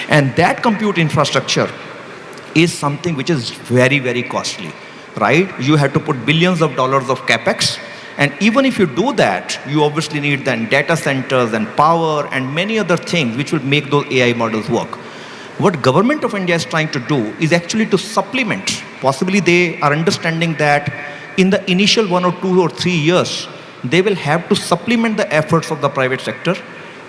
And that compute infrastructure is something which is very, very costly, right? You have to put billions of dollars of capex. And even if you do that, you obviously need then data centers and power and many other things which will make those AI models work. What government of India is trying to do is actually to supplement. Possibly they are understanding that in the initial 1 or 2 or 3 years, they will have to supplement the efforts of the private sector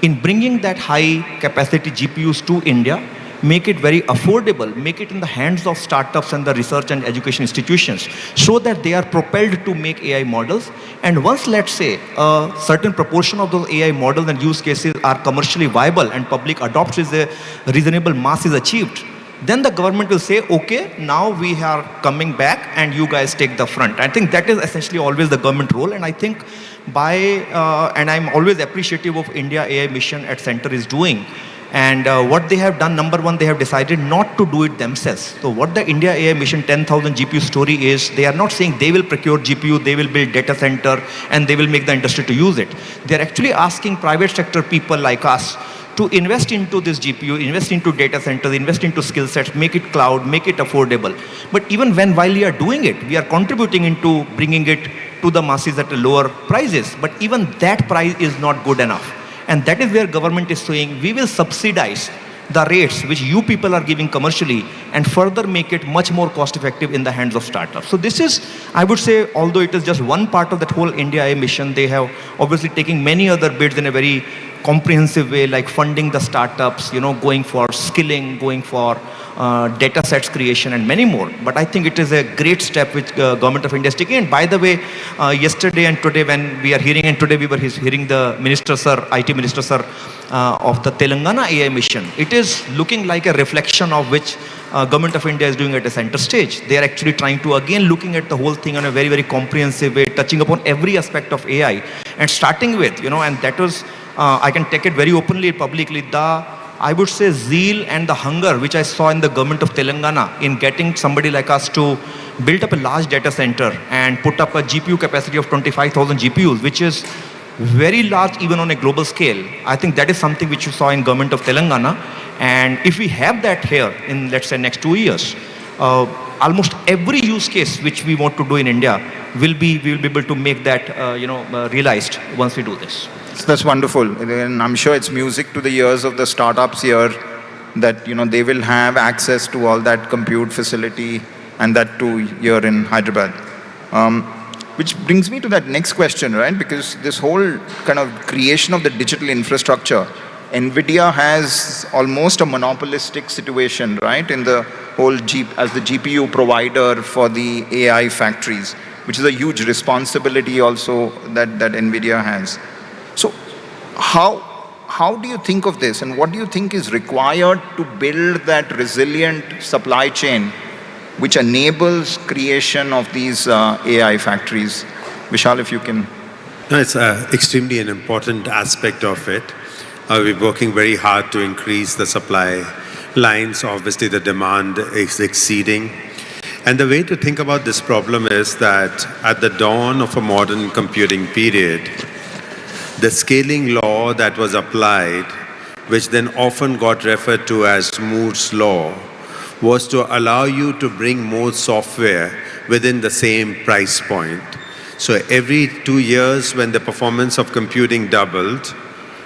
in bringing that high capacity GPUs to India, make it very affordable, make it in the hands of startups and the research and education institutions so that they are propelled to make AI models. And once, let's say, a certain proportion of those AI models and use cases are commercially viable and public adoption is a reasonable mass is achieved, then the government will say, okay, now we are coming back and you guys take the front. I think that is essentially always the government role. And I think and I'm always appreciative of India AI mission at Center is doing. And what they have done, number one, they have decided not to do it themselves. So what the India AI Mission 10,000 GPU story is, they are not saying they will procure GPU, they will build data center, and they will make the industry to use it. They are actually asking private sector people like us to invest into this GPU, invest into data centers, invest into skill sets, make it cloud, make it affordable. But even while we are doing it, we are contributing into bringing it to the masses at lower prices. But even that price is not good enough. And that is where government is saying, we will subsidize the rates which you people are giving commercially and further make it much more cost effective in the hands of startups. So this is, I would say, although it is just one part of that whole India AI mission, they have obviously taken many other bids in a very comprehensive way, like funding the startups, going for skilling, going for data sets creation and many more. But I think it is a great step which government of India is taking. And by the way, yesterday and today when we are hearing, and today we were hearing the minister sir, IT minister sir of the Telangana AI mission, it is looking like a reflection of which government of India is doing at a center stage. They are actually trying to again looking at the whole thing in a very, very comprehensive way, touching upon every aspect of AI and starting with, and that was, I can take it very openly, publicly, I would say zeal and the hunger which I saw in the government of Telangana in getting somebody like us to build up a large data center and put up a GPU capacity of 25,000 GPUs, which is very large even on a global scale. I think that is something which you saw in government of Telangana. And if we have that here in, let's say, next 2 years, almost every use case which we want to do in India we will be able to make that realized once we do this. So that's wonderful, and I'm sure it's music to the ears of the startups here that they will have access to all that compute facility, and that too here in Hyderabad. Which brings me to that next question, right? Because this whole kind of creation of the digital infrastructure, NVIDIA has almost a monopolistic situation, right? In the whole as the GPU provider for the AI factories, which is a huge responsibility also that NVIDIA has. So how do you think of this, and what do you think is required to build that resilient supply chain which enables creation of these AI factories? Vishal, if you can. No, it's extremely an important aspect of it. We're working very hard to increase the supply lines. Obviously, the demand is exceeding. And the way to think about this problem is that at the dawn of a modern computing period, the scaling law that was applied, which then often got referred to as Moore's law, was to allow you to bring more software within the same price point. So every 2 years when the performance of computing doubled,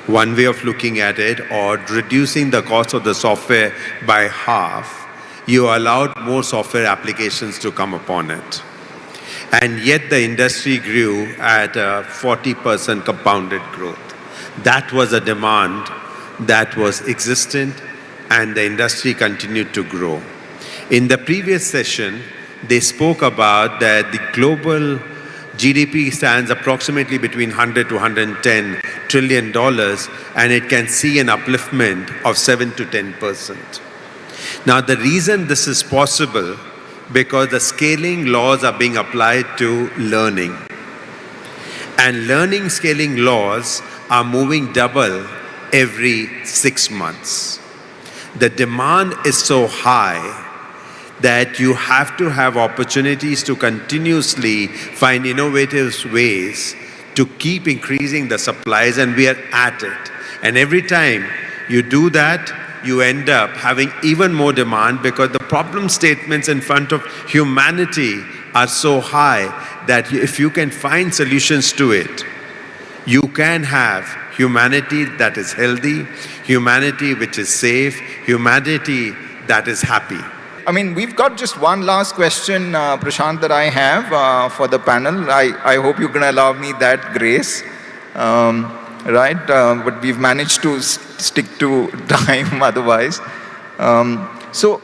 one way of looking at it, or reducing the cost of the software by half, you allowed more software applications to come upon it. And yet the industry grew at a 40% compounded growth. That was a demand that was existent, and the industry continued to grow. In the previous session, they spoke about that the global GDP stands approximately between $100 to $110 trillion, and it can see an upliftment of 7 to 10%. Now, the reason this is possible, because the scaling laws are being applied to learning. And learning scaling laws are moving double every 6 months. The demand is so high that you have to have opportunities to continuously find innovative ways to keep increasing the supplies, and we are at it. And every time you do that, you end up having even more demand because the problem statements in front of humanity are so high that if you can find solutions to it, you can have humanity that is healthy, humanity which is safe, humanity that is happy. I mean, we've got just one last question, Prashant, that I have for the panel. I hope you're going to allow me that grace, right? But we've managed to stick to time otherwise. So,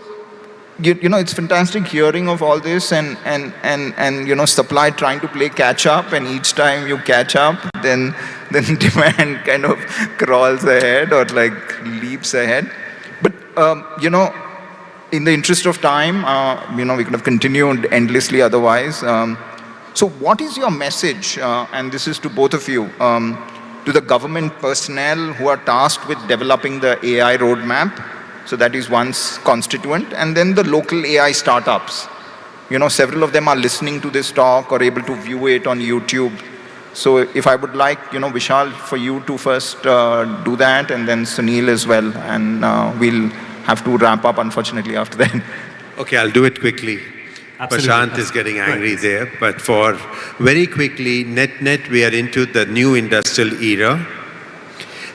you know, it's fantastic hearing of all this and you know, supply trying to play catch up, and each time you catch up, then demand kind of crawls ahead or like leaps ahead. But, you know, in the interest of time, you know, we could have continued endlessly otherwise. So what is your message, and this is to both of you, to the government personnel who are tasked with developing the AI roadmap? So that is one constituent. And then the local AI startups. You know, several of them are listening to this talk or able to view it on YouTube. So if I would like, you know, Vishal, for you to first do that, and then Sunil as well, and we'll have to wrap up, unfortunately, after that. Okay, I'll do it quickly. Absolutely. Prashant is getting angry there, but for very quickly, net, we are into the new industrial era.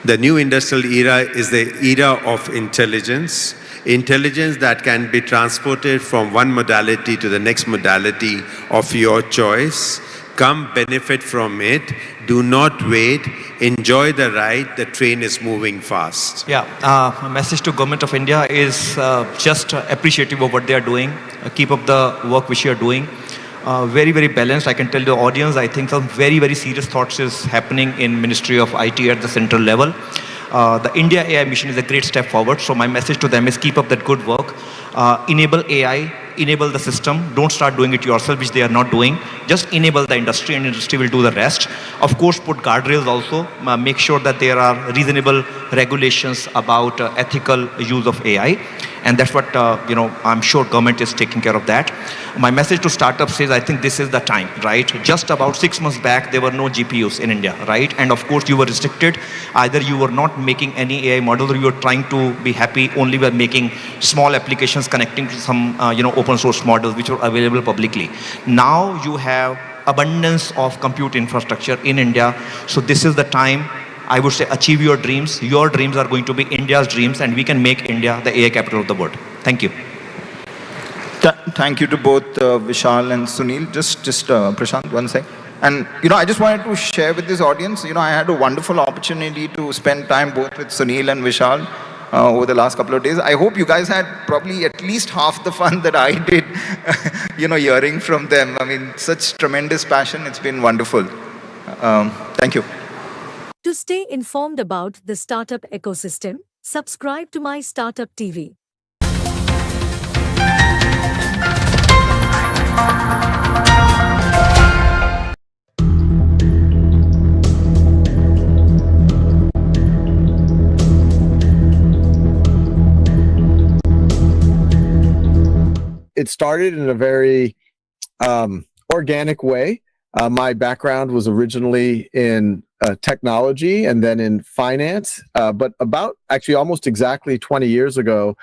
The new industrial era is the era of intelligence. Intelligence that can be transported from one modality to the next modality of your choice. Come benefit from it. Do not wait. Enjoy the ride. The train is moving fast. Yeah, my message to Government of India is just appreciative of what they are doing. Keep up the work which you are doing. Very, very balanced. I can tell the audience, I think some very, very serious thoughts is happening in Ministry of IT at the central level. The India AI mission is a great step forward. So my message to them is keep up that good work. Enable AI, enable the system. Don't start doing it yourself, which they are not doing. Just enable the industry, and industry will do the rest. Of course, put guardrails also. Make sure that there are reasonable regulations about ethical use of AI. And that's what, you know, I'm sure government is taking care of that. My message to startups is I think this is the time, right? Just about 6 months back, there were no GPUs in India, right? And of course, you were restricted. Either you were not making any AI model, or you were trying to be happy only by making small applications connecting to some, you know, open source models which were available publicly. Now you have abundance of compute infrastructure in India. So this is the time, I would say, achieve your dreams. Your dreams are going to be India's dreams, and we can make India the AI capital of the world. Thank you. Thank you to both Vishal and Sunil. Just Prashant, one sec. And, you know, I just wanted to share with this audience, you know, I had a wonderful opportunity to spend time both with Sunil and Vishal over the last couple of days. I hope you guys had probably at least half the fun that I did, you know, hearing from them. I mean, such tremendous passion. It's been wonderful. Thank you. To stay informed about the startup ecosystem, subscribe to MyStartupTV. It started in a very organic way. My background was originally in technology and then in finance, but about actually almost exactly 20 years ago,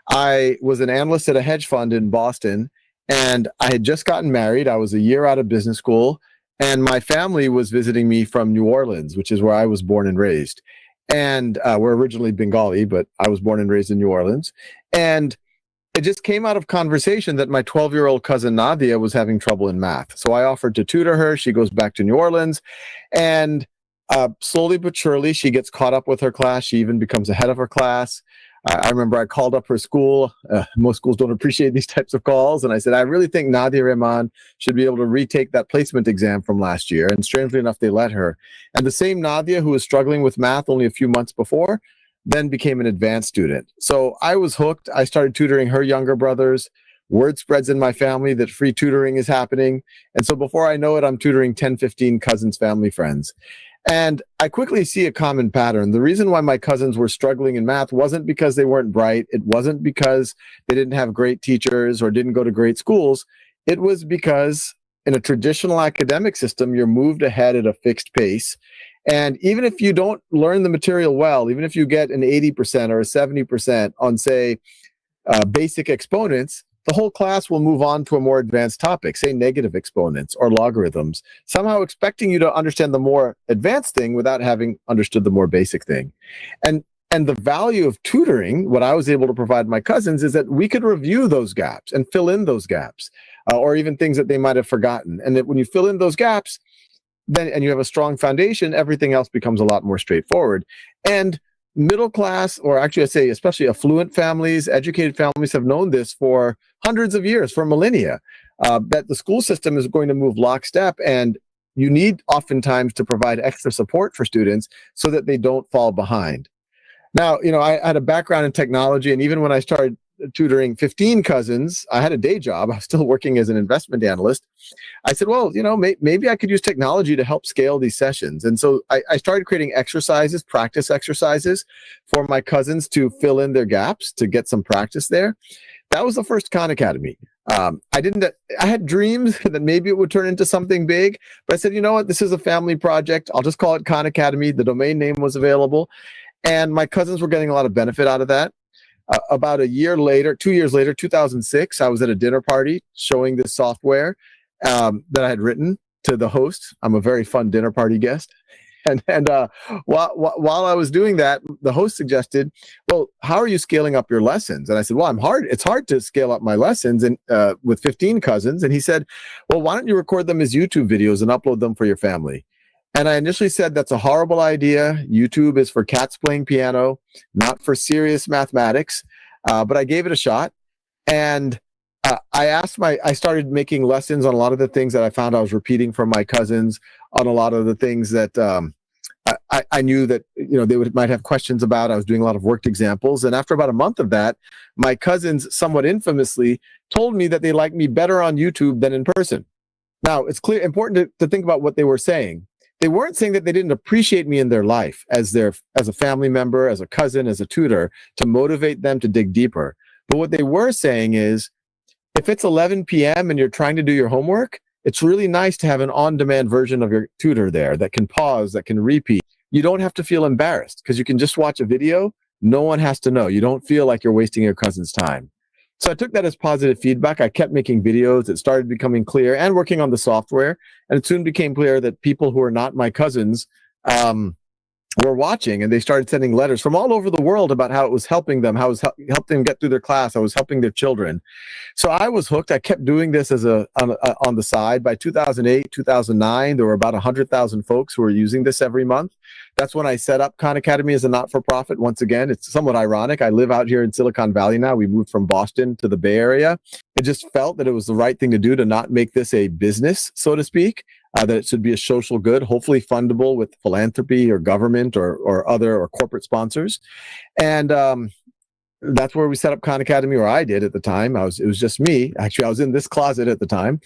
I was an analyst at a hedge fund in Boston, and I had just gotten married. I was a year out of business school, and my family was visiting me from New Orleans, which is where I was born and raised. And we're originally Bengali, but I was born and raised in New Orleans. And it just came out of conversation that my 12-year-old cousin Nadia was having trouble in math. So I offered to tutor her. She goes back to New Orleans, and slowly but surely, she gets caught up with her class. She even becomes ahead of her class. I remember I called up her school. Most schools don't appreciate these types of calls. And I said, I really think Nadia Rahman should be able to retake that placement exam from last year. And strangely enough, they let her. And the same Nadia who was struggling with math only a few months before then became an advanced student. So I was hooked. I started tutoring her younger brothers. Word spreads in my family that free tutoring is happening. And so before I know it, I'm tutoring 10, 15 cousins, family, friends. And I quickly see a common pattern. The reason why my cousins were struggling in math wasn't because they weren't bright. It wasn't because they didn't have great teachers or didn't go to great schools. It was because in a traditional academic system, you're moved ahead at a fixed pace. And even if you don't learn the material well, even if you get an 80% or a 70% on, say, basic exponents, the whole class will move on to a more advanced topic, say negative exponents or logarithms, somehow expecting you to understand the more advanced thing without having understood the more basic thing. And the value of tutoring, what I was able to provide my cousins, is that we could review those gaps and fill in those gaps, or even things that they might have forgotten. And that when you fill in those gaps, then and you have a strong foundation, everything else becomes a lot more straightforward. And middle class, or actually I say especially affluent families, educated families, have known this for hundreds of years, for millennia, that the school system is going to move lockstep, and you need oftentimes to provide extra support for students so that they don't fall behind. Now, I had a background in technology, and even when I started tutoring 15 cousins, I had a day job. I was still working as an investment analyst. I said, well, maybe I could use technology to help scale these sessions. And so I started creating exercises, practice exercises for my cousins to fill in their gaps, to get some practice there. That was the first Khan Academy. I had dreams that maybe it would turn into something big, but I said, you know what, this is a family project. I'll just call it Khan Academy. The domain name was available, and my cousins were getting a lot of benefit out of that. About 2 years later, 2006, I was at a dinner party showing this software that I had written to the host. I'm a very fun dinner party guest. And while I was doing that, the host suggested, well, how are you scaling up your lessons? And I said, well, it's hard to scale up my lessons and with 15 cousins. And he said, well, why don't you record them as YouTube videos and upload them for your family? And I initially said, that's a horrible idea. YouTube is for cats playing piano, not for serious mathematics. But I gave it a shot. And I started making lessons on a lot of the things that I found I was repeating from my cousins, on a lot of the things that I knew that they might have questions about. I was doing a lot of worked examples. And after about a month of that, my cousins somewhat infamously told me that they liked me better on YouTube than in person. Now, it's important to think about what they were saying. They weren't saying that they didn't appreciate me in their life as a family member, as a cousin, as a tutor, to motivate them to dig deeper. But what they were saying is, if it's 11 p.m. and you're trying to do your homework, it's really nice to have an on-demand version of your tutor there that can pause, that can repeat. You don't have to feel embarrassed because you can just watch a video. No one has to know. You don't feel like you're wasting your cousin's time. So I took that as positive feedback. I kept making videos. It started becoming clear, and working on the software. And it soon became clear that people who are not my cousins were watching, and they started sending letters from all over the world about how it was helping them, how it was helped them get through their class, how it was helping their children. So I was hooked. I kept doing this on the side. By 2008, 2009, there were about 100,000 folks who were using this every month. That's when I set up Khan Academy as a not-for-profit. Once again, it's somewhat ironic. I live out here in Silicon Valley now. We moved from Boston to the Bay Area. It just felt that it was the right thing to do, to not make this a business, so to speak, that it should be a social good, hopefully fundable with philanthropy or government or other or corporate sponsors. And that's where we set up Khan Academy, or I did at the time. It was just me. Actually, I was in this closet at the time.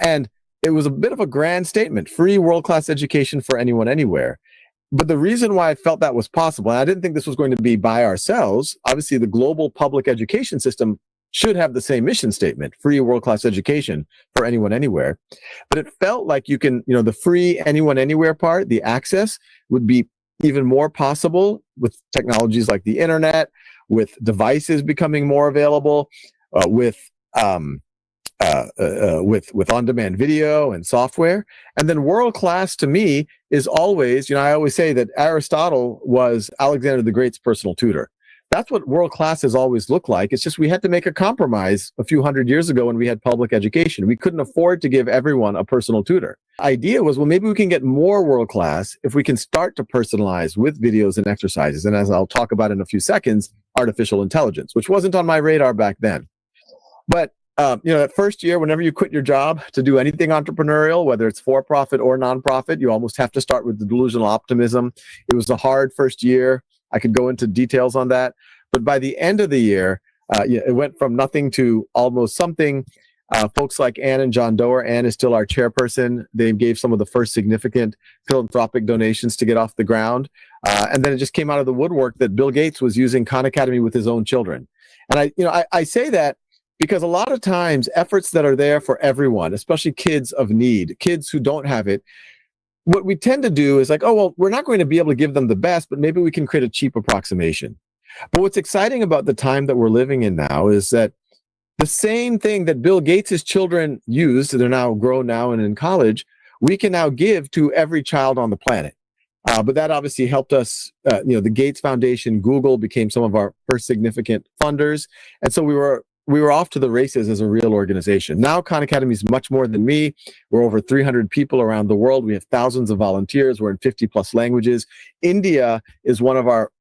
And it was a bit of a grand statement: free world-class education for anyone, anywhere. But the reason why I felt that was possible, and I didn't think this was going to be by ourselves, obviously the global public education system should have the same mission statement: free world-class education for anyone, anywhere. But it felt like you can, the free anyone, anywhere part, the access, would be even more possible with technologies like the internet, with devices becoming more available, with on-demand video and software. And then world-class to me is always, I always say that Aristotle was Alexander the Great's personal tutor. That's what world-class has always looked like. It's just we had to make a compromise a few hundred years ago when we had public education. We couldn't afford to give everyone a personal tutor. Idea was, well, maybe we can get more world-class if we can start to personalize with videos and exercises. And as I'll talk about in a few seconds, artificial intelligence, which wasn't on my radar back then. But that first year, whenever you quit your job to do anything entrepreneurial, whether it's for-profit or nonprofit, you almost have to start with the delusional optimism. It was a hard first year. I could go into details on that. But by the end of the year, it went from nothing to almost something. Folks like Ann and John Doerr. Ann is still our chairperson. They gave some of the first significant philanthropic donations to get off the ground. And then it just came out of the woodwork that Bill Gates was using Khan Academy with his own children. And I say that because a lot of times efforts that are there for everyone, especially kids of need, kids who don't have it, what we tend to do is like, oh, well, we're not going to be able to give them the best, but maybe we can create a cheap approximation. But what's exciting about the time that we're living in now is that the same thing that Bill Gates' children used, they're now grown now and in college, we can now give to every child on the planet. But that obviously helped us, the Gates Foundation, Google became some of our first significant funders. And so we were off to the races as a real organization. Now Khan Academy is much more than me. We're over 300 people around the world. We have thousands of volunteers. We're in 50 plus languages. India is one of our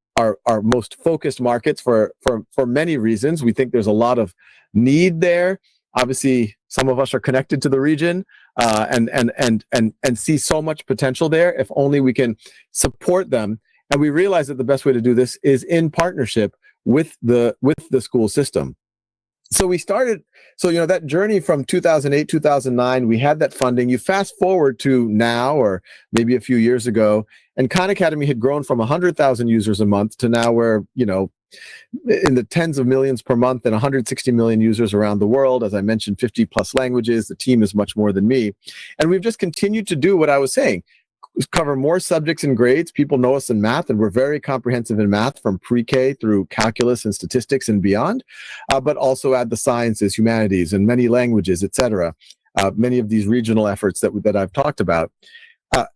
most focused markets for many reasons. We think there's a lot of need there. Obviously, some of us are connected to the region and see so much potential there if only we can support them. And we realize that the best way to do this is in partnership with the school system. So we started, that journey from 2008, 2009, we had that funding. You fast forward to now, or maybe a few years ago, and Khan Academy had grown from 100,000 users a month to now we're, in the tens of millions per month and 160 million users around the world. As I mentioned, 50 plus languages. The team is much more than me. And we've just continued to do what I was saying, cover more subjects and grades. People know us in math, and we're very comprehensive in math from pre-K through calculus and statistics and beyond, but also add the sciences, humanities, and many languages, etc. Many of these regional efforts that I've talked about.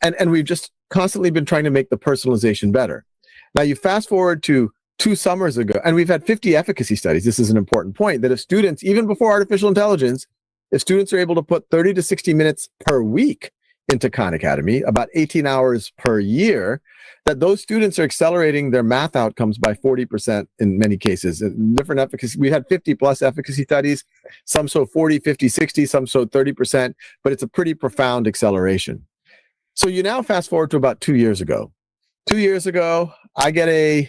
And we've just constantly been trying to make the personalization better. Now you fast forward to 2 summers ago, and we've had 50 efficacy studies. This is an important point, that if students, even before artificial intelligence, if students are able to put 30 to 60 minutes per week into Khan Academy, about 18 hours per year, that those students are accelerating their math outcomes by 40% in many cases. Different efficacy, we had 50 plus efficacy studies, some show 40, 50, 60, some show 30%, but it's a pretty profound acceleration. So you now fast forward to about 2 years ago. 2 years ago, I get a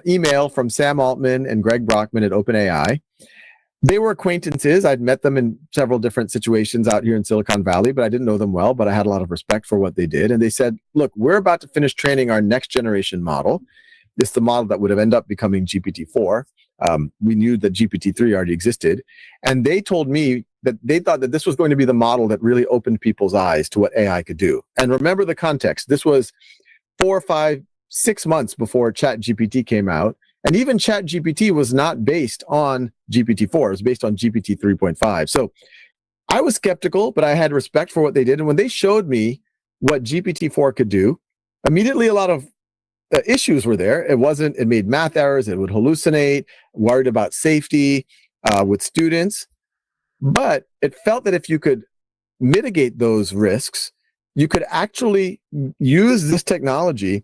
email from Sam Altman and Greg Brockman at OpenAI. They were acquaintances. I'd met them in several different situations out here in Silicon Valley, but I didn't know them well, but I had a lot of respect for what they did. And they said, look, we're about to finish training our next generation model. This is the model that would have ended up becoming GPT-4. We knew that GPT-3 already existed. And they told me that they thought that this was going to be the model that really opened people's eyes to what AI could do. And remember the context. This was 4, 5, 6 months before ChatGPT came out. And even ChatGPT was not based on GPT-4. It was based on GPT 3.5. So I was skeptical, but I had respect for what they did. And when they showed me what GPT-4 could do, immediately a lot of issues were there. It made math errors. It would hallucinate, worried about safety with students. But it felt that if you could mitigate those risks, you could actually use this technology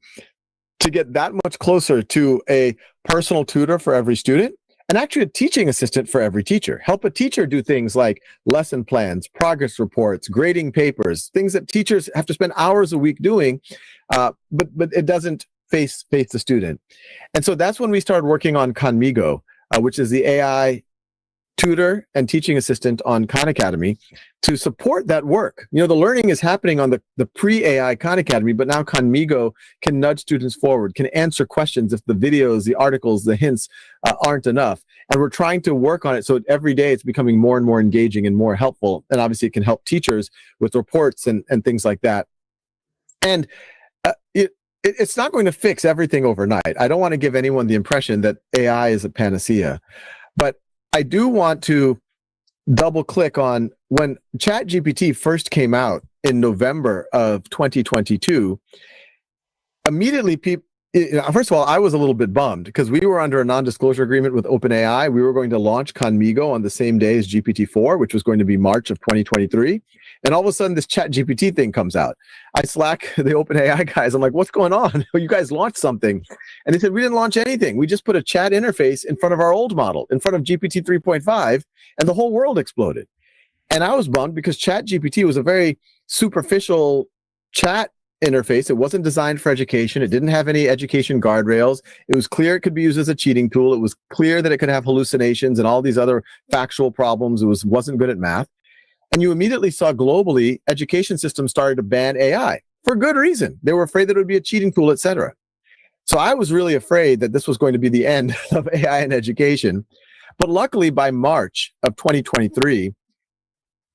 to get that much closer to a personal tutor for every student and actually a teaching assistant for every teacher. Help a teacher do things like lesson plans, progress reports, grading papers, things that teachers have to spend hours a week doing, but it doesn't face the student. And so that's when we started working on Conmigo, which is the AI tutor and teaching assistant on Khan Academy to support that work. The learning is happening on the pre-AI Khan Academy, but now Conmigo can nudge students forward, can answer questions if the videos, the articles, the hints aren't enough. And we're trying to work on it so every day it's becoming more and more engaging and more helpful. And obviously it can help teachers with reports and things like that. And it's not going to fix everything overnight. I don't want to give anyone the impression that AI is a panacea, but I do want to double click on when ChatGPT first came out in November of 2022. Immediately, first of all, I was a little bit bummed because we were under a non-disclosure agreement with OpenAI. We were going to launch Conmigo on the same day as GPT-4, which was going to be March of 2023. And all of a sudden, this ChatGPT thing comes out. I Slack the OpenAI guys. I'm like, what's going on? You guys launched something. And they said, we didn't launch anything. We just put a chat interface in front of our old model, in front of GPT 3.5, and the whole world exploded. And I was bummed because ChatGPT was a very superficial chat interface. It wasn't designed for education. It didn't have any education guardrails. It was clear it could be used as a cheating tool. It was clear that it could have hallucinations and all these other factual problems. It wasn't good at math. And you immediately saw globally education systems started to ban AI for good reason. They were afraid that it would be a cheating tool, et cetera. So I was really afraid that this was going to be the end of AI in education. But luckily, by March of 2023,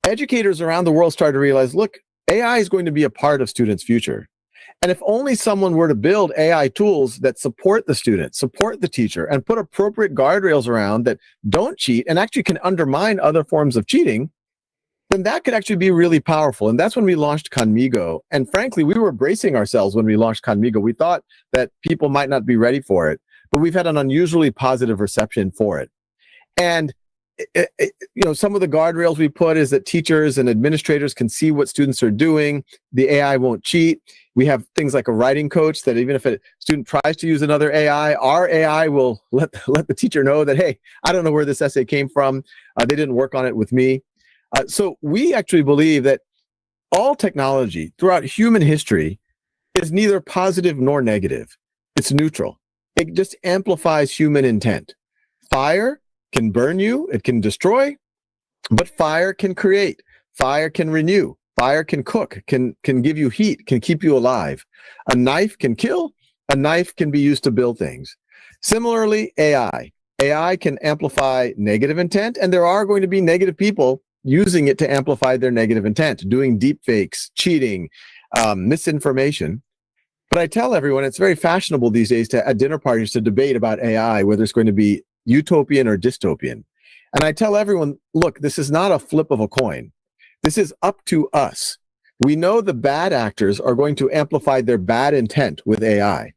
educators around the world started to realize, look, AI is going to be a part of students' future. And if only someone were to build AI tools that support the student, support the teacher, and put appropriate guardrails around that don't cheat and actually can undermine other forms of cheating, then that could actually be really powerful. And that's when we launched Conmigo. And frankly, we were bracing ourselves when we launched Conmigo. We thought that people might not be ready for it, but we've had an unusually positive reception for it. And some of the guardrails we put is that teachers and administrators can see what students are doing. The AI won't cheat. We have things like a writing coach that even if a student tries to use another AI, our AI will let the teacher know that, hey, I don't know where this essay came from. They didn't work on it with me. So we actually believe that all technology throughout human history is neither positive nor negative. It's neutral. It just amplifies human intent. Fire can burn you, it can destroy, but fire can create, fire can renew, fire can cook, can give you heat, can keep you alive. A knife can kill, a knife can be used to build things. Similarly, AI can amplify negative intent, and there are going to be negative people using it to amplify their negative intent, doing deep fakes, cheating, misinformation. But I tell everyone it's very fashionable these days at dinner parties to debate about AI, whether it's going to be utopian or dystopian. And I tell everyone, look, this is not a flip of a coin. This is up to us. We know the bad actors are going to amplify their bad intent with AI.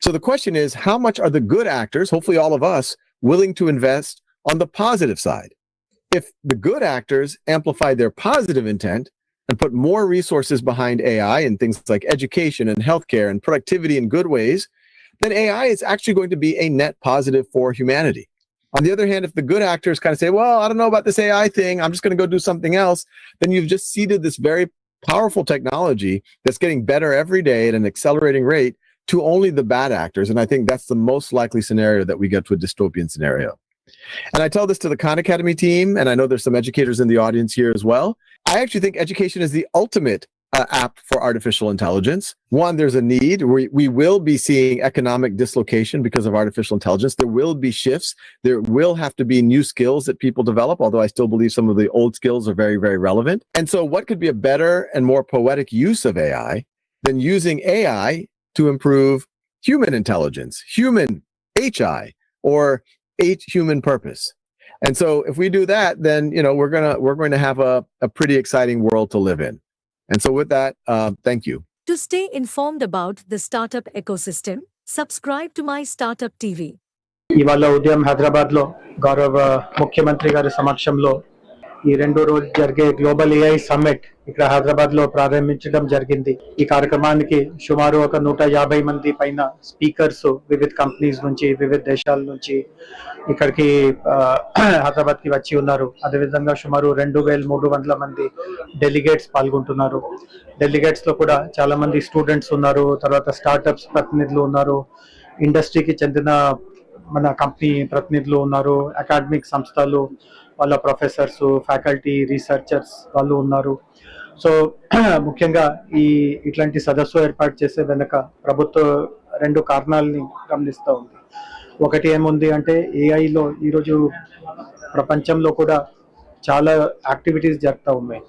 So the question is, how much are the good actors, hopefully all of us, willing to invest on the positive side? If the good actors amplify their positive intent and put more resources behind AI in things like education and healthcare and productivity in good ways, then AI is actually going to be a net positive for humanity. On the other hand, if the good actors kind of say, well, I don't know about this AI thing, I'm just going to go do something else, then you've just ceded this very powerful technology that's getting better every day at an accelerating rate to only the bad actors. And I think that's the most likely scenario that we get to a dystopian scenario. And I tell this to the Khan Academy team, and I know there's some educators in the audience here as well. I actually think education is the ultimate app for artificial intelligence. One, there's a need. We will be seeing economic dislocation because of artificial intelligence. There will be shifts. There will have to be new skills that people develop, although I still believe some of the old skills are very, very relevant. And so what could be a better and more poetic use of AI than using AI to improve human intelligence, human HI, or human purpose? And so if we do that, then we're going to have a pretty exciting world to live in. And so with that, thank you. To stay informed about the startup ecosystem, subscribe to MyStartupTV. ఇవాళ ఉదయం హైదరాబాద్లో గౌరవ ముఖ్యమంత్రి గారి సమక్షంలో ఈ 2 రోజు జరిగే గ్లోబల్ ఏఐ సమ్మిట్ ఇక్కడ హైదరాబాద్లో ప్రారంభించడం జరిగింది. ఈ కార్యక్రమానికి సుమారు ఒక 150 మంది పైన స్పీకర్స్ వివిధ కంపెనీస్ నుంచి, వివిధ దేశాల నుంచి ఇక్కడికి హైదరాబాద్కి వచ్చి ఉన్నారు. అదేవిధంగా సుమారు 2300 మంది డెలిగేట్స్ పాల్గొంటున్నారు. డెలిగేట్స్లో కూడా చాలా మంది స్టూడెంట్స్ ఉన్నారు, తర్వాత స్టార్టప్స్ ప్రతినిధులు ఉన్నారు, ఇండస్ట్రీకి చెందిన మన కంపెనీ ప్రతినిధులు ఉన్నారు, అకాడమిక్ సంస్థలు వాళ్ళ ప్రొఫెసర్స్, ఫ్యాకల్టీ, రీసెర్చర్స్ వాళ్ళు ఉన్నారు. సో ముఖ్యంగా ఇట్లాంటి సదస్సు ఏర్పాటు చేసే వెనుక ప్రభుత్వం 2 కారణాలని గమనిస్తూ ఉంది. ఒకటి ఏముంది అంటే ఏఐలో ఈరోజు ప్రపంచంలో కూడా చాలా యాక్టివిటీస్ జరుగుతూ ఉన్నాయి.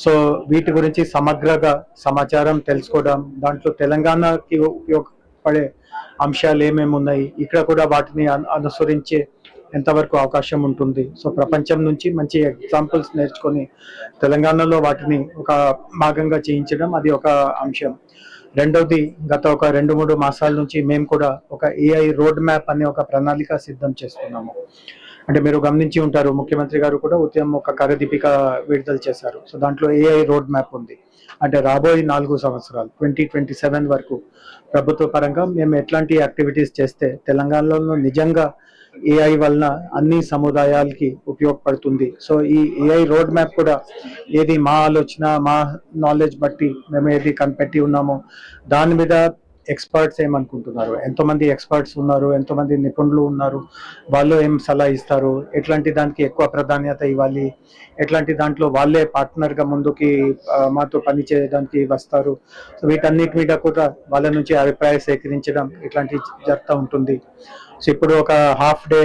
సో వీటి గురించి సమగ్రంగా సమాచారం తెలుసుకోవడం, దాంట్లో తెలంగాణకి ఉపయోగపడే అంశాలు ఏమేమి ఉన్నాయి, ఇక్కడ కూడా వాటిని అనుసరించే ఎంతవరకు అవకాశం ఉంటుంది. సో ప్రపంచం నుంచి మంచి ఎగ్జాంపుల్స్ నేర్చుకొని తెలంగాణలో వాటిని ఒక భాగంగా చేయించడం అది ఒక అంశం. రెండవది, గత ఒక 2-3 మాసాల నుంచి మేము కూడా ఒక ఏఐ రోడ్ మ్యాప్ అనే ఒక ప్రణాళిక సిద్ధం చేస్తున్నాము. అంటే మీరు గమనించి ఉంటారు, ముఖ్యమంత్రి గారు కూడా ఉదయం ఒక కార్యదీపిక విడుదల చేశారు. సో దాంట్లో ఏఐ రోడ్ మ్యాప్ ఉంది. అంటే రాబోయే 4 సంవత్సరాలు 2027 వరకు ప్రభుత్వ పరంగా మేము ఎట్లాంటి యాక్టివిటీస్ చేస్తే తెలంగాణలో నిజంగా ఏఐ వలన అన్ని సముదాయాలకి ఉపయోగపడుతుంది. సో ఈ ఏఐ రోడ్ మ్యాప్ కూడా ఏది మా ఆలోచన, మా నాలెడ్జ్ బట్టి మేము ఏది కనిపెట్టి ఉన్నామో దాని మీద ఎక్స్పర్ట్స్ ఏమనుకుంటున్నారు, ఎంతోమంది ఎక్స్పర్ట్స్ ఉన్నారు, ఎంతోమంది నిపుణులు ఉన్నారు, వాళ్ళు ఏం సలహా ఇస్తారు, ఎట్లాంటి దానికి ఎక్కువ ప్రాధాన్యత ఇవ్వాలి, ఎట్లాంటి దాంట్లో వాళ్ళే పార్ట్నర్గా ముందుకి మాతో పని చేయడానికి వస్తారు. సో వీటన్నిటి మీద కూడా వాళ్ళ నుంచి అభిప్రాయం సేకరించడం ఇట్లాంటి జరుగుతూ ఉంటుంది. సో ఇప్పుడు ఒక హాఫ్ డే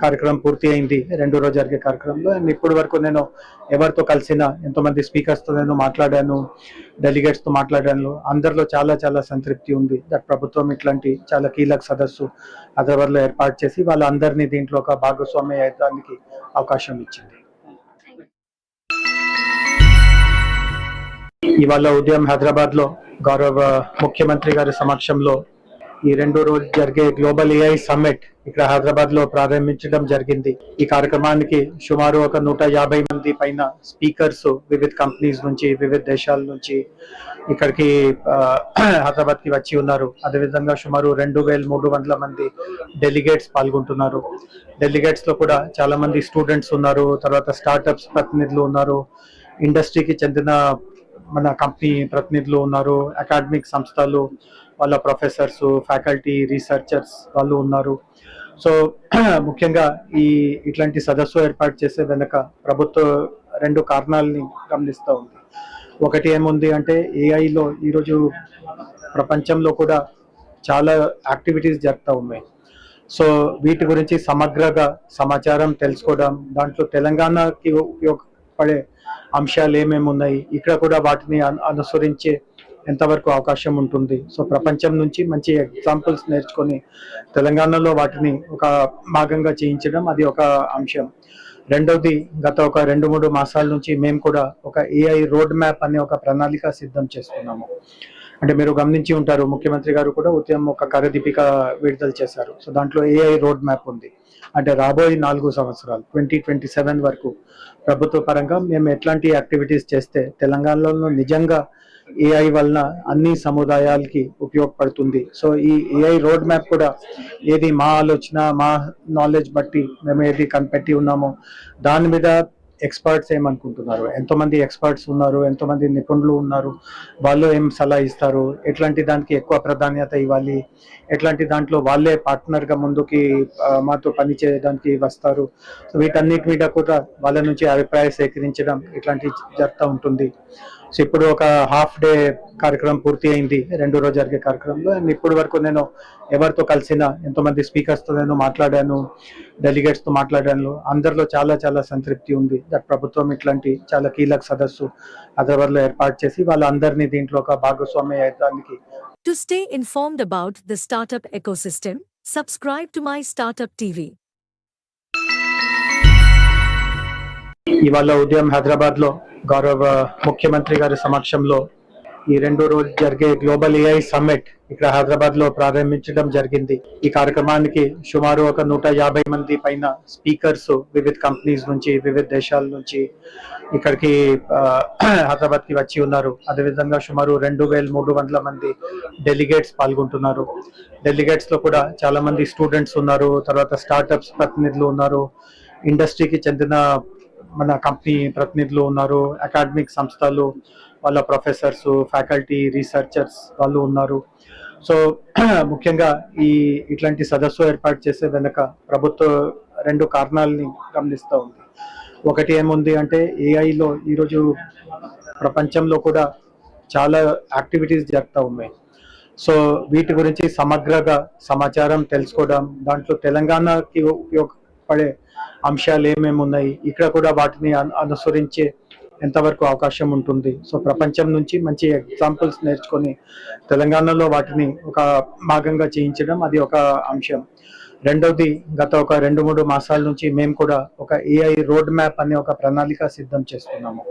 కార్యక్రమం పూర్తి అయింది, 2 రోజు జరిగే కార్యక్రమంలో. అండ్ ఇప్పటి వరకు నేను ఎవరితో కలిసిన, ఎంతోమంది స్పీకర్స్తో నేను మాట్లాడాను, డెలిగేట్స్తో మాట్లాడాను. అందరిలో చాలా చాలా సంతృప్తి ఉంది దట్ ప్రభుత్వం ఇట్లాంటి చాలా కీలక సదస్సు హైదరాబాద్లో ఏర్పాటు చేసి వాళ్ళందరినీ దీంట్లో ఒక భాగస్వామ్య అయ్యడానికి అవకాశం ఇచ్చింది. ఇవాళ ఉదయం హైదరాబాద్లో గౌరవ ముఖ్యమంత్రి గారి సమక్షంలో ఈ 2 రోజు జరిగే గ్లోబల్ ఏఐ సమ్మిట్ ఇక్కడ హైదరాబాద్లో ప్రారంభించడం జరిగింది. ఈ కార్యక్రమానికి సుమారు ఒక 150 మంది పైన స్పీకర్స్ వివిధ కంపెనీస్ నుంచి, వివిధ దేశాల నుంచి ఇక్కడికి హైదరాబాద్కి వచ్చి ఉన్నారు. అదేవిధంగా సుమారు 2300 మంది డెలిగేట్స్ పాల్గొంటున్నారు. డెలిగేట్స్ లో కూడా చాలా మంది స్టూడెంట్స్ ఉన్నారు, తర్వాత స్టార్టప్స్ ప్రతినిధులు ఉన్నారు, ఇండస్ట్రీకి చెందిన మన కంపెనీ ప్రతినిధులు ఉన్నారు, అకాడమిక్ సంస్థలు వాళ్ళ ప్రొఫెసర్స్, ఫ్యాకల్టీ, రీసెర్చర్స్ వాళ్ళు ఉన్నారు. సో ముఖ్యంగా ఇట్లాంటి సదస్సు ఏర్పాటు చేసే వెనుక ప్రభుత్వం 2 కారణాలని గమనిస్తూ ఉంది. ఒకటి ఏముంది అంటే ఏఐలో ఈరోజు ప్రపంచంలో కూడా చాలా యాక్టివిటీస్ జరుగుతూ ఉన్నాయి. సో వీటి గురించి సమగ్రంగా సమాచారం తెలుసుకోవడం, దాంట్లో తెలంగాణకి ఉపయోగపడే అంశాలు ఏమేమి ఉన్నాయి, ఇక్కడ కూడా వాటిని అనుసరించే ఎంతవరకు అవకాశం ఉంటుంది. సో ప్రపంచం నుంచి మంచి ఎగ్జాంపుల్స్ నేర్చుకొని తెలంగాణలో వాటిని ఒక భాగంగా చేయించడం అది ఒక అంశం. రెండవది, గత ఒక 2-3 మాసాల నుంచి మేము కూడా ఒక ఏఐ రోడ్ మ్యాప్ అనే ఒక ప్రణాళిక సిద్ధం చేస్తున్నాము. అంటే మీరు గమనించి ఉంటారు, ముఖ్యమంత్రి గారు కూడా ఉదయం ఒక కార్యదీపిక విడుదల చేశారు. సో దాంట్లో ఏఐ రోడ్ మ్యాప్ ఉంది. అంటే రాబోయే 4 సంవత్సరాలు 2027 వరకు ప్రభుత్వ పరంగా మేము ఎట్లాంటి యాక్టివిటీస్ చేస్తే తెలంగాణలో నిజంగా ఏఐ వలన అన్ని సముదాయాలకి ఉపయోగపడుతుంది. సో ఈ ఏఐ రోడ్ మ్యాప్ కూడా ఏది మా ఆలోచన, మా నాలెడ్జ్ బట్టి మేము ఏది కనిపెట్టి ఉన్నామో దాని మీద ఎక్స్పర్ట్స్ ఏమనుకుంటున్నారు, ఎంతోమంది ఎక్స్పర్ట్స్ ఉన్నారు, ఎంతోమంది నిపుణులు ఉన్నారు, వాళ్ళు ఏం సలహా ఇస్తారు, ఎట్లాంటి దానికి ఎక్కువ ప్రాధాన్యత ఇవ్వాలి, ఎట్లాంటి దాంట్లో వాళ్ళే పార్ట్నర్గా ముందుకి మాతో పని చేయడానికి వస్తారు. సో వీటన్నిటి మీద కూడా వాళ్ళ నుంచి అభిప్రాయం సేకరించడం ఇట్లాంటి జరుగుతూ ఉంటుంది. సో ఇప్పుడు ఒక హాఫ్ డే కార్యక్రమం పూర్తి అయింది, 2 రోజు జరిగే కార్యక్రమంలో. అండ్ ఇప్పటి వరకు నేను ఎవరితో కలిసిన, ఎంతోమంది స్పీకర్స్తో నేను మాట్లాడాను, డెలిగేట్స్తో మాట్లాడాను. అందరిలో చాలా చాలా సంతృప్తి ఉంది దట్ ప్రభుత్వం ఇట్లాంటి చాలా కీలక సదస్సు హైదరాబాద్లో ఏర్పాటు చేసి వాళ్ళందరినీ దీంట్లో ఒక భాగస్వామ్య అయ్యడానికి. To stay informed about the startup ecosystem, subscribe to MyStartupTV. ఇవాళ ఉదయం హైదరాబాద్లో గౌరవ ముఖ్యమంత్రి గారి సమక్షంలో ఈ 2 రోజు జరిగే గ్లోబల్ ఏఐ సమ్మిట్ ఇక్కడ హైదరాబాద్లో ప్రారంభించడం జరిగింది. ఈ కార్యక్రమానికి సుమారు ఒక 150 మంది పైన స్పీకర్స్ వివిధ కంపెనీస్ నుంచి, వివిధ దేశాల నుంచి ఇక్కడికి హైదరాబాద్కి వచ్చి ఉన్నారు. అదేవిధంగా సుమారు 2300 మంది డెలిగేట్స్ పాల్గొంటున్నారు. డెలిగేట్స్ లో కూడా చాలా మంది స్టూడెంట్స్ ఉన్నారు, తర్వాత స్టార్టప్స్ ప్రతినిధులు ఉన్నారు, ఇండస్ట్రీకి చెందిన మన కంపెనీ ప్రతినిధులు ఉన్నారు, అకాడమిక్ సంస్థలు వాళ్ళ ప్రొఫెసర్స్, ఫ్యాకల్టీ, రీసెర్చర్స్ వాళ్ళు ఉన్నారు. సో ముఖ్యంగా ఇట్లాంటి సదస్సు ఏర్పాటు చేసే వెనుక ప్రభుత్వం 2 కారణాలని గమనిస్తూ ఉంది. ఒకటి ఏముంది అంటే ఏఐలో ఈరోజు ప్రపంచంలో కూడా చాలా యాక్టివిటీస్ జరుగుతూ ఉన్నాయి. సో వీటి గురించి సమగ్రంగా సమాచారం తెలుసుకోవడం, దాంట్లో తెలంగాణకి ఉపయోగపడే అంశాలు ఏమేమి ఉన్నాయి, ఇక్కడ కూడా వాటిని అనుసరించే ఎంతవరకు అవకాశం ఉంటుంది. సో ప్రపంచం నుంచి మంచి ఎగ్జాంపుల్స్ నేర్చుకొని తెలంగాణలో వాటిని ఒక భాగంగా చేయించడం అది ఒక అంశం. రెండవది, గత ఒక 2-3 మాసాల నుంచి మేము కూడా ఒక ఏఐ రోడ్ మ్యాప్ అనే ఒక ప్రణాళిక సిద్ధం చేస్తున్నాము.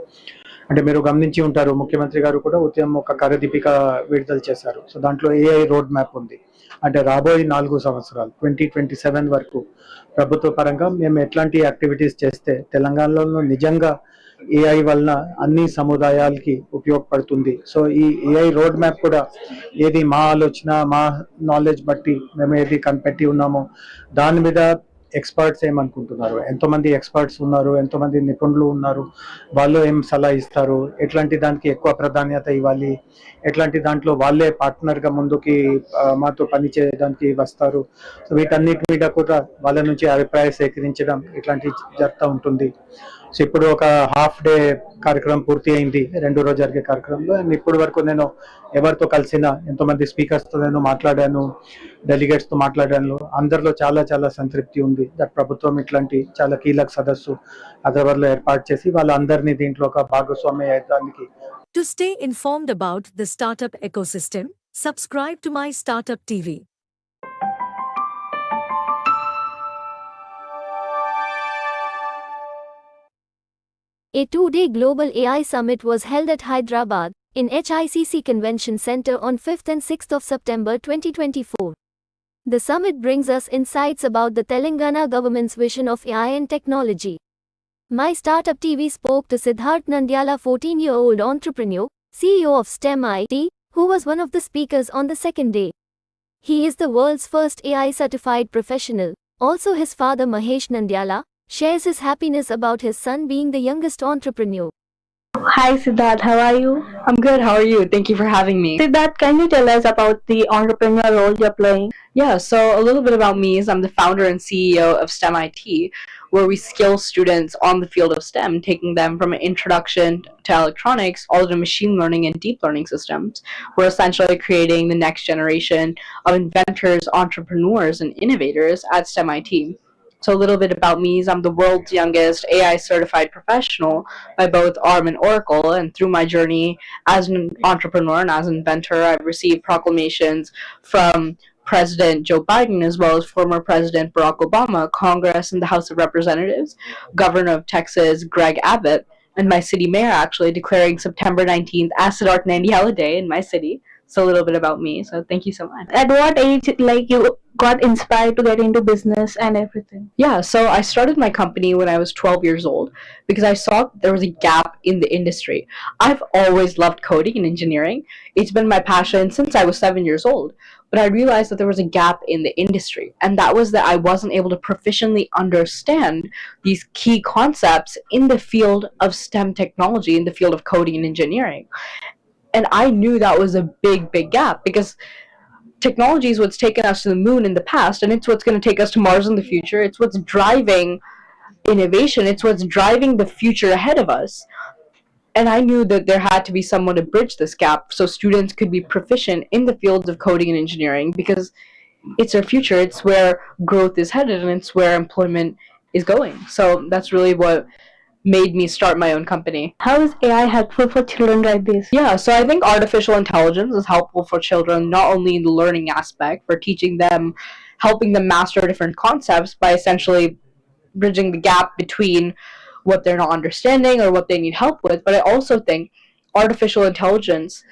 అంటే మీరు గమనించి ఉంటారు, ముఖ్యమంత్రి గారు కూడా ఉదయం ఒక కార్యదీపిక విడుదల చేశారు. సో దాంట్లో ఏఐ రోడ్ మ్యాప్ ఉంది. అంటే రాబోయే 4 సంవత్సరాలు 2027 వరకు ప్రభుత్వ పరంగా మేము ఎట్లాంటి యాక్టివిటీస్ చేస్తే తెలంగాణలో నిజంగా ఏఐ వలన అన్ని సముదాయాలకి ఉపయోగపడుతుంది. సో ఈ ఏఐ రోడ్ మ్యాప్ కూడా ఏది మా ఆలోచన, మా నాలెడ్జ్ బట్టి మేము ఏది కనిపెట్టి ఉన్నామో దాని మీద ఎక్స్పర్ట్స్ ఏమనుకుంటున్నారు, ఎంతోమంది ఎక్స్పర్ట్స్ ఉన్నారు, ఎంతోమంది నిపుణులు ఉన్నారు, వాళ్ళు ఏం సలహా ఇస్తారు, ఎట్లాంటి దానికి ఎక్కువ ప్రాధాన్యత ఇవ్వాలి, ఎట్లాంటి దాంట్లో వాళ్ళే పార్ట్నర్గా ముందుకి మాతో పని చేయడానికి వస్తారు. సో వీటన్నిటి మీద కూడా వాళ్ళ నుంచి అభిప్రాయం సేకరించడం ఇట్లాంటి జరుగుతూ ఉంటుంది. సో ఇప్పుడు ఒక హాఫ్ డే కార్యక్రమం పూర్తి అయింది, 2 రోజు జరిగే కార్యక్రమంలో. అండ్ ఇప్పటి వరకు నేను ఎవరితో కలిసిన, ఎంతోమంది స్పీకర్స్తో నేను మాట్లాడాను, డెలిగేట్స్తో మాట్లాడాను. అందరిలో చాలా చాలా సంతృప్తి ఉంది. దట్ ప్రభుత్వం ఇట్లాంటి చాలా కీలక సదస్సు హైదరాబాద్లో ఏర్పాటు చేసి వాళ్ళందరినీ దీంట్లో ఒక భాగస్వామ్య అయ్యడానికి. To stay informed about the startup ecosystem, subscribe to My Startup TV. A two-day global AI summit was held at Hyderabad, in HICC Convention Center on 5th and 6th of September 2024. The summit brings us insights about the Telangana government's vision of AI and technology. My Startup TV spoke to Siddharth Nandyala, 14-year-old entrepreneur, CEO of STEM IT, who was one of the speakers on the second day. He is the world's first AI-certified professional. Also, his father Mahesh Nandyala shares his happiness about his son being the youngest entrepreneur. Hi Siddharth, how are you? I'm good. How are you? Thank you for having me. Siddharth, can you tell us about the entrepreneur role you're playing? Yeah, so a little bit about me is I'm the founder and CEO of STEM IT, where we skill students on the field of STEM, taking them from an introduction to electronics all to machine learning and deep learning systems. We're essentially creating the next generation of inventors, entrepreneurs, and innovators at STEM IT. So a little bit about me is I'm the world's youngest AI certified professional by both ARM and Oracle, and through my journey as an entrepreneur and as an inventor, I've received proclamations from President Joe Biden as well as former President Barack Obama, Congress and the House of Representatives, Governor of Texas Greg Abbott, and my city mayor actually declaring September 19th as Siddharth Nandyala Day in my city. So a little bit about me. So thank you so much. At what age, like, you got inspired to get into business and everything? Yeah, so I started my company when I was 12 years old because I saw there was a gap in the industry. I've always loved coding and engineering. It's been my passion since I was 7 years old. But I realized that there was a gap in the industry, and that was that I wasn't able to proficiently understand these key concepts in the field of STEM technology, in the field of coding and engineering. And I knew that was a big, big gap because technology is what's taken us to the moon in the past, and it's what's going to take us to Mars in the future. It's what's driving innovation. It's what's driving the future ahead of us. And I knew that there had to be someone to bridge this gap so students could be proficient in the fields of coding and engineering because it's our future. It's where growth is headed and it's where employment is going. So that's really what made me start my own company. How is AI helpful for children like this? Yeah, so I think artificial intelligence is helpful for children not only in the learning aspect, for teaching them, helping them master different concepts by essentially bridging the gap between what they're not understanding or what they need help with, but I also think artificial intelligence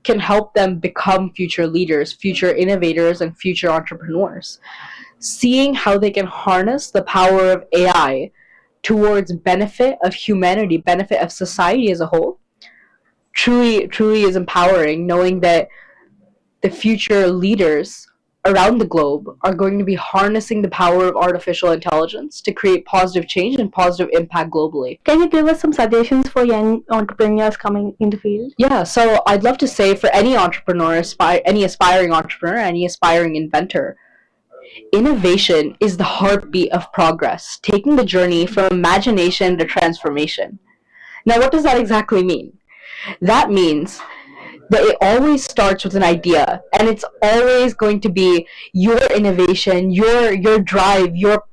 can help them become future leaders, future innovators, and future entrepreneurs. Seeing how they can harness the power of AI towards benefit of humanity, benefit of society as a whole, truly is empowering, knowing that the future leaders around the globe are going to be harnessing the power of artificial intelligence to create positive change and positive impact globally. Can you give us some suggestions for young entrepreneurs coming in the field? Yeah, so I'd love to say for any entrepreneur, any aspiring entrepreneur, any aspiring inventor, innovation is the heartbeat of progress, taking the journey from imagination to transformation. Now, what does that exactly mean? That means that it always starts with an idea, and it's always going to be your innovation, your drive, your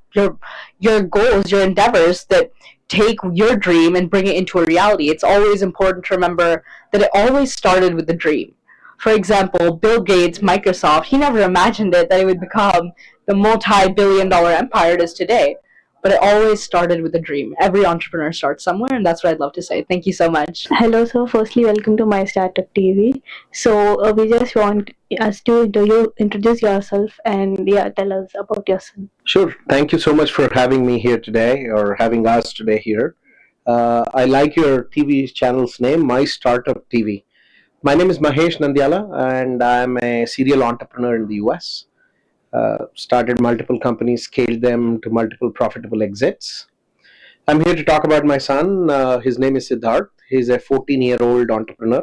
goals, your endeavors that take your dream and bring it into a reality. It's always important to remember that it always started with a dream. For example, Bill Gates, Microsoft, he never imagined it that it would become the multi-billion-dollar empire it is today. But it always started with a dream. Every entrepreneur starts somewhere, and that's what I'd love to say. Thank you so much. Hello, sir. Firstly, welcome to My Startup TV. So we just want us to introduce yourself and tell us about your son. Sure. Thank you so much for having me here today, or having us today here. I like your TV channel's name, My Startup TV. My name is Mahesh Nandyala, and I'm a serial entrepreneur in the US. Started multiple companies, scaled them to multiple profitable exits. I'm here to talk about my son. His name is Siddharth. He's a 14-year-old entrepreneur.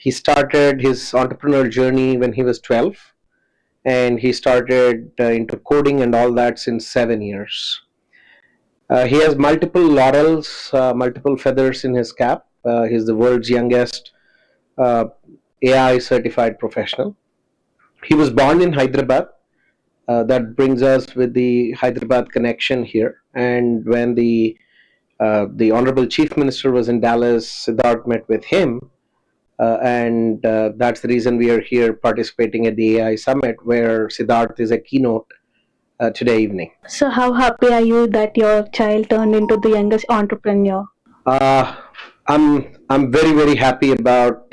He started his entrepreneurial journey when he was 12, and he started into coding and all that since 7 years. He has multiple laurels, multiple feathers in his cap. He's the world's youngest uh, AI certified professional. He was born in Hyderabad. That brings us with the Hyderabad connection here. And when the Honorable Chief Minister was in Dallas, Siddharth met with him. And that's the reason we are here participating at the AI Summit, where Siddharth is a keynote today evening. So how happy are you that your child turned into the youngest entrepreneur? Uh, I'm very happy about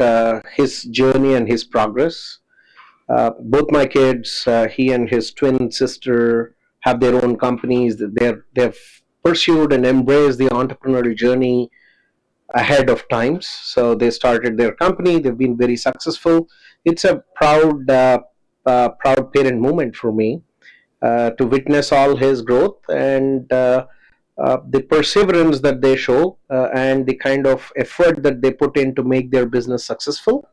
his journey and his progress. Both my kids, he and his twin sister, have their own companies. They've pursued and embraced the entrepreneurial journey ahead of times. So they started their company. They've been very successful. It's a proud parent moment for me to witness all his growth and the perseverance that they show and the kind of effort that they put in to make their business successful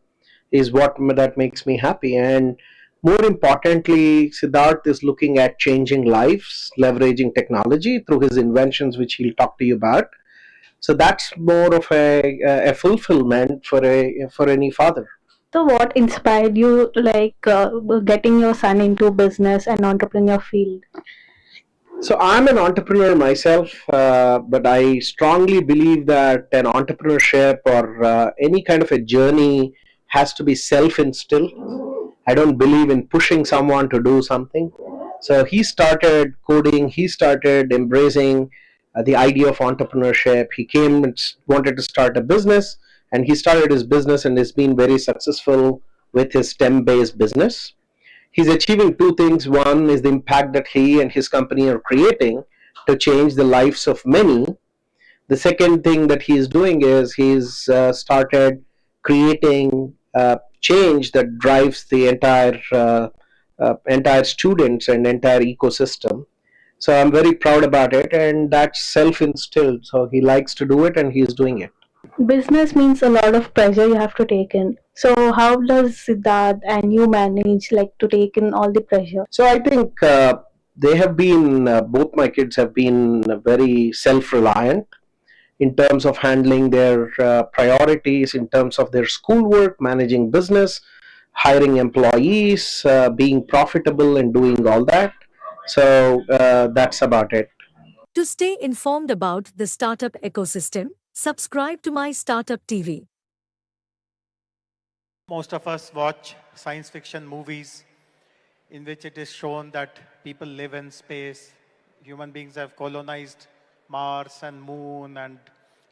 is what that makes me happy. And more importantly, Siddharth is looking at changing lives, leveraging technology through his inventions, which he'll talk to you about. So that's more of a fulfillment for any father. So what inspired you getting your son into business and entrepreneur field? So I'm an entrepreneur myself, but I strongly believe that an entrepreneurship or any kind of a journey has to be self-instilled. I don't believe in pushing someone to do something. So he started coding. He started embracing the idea of entrepreneurship. He came and wanted to start a business, and he started his business and has been very successful with his STEM-based business. He's achieving two things. One is the impact that he and his company are creating to change the lives of many. The second thing that he's doing is he's started creating change that drives the entire students and entire ecosystem. So I'm very proud about it, and that's self-instilled. So he likes to do it, and he's doing it. Business means a lot of pressure you have to take in. So how does that and you manage to take in all the pressure? So I think they have been both my kids have been very self-reliant in terms of handling their priorities, in terms of their schoolwork, managing business, hiring employees, being profitable, and doing all that. So that's about it. To stay informed about the startup ecosystem, subscribe to my Startup TV. Most of us watch science fiction movies in which it is shown that people live in space, human beings have colonized Mars and Moon, and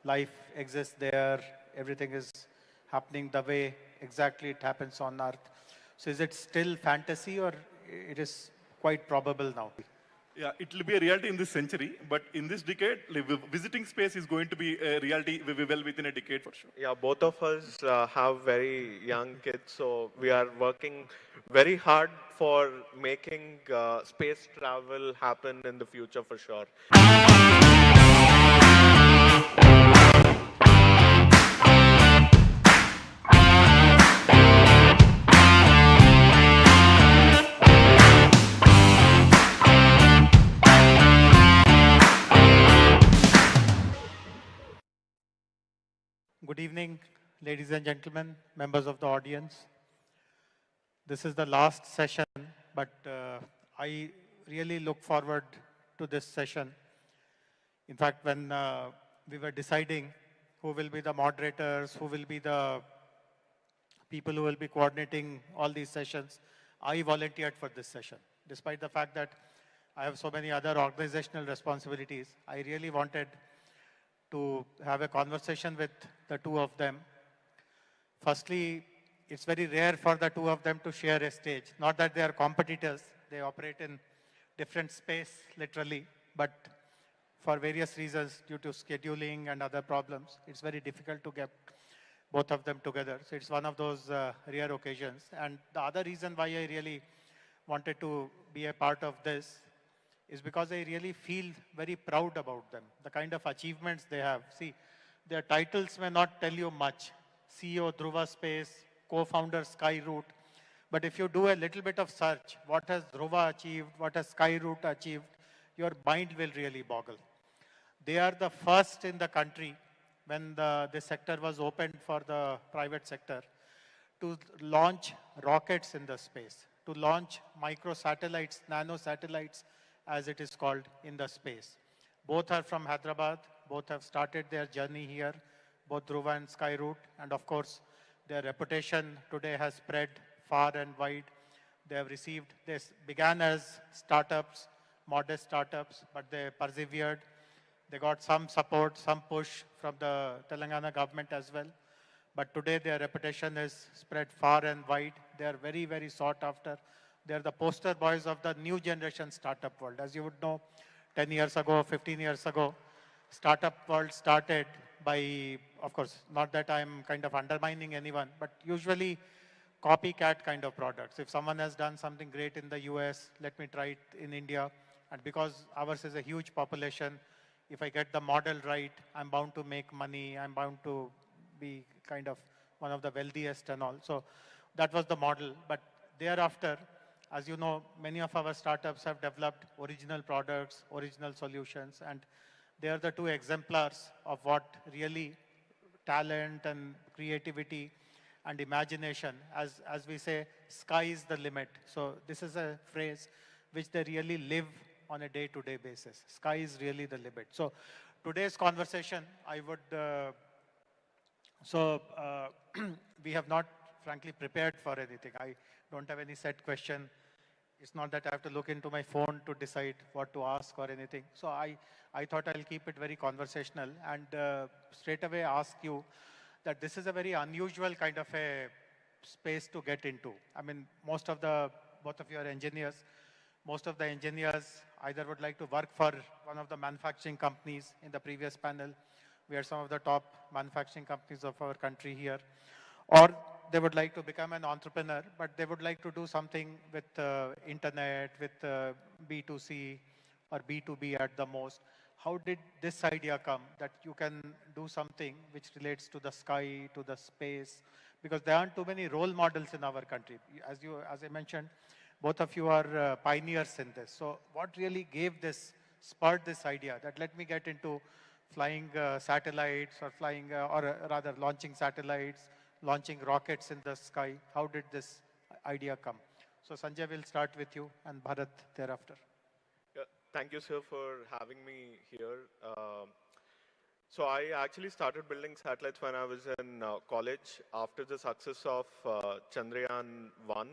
life exists there. Everything is happening the way exactly it happens on Earth. So is it still fantasy, or it is quite probable now? Yeah, it will be a reality in this century, but in this decade, visiting space is going to be a reality well within a decade for sure. Yeah, both of us have very young kids, so we are working very hard for making space travel happen in the future for sure. Good evening, ladies and gentlemen, members of the audience. This is the last session, but I really look forward to this session. In fact, when we were deciding who will be the moderators, who will be the people who will be coordinating all these sessions, I volunteered for this session. Despite the fact that I have so many other organizational responsibilities, I really wanted to have a conversation with the two of them. Firstly, it's very rare for the two of them to share a stage. Not that they are competitors, they operate in different space, literally, but for various reasons, due to scheduling and other problems, it's very difficult to get both of them together. So it's one of those rare occasions. And the other reason why I really wanted to be a part of this is because I really feel very proud about them, the kind of achievements they have. See, their titles may not tell you much. CEO Dhruva Space, co-founder Skyroot. But if you do a little bit of search, what has Dhruva achieved, what has Skyroot achieved, your mind will really boggle. They are the first in the country when this sector was opened for the private sector to launch rockets in the space, to launch micro satellites, nano satellites, as it is called, in the space. Both are from Hyderabad. Both have started their journey here, both Dhruva and Skyroot. And of course, their reputation today has spread far and wide. They have received, this began as startups, modest startups, but they persevered. They got some support, some push from the Telangana government as well. But today their reputation is spread far and wide. They are very, very sought after. They are the poster boys of the new generation startup world. As you would know, 10 years ago, 15 years ago, startup world started by, of course, not that I'm kind of undermining anyone, but usually copycat kind of products. If someone has done something great in the US, let me try it in India. And because ours is a huge population, if I get the model right, I'm bound to make money, I'm bound to be kind of one of the wealthiest and all. So that was the model. But thereafter, as you know, many of our startups have developed original products, original solutions, and they are the two exemplars of what really talent and creativity and imagination, as we say, sky is the limit. So this is a phrase which they really live on a day-to-day basis. Sky is really the limit. So today's conversation, I would, we have not frankly prepared for anything. I don't have any set question. It's not that I have to look into my phone to decide what to ask or anything. So I thought I'll keep it very conversational and straight away ask you that this is a very unusual kind of a space to get into. I mean, both of you are engineers. Most of the engineers either would like to work for one of the manufacturing companies. In the previous panel, we are some of the top manufacturing companies of our country here. Or they would like to become an entrepreneur, but they would like to do something with internet, with B2C or B2B at the most. How did this idea come that you can do something which relates to the sky, to the space? Because there aren't too many role models in our country. As I mentioned, both of you are pioneers in this. So what really spurred this idea that let me get into flying satellites or rather launching satellites, launching rockets in the sky? How did this idea come? So Sanjay, will start with you and Bharat thereafter. Yeah, thank you, sir, for having me here. So I actually started building satellites when I was in college. After the success of Chandrayaan-1,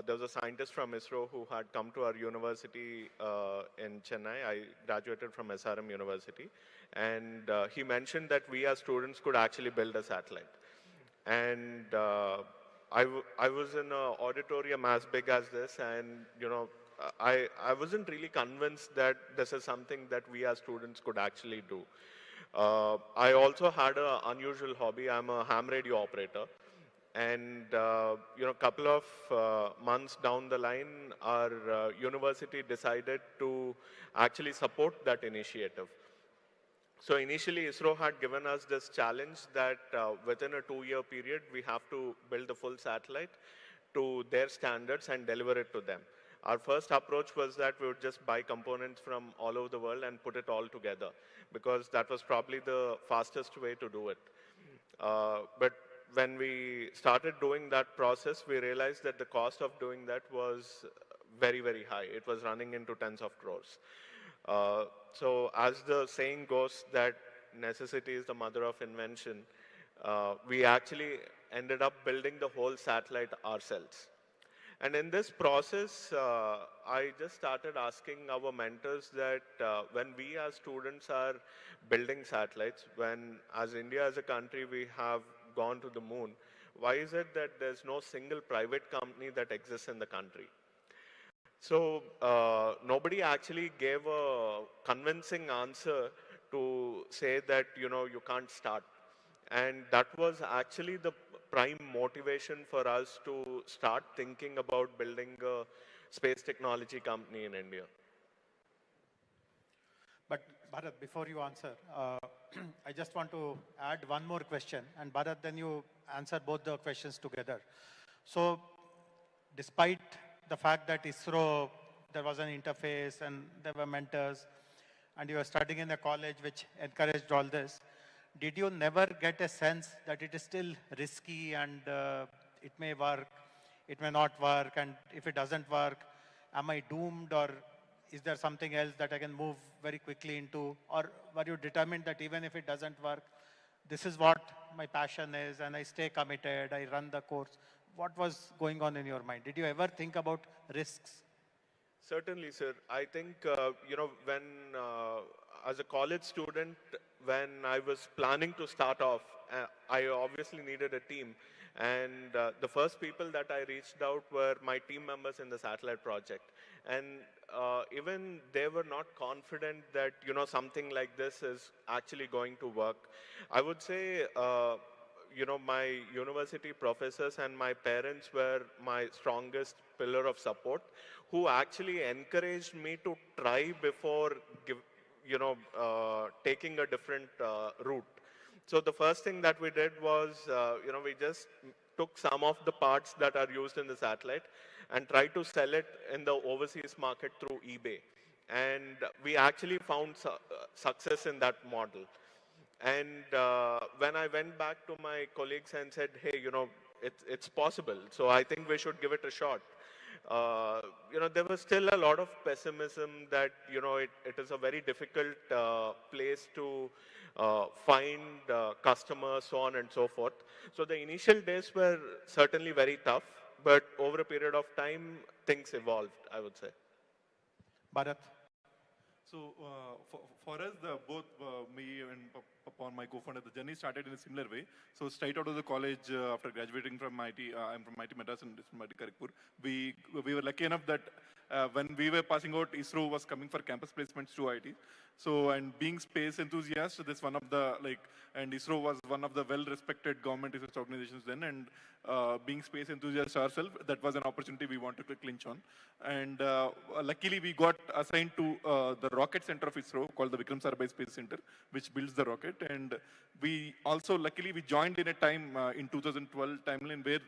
there was a scientist from ISRO who had come to our university in Chennai. I graduated from SRM University. And he mentioned that we as students could actually build a satellite. And I was in an auditorium as big as this, and I wasn't really convinced that this is something that we as students could actually do. I also had an unusual hobby. I'm a ham radio operator. And, a couple of months down the line, our university decided to actually support that initiative. So initially, ISRO had given us this challenge that within a 2-year period, we have to build the full satellite to their standards and deliver it to them. Our first approach was that we would just buy components from all over the world and put it all together, because that was probably the fastest way to do it. But when we started doing that process, we realized that the cost of doing that was very, very high. It was running into tens of crores. So as the saying goes that necessity is the mother of invention, we actually ended up building the whole satellite ourselves. And in this process, I just started asking our mentors that when we as students are building satellites, when as India as a country we have gone to the moon, why is it that there's no single private company that exists in the country? So nobody actually gave a convincing answer to say that, you can't start. And that was actually the prime motivation for us to start thinking about building a space technology company in India. But Bharat, before you answer, I just want to add one more question. And Bharat, then you answer both the questions together. So despite the fact that ISRO, there was an interface and there were mentors, and you were studying in a college which encouraged all this, did you never get a sense that it is still risky and it may work, it may not work, and if it doesn't work, am I doomed, or is there something else that I can move very quickly into? Or were you determined that even if it doesn't work, this is what my passion is and I stay committed, I run the course? What was going on in your mind? Did you ever think about risks? Certainly, sir. I think, when, as a college student, when I was planning to start off, I obviously needed a team. And the first people that I reached out were my team members in the satellite project. And even they were not confident that, something like this is actually going to work. I would say, my university professors and my parents were my strongest pillar of support, who actually encouraged me to try before taking a different route. So the first thing that we did was, we just took some of the parts that are used in the satellite and tried to sell it in the overseas market through eBay. And we actually found success in that model. And when I went back to my colleagues and said, hey, it's possible, so I think we should give it a shot. There was still a lot of pessimism that, it is a very difficult place to find customers, so on and so forth. So the initial days were certainly very tough, but over a period of time, things evolved, I would say. Bharat? So for us, both me and upon my co-founder, the journey started in a similar way. So straight out of the college, after graduating from MIT, I'm from MIT Madras and from MIT Kharagpur. We were lucky enough that when we were passing out, ISRO was coming for campus placements to IT. So, and being space enthusiast, this one of the, and ISRO was one of the well-respected government research organizations then, and being space enthusiasts ourselves, that was an opportunity we wanted to clinch on. And luckily, we got assigned to the rocket center of ISRO, called the Vikram Sarabhai Space Center, which builds the rocket. And we also, luckily, we joined in a time in 2012 timeline where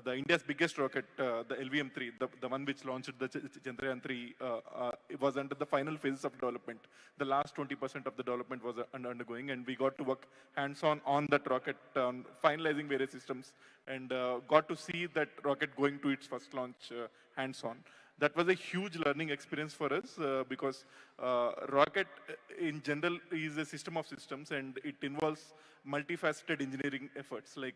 the India's biggest rocket, the LVM-3, the one which launched the Chandrayaan-3, it was under the final phases of development. The last 20% of the development was undergoing, and we got to work hands-on on that rocket, finalizing various systems, and got to see that rocket going to its first launch hands-on. That was a huge learning experience for us because rocket in general is a system of systems, and it involves multifaceted engineering efforts. Like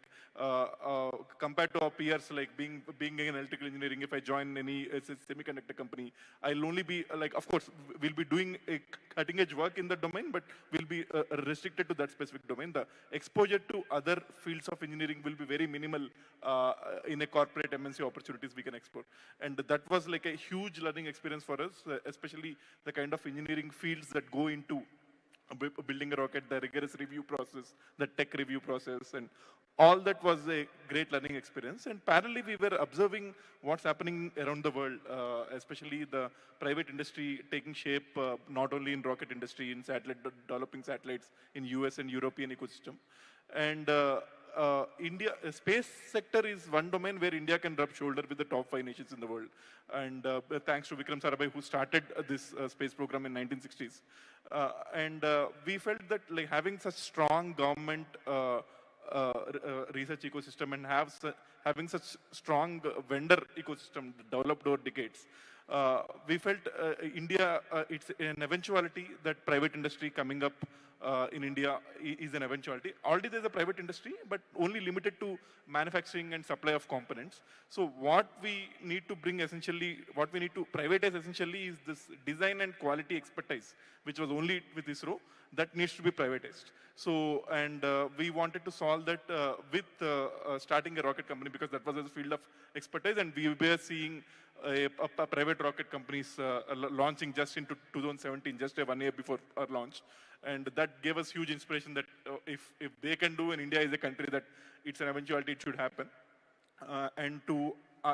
compared to our peers, like being in electrical engineering, if I join any semiconductor company, I'll only be of course, we'll be doing a cutting edge work in the domain, but we'll be restricted to that specific domain. The exposure to other fields of engineering will be very minimal in a corporate MNC opportunities we can explore. And that was like a huge learning experience for us, especially the kind of engineering fields that go into building a rocket, the rigorous review process, the tech review process, and all that was a great learning experience. And parallelly, we were observing what's happening around the world, especially the private industry taking shape, not only in rocket industry, in developing satellites in US and European ecosystem. And India, space sector is one domain where India can rub shoulder with the top 5 nations in the world. And thanks to Vikram Sarabhai, who started this space program in 1960s. And we felt that having such strong government research ecosystem and having such strong vendor ecosystem developed over decades, we felt India, it's an eventuality that private industry coming up in India is an eventuality. Already there's a private industry, but only limited to manufacturing and supply of components. So what we need to bring essentially, what we need to privatize essentially is this design and quality expertise, which was only with ISRO, that needs to be privatized. So, and we wanted to solve that with starting a rocket company, because that was a field of expertise, and we were seeing a private rocket companies launching just into 2017, just 1 year before our launch. And that gave us huge inspiration that if they can do, and India is a country that it's an eventuality, it should happen. And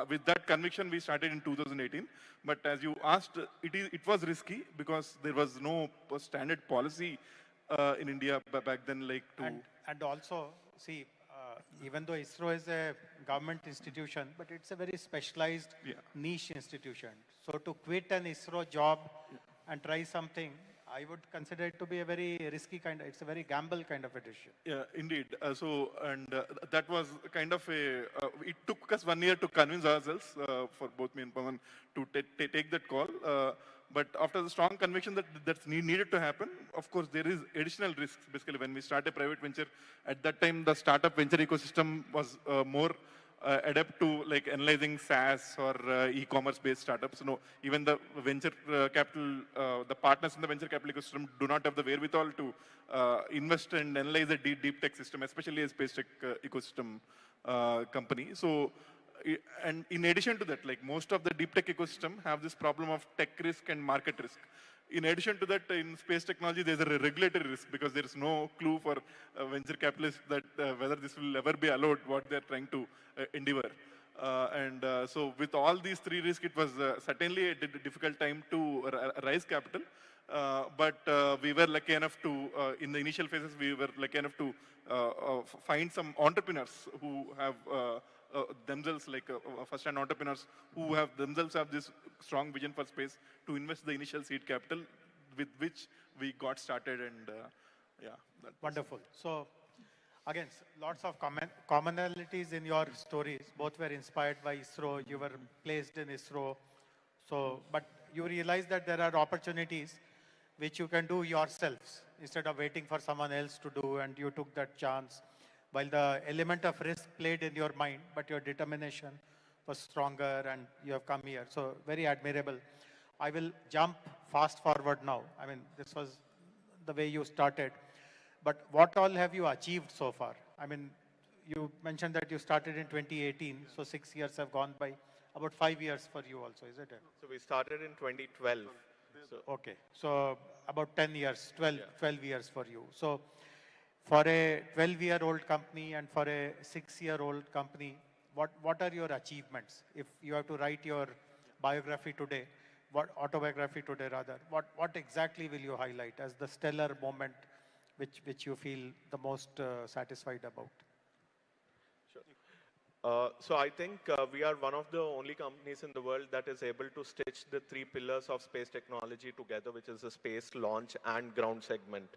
with that conviction, we started in 2018. But as you asked, it was risky because there was no standard policy in India back then. And also, see, even though ISRO is a government institution, but it's a very specialized niche institution. So to quit an ISRO job and try something, I would consider it to be a very risky kind of, it's a very gamble kind of a decision. Yeah, indeed. That was kind of a, it took us 1 year to convince ourselves, for both me and Pawan, to take that call. But after the strong conviction that that's needed to happen, of course, there is additional risks. Basically, when we start a private venture, at that time, the startup venture ecosystem was more adapt to like analyzing SaaS or e-commerce based startups. No, even the venture capital, the partners in the venture capital ecosystem do not have the wherewithal to invest and analyze a deep tech system, especially a space tech ecosystem company. So, and in addition to that, like most of the deep tech ecosystem have this problem of tech risk and market risk. In addition to that, in space technology, there's a regulatory risk because there is no clue for venture capitalists that whether this will ever be allowed, what they're trying to endeavor. So with all these three risks, it was certainly a difficult time to raise capital. But we were lucky enough to, in the initial phases, we were lucky enough to find some entrepreneurs who have themselves, like first-hand entrepreneurs who have themselves have this strong vision for space to invest the initial seed capital with which we got started. And yeah. Wonderful. So again, lots of commonalities in your stories. Both were inspired by ISRO. You were placed in ISRO. So, but you realize that there are opportunities which you can do yourselves instead of waiting for someone else to do, and you took that chance. While the element of risk played in your mind, but your determination was stronger and you have come here. So very admirable. I will jump fast forward now. I mean, this was the way you started. But what all have you achieved so far? I mean, you mentioned that you started in 2018, so 6 years have gone by. About 5 years for you also, is it? So we started in 2012. So okay, so about 10 years, 12 years for you. So for a 12-year-old company and for a 6-year-old company, what are your achievements? If you have to write your biography today, autobiography today rather, what exactly will you highlight as the stellar moment which you feel the most satisfied about? So I think we are one of the only companies in the world that is able to stitch the three pillars of space technology together, which is the space, launch, and ground segment.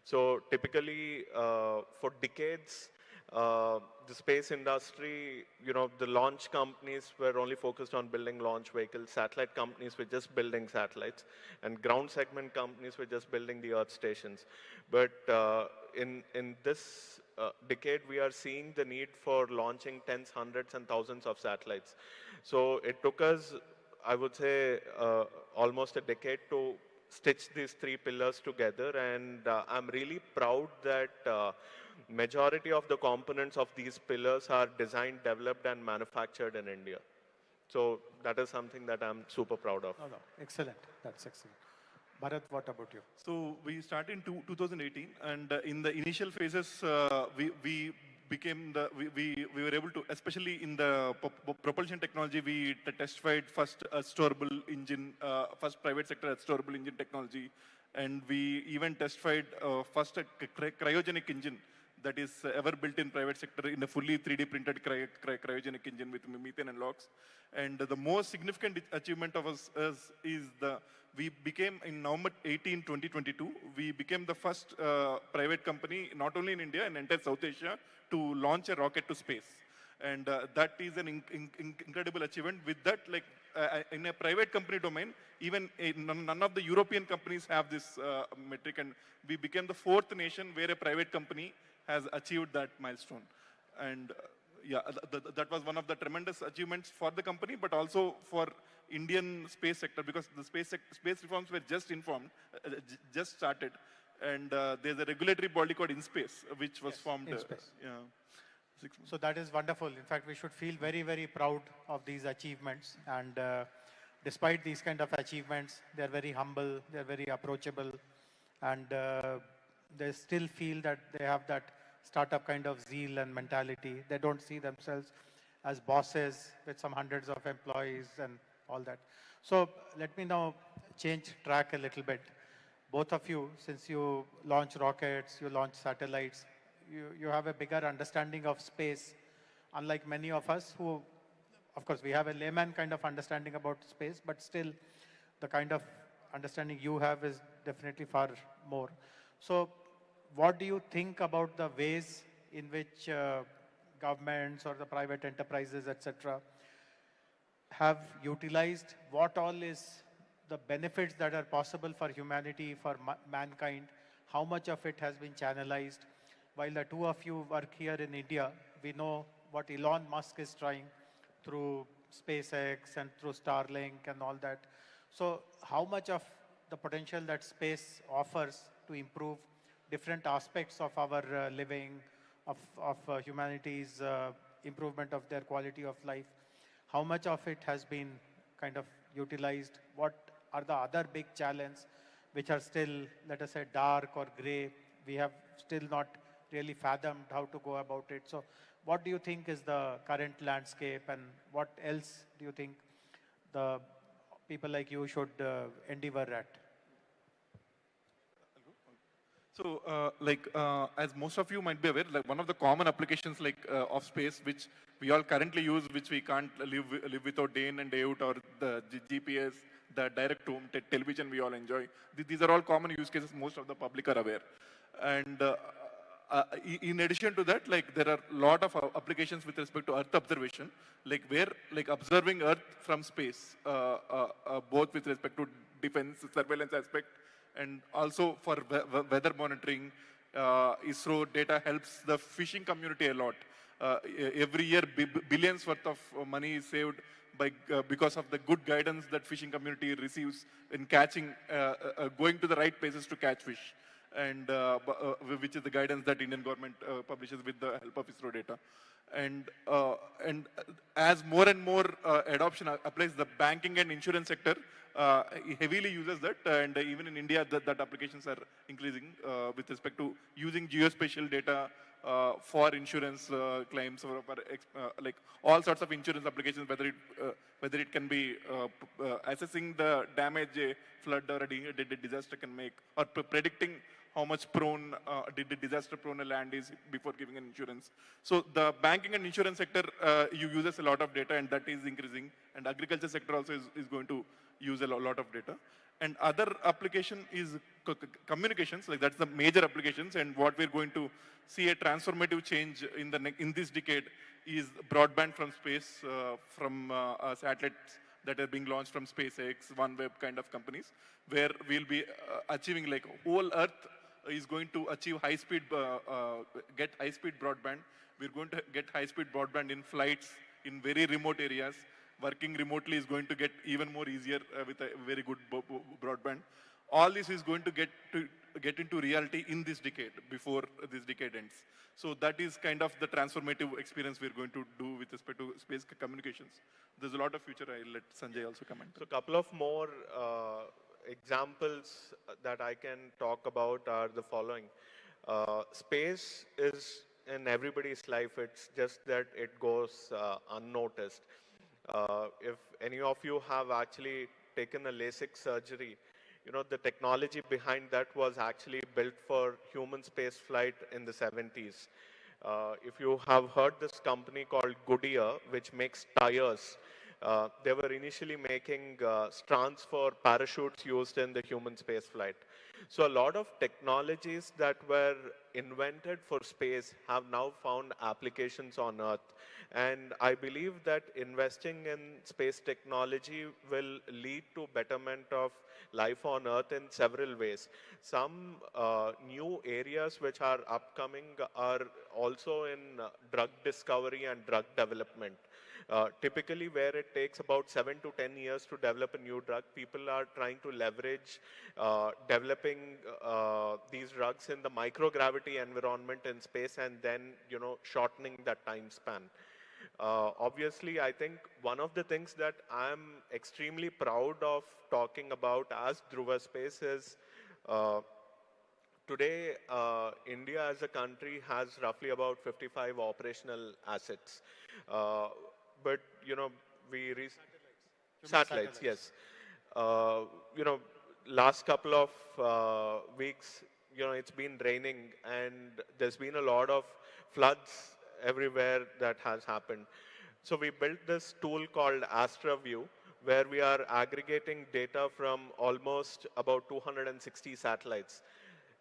So typically, for decades, the space industry, the launch companies were only focused on building launch vehicles. Satellite companies were just building satellites, and ground segment companies were just building the Earth stations. But in this decade, we are seeing the need for launching tens, hundreds, and thousands of satellites. So it took us, I would say, almost a decade to stitch these three pillars together. And I'm really proud that majority of the components of these pillars are designed, developed, and manufactured in India. So that is something that I'm super proud of. No, excellent. That's excellent. Bharat, what about you? So we started in 2018, and in the initial phases, we were able to, especially in the propulsion technology, we testified first a storable engine, first private sector storable engine technology, and we even testified first a cryogenic engine that is ever built in private sector in a fully 3D printed cryogenic engine with methane and LOX. And the most significant achievement of us is we became in November 18, 2022, we became the first private company, not only in India, in entire South Asia, to launch a rocket to space. And that is an incredible achievement. With that, like in a private company domain, even none of the European companies have this metric, and we became the fourth nation where a private company has achieved that milestone. And yeah, that was one of the tremendous achievements for the company, but also for Indian space sector, because the space reforms were just just started. And there's a regulatory body called InSpace, which was formed. InSpace. So that is wonderful. In fact, we should feel very, very proud of these achievements. And despite these kind of achievements, they're very humble, they're very approachable, and they still feel that they have that startup kind of zeal and mentality. They don't see themselves as bosses with some hundreds of employees and all that. So let me now change track a little bit. Both of you, since you launch rockets, you launch satellites, you have a bigger understanding of space, unlike many of us who, of course, we have a layman kind of understanding about space, but still the kind of understanding you have is definitely far more. So what do you think about the ways in which governments or the private enterprises, etc., have utilized what all is the benefits that are possible for humanity, for mankind, how much of it has been channelized? While the two of you work here in India, we know what Elon Musk is trying through SpaceX and through Starlink and all that. So how much of the potential that space offers to improve different aspects of our living, of humanity's improvement of their quality of life, how much of it has been kind of utilized? What are the other big challenges which are still, let us say, dark or gray? We have still not really fathomed how to go about it. So what do you think is the current landscape, and what else do you think the people like you should endeavor at? So, as most of you might be aware, like one of the common applications of space, which we all currently use, which we can't live without day in and day out, or the GPS, the direct home television we all enjoy. These are all common use cases. Most of the public are aware. And in addition to that, like there are a lot of applications with respect to Earth observation, like where observing Earth from space, both with respect to defense, surveillance aspect, and also for weather monitoring. ISRO data helps the fishing community a lot. Every year, billions worth of money is saved because of the good guidance that fishing community receives in catching, going to the right places to catch fish, and which is the guidance that Indian government publishes with the help of ISRO data. And as more and more adoption applies, the banking and insurance sector heavily uses that, and even in India, that applications are increasing with respect to using geospatial data for insurance claims, or for like all sorts of insurance applications, whether it can be assessing the damage a flood or a disaster can make, or predicting how much prone disaster prone a land is before giving an insurance. So the banking and insurance sector uses a lot of data, and that is increasing. And agriculture sector also is going to use a lot of data. And other application is communications, like that's the major applications. And what we're going to see a transformative change in this decade is broadband from space, from satellites that are being launched from SpaceX, OneWeb kind of companies, where we'll be achieving like whole Earth is going to achieve high-speed, get high-speed broadband. We're going to get high-speed broadband in flights, in very remote areas. Working remotely is going to get even more easier with a very good broadband. All this is going to get into reality in this decade, before this decade ends. So that is kind of the transformative experience we're going to do with respect to space communications. There's a lot of future. I'll let Sanjay also comment. So a couple of more examples that I can talk about are the following. Space is in everybody's life. It's just that it goes unnoticed. If any of you have actually taken a LASIK surgery, you know, the technology behind that was actually built for human space flight in the 70s. If you have heard this company called Goodyear, which makes tires, they were initially making strands for parachutes used in the human space flight. So a lot of technologies that were invented for space have now found applications on Earth. And I believe that investing in space technology will lead to betterment of life on Earth in several ways. Some new areas which are upcoming are also in drug discovery and drug development. Typically, where it takes about 7 to 10 years to develop a new drug, people are trying to leverage developing these drugs in the microgravity environment in space, and then, you know, shortening that time span. Obviously, I think one of the things that I'm extremely proud of talking about as Dhruva Space is today, India as a country has roughly about 55 operational assets. But, you know, satellites, yes. You know, last couple of weeks, you know, it's been raining, and there's been a lot of floods everywhere that has happened. So we built this tool called AstraView, where we are aggregating data from almost about 260 satellites.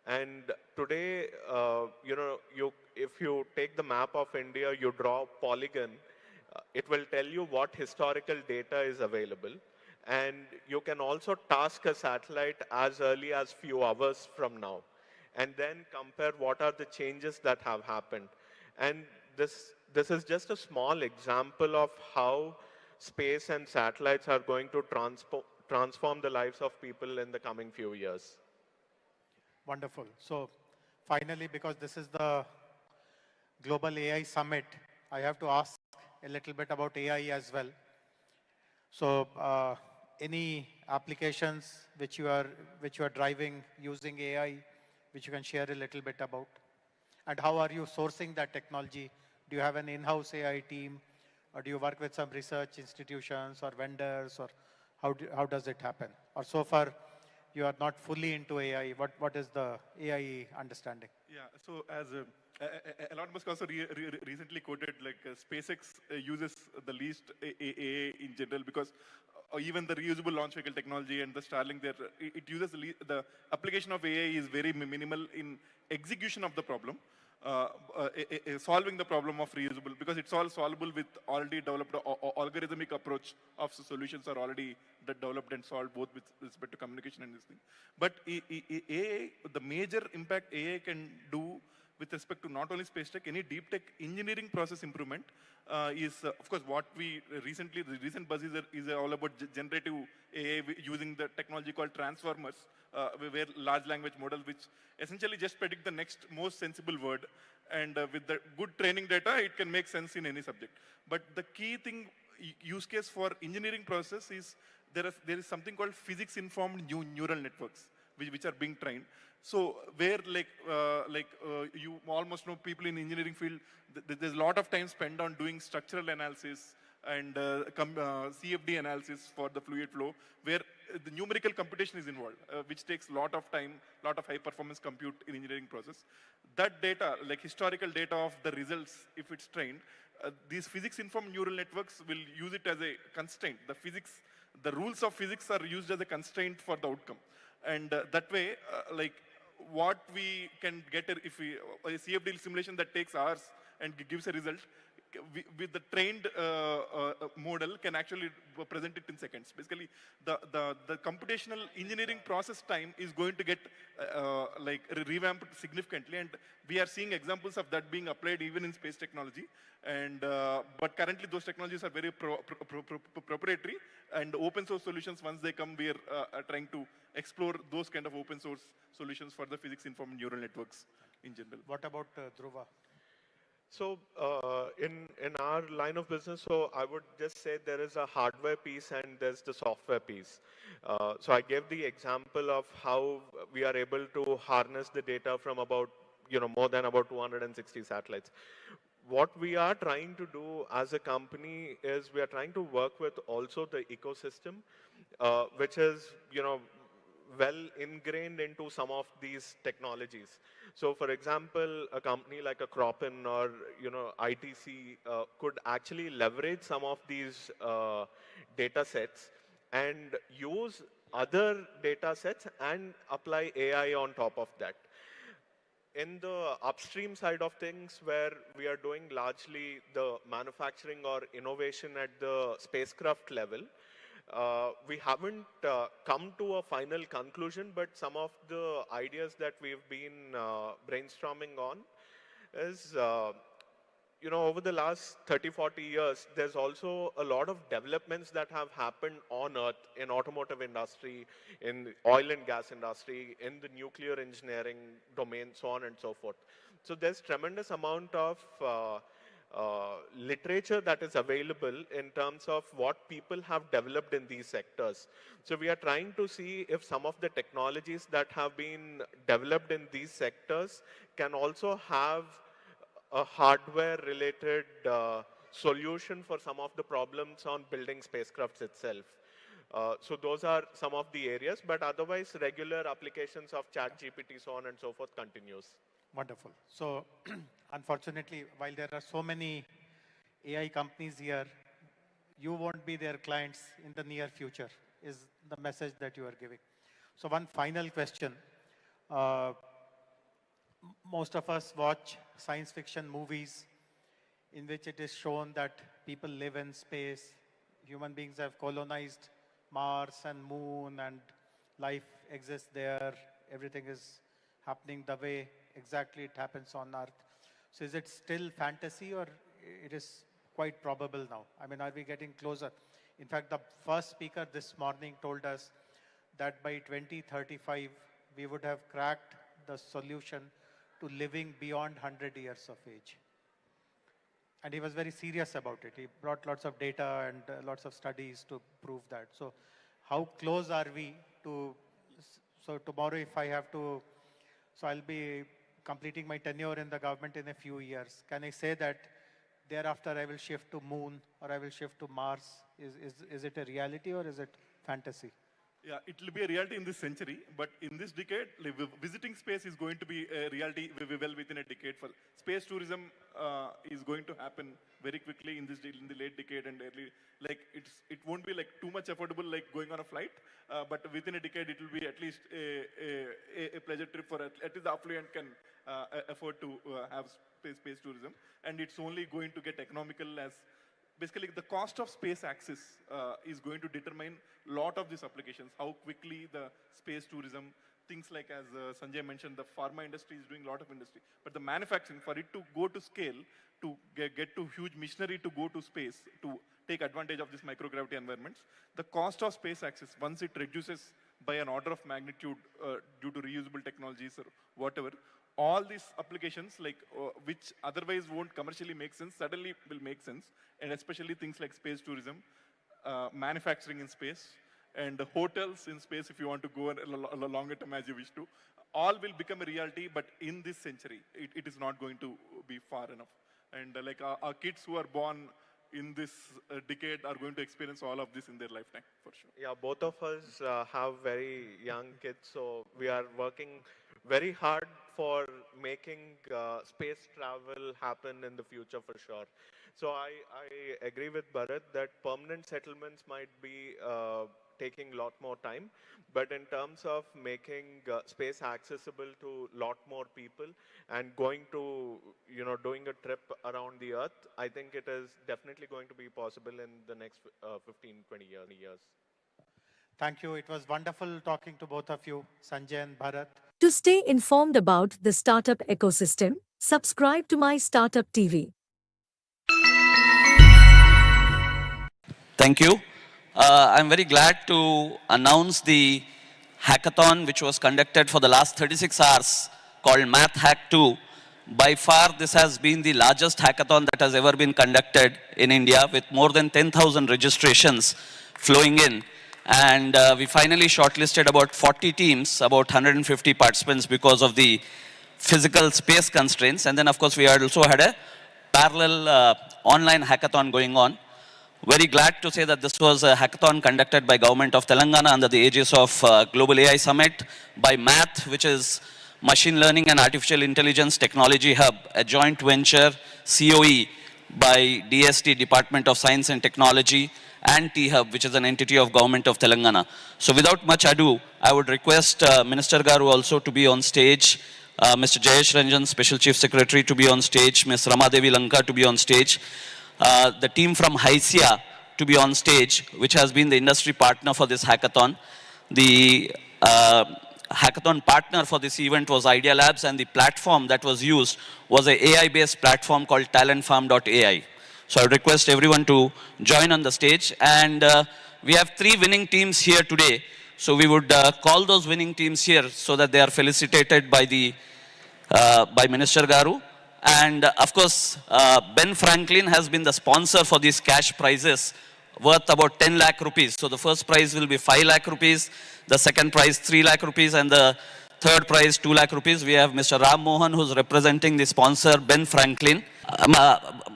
And today, if you take the map of India, you draw a polygon, it will tell you what historical data is available. And you can also task a satellite as early as few hours from now, and then compare what are the changes that have happened. And this is just a small example of how space and satellites are going to transform the lives of people in the coming few years. Wonderful. So finally, because this is the Global AI Summit, I have to ask a little bit about AI as well. So any applications which you are driving using AI, which you can share a little bit about? And how are you sourcing that technology? Do you have an in-house AI team, or do you work with some research institutions or vendors, or how does it happen? Or so far, you are not fully into AI. What is the AI understanding? Yeah, so as Elon Musk also recently quoted, like SpaceX uses the least AA in general, because even the reusable launch vehicle technology and the Starlink, there it uses the application of AI is very minimal in execution of the problem. Solving the problem of reusable, because it's all solvable with already developed algorithmic approach of solutions are already developed and solved, both with respect to communication and this thing. But AI, the major impact AI can do with respect to not only space tech, any deep tech engineering process improvement is, of course, what we the recent buzz is all about generative AI using the technology called transformers, where large language model, which essentially just predict the next most sensible word. And with the good training data, it can make sense in any subject. But the key thing, use case for engineering process is there is something called physics-informed neural networks, which are being trained. So where you almost know people in engineering field, there's a lot of time spent on doing structural analysis and CFD analysis for the fluid flow, where the numerical computation is involved, which takes a lot of time, lot of high performance compute in engineering process. That data, like historical data of the results, if it's trained, these physics-informed neural networks will use it as a constraint. The rules of physics are used as a constraint for the outcome. And that way, what we can get if we a CFD simulation that takes hours and gives a result, with the trained model can actually present it in seconds. Basically, the computational engineering process time is going to get revamped significantly, and we are seeing examples of that being applied even in space technology. And but currently, those technologies are very proprietary, and open source solutions, once they come, we are trying to explore those kind of open source solutions for the physics-informed neural networks in general. What about Dhruva? So in our line of business, so I would just say there is a hardware piece and there's the software piece. So I gave the example of how we are able to harness the data from about, more than about 260 satellites. What we are trying to do as a company is we are trying to work with also the ecosystem, which is, well ingrained into some of these technologies. So for example, a company like a Cropin or ITC could actually leverage some of these data sets and use other data sets and apply AI on top of that. In the upstream side of things, where we are doing largely the manufacturing or innovation at the spacecraft level, we haven't come to a final conclusion, but some of the ideas that we've been brainstorming on is, over the last 30, 40 years, there's also a lot of developments that have happened on Earth in automotive industry, in the oil and gas industry, in the nuclear engineering domain, so on and so forth. So there's tremendous amount of literature that is available in terms of what people have developed in these sectors. So we are trying to see if some of the technologies that have been developed in these sectors can also have a hardware-related solution for some of the problems on building spacecrafts itself. So those are some of the areas, but otherwise regular applications of ChatGPT, so on and so forth, continues. Wonderful. So unfortunately, while there are so many AI companies here, you won't be their clients in the near future, is the message that you are giving. So one final question. Uh, Most of us watch science fiction movies in which it is shown that people live in space, human beings have colonized Mars and Moon, and life exists there, everything is happening the way exactly it happens on Earth. So is it still fantasy, or it is quite probable now? I mean, are we getting closer? In fact, the first speaker this morning told us that by 2035, we would have cracked the solution to living beyond 100 years of age. And he was very serious about it. He brought lots of data and lots of studies to prove that. So how close are we to, so tomorrow if I have to, so I'll be completing my tenure in the government in a few years. Can I say that thereafter I will shift to Moon or I will shift to Mars? Is it a reality or is it fantasy? Yeah, it will be a reality in this century, but in this decade, visiting space is going to be a reality well within a decade. For space tourism is going to happen very quickly in the late decade and early. Like it won't be like too much affordable like going on a flight, but within a decade it will be at least a pleasure trip for at least the affluent can afford to have space tourism, and it's only going to get economical as. Basically, the cost of space access is going to determine a lot of these applications, how quickly the space tourism, things like as Sanjay mentioned, the pharma industry is doing a lot of industry. But the manufacturing, for it to go to scale, to get to huge machinery to go to space, to take advantage of these microgravity environments, the cost of space access, once it reduces by an order of magnitude due to reusable technologies or whatever, all these applications like which otherwise won't commercially make sense suddenly will make sense, and especially things like space tourism, manufacturing in space, and hotels in space if you want to go a longer term as you wish to, all will become a reality. But in this century it is not going to be far enough, and like our kids who are born in this decade are going to experience all of this in their lifetime for sure. Yeah, both of us have very young kids, so we are working very hard for making space travel happen in the future for sure. So I agree with Bharat that permanent settlements might be taking a lot more time, but in terms of making space accessible to a lot more people and going to, doing a trip around the Earth, I think it is definitely going to be possible in the next 15, 20 years. Thank you. It was wonderful talking to both of you, Sanjay and Bharat. To stay informed about the startup ecosystem, subscribe to My Startup TV. Thank you. I'm very glad to announce the hackathon which was conducted for the last 36 hours called Math Hack 2. By far, this has been the largest hackathon that has ever been conducted in India, with more than 10,000 registrations flowing in. And we finally shortlisted about 40 teams, about 150 participants because of the physical space constraints. And then, of course, we also had a parallel online hackathon going on. Very glad to say that this was a hackathon conducted by Government of Telangana under the aegis of Global AI Summit, by MATH, which is Machine Learning and Artificial Intelligence Technology Hub, a joint venture COE by DST, Department of Science and Technology, and T-Hub, which is an entity of Government of Telangana. So without much ado, I would request Minister Garu also to be on stage, Mr. Jayesh Ranjan, Special Chief Secretary, to be on stage, Ms. Ramadevi Lanka to be on stage, the team from HYSIA to be on stage, which has been the industry partner for this hackathon. The hackathon partner for this event was Idea Labs, and the platform that was used was an AI-based platform called talentfarm.ai. So I would request everyone to join on the stage. And we have 3 winning teams here today. So we would call those winning teams here so that they are felicitated by by Minister Garu. And of course, Ben Franklin has been the sponsor for these cash prizes worth about 10 lakh rupees. So the first prize will be 5 lakh rupees, the second prize 3 lakh rupees, and the third prize 2 lakh rupees. We have Mr. Ram Mohan, who's representing the sponsor, Ben Franklin.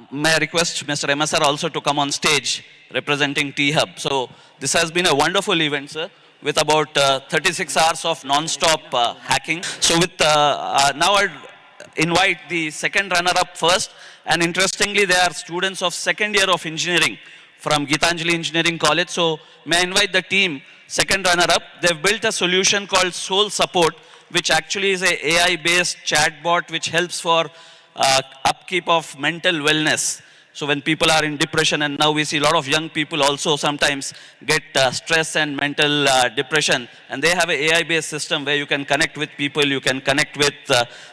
May I request Mr. MSR also to come on stage representing T-Hub. So this has been a wonderful event, sir, with about 36 hours of non-stop hacking. So with now I'd invite the second runner-up first. And interestingly, they are students of second year of engineering from Gitanjali Engineering College. So may I invite the team, second runner-up. They've built a solution called Soul Support, which actually is a AI-based chatbot which helps for upkeep of mental wellness. So when people are in depression, and now we see a lot of young people also sometimes get stress and mental depression, and they have an AI-based system where you can connect with people, you can connect with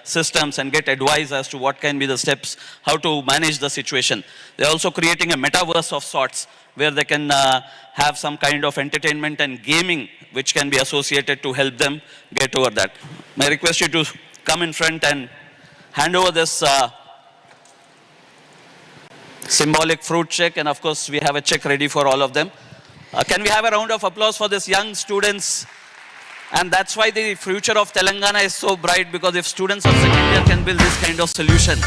systems and get advice as to what can be the steps, how to manage the situation. They're also creating a metaverse of sorts where they can have some kind of entertainment and gaming which can be associated to help them get over that. May I request you to come in front and hand over this symbolic fruit check, and of course we have a check ready for all of them. Can we have a round of applause for these young students? And that's why the future of Telangana is so bright, because if students of second year can build this kind of solution.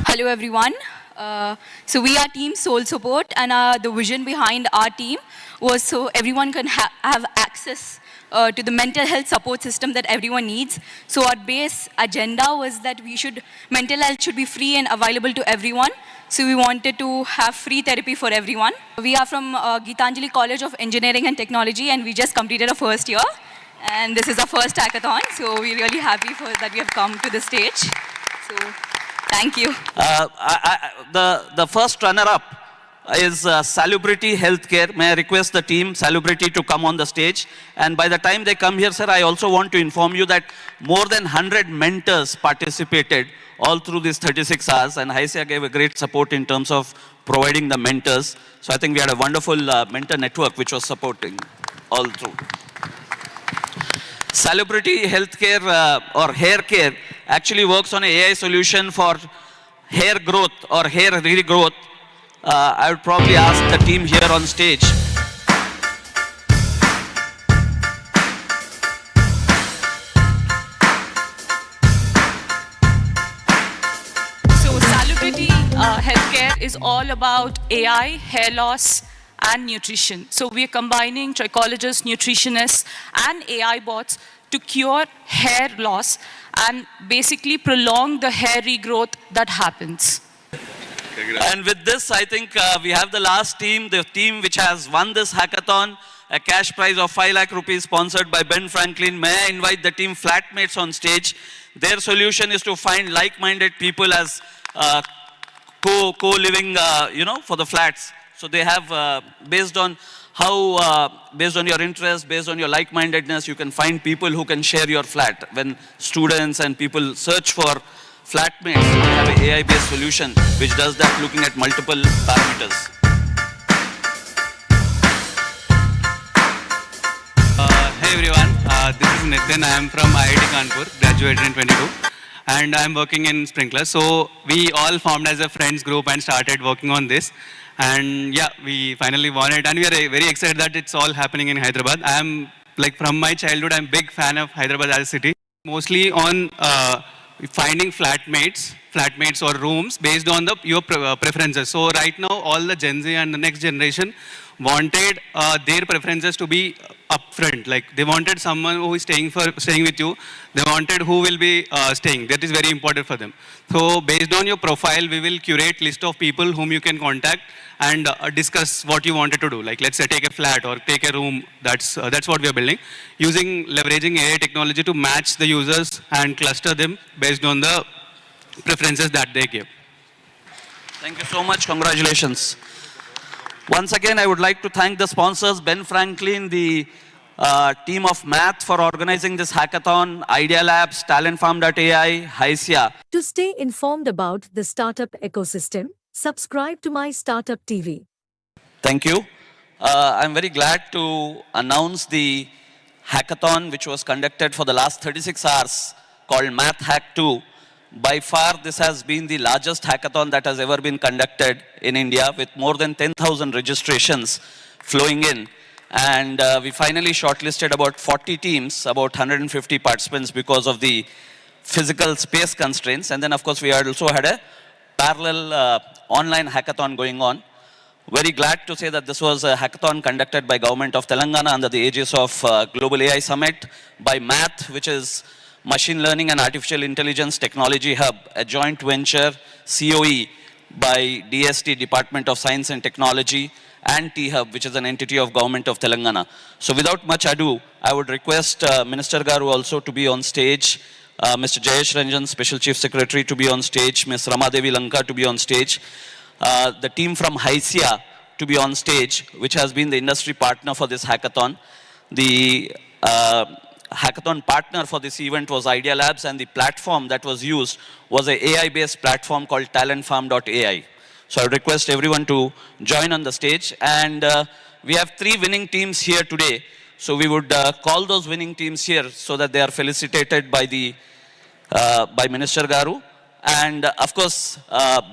Hello everyone. So we are Team Soul Support, and the vision behind our team was so everyone can have access to the mental health support system that everyone needs. So our base agenda was that mental health should be free and available to everyone. So we wanted to have free therapy for everyone. We are from Gitanjali College of Engineering and Technology, and we just completed our first year. And this is our first hackathon, so we're really happy that we have come to the stage. So thank you. The first runner-up is Salubrity Healthcare. May I request the team, Salubrity, to come on the stage. And by the time they come here, sir, I also want to inform you that more than 100 mentors participated all through these 36 hours. And Haisya gave a great support in terms of providing the mentors. So I think we had a wonderful mentor network which was supporting all through. Salubrity Healthcare or Hair Care actually works on an AI solution for hair growth or hair regrowth. I would probably ask the team here on stage. So Salubrity Healthcare is all about AI, hair loss, and nutrition. So we are combining trichologists, nutritionists, and AI bots to cure hair loss and basically prolong the hair regrowth that happens. And with this, I think we have the last team, the team which has won this hackathon, a cash prize of 5 lakh rupees sponsored by Ben Franklin. May I invite the team Flatmates on stage? Their solution is to find like-minded people as co-living, for the flats. So they have, based on your interest, based on your like-mindedness, you can find people who can share your flat. When students and people search for flatmates, we have an AI-based solution which does that, looking at multiple parameters. Hey everyone, this is Nitin. I am from IIT Kanpur, graduated in 22, and I am working in Sprinkler. So we all formed as a friends group and started working on this. And yeah, we finally won it, and we are very excited that it's all happening in Hyderabad. I am, from my childhood, I'm a big fan of Hyderabad as a city. Mostly on finding flatmates or rooms based on your preferences. So right now, all the Gen Z and the next generation wanted their preferences to be upfront. Like they wanted someone who is staying with you. They wanted who will be staying. That is very important for them. So based on your profile, we will curate list of people whom you can contact and discuss what you wanted to do. Like let's say take a flat or take a room. That's what we are building. Leveraging AI technology to match the users and cluster them based on the preferences that they give. Thank you so much. Congratulations. Once again, I would like to thank the sponsors, Ben Franklin, the team of Math for organizing this hackathon, Idea Labs, TalentFarm.ai, Haisya. To stay informed about the startup ecosystem, subscribe to MyStartupTV. Thank you. I'm very glad to announce the hackathon which was conducted for the last 36 hours called Math Hack 2. By far, this has been the largest hackathon that has ever been conducted in India, with more than 10,000 registrations flowing in. And we finally shortlisted about 40 teams, about 150 participants because of the physical space constraints. And then, of course, we also had a parallel online hackathon going on. Very glad to say that this was a hackathon conducted by Government of Telangana under the aegis of Global AI Summit, by MATH, which is Machine Learning and Artificial Intelligence Technology Hub, a joint venture COE by DST, Department of Science and Technology, and T-Hub, which is an entity of Government of Telangana. So without much ado, I would request Minister Garu also to be on stage, Mr. Jayesh Ranjan, Special Chief Secretary, to be on stage, Ms. Ramadevi Lanka to be on stage, the team from HYSIA to be on stage, which has been the industry partner for this hackathon. The hackathon partner for this event was Idea Labs, and the platform that was used was an AI-based platform called talentfarm.ai. So I would request everyone to join on the stage. And we have 3 winning teams here today. So we would call those winning teams here so that they are felicitated by by Minister Garu. And of course,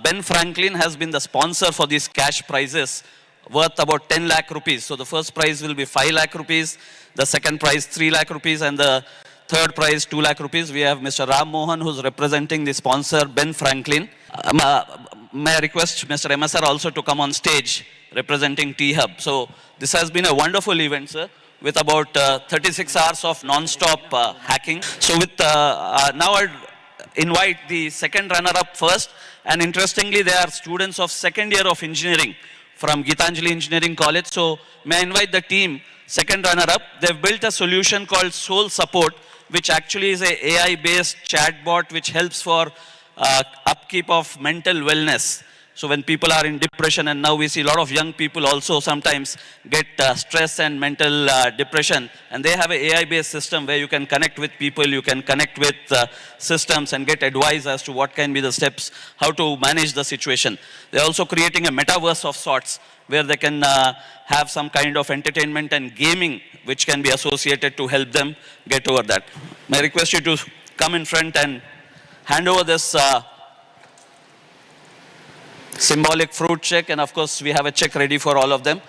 Ben Franklin has been the sponsor for these cash prizes worth about 10 lakh rupees. So the first prize will be 5 lakh rupees, the second prize 3 lakh rupees, and the third prize 2 lakh rupees. We have Mr. Ram Mohan, who's representing the sponsor, Ben Franklin. May I request Mr. MSR also to come on stage representing T-Hub. So this has been a wonderful event, sir, with about 36 hours of non-stop hacking. So with now I'd invite the second runner-up first. And interestingly, they are students of second year of engineering from Gitanjali Engineering College. So may I invite the team, second runner-up. They've built a solution called Soul Support, which actually is a AI-based chatbot which helps for upkeep of mental wellness. So when people are in depression, and now we see a lot of young people also sometimes get stress and mental depression, and they have an AI-based system where you can connect with people, you can connect with systems and get advice as to what can be the steps, how to manage the situation. They're also creating a metaverse of sorts where they can have some kind of entertainment and gaming which can be associated to help them get over that. May I request you to come in front and hand over this symbolic fruit check, and of course we have a check ready for all of them.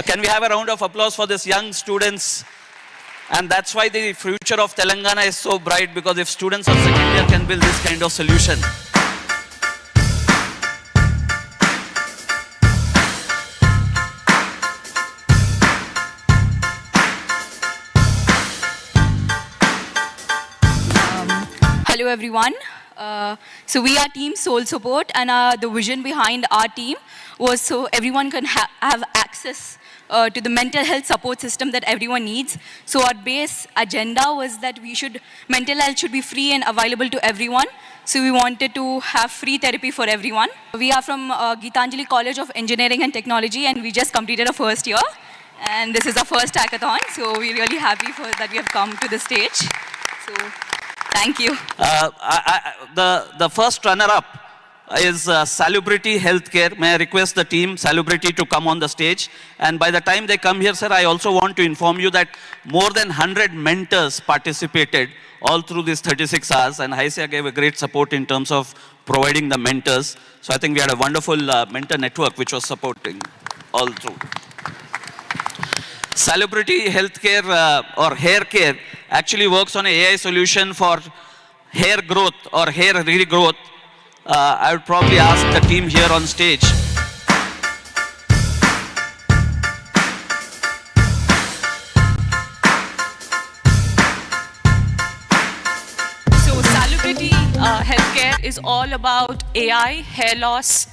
Can we have a round of applause for these young students? And that's why the future of Telangana is so bright, because if students of second year can build this kind of solution. Hello everyone. So we are Team Soul Support, and the vision behind our team was so everyone can have access to the mental health support system that everyone needs. So our base agenda was that mental health should be free and available to everyone. So we wanted to have free therapy for everyone. We are from Gitanjali College of Engineering and Technology, and we just completed our first year. And this is our first hackathon, so we're really happy that we have come to the stage. So thank you. The first runner-up is Salubrity Healthcare. May I request the team, Salubrity, to come on the stage. And by the time they come here, sir, I also want to inform you that more than 100 mentors participated all through these 36 hours. And HYSIA gave a great support in terms of providing the mentors. So I think we had a wonderful mentor network which was supporting all through. Salubrity Healthcare or Hair Care actually works on an AI solution for hair growth or hair regrowth. I would probably ask the team here on stage. So Salubrity Healthcare is all about AI, hair loss,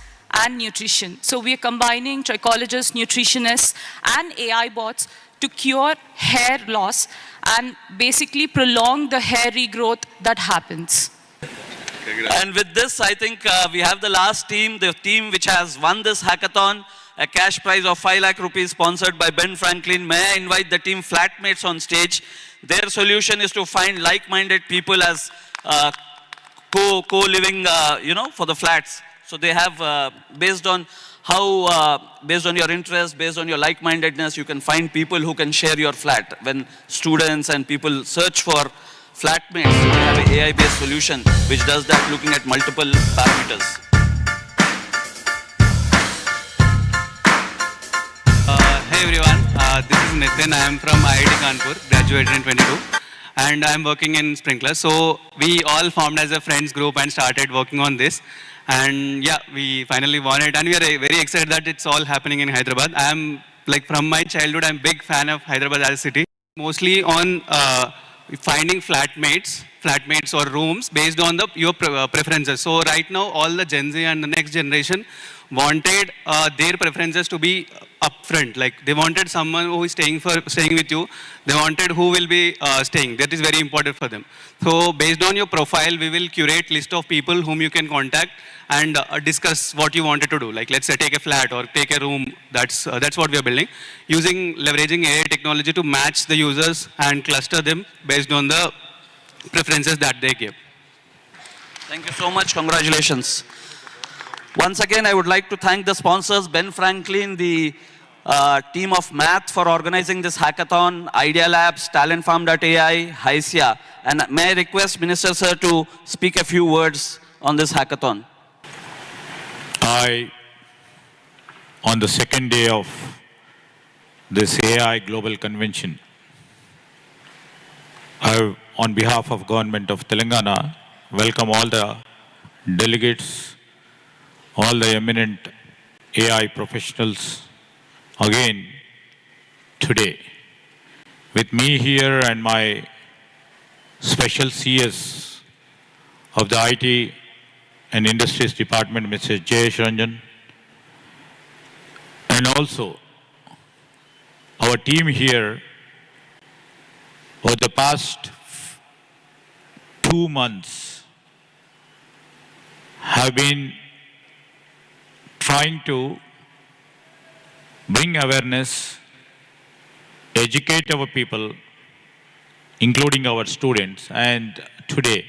and nutrition. So we are combining trichologists, nutritionists, and AI bots to cure hair loss and basically prolong the hair regrowth that happens. And with this, I think we have the last team, the team which has won this hackathon, a cash prize of 5 lakh rupees sponsored by Ben Franklin. May I invite the team Flatmates on stage? Their solution is to find like-minded people as co-living, for the flats. So they have, based on your interest, based on your like-mindedness, you can find people who can share your flat. When students and people search for flatmates, we have an AI-based solution which does that, looking at multiple parameters. Hey everyone, this is Nitin. I am from IIT Kanpur, graduated in 22. and I'm working in Sprinkler. So we all formed as a friends group and started working on this. And yeah, we finally won it, and we are very excited that it's all happening in Hyderabad. I'm like from my childhood, I'm a big fan of Hyderabad as a city. Mostly on finding flatmates or rooms based on your preferences. So right now, all the Gen Z and the next generation wanted their preferences to be upfront. Like they wanted someone who is staying with you. They wanted who will be staying. That is very important for them. So based on your profile, we will curate list of people whom you can contact and discuss what you wanted to do. Like let's say take a flat or take a room. That's what we are building, leveraging AI technology to match the users and cluster them based on the preferences that they give. Thank you so much. Congratulations. Once again, I would like to thank the sponsors, Ben Franklin, the team of Math for organizing this hackathon, Idea Labs, talentfarm.ai, Hysia. And may I request Minister Sir to speak a few words on this hackathon. On the second day of this AI Global Convention, I, on behalf of Government of Telangana, welcome all the delegates, all the eminent AI professionals again today. With me here and my special CS of the IT and Industries Department, Mr. Jayesh Ranjan, and also our team here over the past 2 months have been trying to bring awareness, educate our people, including our students. And today,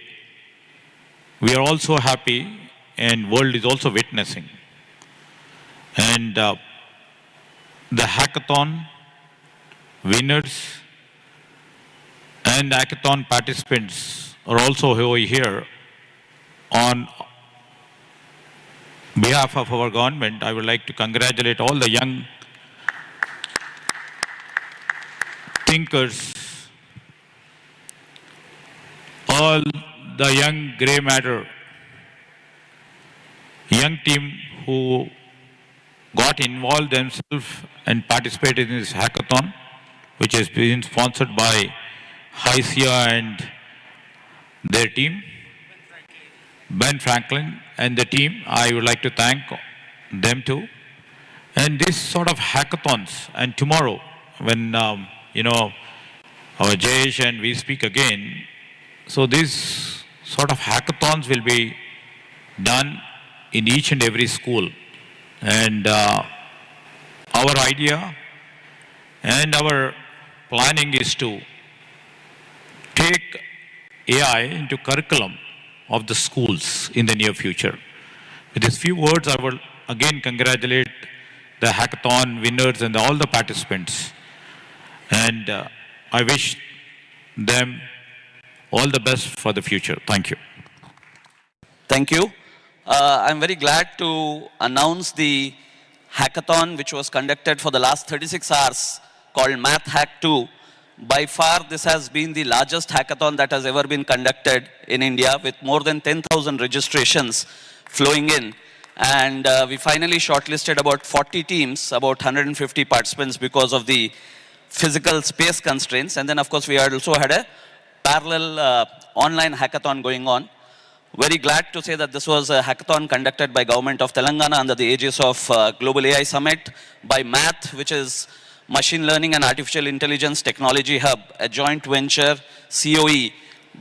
we are also happy, and world is also witnessing. And the hackathon winners and hackathon participants are also over here. On behalf of our government, I would like to congratulate all the young thinkers, all the young grey matter, young team who got involved themselves and participated in this hackathon, which has been sponsored by Hysia and their team, Ben Franklin and the team. I would like to thank them too. And this sort of hackathons, and tomorrow when, our Jayesh and we speak again, so these sort of hackathons will be done in each and every school. And our idea and our planning is to take AI into curriculum of the schools in the near future. With these few words, I will again congratulate the hackathon winners and all the participants. And I wish them all the best for the future. Thank you. Thank you. I'm very glad to announce the hackathon which was conducted for the last 36 hours called Math Hack 2. By far, this has been the largest hackathon that has ever been conducted in India, with more than 10,000 registrations flowing in. And we finally shortlisted about 40 teams, about 150 participants because of the physical space constraints. And then, of course, we also had a parallel online hackathon going on. Very glad to say that this was a hackathon conducted by Government of Telangana under the aegis of Global AI Summit, by Math, which is Machine Learning and Artificial Intelligence Technology Hub, a joint venture COE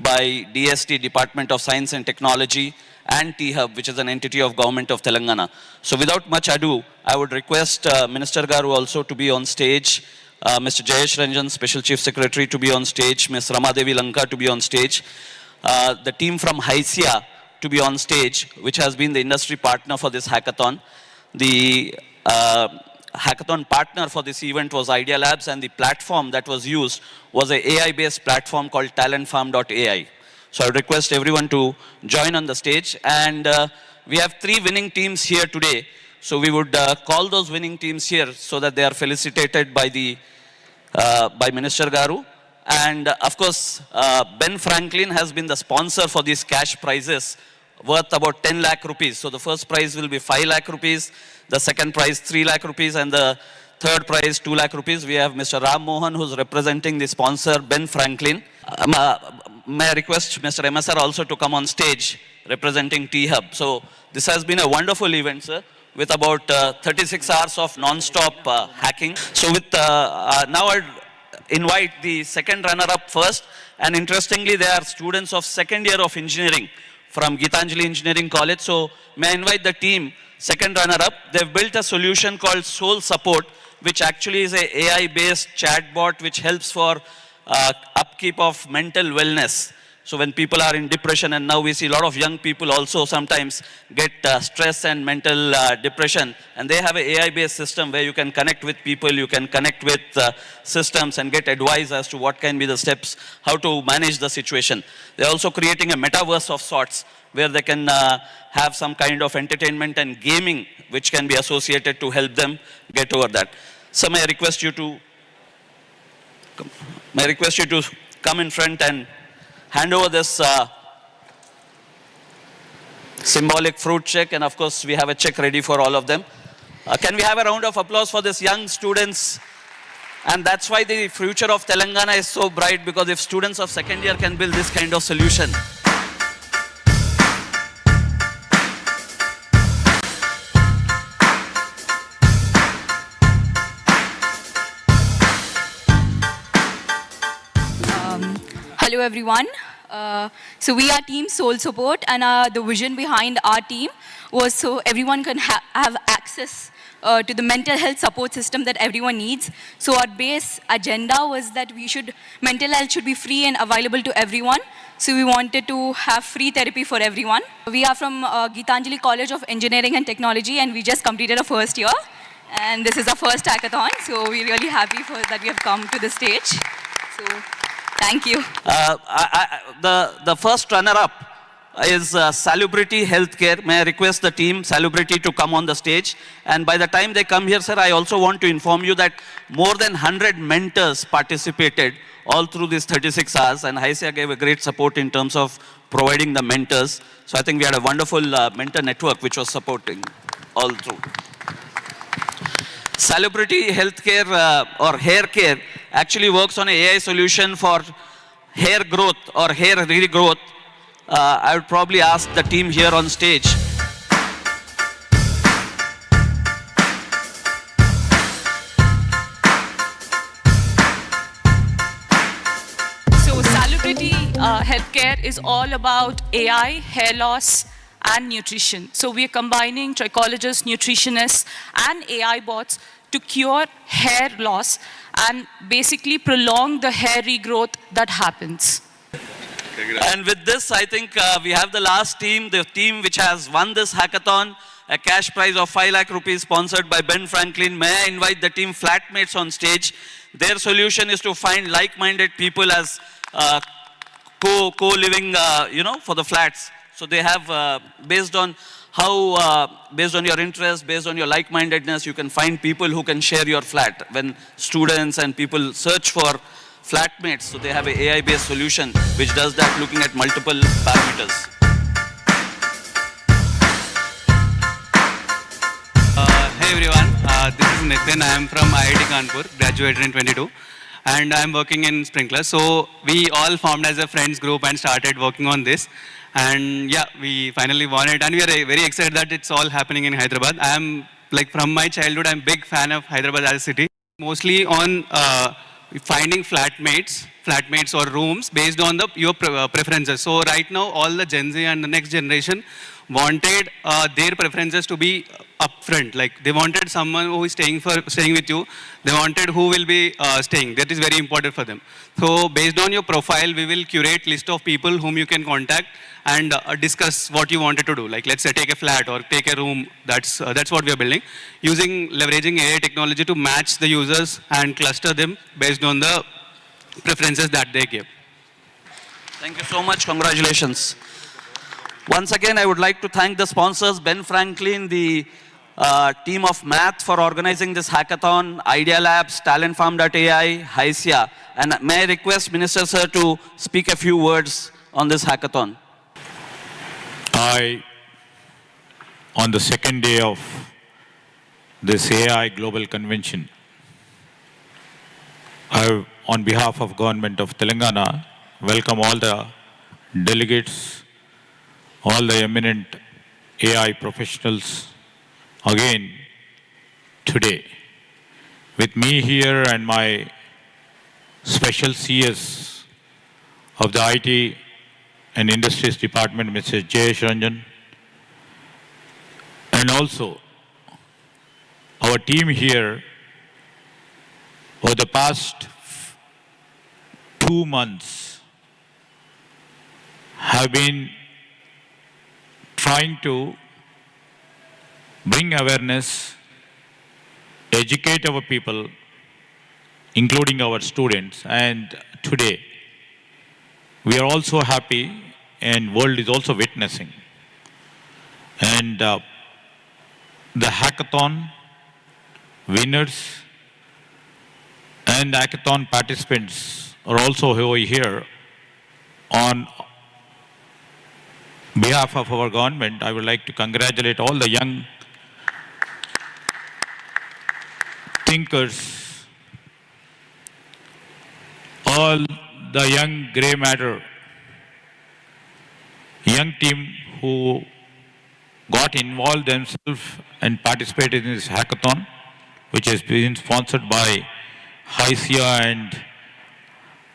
by DST, Department of Science and Technology, and T-Hub, which is an entity of Government of Telangana. So without much ado, I would request Minister Garu also to be on stage, Mr. Jayesh Ranjan, Special Chief Secretary, to be on stage, Ms. Ramadevi Lanka to be on stage, the team from Hysia to be on stage, which has been the industry partner for this hackathon. The hackathon partner for this event was Idea Labs, and the platform that was used was an AI-based platform called talentfarm.ai. So I would request everyone to join on the stage. And we have 3 winning teams here today. So we would call those winning teams here so that they are felicitated by the by Minister Garu. And of course, Ben Franklin has been the sponsor for these cash prizes worth about 10 lakh rupees. So the first prize will be 5 lakh rupees, the second prize 3 lakh rupees, and the third prize 2 lakh rupees. We have Mr. Ram Mohan, who's representing the sponsor, Ben Franklin. May I request Mr. MSR also to come on stage representing T-Hub. So this has been a wonderful event, sir, with about 36 hours of non-stop hacking. So with now I'd invite the second runner-up first. And interestingly, they are students of second year of engineering from Gitanjali Engineering College. So may I invite the team, second runner-up. They've built a solution called Soul Support, which actually is a AI-based chatbot which helps for upkeep of mental wellness. So when people are in depression, and now we see a lot of young people also sometimes get stress and mental depression, and they have an AI-based system where you can connect with people, you can connect with systems and get advice as to what can be the steps, how to manage the situation. They're also creating a metaverse of sorts where they can have some kind of entertainment and gaming which can be associated to help them get over that. So may I request you to come in front and hand over this symbolic fruit check, and of course we have a check ready for all of them. Can we have a round of applause for these young students? And that's why the future of Telangana is so bright, because if students of second year can build this kind of solution. Hello everyone. So we are Team Soul Support, and the vision behind our team was so everyone can have access to the mental health support system that everyone needs. So our base agenda was that mental health should be free and available to everyone. So we wanted to have free therapy for everyone. We are from Gitanjali College of Engineering and Technology, and we just completed our first year. And this is our first hackathon, so we're really happy that we have come to the stage. So thank you. The first runner-up is Salubrity Healthcare. May I request the team, Salubrity, to come on the stage. And by the time they come here, sir, I also want to inform you that more than 100 mentors participated all through these 36 hours. And Haisya gave a great support in terms of providing the mentors. So I think we had a wonderful mentor network which was supporting all through. Salubrity Healthcare or Hair Care actually works on an AI solution for hair growth or hair regrowth. I would probably ask the team here on stage. So Salubrity Healthcare is all about AI, hair loss, and nutrition. So we are combining trichologists, nutritionists, and AI bots to cure hair loss and basically prolong the hair regrowth that happens. And with this, I think we have the last team, the team which has won this hackathon, a cash prize of 5 lakh rupees sponsored by Ben Franklin. May I invite the team Flatmates on stage? Their solution is to find like-minded people as co-living, for the flats. So they have, based on your interest, based on your like-mindedness, you can find people who can share your flat. When students and people search for flatmates, so they have an AI-based solution which does that, looking at multiple parameters. Hey everyone, this is Nitin. I am from IIT Kanpur, graduated in 22, and I am working in Sprinkler. So we all formed as a friends group and started working on this. And yeah, we finally won it, and we are very excited that it's all happening in Hyderabad. I am, from my childhood, I'm a big fan of Hyderabad as a city. Mostly on finding flatmates or rooms based on your preferences. So right now, all the Gen Z and the next generation wanted their preferences to be upfront. They wanted someone who is staying with you. They wanted who will be staying. That is very important for them. So based on your profile, we will curate list of people whom you can contact and discuss what you wanted to do. Let's say take a flat or take a room. That's what we are building. Leveraging AI technology to match the users and cluster them based on the preferences that they give. Thank you so much. Congratulations. Once again, I would like to thank the sponsors, Ben Franklin, the team of Math for organizing this hackathon, Idea Labs, TalentFarm.ai, Hysia. And may I request Minister Sir to speak a few words on this hackathon? On the second day of this AI Global Convention, on behalf of Government of Telangana, welcome all the delegates, all the eminent AI professionals again today. With me here and my special CS of the IT and Industries Department, Mr. Jayesh Ranjan, and also our team here over the past 2 months have been trying to bring awareness, educate our people, including our students. And today, we are also happy, and world is also witnessing. And the hackathon winners and hackathon participants are also over here. On behalf of our government, I would like to congratulate all the young thinkers, all the young grey matter, young team who got involved themselves and participated in this hackathon, which has been sponsored by Hysia and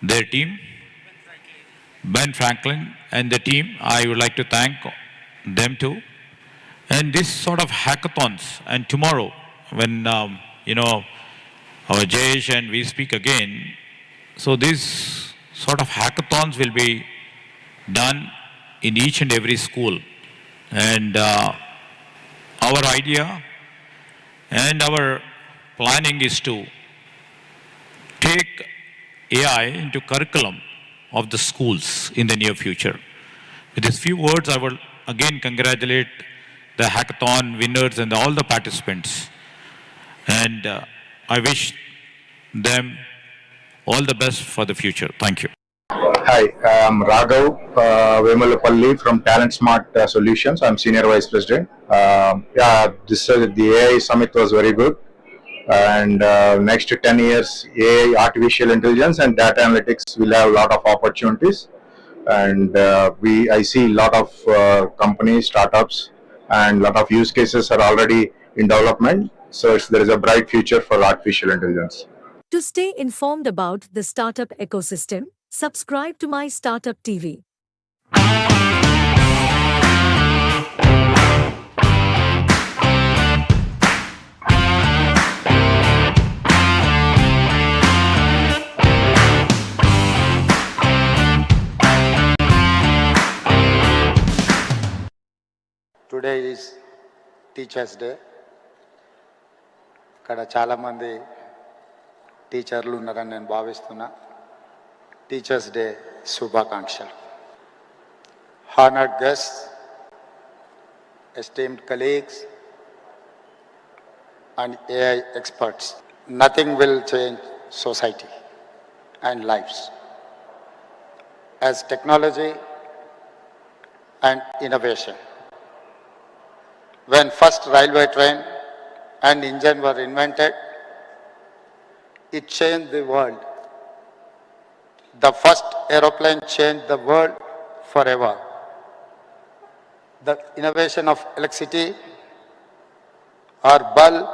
their team, Ben Franklin and the team. I would like to thank them too. And this sort of hackathons, and tomorrow when, our Jayesh and we speak again, so these sort of hackathons will be done in each and every school. And our idea and our planning is to take AI into curriculum of the schools in the near future. With these few words, I will again congratulate the hackathon winners and all the participants. And I wish them all the best for the future. Thank you. Hi, I'm Raghav Vemalapalli from Talent Smart Solutions. I'm Senior Vice President. The AI Summit was very good. And next 10 years, AI, artificial intelligence and data analytics will have a lot of opportunities. And I see a lot of companies, startups, and a lot of use cases are already in development. So there is a bright future for artificial intelligence. To stay informed about the startup ecosystem, subscribe to MyStartupTV. Today is Teachers Day. ఇక్కడ చాలా మంది టీచర్లు ఉన్నారని నేను భావిస్తున్నా. Teachers day శుభాకాంక్షలు. Honored guests, esteemed colleagues, and AI experts. Nothing will change society and lives as technology and innovation. When first railway train and engine were invented, it changed the world. The first aeroplane changed the world forever. The innovation of electricity or bulb,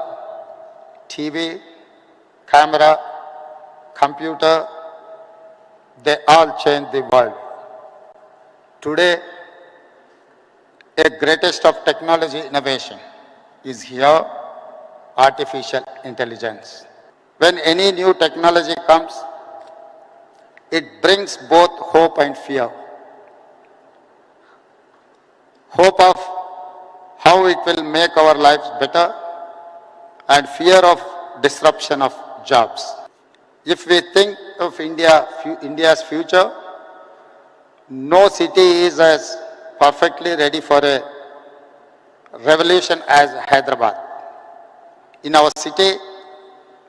TV, camera, computer, they all changed the world. Today, a greatest of technology innovation is here, artificial intelligence. When any new technology comes, it brings both hope and fear. Hope of how it will make our lives better and fear of disruption of jobs. If we think of India's future, no city is as perfectly ready for a revolution as Hyderabad. In our city,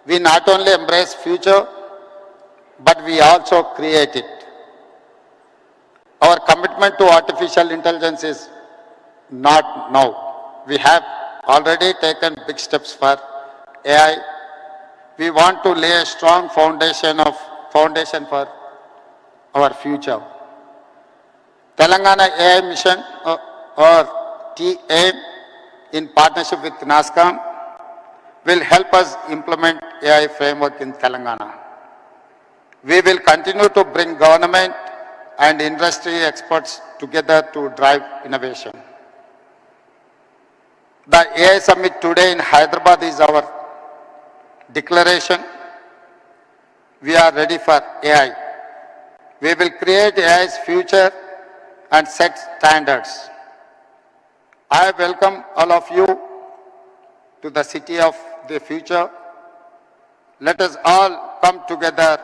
we not only embrace future, but we also create it. Our commitment to artificial intelligence is not now. We have already taken big steps for AI. We want to lay a strong foundation for our future. Telangana AI Mission or TAIM in partnership with NASCOM will help us implement AI framework in Telangana. We will continue to bring government and industry experts together to drive innovation. The AI Summit today in Hyderabad is our declaration. We are ready for AI. We will create AI's future and set standards. I welcome all of you to the city of the future. Let us all come together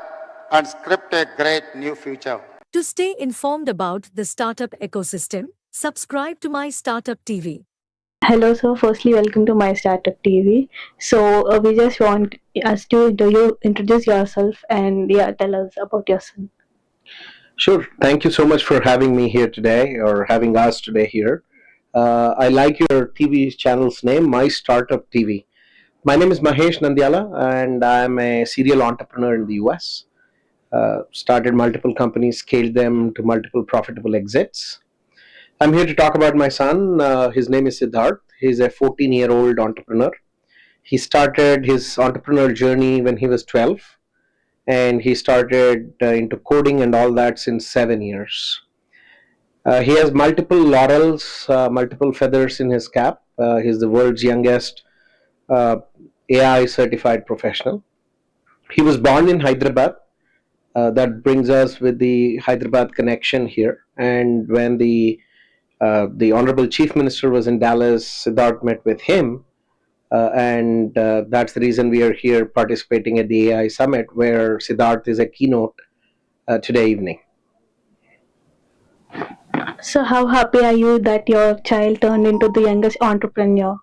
and script a great new future. To stay informed about the startup ecosystem, subscribe to My Startup TV. Hello, sir. Firstly, welcome to My Startup TV. So, we just want us to introduce yourself and tell us about yourself. Sure. Thank you so much for having me here today, or having us today here. I like your TV channel's name, MyStartupTV. My name is Mahesh Nandyala, and I'm a serial entrepreneur in the US. Started multiple companies, scaled them to multiple profitable exits. I'm here to talk about my son. His name is Siddharth. He's a 14-year-old entrepreneur. He started his entrepreneurial journey when he was 12, and he started into coding and all that since 7 years. He has multiple laurels, multiple feathers in his cap. He's the world's youngest AI certified professional. He was born in Hyderabad. That brings us with the Hyderabad connection here. And when the Honorable Chief Minister was in Dallas, Siddharth met with him. And that's the reason we are here participating at the AI Summit, where Siddharth is a keynote today evening. So, how happy are you that your child turned into the youngest entrepreneur?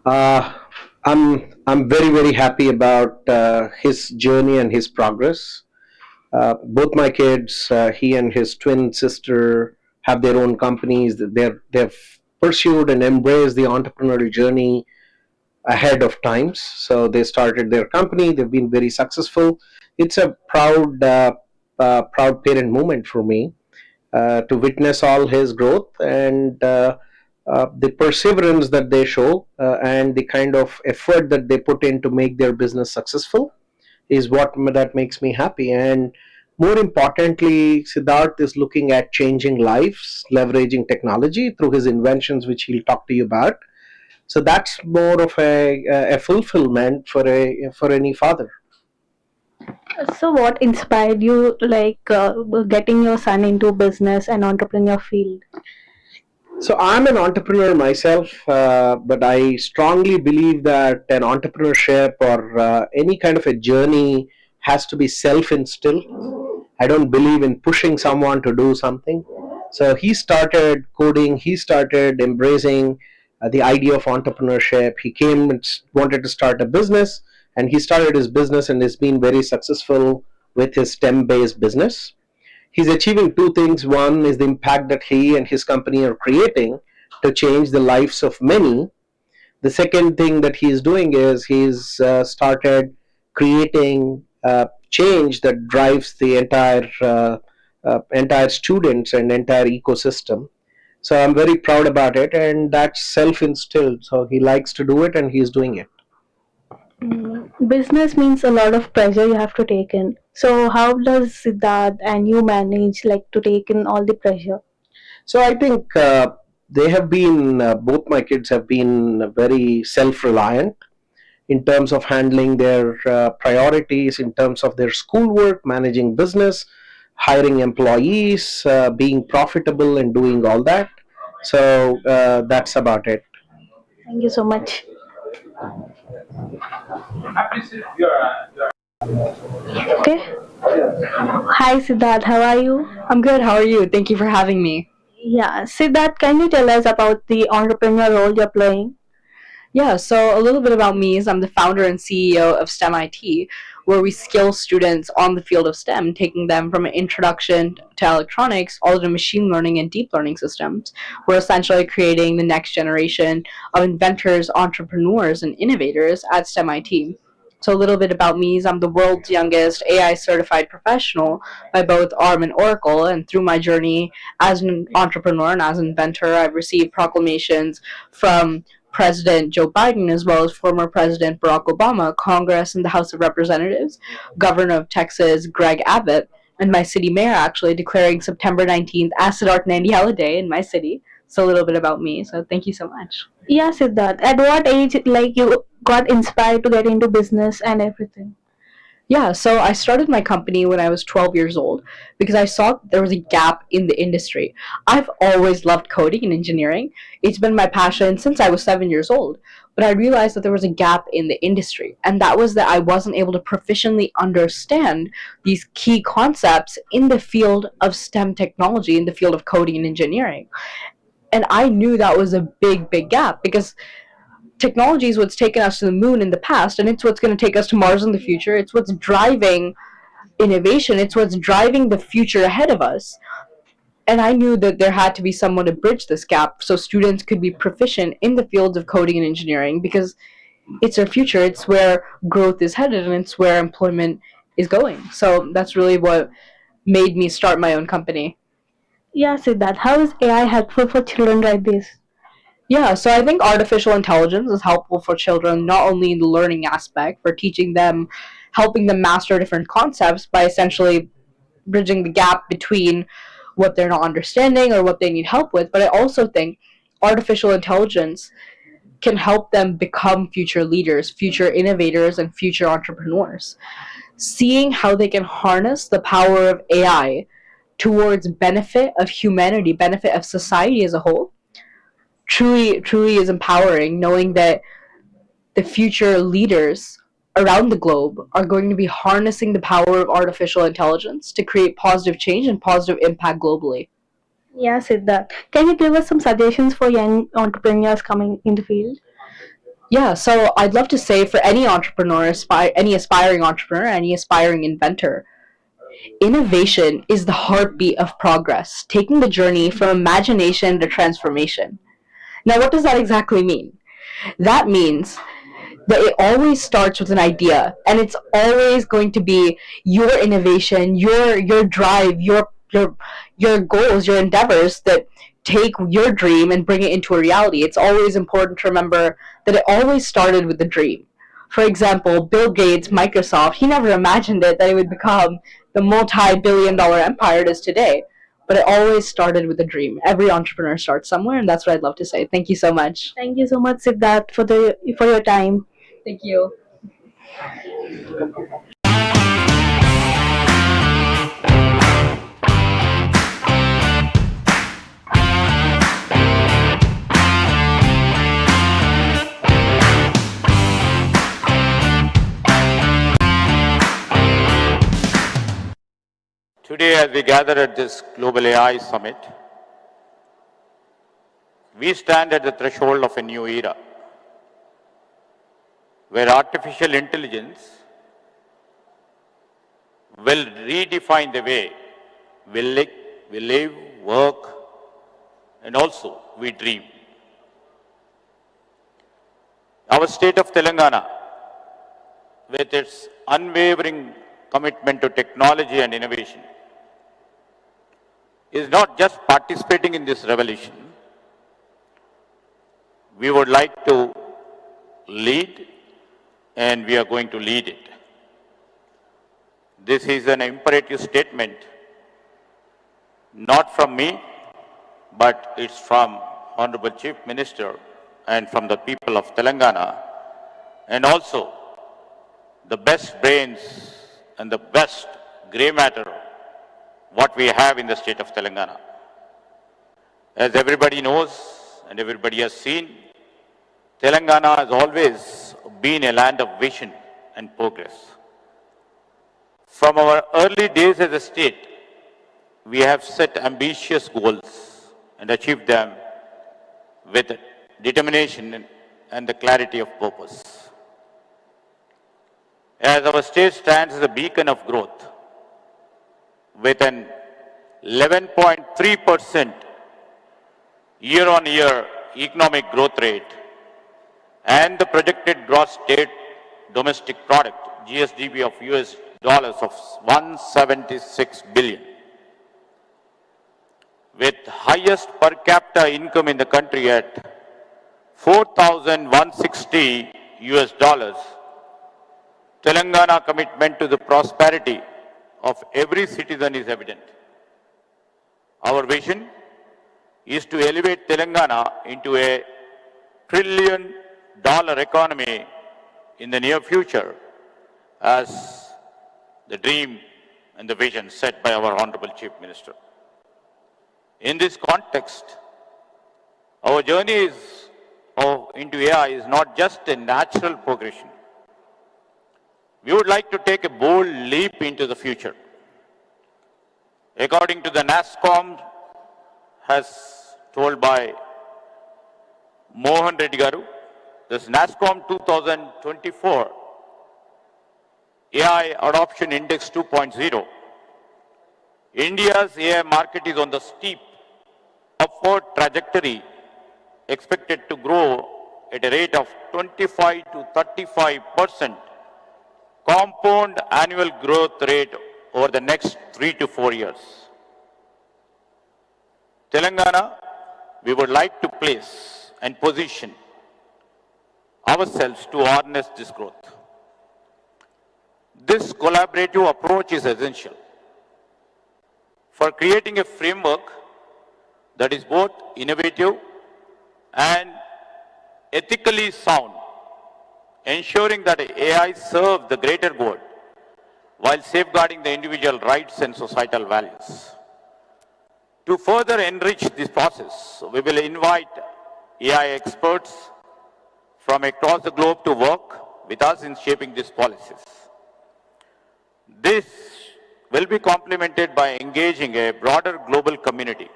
I'm very happy about his journey and his progress. Both my kids, he and his twin sister, have their own companies. They've pursued and embraced the entrepreneurial journey ahead of times. So they started their company. They've been very successful. It's a proud parent moment for me to witness all his growth and the perseverance that they show and the kind of effort that they put in to make their business successful is what that makes me happy. And more importantly, Siddharth is looking at changing lives, leveraging technology through his inventions, which he'll talk to you about. So that's more of a fulfillment for any father. So, what inspired you, getting your son into business and entrepreneur field? So I'm an entrepreneur myself, but I strongly believe that an entrepreneurship or any kind of a journey has to be self-instilled. I don't believe in pushing someone to do something. So he started coding, he started embracing the idea of entrepreneurship. He came and wanted to start a business, and he started his business and has been very successful with his STEM-based business. He's achieving two things. One is the impact that he and his company are creating to change the lives of many. The second thing that he's doing is he's started creating change that drives the entire students and entire ecosystem. So I'm very proud about it, and that's self-instilled. So he likes to do it, and he's doing it. Business means a lot of pressure you have to take in. So, how does Siddharth and you manage to take in all the pressure? So I think they have been, both my kids have been very self-reliant in terms of handling their priorities, in terms of their schoolwork, managing business, hiring employees, being profitable and doing all that. So that's about it. Thank you so much. Okay. Hi, Siddharth. How are you? I'm good. How are you? Thank you for having me. Yeah, Siddharth, can you tell us about the entrepreneur role you're playing? Yeah, so a little bit about me is I'm the founder and CEO of STEM IT, where we skill students on the field of STEM, taking them from an introduction to electronics all to machine learning and deep learning systems. We're essentially creating the next generation of inventors, entrepreneurs, and innovators at STEM IT. So a little bit about me is I'm the world's youngest AI certified professional by both ARM and Oracle, and through my journey as an entrepreneur and as an inventor, I've received proclamations from President Joe Biden, as well as former President Barack Obama, Congress and the House of Representatives, Governor of Texas Greg Abbott, and my city mayor actually declaring September 19th as Siddharth Nandiala Day in my city. So a little bit about me. So thank you so much. Yeah, Siddharth. At what age, like, you got inspired to get into business and everything? Yeah, so I started my company when I was 12 years old because I saw there was a gap in the industry. I've always loved coding and engineering. It's been my passion since I was 7 years old. But I realized that there was a gap in the industry, and that was that I wasn't able to proficiently understand these key concepts in the field of STEM technology, in the field of coding and engineering. And I knew that was a big, big gap because technology is what's taken us to the moon in the past, and it's what's going to take us to Mars in the future. It's what's driving innovation. It's what's driving the future ahead of us. And I knew that there had to be someone to bridge this gap so students could be proficient in the fields of coding and engineering because it's our future. It's where growth is headed and it's where employment is going. So that's really what made me start my own company. Yeah, Siddharth. How is AI helpful for children like this? Yeah, so I think artificial intelligence is helpful for children not only in the learning aspect, for teaching them, helping them master different concepts by essentially bridging the gap between what they're not understanding or what they need help with. But I also think artificial intelligence can help them become future leaders, future innovators, and future entrepreneurs. Seeing how they can harness the power of AI towards benefit of humanity, benefit of society as a whole, truly is empowering, knowing that the future leaders around the globe are going to be harnessing the power of artificial intelligence to create positive change and positive impact globally. Yeah, Siddharth. Can you give us some suggestions for young entrepreneurs coming in the field? Yeah, so I'd love to say for any entrepreneur, any aspiring entrepreneur, any aspiring inventor, innovation is the heartbeat of progress, taking the journey from imagination to transformation. Now, what does that exactly mean? That means that it always starts with an idea, and it's always going to be your innovation, your drive, your goals, your endeavors that take your dream and bring it into a reality. It's always important to remember that it always started with a dream. For example, Bill Gates, Microsoft, he never imagined it that it would become the multi-billion-dollar empire it is today. But it always started with a dream. Every entrepreneur starts somewhere, and that's what I'd love to say. Thank you so much. Thank you so much, Siddharth, for your time. Thank you. Today, as we gather at this Global AI Summit, we stand at the threshold of a new era, where artificial intelligence will redefine the way we live, work, and also we dream. Our state of Telangana, with its unwavering commitment to technology and innovation, is not just participating in this revolution. We would like to lead, and we are going to lead it. This is an imperative statement, not from me, but it's from Honorable Chief Minister and from the people of Telangana, and also the best brains and the best grey matter what we have in the state of Telangana. As everybody knows and everybody has seen, Telangana has always been a land of vision and progress. From our early days as a state, we have set ambitious goals and achieved them with determination and the clarity of purpose. As our state stands as a beacon of growth, with an 11.3% year-on-year economic growth rate and the projected gross state domestic product, GSDP of US dollars of 176 billion. With highest per capita income in the country at 4,160 US dollars, Telangana commitment to the prosperity of every citizen is evident. Our vision is to elevate Telangana into a $1 trillion economy in the near future as the dream and the vision set by our Honorable Chief Minister. In this context, our journey into AI is not just a natural progression. We would like to take a bold leap into the future. According to the NASSCOM, as told by Mohan Reddy Garu, this NASSCOM 2024 AI Adoption Index 2.0, India's AI market is on the steep upward trajectory, expected to grow at a rate of 25 to 35% compound annual growth rate over the next 3 to 4 years. Telangana, we would like to place and position ourselves to harness this growth. This collaborative approach is essential for creating a framework that is both innovative and ethically sound, ensuring that AI serves the greater good while safeguarding the individual rights and societal values. To further enrich this process, we will invite AI experts from across the globe to work with us in shaping these policies. This will be complemented by engaging a broader global community,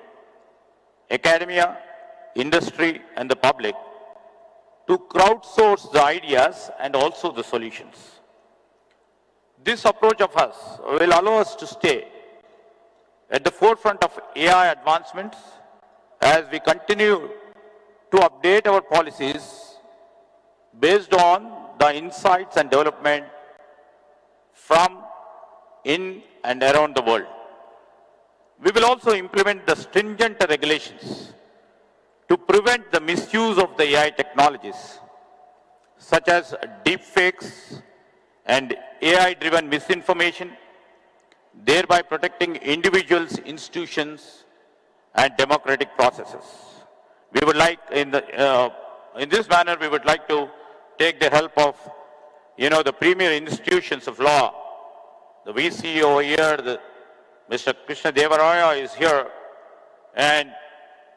academia, industry, and the public to crowdsource the ideas and also the solutions. This approach of us will allow us to stay at the forefront of AI advancements as we continue to update our policies based on the insights and development from in and around the world. We will also implement the stringent regulations to prevent the misuse of the AI technologies, such as deepfakes and AI-driven misinformation, thereby protecting individuals, institutions, and democratic processes. We would like, in this manner, we would like to take the help of, the premier institutions of law. The VC over here, Mr. Krishna Devaraya is here, and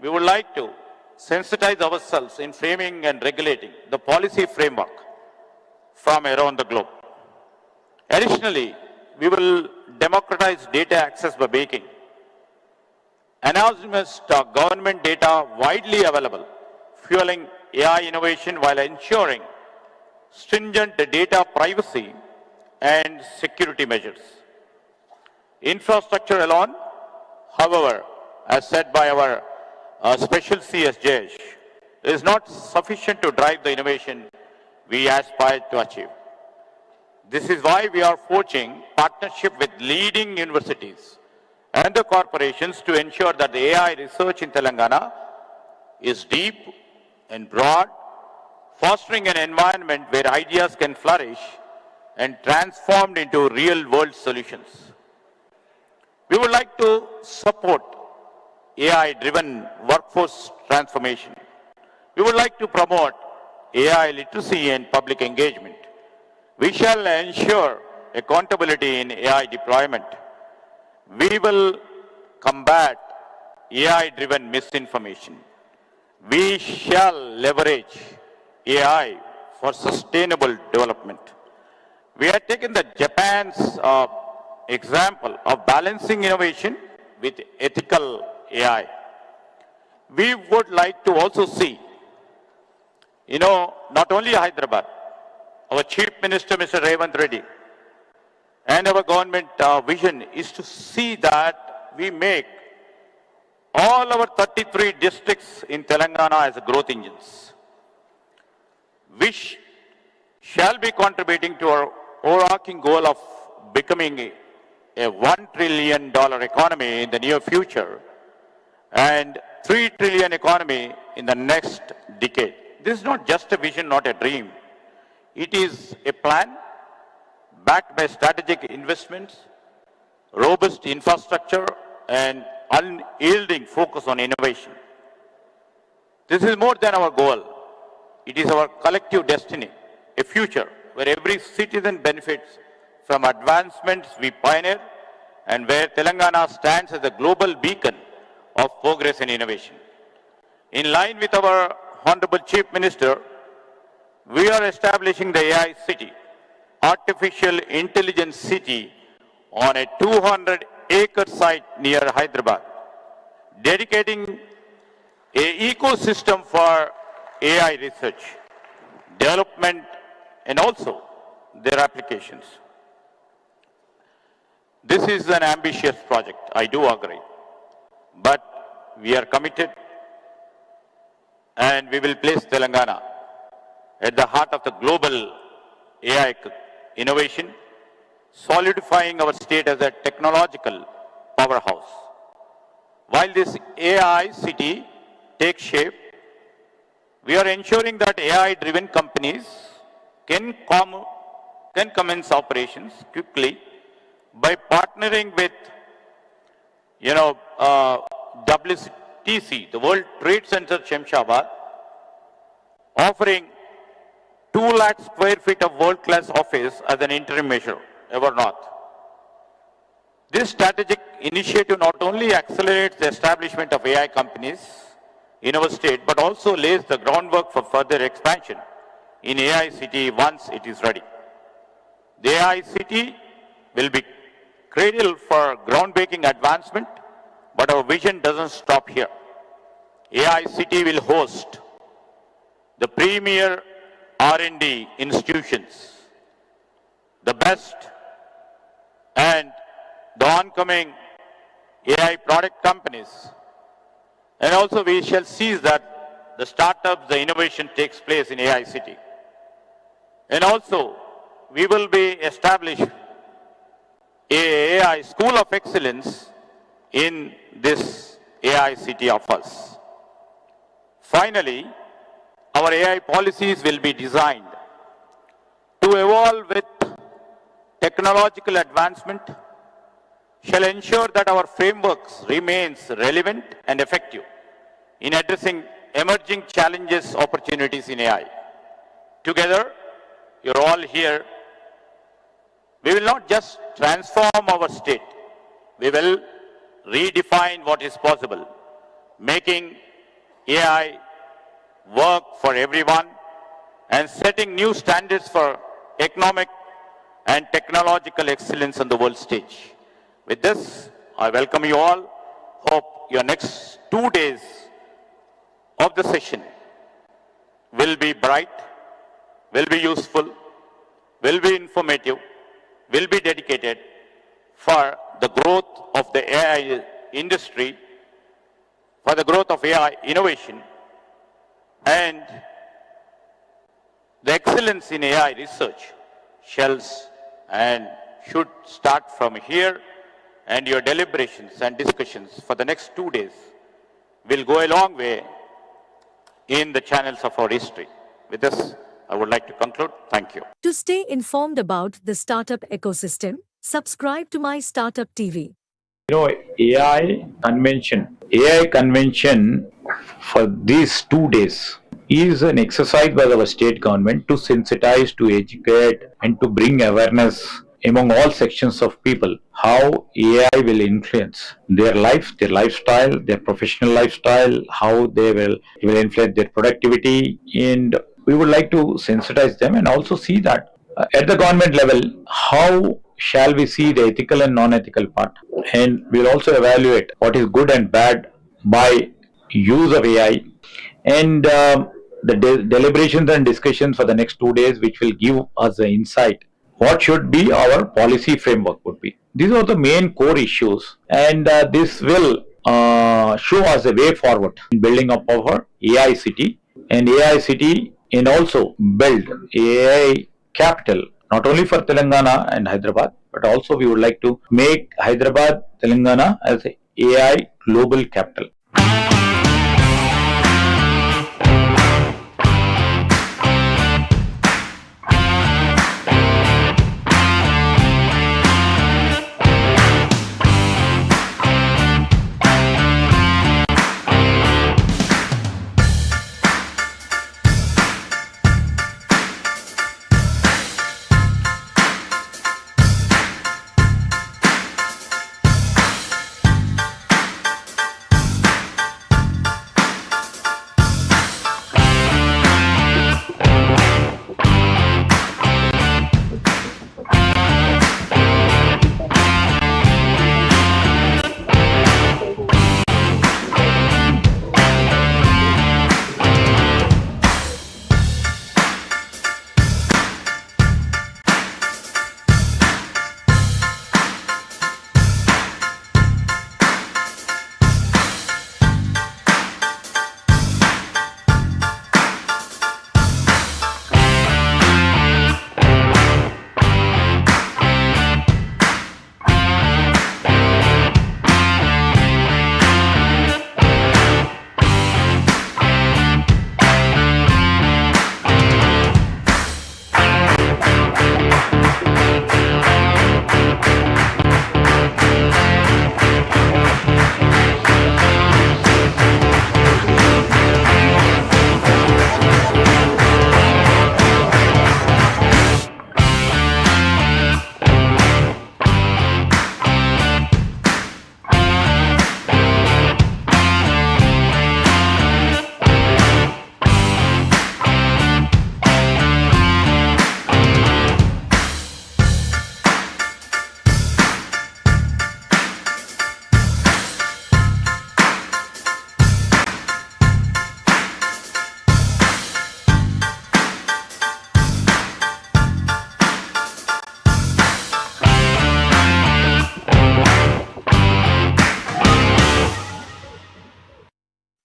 we would like to sensitize ourselves in framing and regulating the policy framework from around the globe. Additionally, we will democratize data access by making anonymous government data widely available, fueling AI innovation while ensuring stringent data privacy and security measures. Infrastructure alone, however, as said by our Special CS Jayesh, is not sufficient to drive the innovation we aspire to achieve. This is why we are forging partnership with leading universities and the corporations to ensure that the AI research in Telangana is deep and broad, fostering an environment where ideas can flourish and transformed into real-world solutions. We would like to support AI-driven workforce transformation. We would like to promote AI literacy and public engagement. We shall ensure accountability in AI deployment. We will combat AI-driven misinformation. We shall leverage AI for sustainable development. We have taken the Japan's example of balancing innovation with ethical AI. We would like to also see You know, not only Hyderabad, our Chief Minister, Mr. Revant Reddy, and our government vision is to see that we make all our 33 districts in Telangana as growth engines, which shall be contributing to our overarching goal of becoming a $1 trillion economy in the near future and $3 trillion economy in the next decade. This is not just a vision, not a dream. It is a plan backed by strategic investments, robust infrastructure, and unyielding focus on innovation. This is more than our goal. It is our collective destiny, a future where every citizen benefits from advancements we pioneer and where Telangana stands as a global beacon of progress and innovation. In line with our Honorable Chief Minister, we are establishing the AI City, Artificial Intelligence City, on a 200-acre site near Hyderabad, dedicating an ecosystem for AI research, development, and also their applications. This is an ambitious project, I do agree, but we are committed and we will place Telangana at the heart of the global AI innovation, solidifying our state as a technological powerhouse. While this AI city takes shape, we are ensuring that AI-driven companies can commence operations quickly by partnering with, WTC, the World Trade Center Shemshabad, offering 2 lakh square feet of world-class office as an interim measure, ever not. This strategic initiative not only accelerates the establishment of AI companies in our state, but also lays the groundwork for further expansion in AI City once it is ready. The AI City will be cradle for groundbreaking advancement, but our vision doesn't stop here. AI City will host the premier R&D institutions, the best and the oncoming AI product companies. And also we shall seize that the startups, the innovation takes place in AI City. And also we will be establishing a AI School of Excellence in this AI City of us. Finally, our AI policies will be designed to evolve with technological advancement, shall ensure that our frameworks remains relevant and effective in addressing emerging challenges, opportunities in AI. Together, you're all here. We will not just transform our state. We will redefine what is possible, making AI work for everyone and setting new standards for economic and technological excellence on the world stage. With this, I welcome you all. Hope your next 2 days of the session will be bright, will be useful, will be informative, will be dedicated for the growth of the AI industry, for the growth of AI innovation, and the excellence in AI research shall and should start from here, and your deliberations and discussions for the next 2 days will go a long way in the channels of our history. With this, I would like to conclude. Thank you. To stay informed about the startup ecosystem, subscribe to MyStartupTV. AI convention for these 2 days is an exercise by our state government to sensitize, to educate, and to bring awareness among all sections of people how AI will influence their life, their lifestyle, their professional lifestyle, how they will influence their productivity, and we would like to sensitize them and also see that at the government level, how shall we see the ethical and non-ethical part, and we'll also evaluate what is good and bad by use of AI, and the deliberations and discussions for the next 2 days, which will give us the insight what should be our policy framework would be. These are the main core issues, and this will show us a way forward in building up our AI city, and AI city, and also build AI capital not only for Telangana and Hyderabad, but also we would like to make Hyderabad, Telangana as a AI global capital.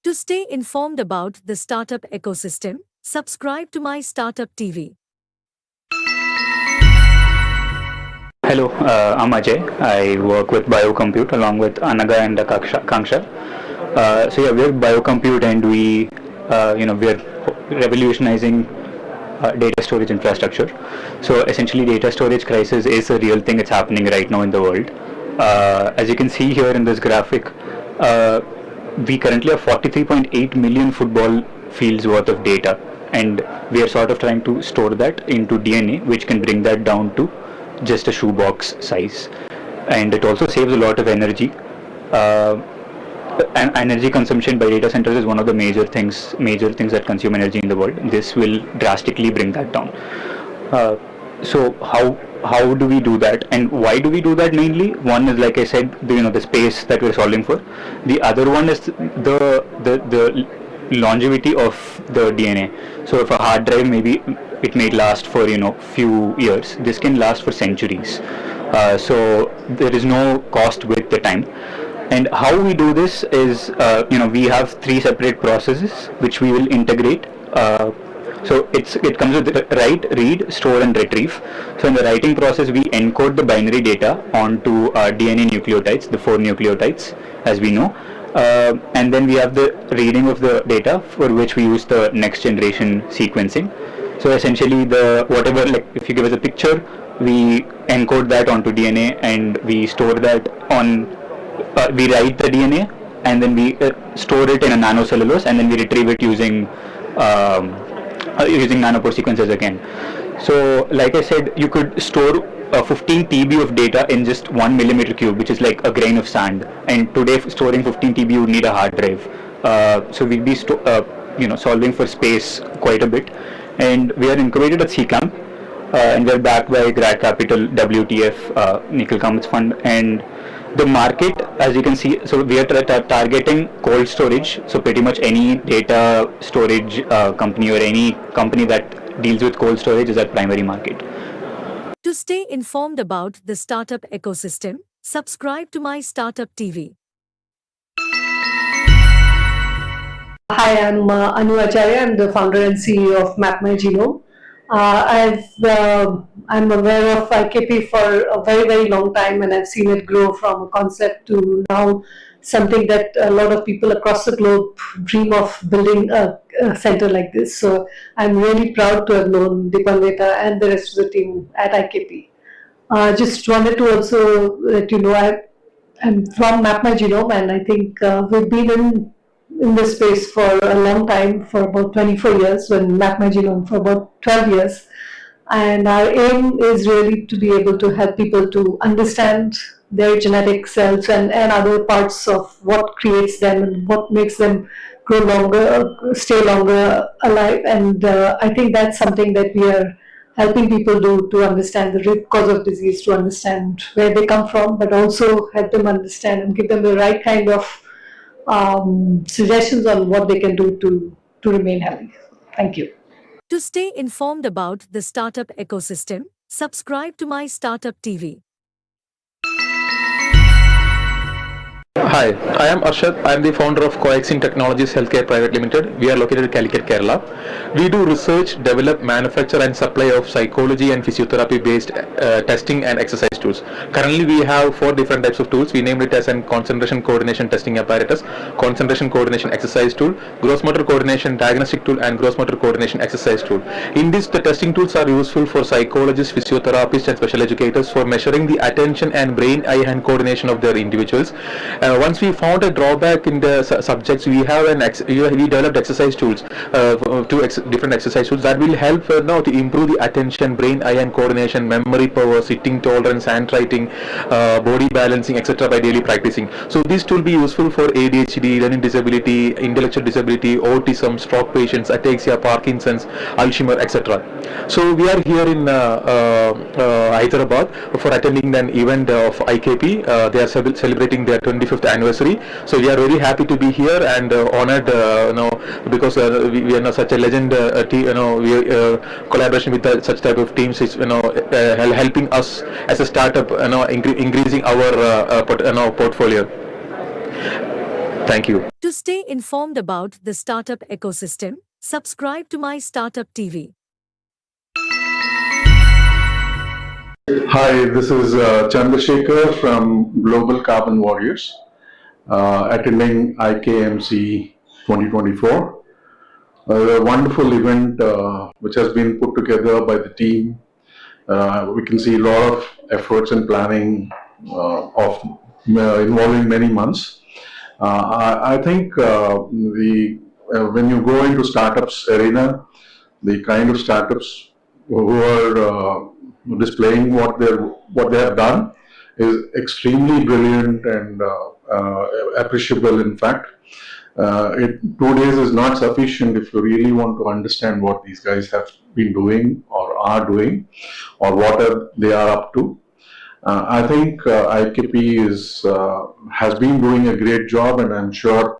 To stay informed about the startup ecosystem, subscribe to MyStartupTV. Hello, I'm Ajay. I work with Biocompute along with Anaga and Kangsha. We're Biocompute, and we're revolutionizing data storage infrastructure. So essentially, data storage crisis is a real thing. It's happening right now in the world. As you can see here in this graphic, we currently have 43.8 million football fields worth of data, and we are sort of trying to store that into DNA, which can bring that down to just a shoebox size. And it also saves a lot of energy. And energy consumption by data centers is one of the major things that consume energy in the world. This will drastically bring that down. So how do we do that, and why do we do that? Mainly, one is, like I said, the space that we're solving for. The other one is the longevity of the DNA. So if a hard drive, maybe it may last for few years, this can last for centuries. So there is no cost with the time. And how we do this is, we have 3 separate processes which we will integrate. So it comes with write, read, store, and retrieve. So in the writing process, we encode the binary data onto DNA nucleotides, the 4 nucleotides, as we know. And then we have the reading of the data, for which we use the next generation sequencing. So essentially, whatever, like if you give us a picture, we encode that onto DNA, and we store that on. We write the DNA, and then we store it in a nanocellulose, and then we retrieve it using nanopore sequences again. So, like I said, you could store 15 TB of data in just 1 millimeter cube, which is like a grain of sand. And today, storing 15 TB, you would need a hard drive. So we'll be solving for space quite a bit. And we are incubated at CCAMP, and we're backed by Grad Capital, WTF, Nikhil Kamat's fund, and The market, as you can see, so we are targeting cold storage. So pretty much any data storage company or any company that deals with cold storage is our primary market. To stay informed about the startup ecosystem, subscribe to My Startup TV. Hi, I'm Anu Acharya. I'm the founder and CEO of MapMyGenome. I'm aware of IKP for a very, very long time, and I've seen it grow from a concept to now something that a lot of people across the globe dream of building a center like this. So I'm really proud to have known Deepanveta and the rest of the team at IKP. Just wanted to also let you know I'm from MapMyGenome, and I think we've been in this space for a long time, for about 24 years, when MapMyGenome for about 12 years. And our aim is really to be able to help people to understand their genetic selves and other parts of what creates them and what makes them grow longer, stay longer alive. And I think that's something that we are helping people do, to understand the root cause of disease, to understand where they come from, but also help them understand and give them the right kind of suggestions on what they can do to remain healthy. Thank you. To stay informed about the startup ecosystem, subscribe to My Startup TV. Hi, I am Arshad. I am the founder of Coexin Technologies Healthcare Private Limited. We are located in Calicut, Kerala. We do research, develop, manufacture and supply of psychology and physiotherapy based testing and exercise tools. Currently we have 4 different types of tools. We named it as an concentration coordination testing apparatus, concentration coordination exercise tool, gross motor coordination diagnostic tool and gross motor coordination exercise tool. In this, the testing tools are useful for psychologists, physiotherapists and special educators for measuring the attention and brain eye hand coordination of their individuals. Once we found a drawback in the subjects, we have we developed exercise tools, different exercise tools that will help now to improve the attention, brain eye hand coordination, memory power, sitting tolerance, handwriting, body balancing, etc. by daily practicing. So this tool will be useful for ADHD, learning disability, intellectual disability, autism, stroke patients, ataxia, Parkinson's, Alzheimer, etc. So we are here in Hyderabad for attending an event of IKP. They are celebrating their 25th anniversary. So we are very happy to be here and honored, because we are such a legend team. Collaboration with such type of teams is helping us as a startup, increasing our portfolio. Thank you. To stay informed about the startup ecosystem, subscribe to My Startup TV. Hi, this is Chandrasekhar from Global Carbon Warriors, attending IKMC 2024. A wonderful event which has been put together by the team. We can see a lot of efforts and planning involving many months. I think when you go into startups arena, the kind of startups who are displaying what they have done is extremely brilliant and appreciable. In fact, 2 days is not sufficient if you really want to understand what these guys have been doing or are doing, or what they are up to. I think IKP has been doing a great job, and I'm sure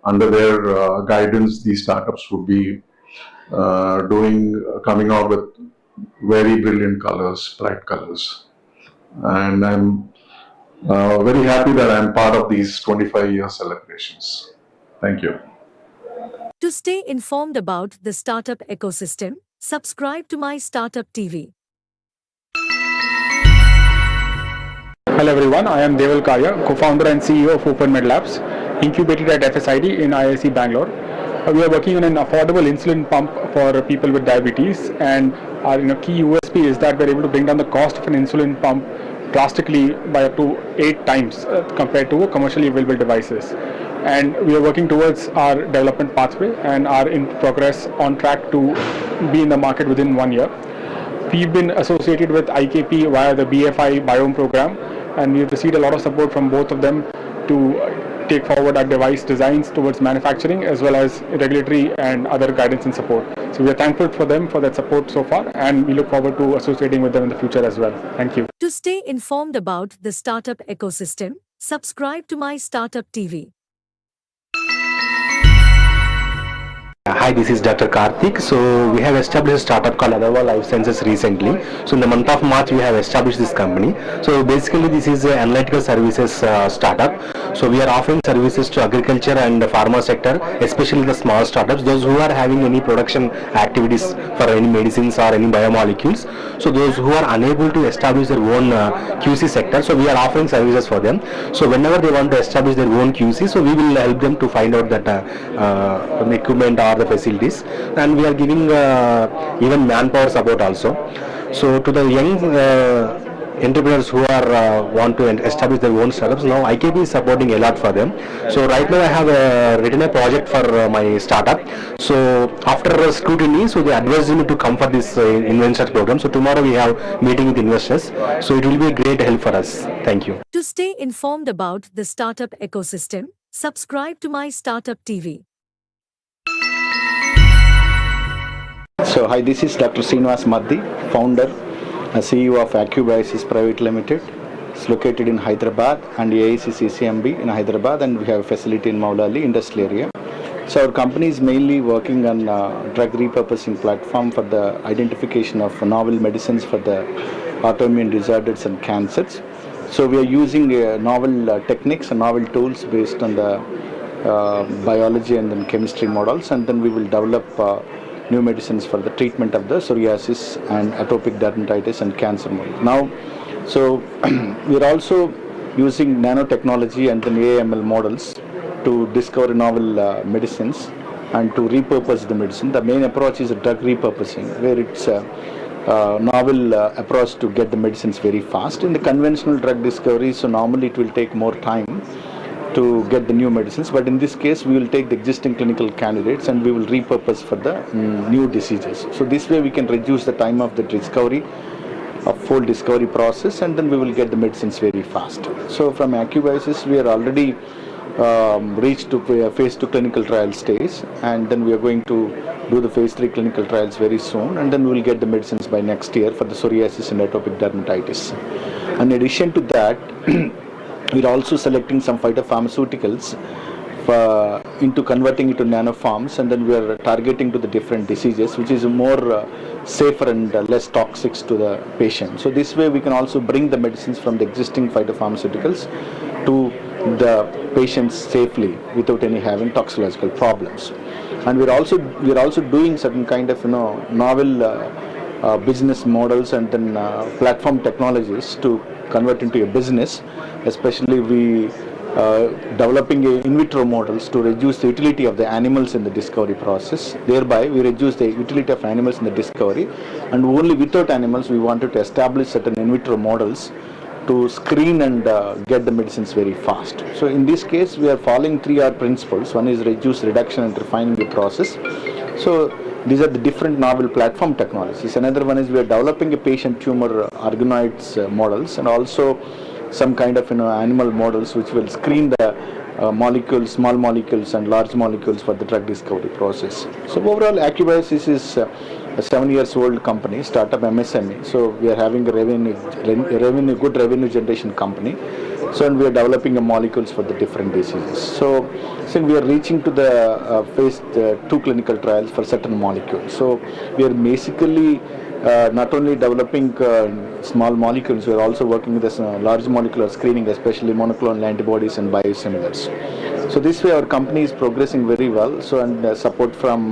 under their guidance, these startups would be coming out with very brilliant colors, bright colors. And I'm very happy that I'm part of these 25-year celebrations. Thank you. To stay informed about the startup ecosystem, subscribe to My Startup TV. Hello everyone, I am Deval Kaya, co-founder and CEO of OpenMed Labs, incubated at FSID in IIC Bangalore. We are working on an affordable insulin pump for people with diabetes, and our key USP is that we are able to bring down the cost of an insulin pump drastically by up to 8 times compared to commercially available devices. And we are working towards our development pathway and are in progress, on track to be in the market within 1 year. We've been associated with IKP via the BFI Biome program, and we've received a lot of support from both of them to take forward our device designs towards manufacturing, as well as regulatory and other guidance and support. So we are thankful for them for that support so far, and we look forward to associating with them in the future as well. Thank you. To stay informed about the startup ecosystem, Subscribe to My Startup TV. Hi, this is Dr. Karthik. So we have established a startup called Adava Life Sciences recently. So in the month of March, we have established this company. So basically, this is an analytical services startup. So we are offering services to agriculture and the pharma sector, especially the small startups, those who are having any production activities for any medicines or any biomolecules. So those who are unable to establish their own QC sector, so we are offering services for them. So whenever they want to establish their own QC, so we will help them to find out that the equipment or the facilities, and we are giving even manpower support also. So to the young entrepreneurs who are want to establish their own startups, now IKP is supporting a lot for them. So right now I have written a project for my startup. So after scrutiny, so they advised me to come for this investor program. So tomorrow we have meeting with investors. So it will be a great help for us. Thank you. To stay informed about the startup ecosystem, subscribe to My Startup TV. So hi, this is Dr. Srinivas Maddi, founder and CEO of AccuBiosis Private Limited. It's located in Hyderabad and AICCCMB in Hyderabad, and we have a facility in Maulali industrial area. So our company is mainly working on drug repurposing platform for the identification of novel medicines for the autoimmune disorders and cancers. So we are using novel techniques and novel tools based on the biology and then chemistry models, and then we will develop new medicines for the treatment of the psoriasis and atopic dermatitis and cancer models. Now, so we are also using nanotechnology and then AML models to discover novel medicines and to repurpose the medicine. The main approach is a drug repurposing, where it's a novel approach to get the medicines very fast. In the conventional drug discovery, so normally it will take more time to get the new medicines, but in this case we will take the existing clinical candidates and we will repurpose for the new diseases. So this way we can reduce the time of the discovery, a full discovery process, and then we will get the medicines very fast. So from AccuBiosis we are already reached to phase 2 clinical trial stage, and then we are going to do the phase 3 clinical trials very soon, and then we will get the medicines by next year for the psoriasis and atopic dermatitis. In addition to that, we are also selecting some phytopharmaceuticals into converting it to nanoforms, and then we are targeting to the different diseases, which is more safer and less toxic to the patient. So this way we can also bring the medicines from the existing phytopharmaceuticals to the patients safely without any having toxicological problems. And we are also doing certain kind of novel business models and then platform technologies to convert into a business. Especially we developing in vitro models to reduce the utility of the animals in the discovery process. Thereby we reduce the utility of animals in the discovery, and only without animals we wanted to establish certain in vitro models to screen and get the medicines very fast. So in this case we are following 3R principles. One is reduce, reduction and refining the process. So these are the different novel platform technologies. Another one is we are developing a patient tumor organoids models, and also some kind of animal models which will screen the molecules, small molecules and large molecules for the drug discovery process. So overall AccuBiosis is a 7 years old company, startup MSME. So we are having a good revenue generation company. So and we are developing molecules for the different diseases. So since we are reaching to the phase 2 clinical trials for certain molecules. So we are basically not only developing small molecules, we are also working with this large molecular screening, especially monoclonal antibodies and biosimilars. So this way our company is progressing very well. So and support from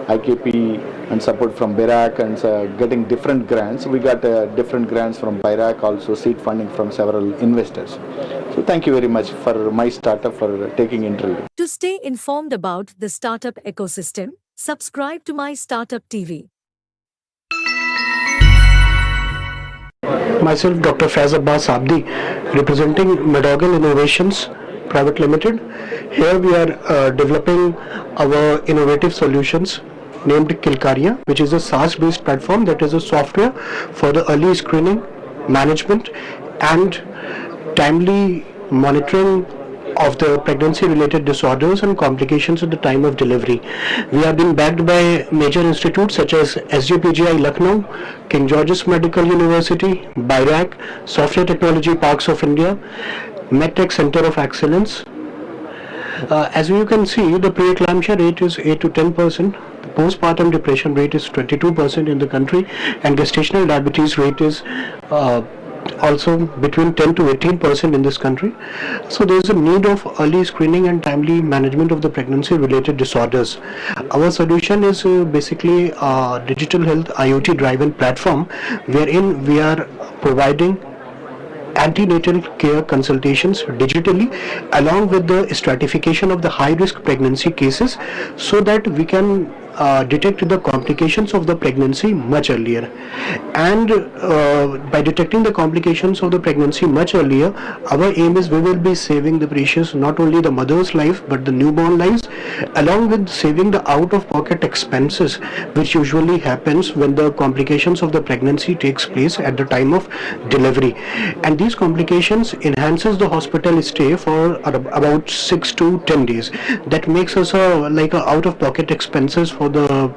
IKP and support from BIRAC and getting different grants. We got different grants from BIRAC, also seed funding from several investors. So thank you very much for my startup for taking interview. To stay informed about the startup ecosystem, subscribe to My Startup TV. Myself, Dr. Faiz Abbas Abdi, representing Medogal Innovations Private Limited. Here we are developing our innovative solutions named Kilkaria, which is a SaaS-based platform that is a software for the early screening, management and timely monitoring of the pregnancy-related disorders and complications at the time of delivery. We have been backed by major institutes such as SJPGI Lucknow, King George's Medical University, BIRAC, Software Technology Parks of India, MedTech Center of Excellence. As you can see, the preeclampsia rate is 8 to 10%. The postpartum depression rate is 22% in the country, and gestational diabetes rate is also between 10 to 18% in this country. So there is a need of early screening and timely management of the pregnancy related disorders. Our solution is basically a digital health IoT driven platform wherein we are providing antenatal care consultations digitally along with the stratification of the high risk pregnancy cases so that we can detect the complications of the pregnancy much earlier, and by detecting the complications of the pregnancy much earlier, our aim is we will be saving the precious not only the mother's life but the newborn lives, along with saving the out of pocket expenses which usually happens when the complications of the pregnancy takes place at the time of delivery. And these complications enhances the hospital stay for about 6 to 10 days. That makes us like a out of pocket expenses for the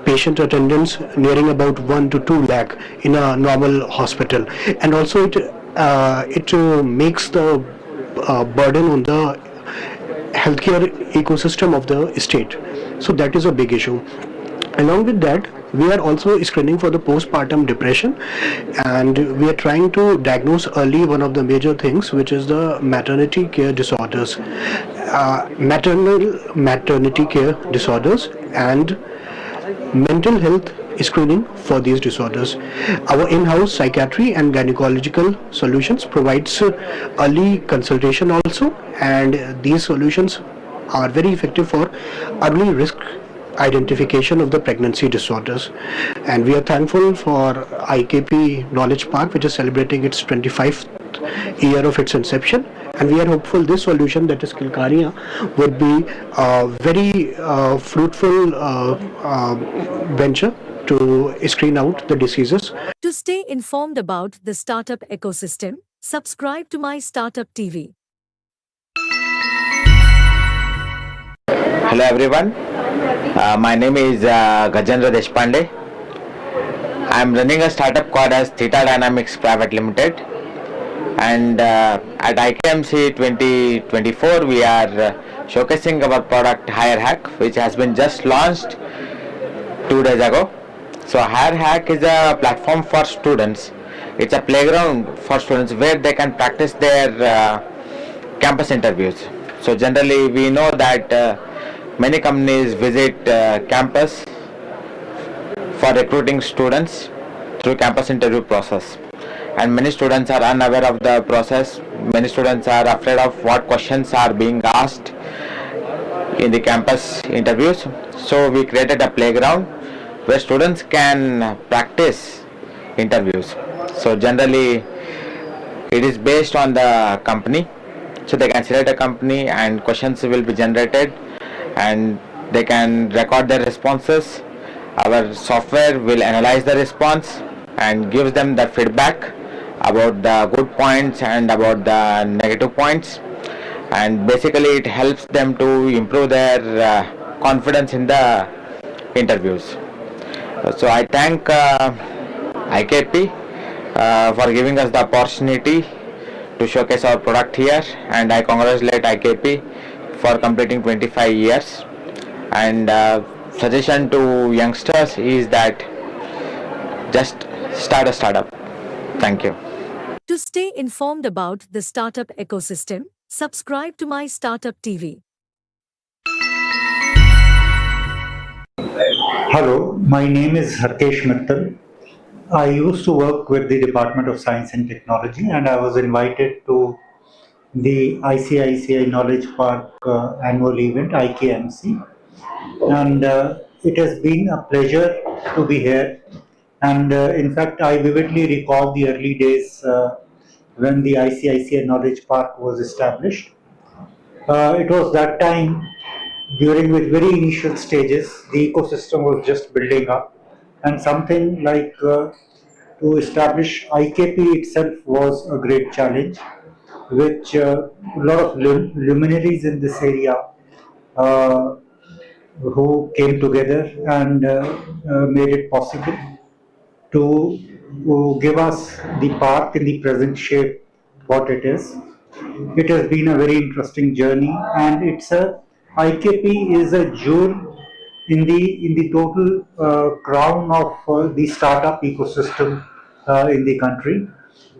patient attendance nearing about 1 to 2 lakh in a normal hospital, and also it makes the burden on the healthcare ecosystem of the state. So that is a big issue. Along with that, we are also screening for the postpartum depression, and we are trying to diagnose early one of the major things, which is the maternity care disorders, maternity care disorders, and mental health screening for these disorders. Our in-house psychiatry and gynecological solutions provides early consultation also, and these solutions are very effective for early risk identification of the pregnancy disorders. And we are thankful for IKP Knowledge Park, which is celebrating its 25th year of its inception, and we are hopeful this solution, that is Kilkaria, would be a very fruitful venture to screen out the diseases. To stay informed about the startup ecosystem, subscribe to My Startup TV. Hello everyone, my name is Gajendra Deshpande. I am running a startup called as Theta Dynamics Private Limited, and at IKMC 2024 we are showcasing our product Hire Hack, which has been just launched 2 days ago. So Hire Hack is a platform for students. It's a playground for students where they can practice their campus interviews. So generally we know that many companies visit campus for recruiting students through campus interview process, and many students are unaware of the process. Many students are afraid of what questions are being asked in the campus interviews. So we created a playground where students can practice interviews. So generally it is based on the company, so they can select a company and questions will be generated and they can record their responses. Our software will analyze the response and gives them the feedback about the good points and about the negative points, and basically it helps them to improve their confidence in the interviews. So I thank IKP for giving us the opportunity to showcase our product here, and I congratulate IKP for completing 25 years. And suggestion to youngsters is that just start a startup. Thank you. To stay informed about the startup ecosystem, subscribe to My Startup TV. Hello, my name is Harkesh Mittal. I used to work with the Department of Science and Technology, and I was invited to the ICICI Knowledge Park annual event, IKMC. And it has been a pleasure to be here. And in fact, I vividly recall the early days when the ICICI Knowledge Park was established. It was that time during which very initial stages, the ecosystem was just building up, and something like to establish IKP itself was a great challenge, which a lot of luminaries in this area who came together and made it possible to give us the park in the present shape what it is. It has been a very interesting journey, and IKP is a jewel in the total crown of the startup ecosystem in the country,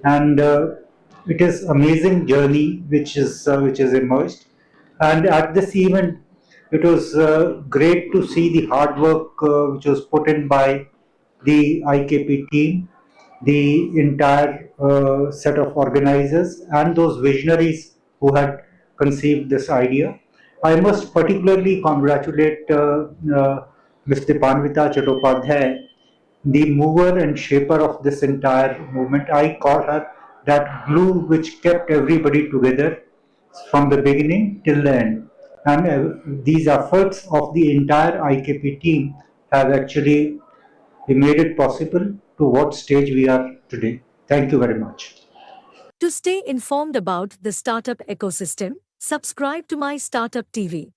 and it is amazing journey which is emerged. And at this event, it was great to see the hard work which was put in by the IKP team, the entire set of organizers, and those visionaries who had conceived this idea. I must particularly congratulate Ms. Dipanvita Chattopadhyay, the mover and shaper of this entire movement. I call her that glue which kept everybody together from the beginning till the end. And these efforts of the entire IKP team have actually made it possible to what stage we are today. Thank you very much. To stay informed about the startup ecosystem, subscribe to My Startup TV.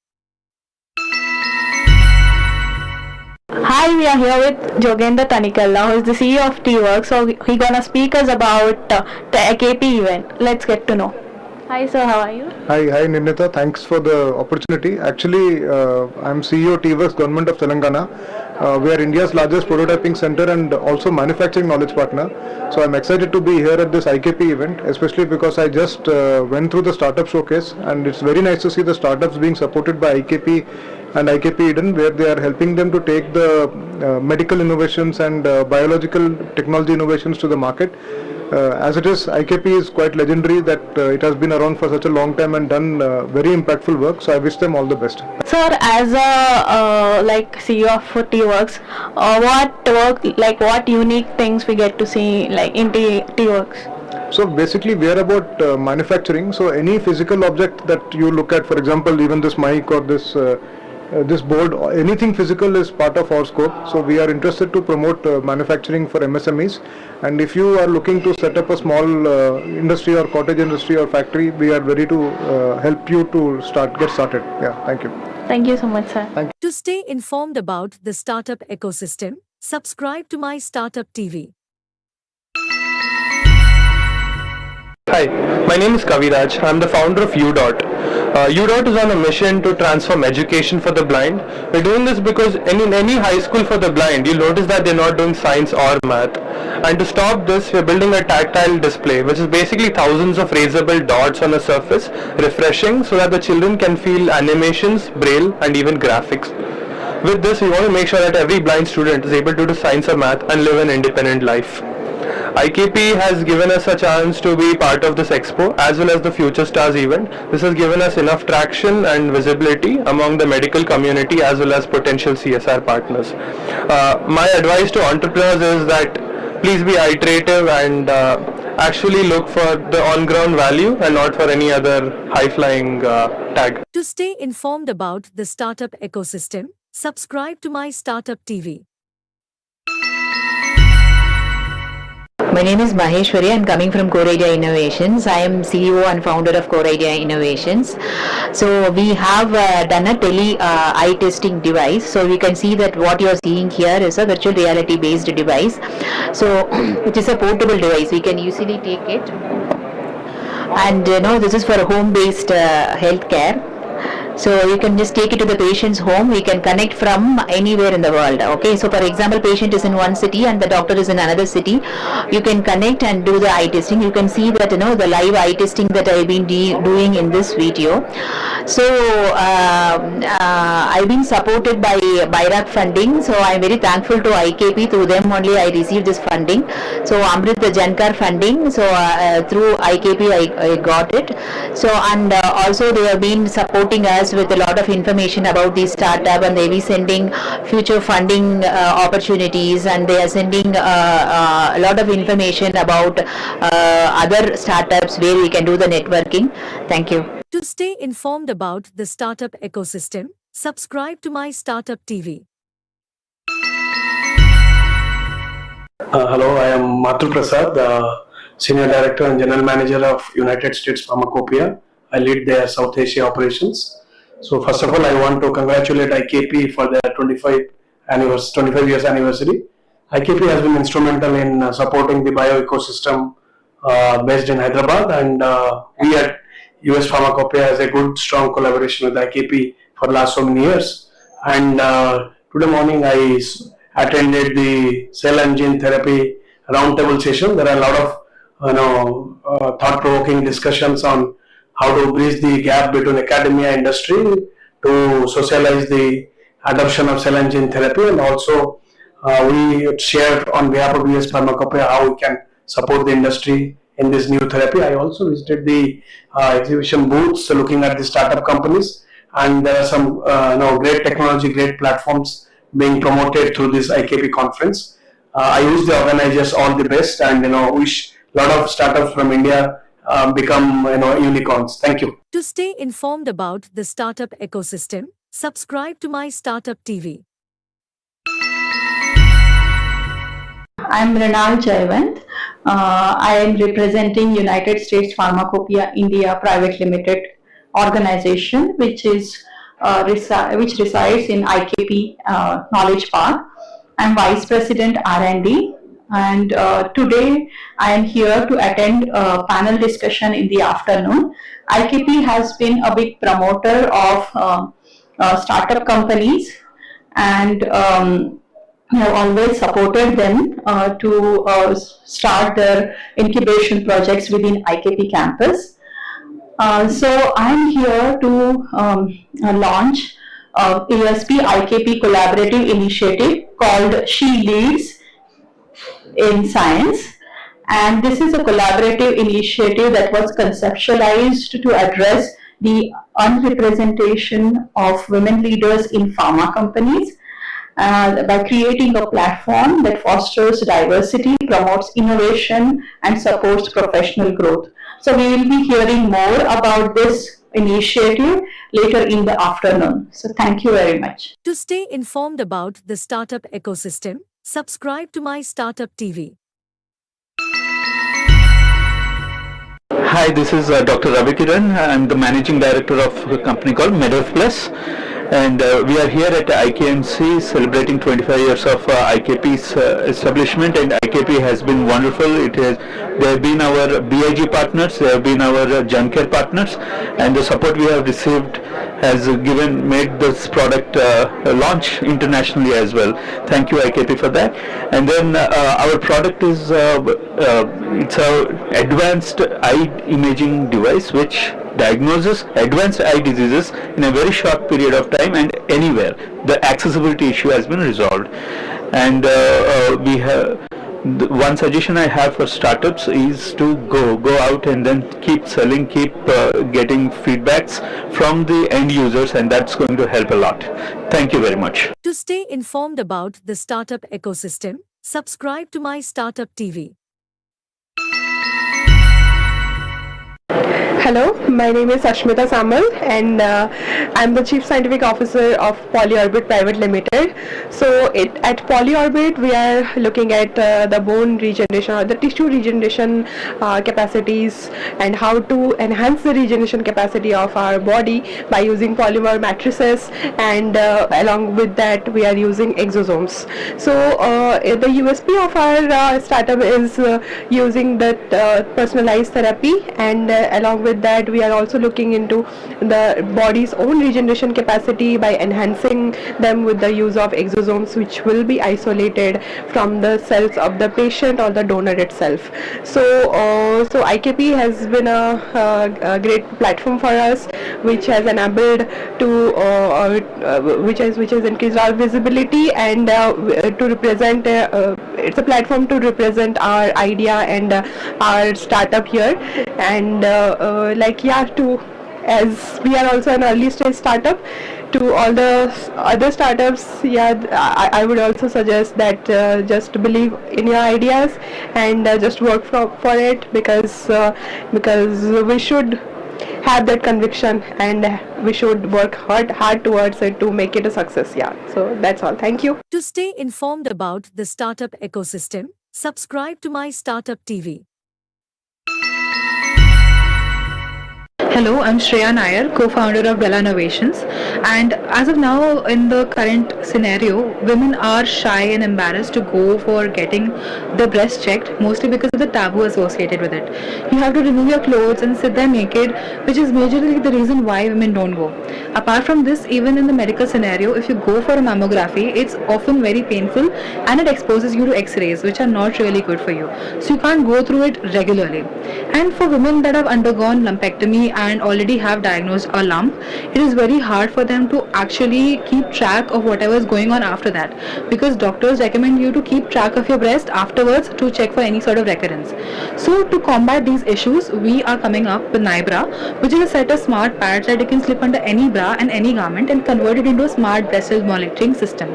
Hi, we are here with Jogendra Tanikalla, who is the CEO of T-Works. So he gonna speak us about the AKP event. Let's get to know. Hi sir, how are you? Hi Nirnita, thanks for the opportunity. Actually, I'm CEO T-Works Government of Telangana. We are India's largest prototyping center and also manufacturing knowledge partner. So I'm excited to be here at this IKP event, especially because I just went through the startup showcase, and it's very nice to see the startups being supported by IKP and IKP Eden, where they are helping them to take the medical innovations and biological technology innovations to the market. As it is, IKP is quite legendary that it has been around for such a long time and done very impactful work. So I wish them all the best. Sir, as a like CEO of T-Works, what unique things we get to see like in T-Works? So basically we are about manufacturing. So any physical object that you look at, for example, even this mic or this board, anything physical is part of our scope. So we are interested to promote manufacturing for MSMEs, and if you are looking to set up a small industry or cottage industry or factory, we are ready to help you to get started. Yeah, thank you. Thank you so much, sir. Thank you. To stay informed about the startup ecosystem, subscribe to My Startup TV. Hi, my name is Kaviraj. I'm the founder of UDOT. UDOT is on a mission to transform education for the blind. We're doing this because in any high school for the blind, you'll notice that they're not doing science or math. And to stop this, we're building a tactile display, which is basically thousands of raisable dots on a surface, refreshing so that the children can feel animations, braille, and even graphics. With this, we want to make sure that every blind student is able to do science or math and live an independent life. IKP has given us a chance to be part of this expo as well as the Future Stars event. This has given us enough traction and visibility among the medical community as well as potential CSR partners. My advice to entrepreneurs is that please be iterative and actually look for the on-ground value and not for any other high-flying tag. To stay informed about the startup ecosystem, subscribe to My Startup TV. My name is Maheshwari. I'm coming from Core Idea Innovations. I am CEO and founder of Core Idea Innovations. So we have done a eye testing device. So we can see that what you're seeing here is a virtual reality based device. So it is a portable device. We can easily take it. And this is for home based healthcare. So you can just take it to the patient's home. We can connect from anywhere in the world. Okay, so for example, patient is in one city and the doctor is in another city. You can connect and do the eye testing. You can see that the live eye testing that I've been doing in this video. So I've been supported by BIRAC funding. So I'm very thankful to IKP. Through them only I received this funding. So Amrit the Jankar funding. So through IKP I got it. So and also they have been supporting us with a lot of information about the startup, and they will be sending future funding opportunities, and they are sending a lot of information about other startups where we can do the networking. Thank you. To stay informed about the startup ecosystem, subscribe to My Startup TV. Hello, I am Mathur Prasad, Senior Director and General Manager of United States Pharmacopoeia. I lead their South Asia operations. So first of all, I want to congratulate IKP for their 25 years anniversary. IKP has been instrumental in supporting the bio ecosystem based in Hyderabad, and we at US Pharmacopoeia has a good, strong collaboration with IKP for the last so many years. And today morning attended the cell and gene therapy roundtable session. There are a lot of thought-provoking discussions on how to bridge the gap between academia and industry to socialize the adoption of cell and gene therapy, and also we shared on behalf of US Pharmacopoeia how we can support the industry in this new therapy. I also visited the exhibition booths looking at the startup companies, and there are some great technology, great platforms being promoted through this IKP conference. I wish the organizers all the best, and wish a lot of startups from India become unicorns. Thank you. To stay informed about the startup ecosystem, subscribe to My Startup TV. I'm Mrinal Jayawant. I am representing United States Pharmacopoeia India Private Limited organization, which resides in IKP Knowledge Park. I'm Vice President R&D, and today I am here to attend a panel discussion in the afternoon. IKP has been a big promoter of startup companies, and have always supported them to start their incubation projects within IKP campus. So I'm here to launch ASP IKP collaborative initiative called She Leads in Science. And this is a collaborative initiative that was conceptualized to address the unrepresentation of women leaders in pharma companies by creating a platform that fosters diversity, promotes innovation, and supports professional growth. So we will be hearing more about this initiative later in the afternoon. So thank you very much. To stay informed about the startup ecosystem, subscribe to My Startup TV. Hi, this is Dr. Ravi Kiran. I'm the managing director of a company called Meadow Plus. And we are here at IKMC celebrating 25 years of IKP's establishment, and IKP has been wonderful. They have been our BIG partners, they have been our Juncare partners, and the support we have received has made this product launch internationally as well. Thank you IKP for that. And then our product is it's a advanced eye imaging device which diagnoses advanced eye diseases in a very short period of time and anywhere. The accessibility issue has been resolved. And we have one suggestion I have for startups is to go out and then keep selling, keep getting feedbacks from the end users, and that's going to help a lot. Thank you very much. To stay informed about the startup ecosystem, subscribe to My Startup TV. Hello, my name is Ashmita Samal, and I'm the Chief Scientific Officer of Polyorbit Private Limited. So at Polyorbit, we are looking at the bone regeneration or the tissue regeneration capacities, and how to enhance the regeneration capacity of our body by using polymer matrices, and along with that we are using exosomes. So the USP of our startup is using that personalized therapy, and along with that we are also looking into the body's own regeneration capacity by enhancing them with the use of exosomes, which will be isolated from the cells of the patient or the donor itself. So IKP has been a great platform for us, which has enabled to which has increased our visibility, and to represent it's a platform to represent our idea and our startup here. And as we are also an early stage startup, to all the other startups, I would also suggest that just believe in your ideas and just work for it, because we should have that conviction, and we should work hard towards it to make it a success. So that's all. Thank you. To stay informed about the startup ecosystem, subscribe to My Startup TV. Hello, I'm Shreya Nair, co-founder of Bella Innovations, and as of now in the current scenario, women are shy and embarrassed to go for getting the breast checked, mostly because of the taboo associated with it. You have to remove your clothes and sit there naked, which is majorly the reason why women don't go. Apart from this, even in the medical scenario, if you go for a mammography, it's often very painful and it exposes you to x-rays, which are not really good for you. So you can't go through it regularly. And for women that have undergone lumpectomy and already have diagnosed a lump, it is very hard for them to actually keep track of whatever is going on after that, because doctors recommend you to keep track of your breast afterwards to check for any sort of recurrence. So to combat these issues, we are coming up with Nybra, which is a set of smart pads that you can slip under any bra and any garment and convert it into a smart breast health monitoring system.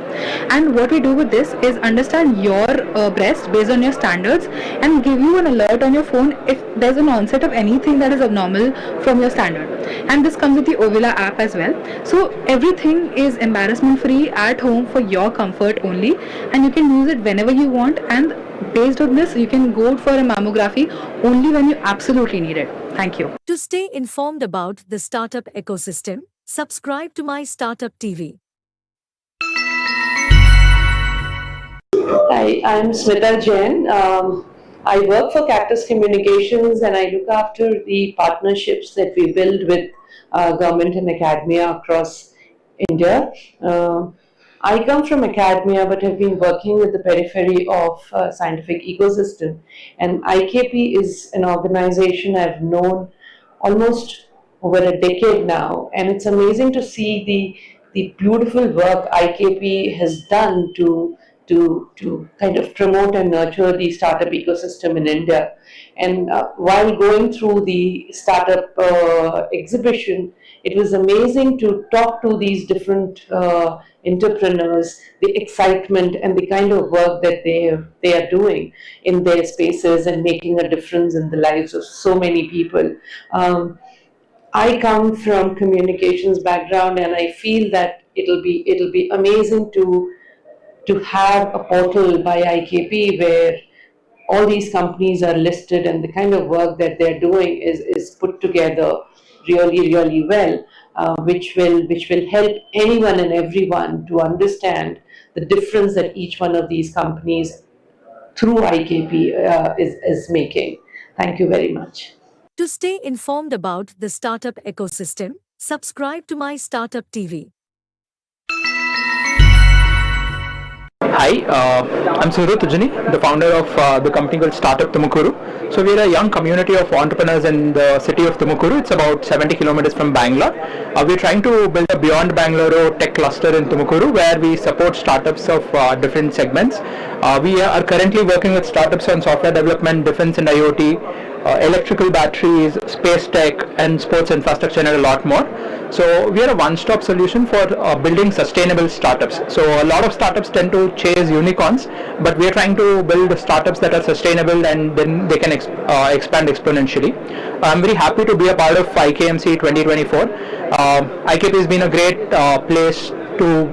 And what we do with this is understand your breast based on your standards and give you an alert on your phone if there's an onset of anything that is abnormal from your standard. And this comes with the Ovula app as well. So everything is embarrassment free at home for your comfort only, and you can use it whenever you want, and based on this you can go for a mammography only when you absolutely need it. Thank you. To stay informed about the startup ecosystem, subscribe to My Startup TV. Hi, I'm Smita Jain. I work for Cactus Communications and I look after the partnerships that we build with government and academia across India. I come from academia but have been working with the periphery of scientific ecosystem, and IKP is an organization I've known almost over a decade now, and it's amazing to see the beautiful work IKP has done to kind of promote and nurture the startup ecosystem in India. And while going through the startup exhibition, it was amazing to talk to these different entrepreneurs, the excitement and the kind of work that they are doing in their spaces and making a difference in the lives of so many people. I come from communications background, and I feel that it'll be amazing to have a portal by IKP where all these companies are listed and the kind of work that they're doing is put together really well, which will help anyone and everyone to understand the difference that each one of these companies through IKP is making. Thank you very much. To stay informed about the startup ecosystem, subscribe to My Startup TV. Hi, I'm Suru Tujani, the founder of the company called Startup Tumukuru. So we're a young community of entrepreneurs in the city of Tumukuru. It's about 70 kilometers from Bangalore. We're trying to build a beyond Bangalore tech cluster in Tumukuru where we support startups of different segments. We are currently working with startups on software development, defense and IoT, electrical batteries, space tech, and sports infrastructure, and a lot more. So we are a one-stop solution for building sustainable startups. So a lot of startups tend to chase unicorns, but we are trying to build startups that are sustainable and then they can expand exponentially. I'm very happy to be a part of IKMC 2024. IKP has been a great place to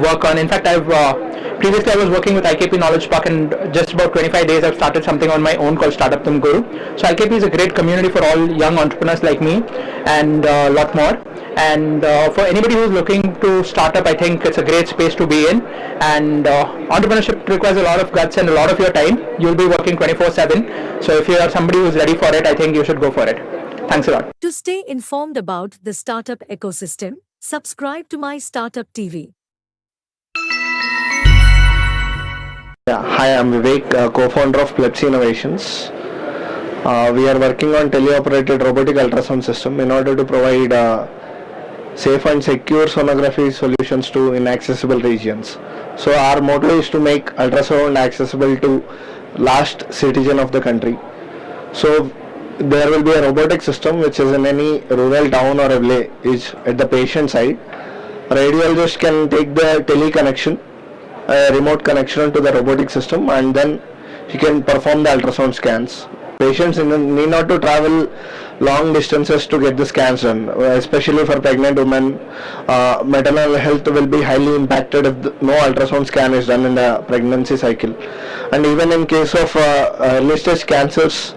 work on. In fact, previously I was working with IKP Knowledge Park, and just about 25 days I've started something on my own called Startup Tumukuru. So IKP is a great community for all young entrepreneurs like me and a lot more. And for anybody who's looking to start up, I think it's a great space to be in. And entrepreneurship requires a lot of guts and a lot of your time. You'll be working 24/7. So if you are somebody who's ready for it, I think you should go for it. Thanks a lot. To stay informed about the startup ecosystem, subscribe to My Startup TV. Yeah, hi, I'm Vivek, co-founder of Plepsi Innovations. We are working on teleoperated robotic ultrasound system in order to provide safe and secure sonography solutions to inaccessible regions. So our motto is to make ultrasound accessible to last citizen of the country. So there will be a robotic system which is in any rural town or a village at the patient side. A radiologist can take the tele connection, a remote connection to the robotic system, and then he can perform the ultrasound scans. Patients need not to travel long distances to get the scans done, especially for pregnant women. Maternal health will be highly impacted if no ultrasound scan is done in the pregnancy cycle. And even in case of early stage cancers,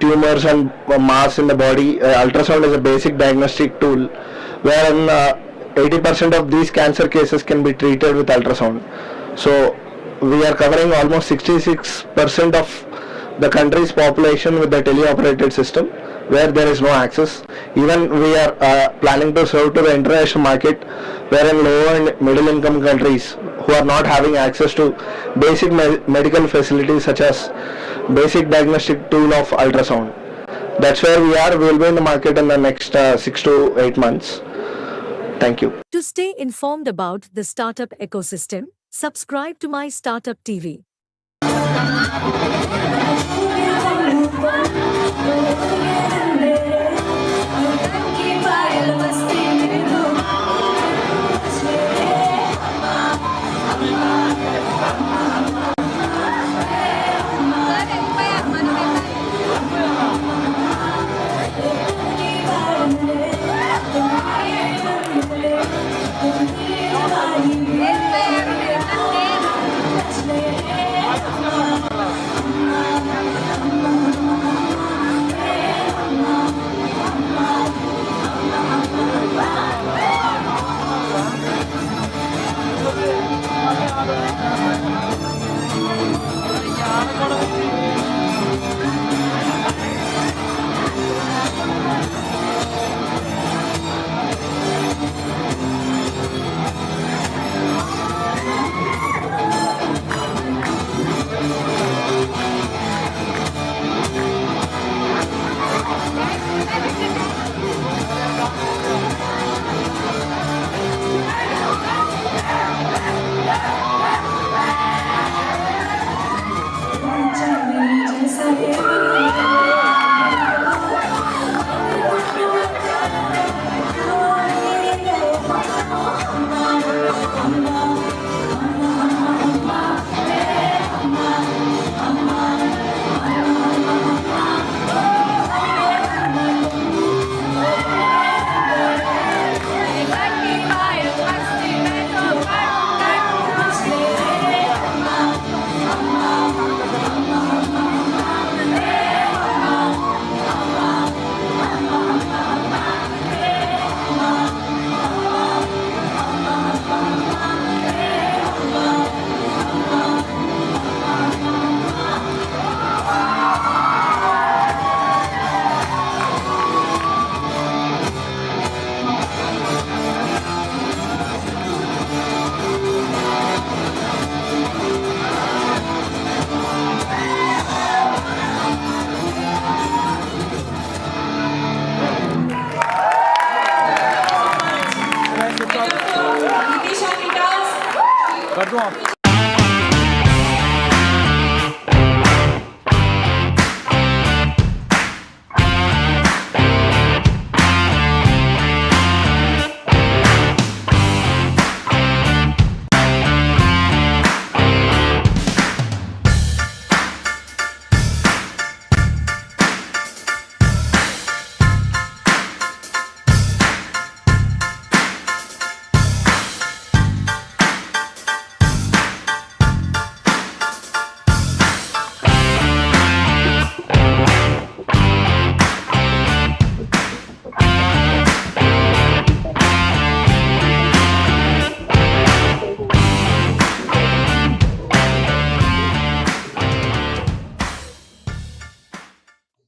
tumors and mass in the body. Ultrasound is a basic diagnostic tool wherein 80% of these cancer cases can be treated with ultrasound. So we are covering almost 66% of the country's population with the teleoperated system where there is no access. Even we are planning to serve to the international market wherein low and middle income countries who are not having access to basic medical facilities such as basic diagnostic tool of ultrasound. That's where we are. We will be in the market in the next 6 to 8 months. Thank you. To stay informed about the startup ecosystem, subscribe to My Startup TV.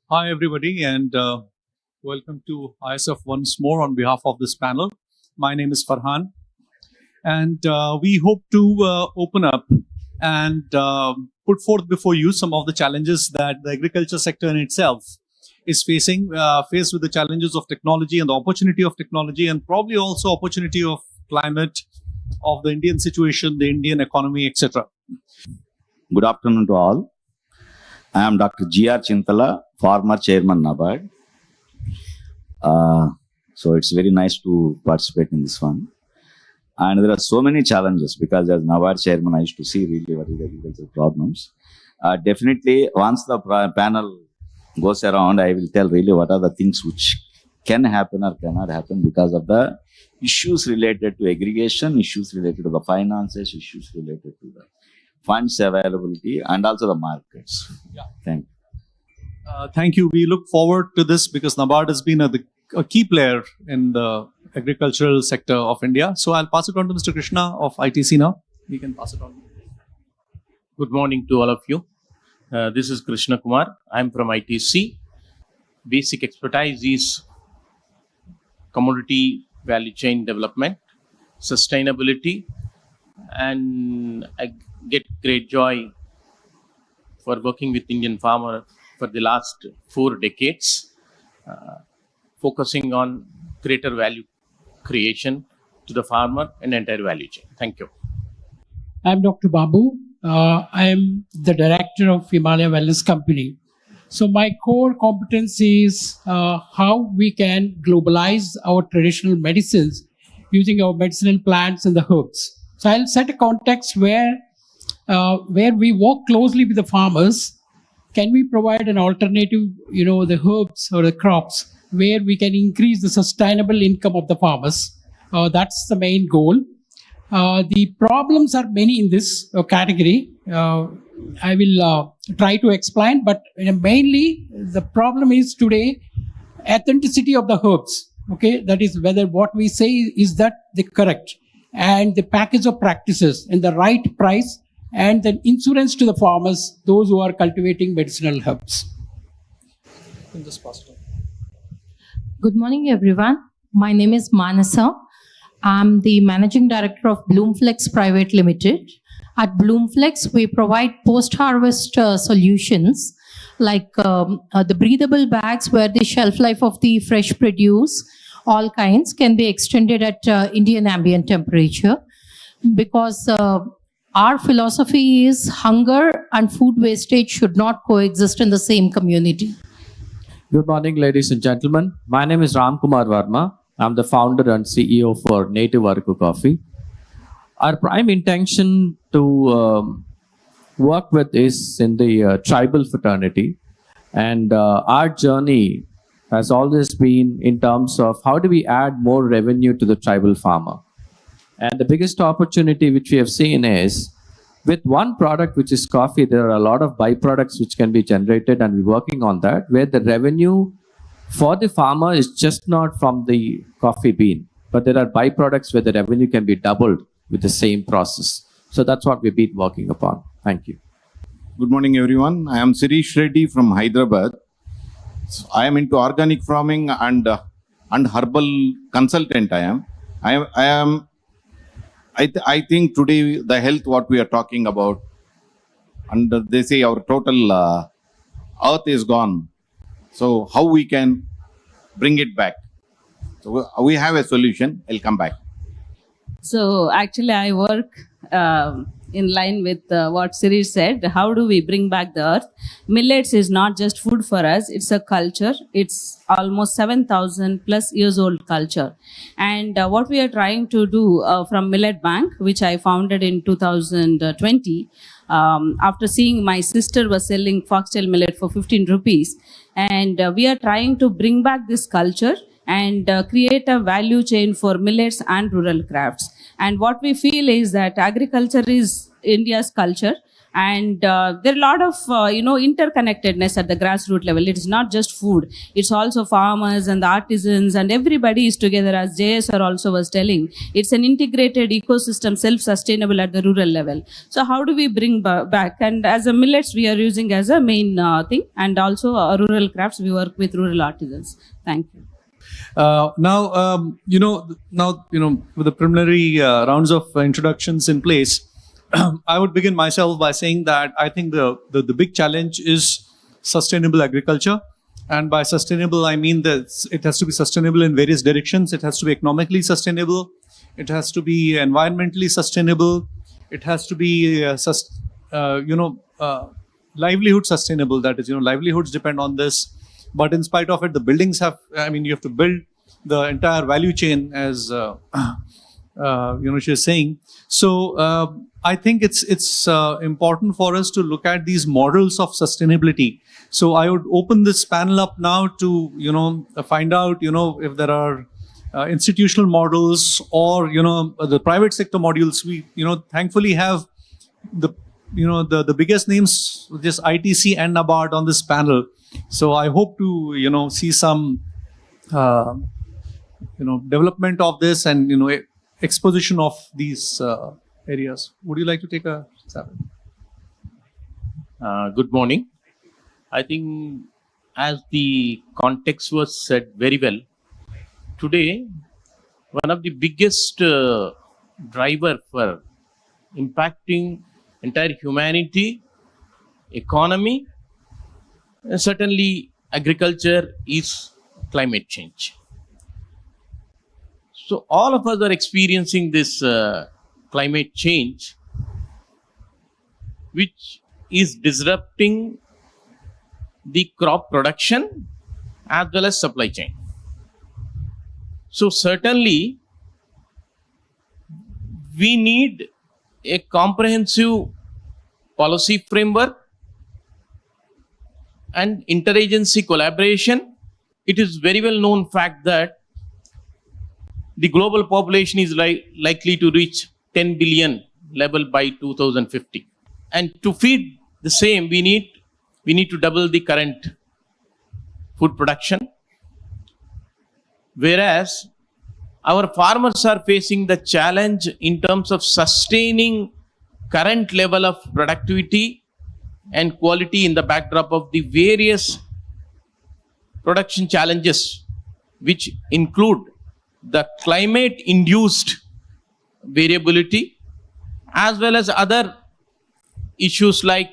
Hi, everybody, and welcome to ISF once more on behalf of this panel. My name is Farhan, and we hope to open up and put forth before you some of the challenges that the agriculture sector in itself is facing, faced with the challenges of technology and the opportunity of technology, and probably also opportunity of climate, of the Indian situation, the Indian economy, etc. Good afternoon to all. I am Dr. G.R. Chintala, former chairman NABARD. So it's very nice to participate in this one. And there are so many challenges because as NABARD chairman, I used to see really what is the agricultural problems. Definitely, once the panel goes around, I will tell really what are the things which can happen or cannot happen because of the issues related to aggregation, issues related to the finances, issues related to the funds availability, and also the markets. Yeah. Thank you. Thank you. We look forward to this because NABARD has been a key player in the agricultural sector of India. So I'll pass it on to Mr. Krishna of ITC now. He can pass it on. Good morning to all of you. This is Krishna Kumar. I'm from ITC. Basic expertise is commodity value chain development, sustainability, and I get great joy for working with Indian farmer for the last 4 decades, focusing on greater value creation to the farmer and entire value chain. Thank you. I'm Dr. Babu. I am the director of Himalaya Wellness Company. So my core competence is how we can globalize our traditional medicines using our medicinal plants and the herbs. So I'll set a context where we work closely with the farmers. Can we provide an alternative, the herbs or the crops where we can increase the sustainable income of the farmers? That's the main goal. The problems are many in this category. I will try to explain, but mainly the problem is today authenticity of the herbs. Okay, that is whether what we say is that the correct, and the package of practices and the right price, and then insurance to the farmers, those who are cultivating medicinal herbs. Good morning, everyone. My name is Manasa. I'm the Managing Director of Bloomflex Private Limited. At Bloomflex, we provide post-harvest solutions like the breathable bags where the shelf life of the fresh produce, all kinds, can be extended at Indian ambient temperature, because our philosophy is hunger and food wastage should not coexist in the same community. Good morning, ladies and gentlemen. My name is Ram Kumar Varma. I'm the founder and CEO for Native Araku Coffee. Our prime intention to work with is in the tribal fraternity, and our journey has always been in terms of how do we add more revenue to the tribal farmer. And the biggest opportunity which we have seen is with one product, which is coffee, there are a lot of byproducts which can be generated, and we're working on that, where the revenue for the farmer is just not from the coffee bean, but there are byproducts where the revenue can be doubled with the same process. So that's what we've been working upon. Thank you. Good morning, everyone. I am Sirish Reddy from Hyderabad. So I am into organic farming and herbal consultant. I think today the health what we are talking about, and they say our total earth is gone. So how we can bring it back? So we have a solution. I'll come back. So actually I work in line with what Sirish said. How do we bring back the earth? Millets is not just food for us. It's a culture. It's almost 7,000 plus years old culture. And what we are trying to do from Millet Bank, which I founded in 2020, after seeing my sister was selling foxtail millet for 15 rupees. And we are trying to bring back this culture and create a value chain for millets and rural crafts. And what we feel is that agriculture is India's culture, and there are a lot of interconnectedness at the grassroots level. It is not just food; it's also farmers and the artisans, and everybody is together. As JS also was telling, it's an integrated ecosystem, self-sustainable at the rural level. So how do we bring back? And as a millets, we are using as a main thing, and also rural crafts. We work with rural artisans. Thank you. Now, with the preliminary rounds of introductions in place, I would begin myself by saying that I think the big challenge is sustainable agriculture. And by sustainable, I mean that it has to be sustainable in various directions. It has to be economically sustainable. It has to be environmentally sustainable. It has to be, livelihood sustainable. That is, livelihoods depend on this. But in spite of it, the buildings have, you have to build the entire value chain, as she's saying. So I think it's important for us to look at these models of sustainability. So I would open this panel up now to, find out, if there are institutional models or, the private sector models. We, thankfully have the biggest names, just ITC and NABARD on this panel. So I hope to, see some, development of this and, exposition of these areas. Would you like to take a stab? Good morning. I think as the context was said very well, today one of the biggest driver for impacting entire humanity, economy, and certainly agriculture is climate change. So all of us are experiencing this climate change, which is disrupting the crop production as well as supply chain. So certainly we need a comprehensive policy framework and interagency collaboration. It is very well known fact that the global population is likely to reach 10 billion level by 2050. And to feed the same, we need to double the current food production. Whereas our farmers are facing the challenge in terms of sustaining current level of productivity and quality in the backdrop of the various production challenges, which include the climate-induced variability, as well as other issues like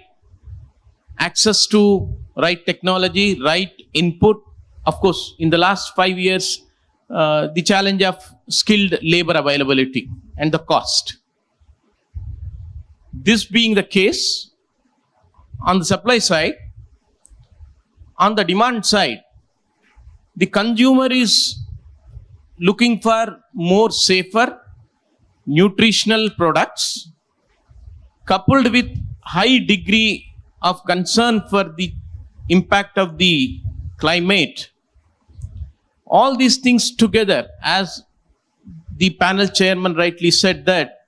access to right technology, right input. Of course, in the last 5 years, the challenge of skilled labor availability and the cost. This being the case, on the supply side, on the demand side, the consumer is looking for more safer, nutritional products, coupled with high degree of concern for the impact of the climate. All these things together, as the panel chairman rightly said, that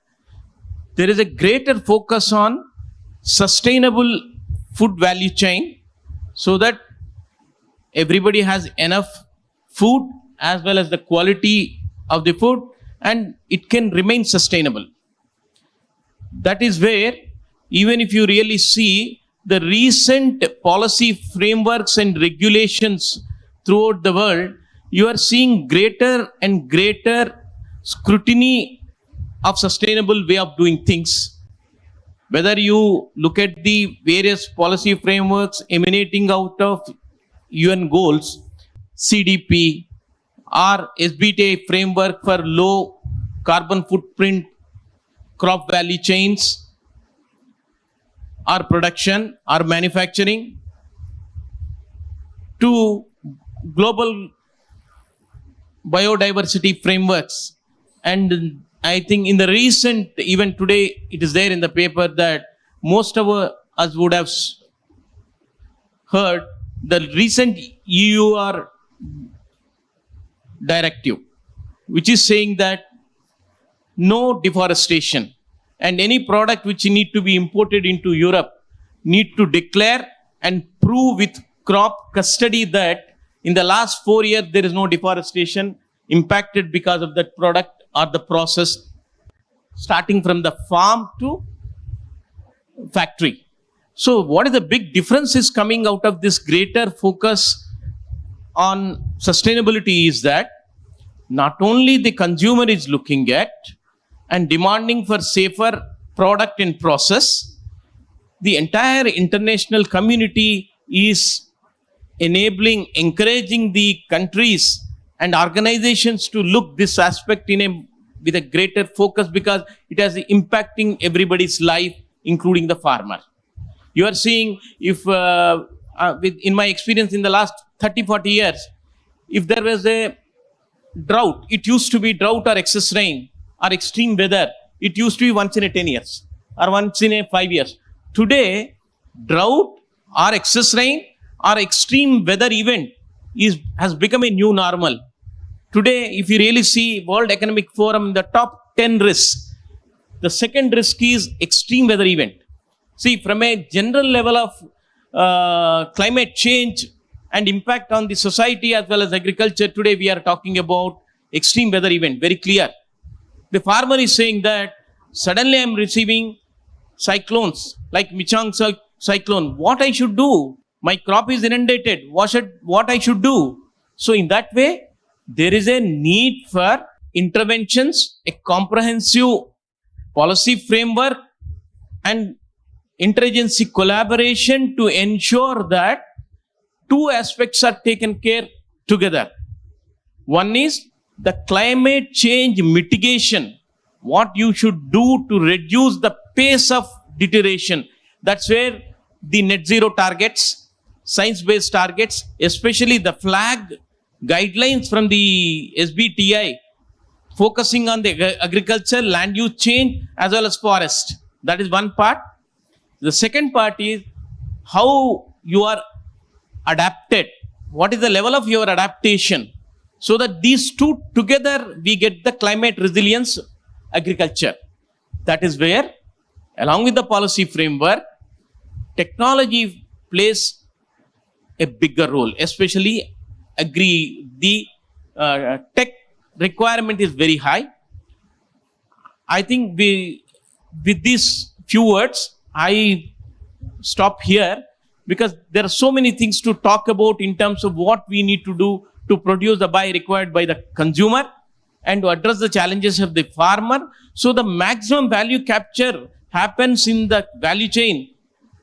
there is a greater focus on sustainable food value chain so that everybody has enough food as well as the quality of the food, and it can remain sustainable. That is where, even if you really see the recent policy frameworks and regulations throughout the world, you are seeing greater and greater scrutiny of sustainable way of doing things. Whether you look at the various policy frameworks emanating out of UN goals, CDP, or SBT framework for low carbon footprint crop value chains, or production, or manufacturing, to global biodiversity frameworks. And I think in the recent, even today, it is there in the paper that most of us would have heard the recent EUR directive, which is saying that no deforestation, and any product which need to be imported into Europe need to declare and prove with crop custody that in the last 4 years there is no deforestation impacted because of that product or the process, starting from the farm to factory. So what is the big difference is coming out of this greater focus on sustainability is that not only the consumer is looking at and demanding for safer product and process, the entire international community is enabling, encouraging the countries and organizations to look this aspect with a greater focus, because it has impacting everybody's life, including the farmer. You are seeing, if in my experience in the last 30-40 years, if there was a drought, it used to be drought or excess rain or extreme weather. It used to be once in a 10 years or once in a 5 years. Today, drought or excess rain or extreme weather event has become a new normal. Today, if you really see World Economic Forum, the top 10 risks, the second risk is extreme weather event. See, from a general level of climate change and impact on the society as well as agriculture. Today we are talking about extreme weather event, very clear. The farmer is saying that suddenly I am receiving cyclones like Michang cyclone. What I should do? My crop is inundated. What I should do? So in that way, there is a need for interventions, a comprehensive policy framework and interagency collaboration to ensure that two aspects are taken care together. One is the climate change mitigation, what you should do to reduce the pace of deterioration. That's where the net zero targets, science-based targets, especially the flag guidelines from the SBTi, focusing on the agriculture, land use change, as well as forest. That is one part. The second part is how you are adapted. What is the level of your adaptation? So that these two together, we get the climate resilience agriculture. That is where, along with the policy framework, technology plays a bigger role, especially the tech requirement is very high. I think with these few words, I stop here because there are so many things to talk about in terms of what we need to do to produce the buy required by the consumer and to address the challenges of the farmer. So the maximum value capture happens in the value chain,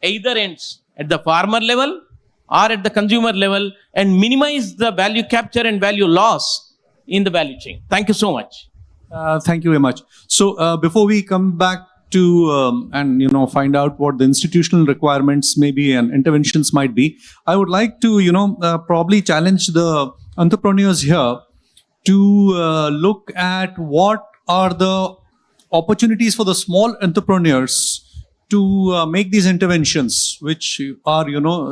either ends at the farmer level or at the consumer level, and minimize the value capture and value loss in the value chain. Thank you so much. Thank you very much. So before we come back to and find out what the institutional requirements may be and interventions might be, I would like to probably challenge the entrepreneurs here to look at what are the opportunities for the small entrepreneurs to make these interventions, which are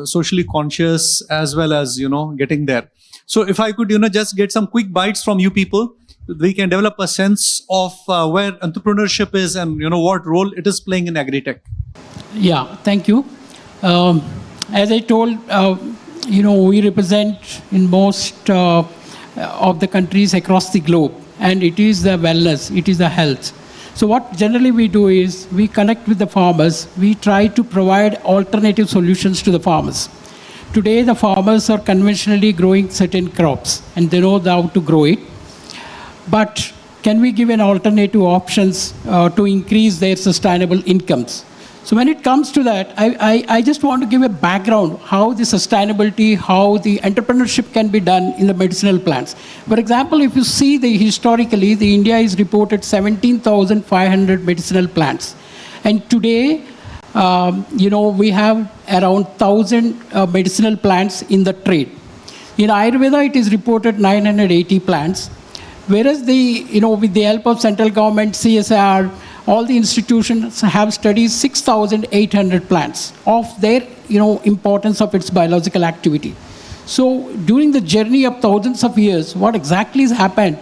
socially conscious as well as getting there. So if I could just get some quick bites from you people, we can develop a sense of where entrepreneurship is and what role it is playing in agri-tech. Yeah, thank you. As I told, we represent in most of the countries across the globe, and it is the wellness, it is the health. So what generally we do is we connect with the farmers, we try to provide alternative solutions to the farmers. Today the farmers are conventionally growing certain crops and they know how to grow it. But can we give an alternative options to increase their sustainable incomes? So when it comes to that, I just want to give a background how the sustainability, how the entrepreneurship can be done in the medicinal plants. For example, if you see historically, the India is reported 17,500 medicinal plants. And today, we have around 1,000 medicinal plants in the trade. In Ayurveda, it is reported 980 plants. Whereas with the help of central government, CSR, all the institutions have studied 6,800 plants of their, importance of its biological activity. So during the journey of thousands of years, what exactly has happened?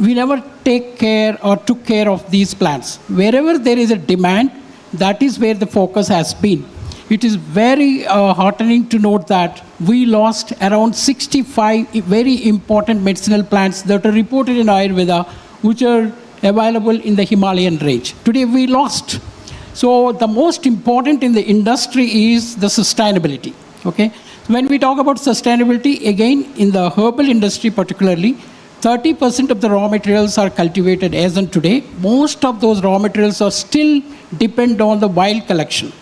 We never took care of these plants. Wherever there is a demand, that is where the focus has been. It is very heartening to note that we lost around 65 very important medicinal plants that are reported in Ayurveda, which are available in the Himalayan range. Today we lost. So the most important in the industry is the sustainability. Okay. When we talk about sustainability, again, in the herbal industry particularly, 30% of the raw materials are cultivated as on today. Most of those raw materials are still depend on the wild collection.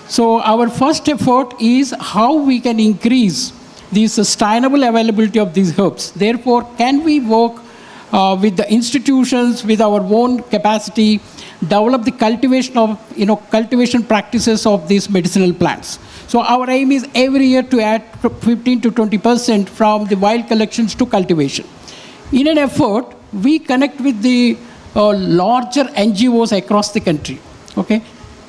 So our first effort is how we can increase the sustainable availability of these herbs. Therefore, can we work with the institutions, with our own capacity, develop the cultivation practices of these medicinal plants. So our aim is every year to add 15 to 20% from the wild collections to cultivation. In an effort, we connect with the larger NGOs across the country. Okay.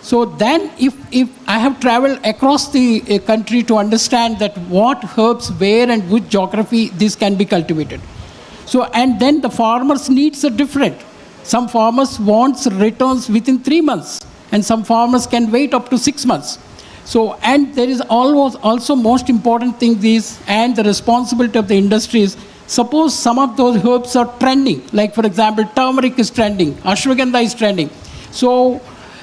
So then if I have traveled across the country to understand that what herbs, where and which geography this can be cultivated. So, and then the farmers' needs are different. Some farmers want returns within 3 months and some farmers can wait up to 6 months. So, and there is always also most important thing is, and the responsibility of the industry is, suppose some of those herbs are trending, like for example, turmeric is trending, ashwagandha is trending. So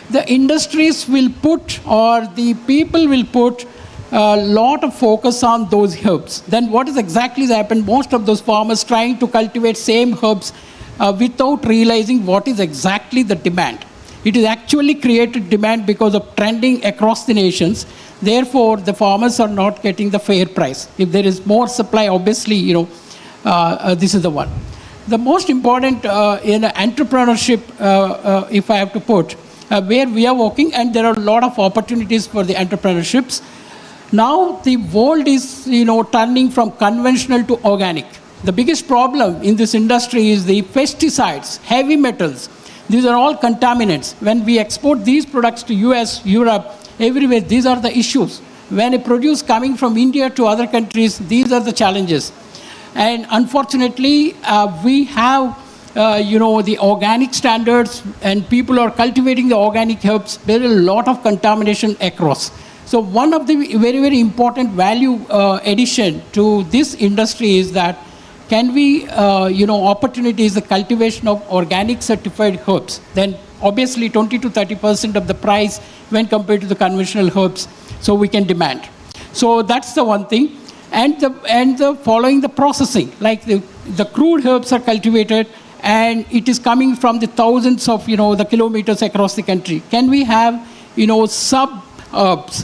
the industries will put, or the people will put a lot of focus on those herbs. Then what is exactly happened? Most of those farmers trying to cultivate same herbs without realizing what is exactly the demand. It is actually created demand because of trending across the nations. Therefore, the farmers are not getting the fair price. If there is more supply, obviously, this is the one. The most important in entrepreneurship, if I have to put, where we are working, and there are a lot of opportunities for the entrepreneurships. Now the world is, turning from conventional to organic. The biggest problem in this industry is the pesticides, heavy metals. These are all contaminants. When we export these products to US, Europe, everywhere, these are the issues. When a produce coming from India to other countries, these are the challenges. And unfortunately, we have, the organic standards, and people are cultivating the organic herbs. There is a lot of contamination across. So one of the very, very important value addition to this industry is that can we, opportunities, the cultivation of organic certified herbs, then obviously 20 to 30% of the price when compared to the conventional herbs, so we can demand. So that's the one thing. And the following the processing, like the crude herbs are cultivated, and it is coming from the thousands of, the kilometers across the country. Can we have, suburbs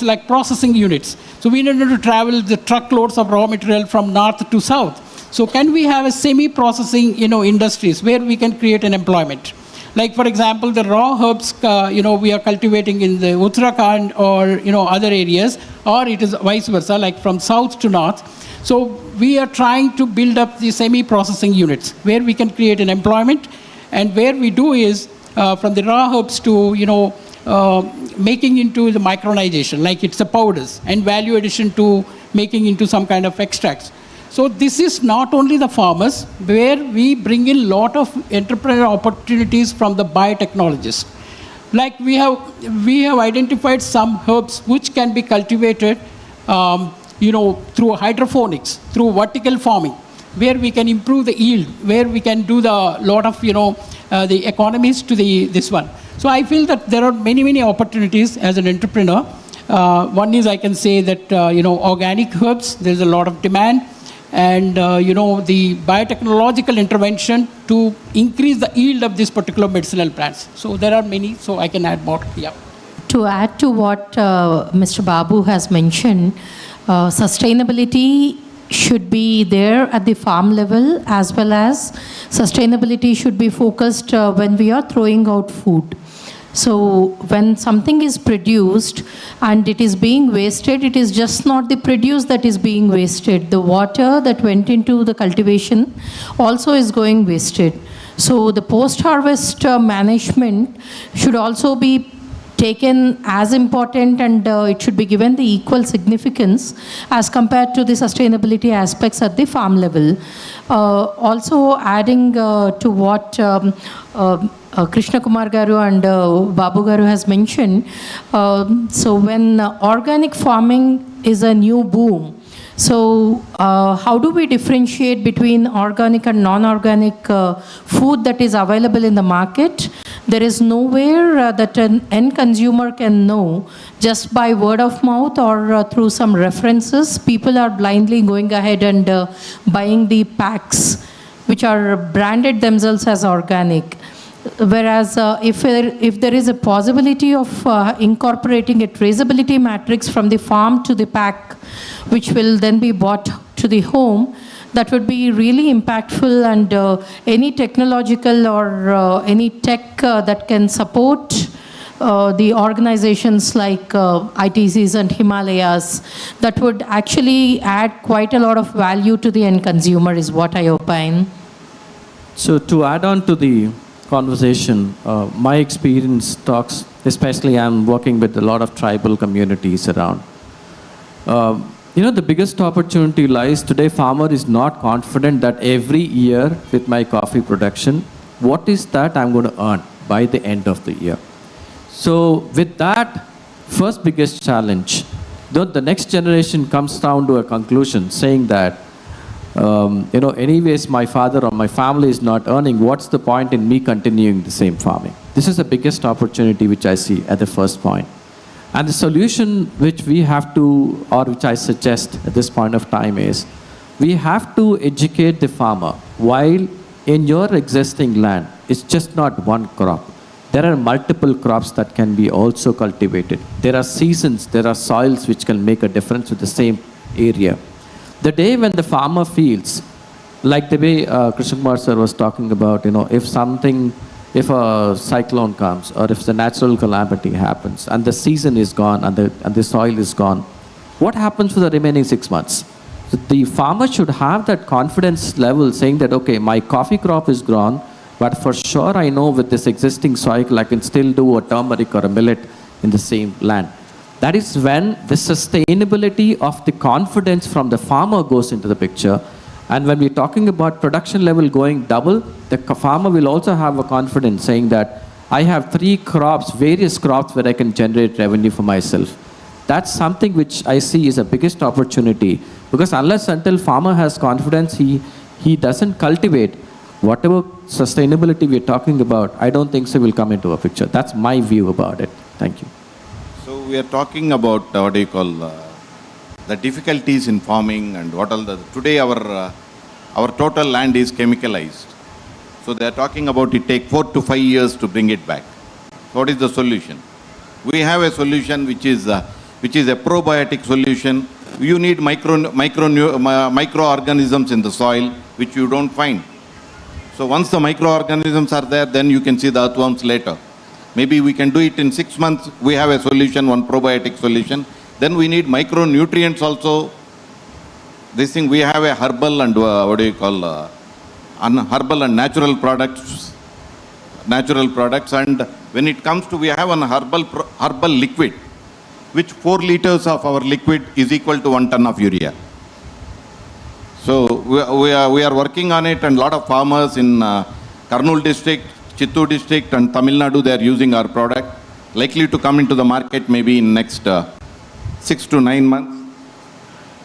like processing units? So we need to travel the truckloads of raw material from north to south. So can we have a semi-processing, industries where we can create an employment? Like for example, the raw herbs, we are cultivating in the Uttarakhand or, other areas, or it is vice versa, like from south to north. So we are trying to build up the semi-processing units where we can create an employment, and where we do is from the raw herbs to, making into the micronization, like it's the powders, and value addition to making into some kind of extracts. So this is not only the farmers, where we bring in a lot of entrepreneurial opportunities from the biotechnologists. Like we have identified some herbs which can be cultivated, through hydroponics, through vertical farming, where we can improve the yield, where we can do the lot of, the economies to this one. So I feel that there are many, many opportunities as an entrepreneur. One is I can say that, organic herbs, there's a lot of demand. And, the biotechnological intervention to increase the yield of this particular medicinal plants. So there are many, so I can add more. Yeah. To add to what Mr. Babu has mentioned, sustainability should be there at the farm level, as well as sustainability should be focused when we are throwing out food. So when something is produced and it is being wasted, it is just not the produce that is being wasted. The water that went into the cultivation also is going wasted. So the post-harvest management should also be taken as important, and it should be given the equal significance as compared to the sustainability aspects at the farm level. Also adding to what Krishna Kumar Garu and Babu Garu has mentioned, so when organic farming is a new boom, so how do we differentiate between organic and non-organic food that is available in the market? There is nowhere that an end consumer can know just by word of mouth or through some references. People are blindly going ahead and buying the packs which are branded themselves as organic. Whereas if there is a possibility of incorporating a traceability matrix from the farm to the pack, which will then be bought to the home, that would be really impactful, and any technological or any tech that can support the organizations like ITCs and Himalayas, that would actually add quite a lot of value to the end consumer is what I opine. So to add on to the conversation, my experience talks, especially I'm working with a lot of tribal communities around. The biggest opportunity lies today. Farmer is not confident that every year with my coffee production, what is that I'm going to earn by the end of the year. So with that, First biggest challenge, though the next generation comes down to a conclusion saying that, anyways, my father or my family is not earning, what's the point in me continuing the same farming? This is the biggest opportunity which I see at the first point. And the solution which we have to, or which I suggest at this point of time is, we have to educate the farmer. While in your existing land, it's just not one crop. There are multiple crops that can be also cultivated. There are seasons, there are soils which can make a difference with the same area. The day when the farmer feels, like the way Krishna Kumar sir was talking about, if a cyclone comes or if the natural calamity happens and the season is gone and the soil is gone, what happens for the remaining 6 months? So the farmer should have that confidence level saying that, okay, my coffee crop is gone, but for sure I know with this existing soil I can still do a turmeric or a millet in the same land. That is when the sustainability of the confidence from the farmer goes into the picture. And when we're talking about production level going double, the farmer will also have a confidence saying that I have 3 crops, various crops where I can generate revenue for myself. That's something which I see is the biggest opportunity, because unless until farmer has confidence, he doesn't cultivate whatever sustainability we're talking about, I don't think so will come into a picture. That's my view about it. Thank you. So we are talking about the difficulties in farming and what all today our total land is chemicalized. So they are talking about it take 4 to 5 years to bring it back. What is the solution? We have a solution which is a probiotic solution. You need microorganisms in the soil which you don't find. So once the microorganisms are there, then you can see the earthworms later. Maybe we can do it in 6 months. We have a solution, one probiotic solution. Then we need micronutrients also. This thing, we have a herbal and herbal and natural products. And when it comes to, we have an herbal liquid, which 4 liters of our liquid is equal to 1 ton of urea. So we are working on it, and a lot of farmers in Kurnool district, Chittoor district and Tamil Nadu, they are using our product, likely to come into the market maybe in next 6 to 9 months.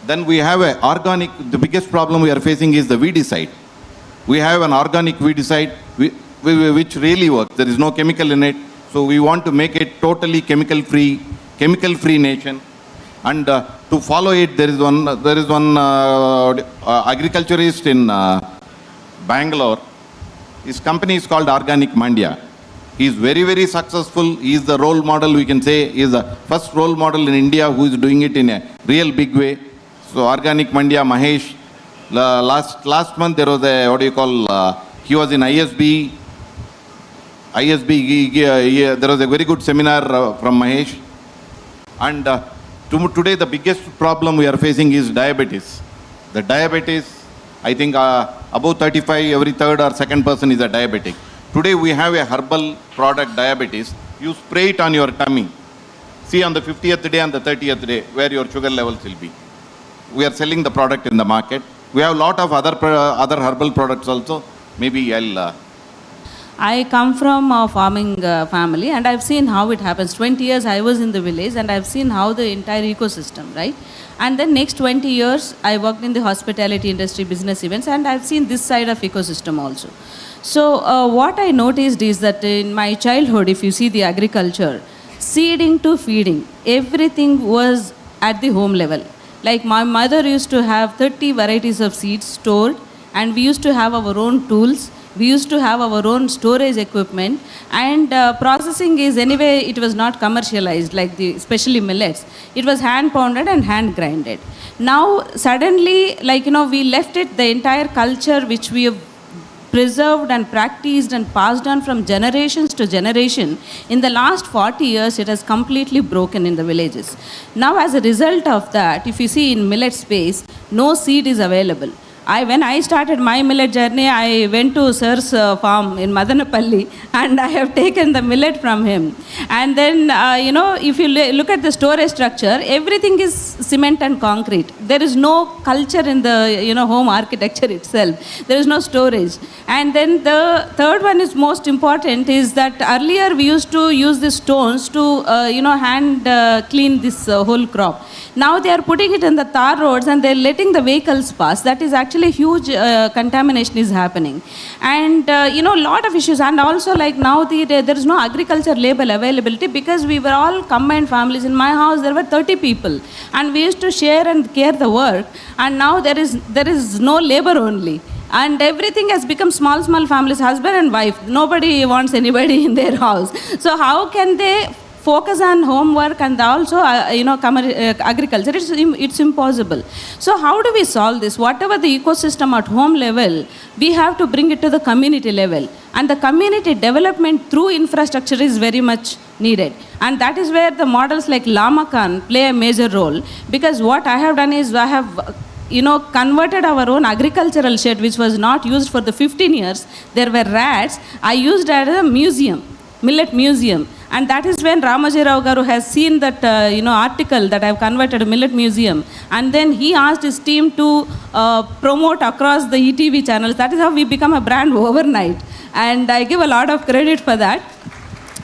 Then we have a organic, the biggest problem we are facing is the weedicide. We have an organic weedicide which really works. There is no chemical in it. So we want to make it totally chemical free nation. And to follow it, there is one agriculturist in Bangalore. His company is called Organic Mandya. He is very, very successful. He is the role model, we can say. He is the first role model in India who is doing it in a real big way. So Organic Mandya, Mahesh, last month there was a, he was in ISB, there was a very good seminar from Mahesh. And today the biggest problem we are facing is diabetes. The diabetes, I think above 35, every third or second person is a diabetic. Today we have a herbal product, diabetes. You spray it on your tummy. See on the 50th day and the 30th day where your sugar levels will be. We are selling the product in the market. We have a lot of other herbal products also. Maybe I come from a farming family, and I've seen how it happens. 20 years I was in the village, and I've seen how the entire ecosystem, right? And then next 20 years, I worked in the hospitality industry, business events, and I've seen this side of ecosystem also. So what I noticed is that in my childhood, if you see the agriculture, seeding to feeding, everything was at the home level. Like my mother used to have 30 varieties of seeds stored, and we used to have our own tools. We used to have our own storage equipment, and processing is anyway, it was not commercialized like especially millets. It was hand pounded and hand grinded. Now suddenly, we left it, the entire culture which we have preserved and practiced and passed on from generations to generation. In the last 40 years, it has completely broken in the villages. Now as a result of that, if you see in millet space, no seed is available. When I started my millet journey, I went to Sir's farm in Madanapalli, and I have taken the millet from him. And then, if you look at the storage structure, everything is cement and concrete. There is no culture in the, home architecture itself. There is no storage. And then the third one is most important is that earlier we used to use the stones to, hand clean this whole crop. Now they are putting it in the tar roads and they're letting the vehicles pass. That is actually huge contamination is happening. And, a lot of issues. And also like now there is no agriculture labor availability because we were all combined families. In my house there were 30 people and we used to share and care the work. And now there is no labor only. And everything has become small families, husband and wife. Nobody wants anybody in their house. So how can they focus on homework and also, agriculture? It's impossible. So how do we solve this? Whatever the ecosystem at home level, we have to bring it to the community level. And the community development through infrastructure is very much needed. And that is where the models like Lamakan play a major role. Because what I have done is I have converted our own agricultural shed, which was not used for the 15 years. There were rats. I used it as a museum, millet museum. And that is when Ramaji Rao Garu has seen that, article that I have converted a millet museum. And then he asked his team to promote across the ETV channels. That is how we become a brand overnight. And I give a lot of credit for that.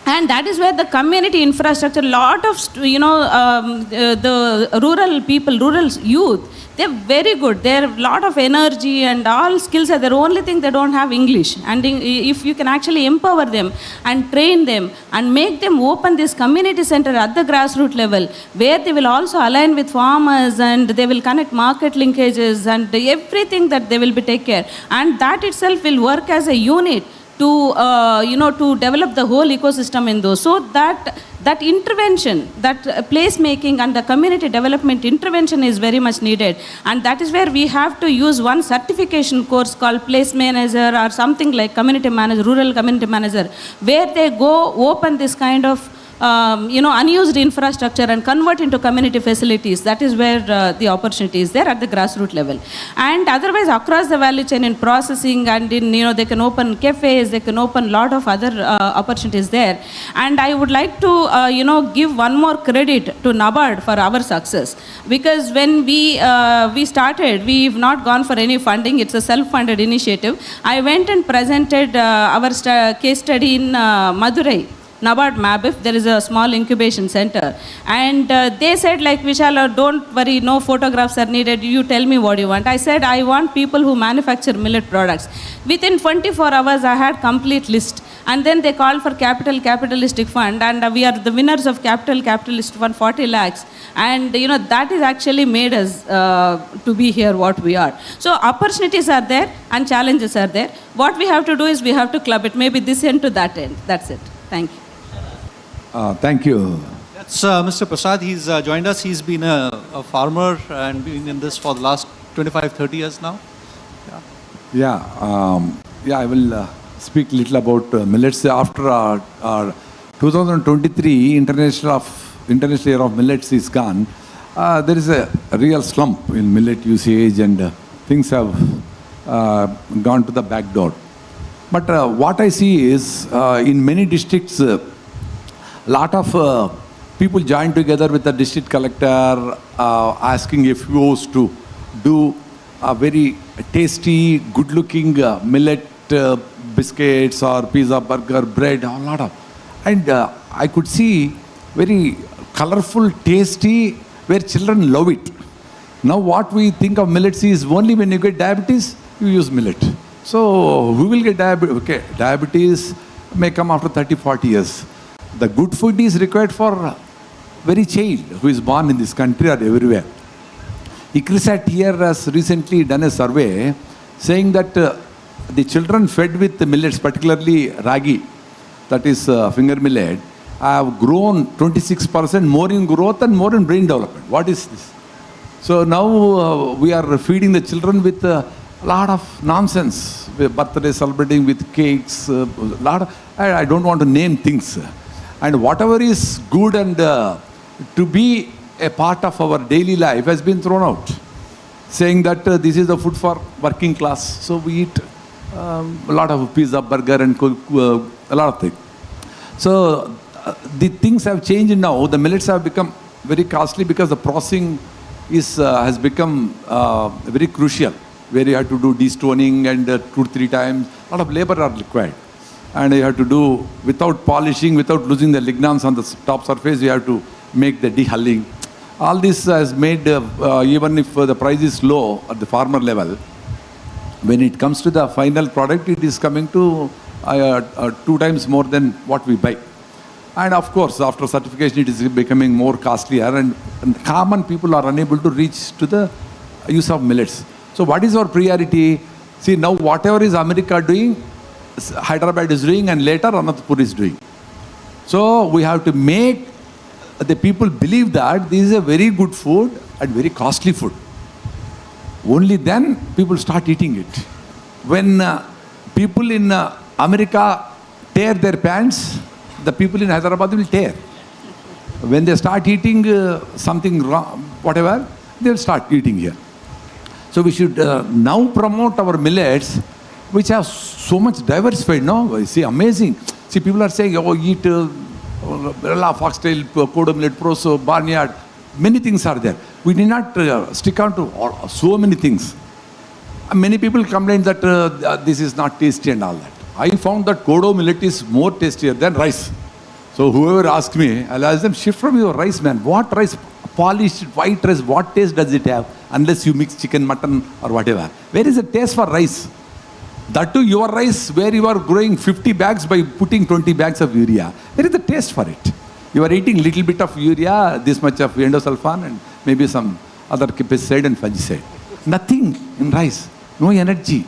And that is where the community infrastructure, lot of, the rural people, rural youth, they're very good. They have a lot of energy and all skills are there. Only thing they don't have English. And if you can actually empower them and train them and make them open this community center at the grassroots level, where they will also align with farmers and they will connect market linkages and everything that they will be take care. And that itself will work as a unit to, to develop the whole ecosystem in those. So that intervention, that placemaking and the community development intervention is very much needed. And that is where we have to use one certification course called place manager or something like community manager, rural community manager, where they go open this kind of unused infrastructure and convert into community facilities. That is where the opportunity is there at the grassroots level. And otherwise, across the value chain in processing and in, they can open cafes, they can open a lot of other opportunities there. And I would like to, give one more credit to NABARD for our success. Because when we started, we've not gone for any funding. It's a self-funded initiative. I went and presented our case study in Madurai. NABARD MABIF, there is a small incubation center. And they said like, Vishal, don't worry, no photographs are needed, you tell me what you want. I said, I want people who manufacture millet products. Within 24 hours, I had complete list. And then they called for capitalistic fund, and we are the winners of capitalist fund, 40 lakhs. And that is actually made us to be here what we are. So opportunities are there and challenges are there. What we have to do is we have to club it, maybe this end to that end. That's it. Thank you. Thank you. That's Mr. Prasad. He's joined us. He's been a farmer and been in this for the last 25, 30 years now. I will speak a little about millets. After 2023 International Year of Millets is gone, there is a real slump in millet usage and things have gone to the back door. But what I see is in many districts, lot of people join together with the district collector asking FOs to do a very tasty, good-looking millet biscuits or pizza, burger, bread, a lot of. And I could see very colorful, tasty, where children love it. Now what we think of millets is only when you get diabetes, you use millet. So who will get diabetes? Okay, diabetes may come after 30, 40 years. The good food is required for very child who is born in this country or everywhere. ICRISAT here has recently done a survey saying that the children fed with millets, particularly ragi, that is finger millet, have grown 26% more in growth and more in brain development. What is this? So now we are feeding the children with a lot of nonsense, birthday celebrating with cakes, I don't want to name things. And whatever is good and to be a part of our daily life has been thrown out. saying that this is the food for working class. So we eat a lot of pizza, burger, and a lot of things. So the things have changed now. The millets have become very costly because the processing has become very crucial, where you have to do destoning and 2-3 times. A lot of labor are required. And you have to do without polishing, without losing the lignans on the top surface, you have to make the dehulling. All this has made, even if the price is low at the farmer level, when it comes to the final product, it is coming to 2 times more than what we buy. And of course, after certification, it is becoming more costlier, and common people are unable to reach to the use of millets. So what is our priority? See, now whatever is America doing, Hyderabad is doing, and later Anantapur is doing. So we have to make the people believe that this is a very good food and very costly food. Only then people start eating it. When people in America tear their pants, the people in Hyderabad will tear. When they start eating something wrong, whatever, they will start eating here. So we should now promote our millets, which have so much diversified, no? See, amazing. See, people are saying, oh, eat foxtail, kodo millet, proso, barnyard. Many things are there. We did not stick on to so many things. Many people complain that this is not tasty and all that. I found that kodo millet is more tastier than rice. So whoever asks me, I'll ask them, shift from your rice, man. What rice? Polished white rice, what taste does it have? Unless you mix chicken, mutton or whatever. Where is the taste for rice? That too, your rice, where you are growing 50 bags by putting 20 bags of urea. Where is the taste for it? You are eating little bit of urea, this much of endosulfan, and maybe some other pesticide and fungicide. Nothing in rice. No energy.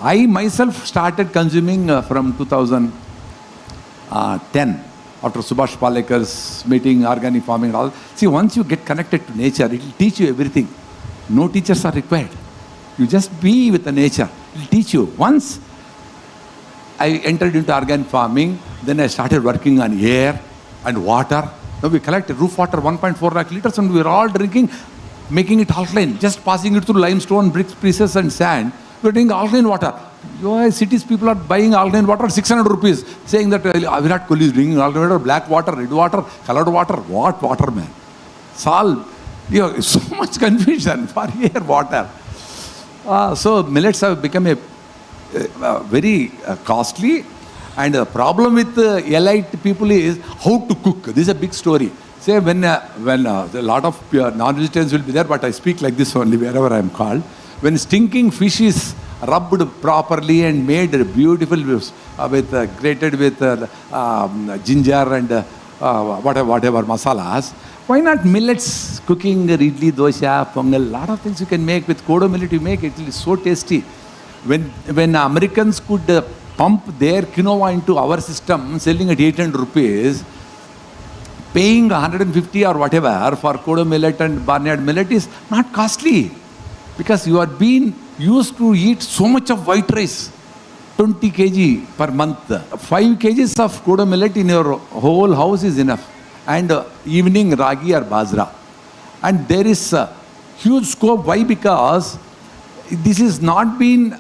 I myself started consuming from 2010, after Subhash Palekar's meeting, organic farming and all. See, once you get connected to nature, it will teach you everything. No teachers are required. You just be with the nature. It will teach you. Once I entered into organic farming, then I started working on air and water. Now we collected roof water 1.4 lakh liters and we are all drinking, making it alkaline, just passing it through limestone, bricks, pieces and sand. We are drinking alkaline water. Your cities people are buying alkaline water 600 rupees, saying that Virat Kohli is drinking alkaline water, black water, red water, colored water. What water, man? Salt. So much confusion for air, water. So millets have become a very costly, and the problem with elite people is how to cook. This is a big story. Say when a lot of non-vegetarians will be there, but I speak like this only wherever I am called. When stinking fish is rubbed properly and made beautiful with grated with ginger and whatever masalas, why not millets cooking idli, dosha, pongal, a lot of things you can make with kodo millet. You make it is so tasty. When Americans could pump their quinoa into our system, selling at 800 rupees, paying 150 or whatever for kodo millet and barnyard millet is not costly, because you are being used to eat so much of white rice, 20 kg per month. 5 kgs of kodo millet in your whole house is enough. And evening ragi or bajra. And there is a huge scope. Why? Because this is not been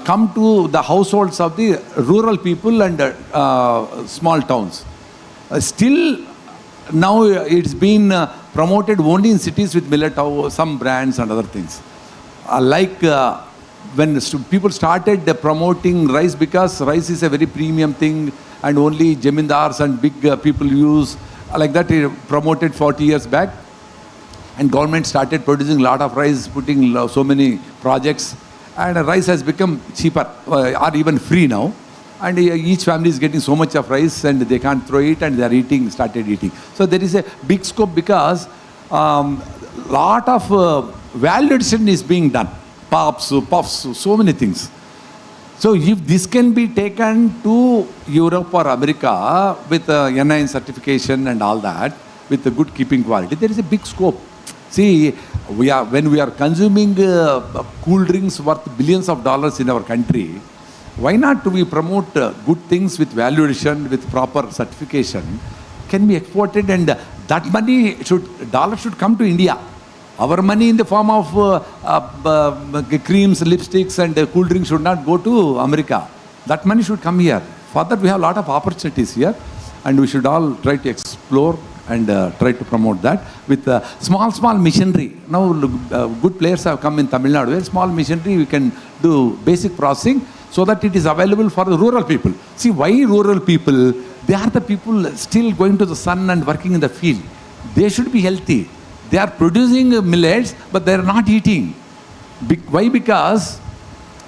come to the households of the rural people and small towns. Still, now it's been promoted only in cities with millet, some brands and other things. When people started promoting rice, because rice is a very premium thing and only jamindars and big people use, like that it promoted 40 years back, and government started producing a lot of rice, putting so many projects, and rice has become cheaper or even free now, and each family is getting so much of rice and they can't throw it, and they are started eating. So there is a big scope, because lot of value addition is being done. Puffs, so many things. So if this can be taken to Europe or America with NIN certification and all that, with a good keeping quality, there is a big scope. See, when we are consuming cool drinks worth billions of dollars in our country, why not we promote good things with value addition, with proper certification, can be exported, and that money dollar should come to India. Our money in the form of creams, lipsticks and cool drinks should not go to America. That money should come here. For that we have a lot of opportunities here and we should all try to explore and try to promote that with small machinery. Now good players have come in Tamil Nadu. Very small machinery we can do basic processing so that it is available for the rural people. See why rural people? They are the people still going to the sun and working in the field. They should be healthy. They are producing millets but they are not eating. Why? Because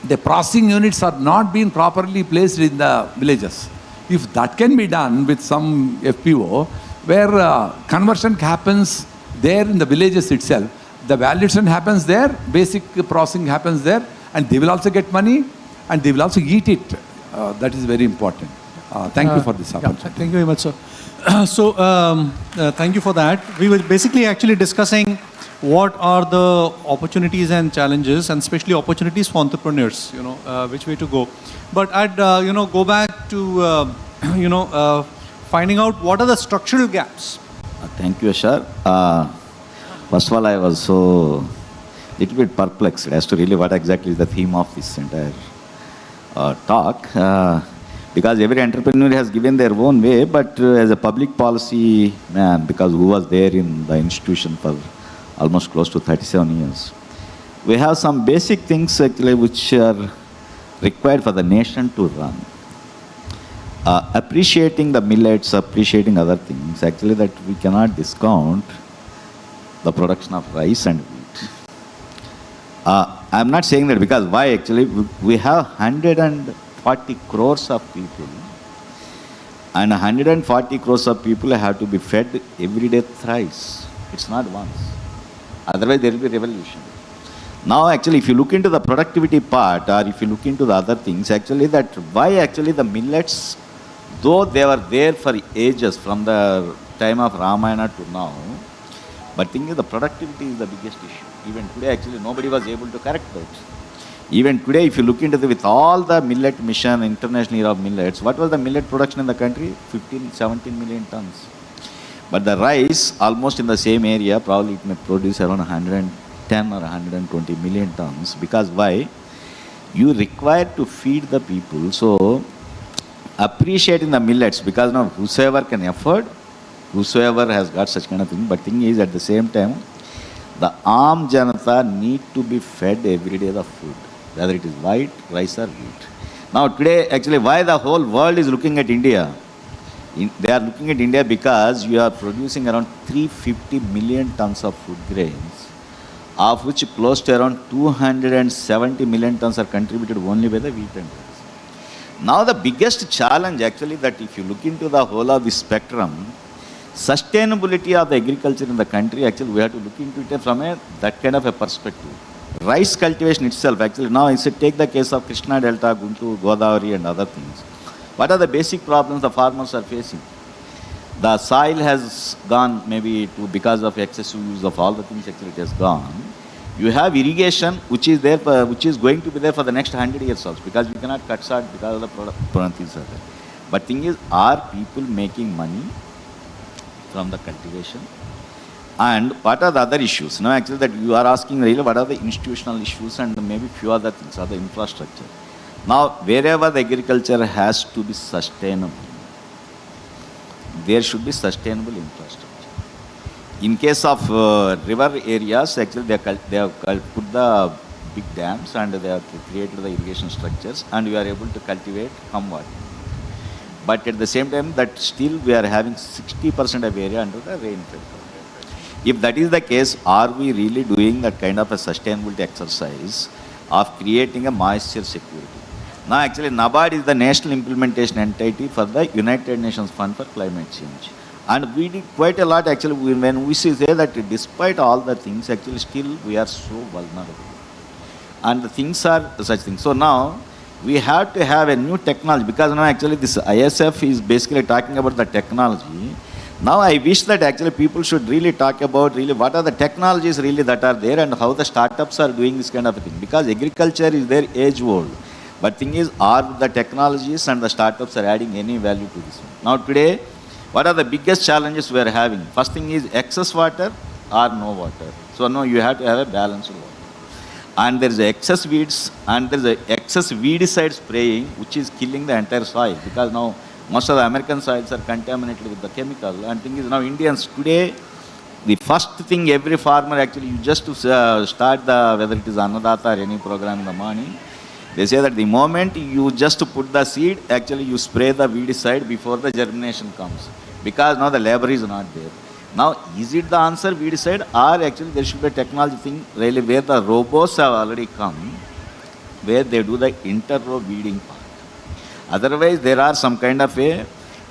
the processing units are not being properly placed in the villages. If that can be done with some FPO, where conversion happens there in the villages itself, the validation happens there, basic processing happens there, and they will also get money and they will also eat it. That is very important. Thank you for this opportunity. Yeah, thank you very much, sir. Thank you for that. We were basically actually discussing what are the opportunities and challenges, and especially opportunities for entrepreneurs, which way to go. But I'd, go back to, finding out what are the structural gaps. Thank you, Ashar. First of all, I was so little bit perplexed as to really what exactly is the theme of this entire talk. Because every entrepreneur has given their own way, but as a public policy man, because who was there in the institution for almost close to 37 years, we have some basic things actually which are required for the nation to run. Appreciating the millets, appreciating other things, actually that we cannot discount the production of rice and wheat. I'm not saying that because why actually we have 140 crores of people, and 140 crores of people have to be fed every day thrice. It's not once. Otherwise there will be revolution. Now actually if you look into the productivity part, or if you look into the other things, actually that why actually the millets, though they were there for ages from the time of Ramayana to now, but thing is the productivity is the biggest issue. Even today actually nobody was able to correct that. Even today if you look into with all the millet mission, international era of millets, what was the millet production in the country? 15, 17 million tons. But the rice almost in the same area, probably it may produce around 110 or 120 million tons. Because why? You require to feed the people. So appreciating the millets, because now whosoever can afford, whosoever has got such kind of thing, but thing is at the same time, the Aam Janata need to be fed every day the food, whether it is white, rice or wheat. Now today actually why the whole world is looking at India? They are looking at India because you are producing around 350 million tons of food grains, of which close to around 270 million tons are contributed only by the wheat and rice. Now the biggest challenge actually that if you look into the whole of the spectrum, sustainability of the agriculture in the country, actually we have to look into it from that kind of a perspective. Rice cultivation itself, actually now I said take the case of Krishna Delta, Guntur, Godavari and other things. What are the basic problems the farmers are facing? The soil has gone maybe because of excessive use of all the things, actually it has gone. You have irrigation which is there, which is going to be there for the next 100 years also, because we cannot cut short because of the things are there. But thing is, are people making money from the cultivation? And what are the other issues? Now actually that you are asking really what are the institutional issues and maybe few other things, are the infrastructure. Now wherever the agriculture has to be sustainable, there should be sustainable infrastructure. In case of river areas, actually they have put the big dams and they have created the irrigation structures and we are able to cultivate water. But at the same time that still we are having 60% of area under the rainfall. If that is the case, are we really doing that kind of a sustainability exercise of creating a moisture security? Now actually NABARD is the national implementation entity for the United Nations Fund for Climate Change. And we did quite a lot actually when we say that despite all the things, actually still we are so vulnerable. And the things are such things. So now we have to have a new technology, because now actually this ISF is basically talking about the technology. Now I wish that actually people should really talk about really what are the technologies really that are there and how the startups are doing this kind of a thing. Because agriculture is their age old. But thing is, are the technologies and the startups are adding any value to this one? Now today, what are the biggest challenges we are having? First thing is excess water or no water. So no, you have to have a balanced water. And there is excess weeds and there is excess weedicide spraying which is killing the entire soil, because now most of the American soils are contaminated with the chemical. And thing is, now Indians today, the first thing every farmer actually, you just to start the, whether it is Annadata or any program in the morning, they say that the moment you just put the seed, actually you spray the weedicide before the germination comes, because now the labor is not there. Now, is it the answer weedicide, or actually there should be a technology thing really where the robots have already come, where they do the inter-row weeding part. Otherwise, there are some kind of a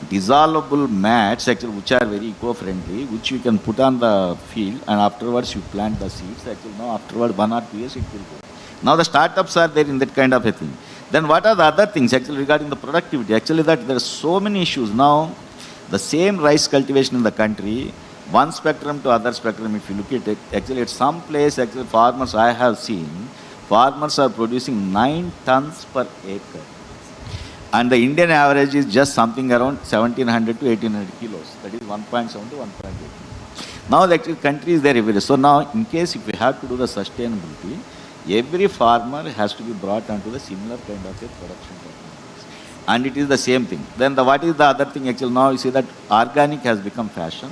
dissolvable mats actually which are very eco-friendly, which you can put on the field and afterwards you plant the seeds. Actually, now afterward 1 or 2 years it will go. Now the startups are there in that kind of a thing. Then what are the other things actually regarding the productivity? Actually, that there are so many issues now. The same rice cultivation in the country, one spectrum to other spectrum, if you look at it, actually at some place, actually farmers I have seen, farmers are producing 9 tons per acre. And the Indian average is just something around 1700 to 1800 kilos. That is 1.7 to 1.8. Now the actual country is there everywhere. So now in case if we have to do the sustainability, every farmer has to be brought onto the similar kind of a production technologies. And it is the same thing. Then what is the other thing actually? Now you see that organic has become fashion.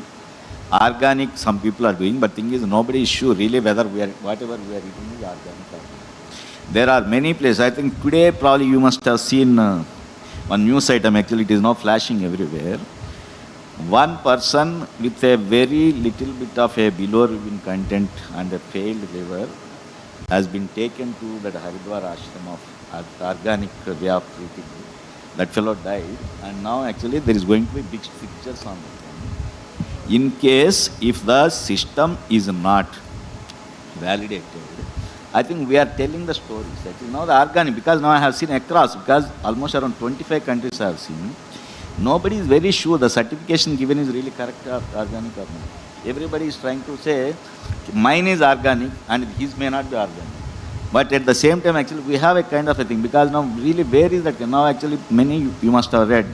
Organic some people are doing, but thing is nobody is sure really whether whatever we are eating is organic or not. There are many places. I think today probably you must have seen one news item, actually it is now flashing everywhere. One person with a very little bit of a bilirubin content and a failed liver has been taken to that Haridwar ashram of organic way of treating it. That fellow died, and now actually there is going to be big pictures on it. In case if the system is not validated, I think we are telling the stories. Actually now the organic, because now I have seen across, because almost around 25 countries I have seen, nobody is very sure the certification given is really correct or organic or not. Everybody is trying to say, mine is organic and his may not be organic. But at the same time, actually, we have a kind of a thing, because now really where is that? Now actually many, you must have read,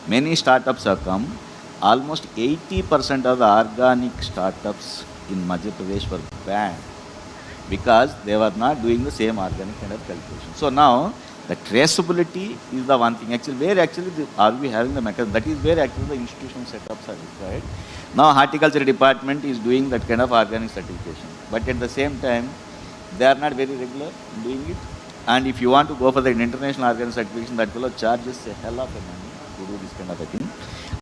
many startups have come. Almost 80% of the organic startups in Madhya Pradesh were banned because they were not doing the same organic kind of cultivation. So now the traceability is the one thing. Actually, where actually are we having the mechanism? That is where actually the institutional setups are required. Now horticulture department is doing that kind of organic certification. But at the same time, they are not very regular in doing it. And if you want to go for the international organic certification, that fellow charges a hell of a money to do this kind of a thing.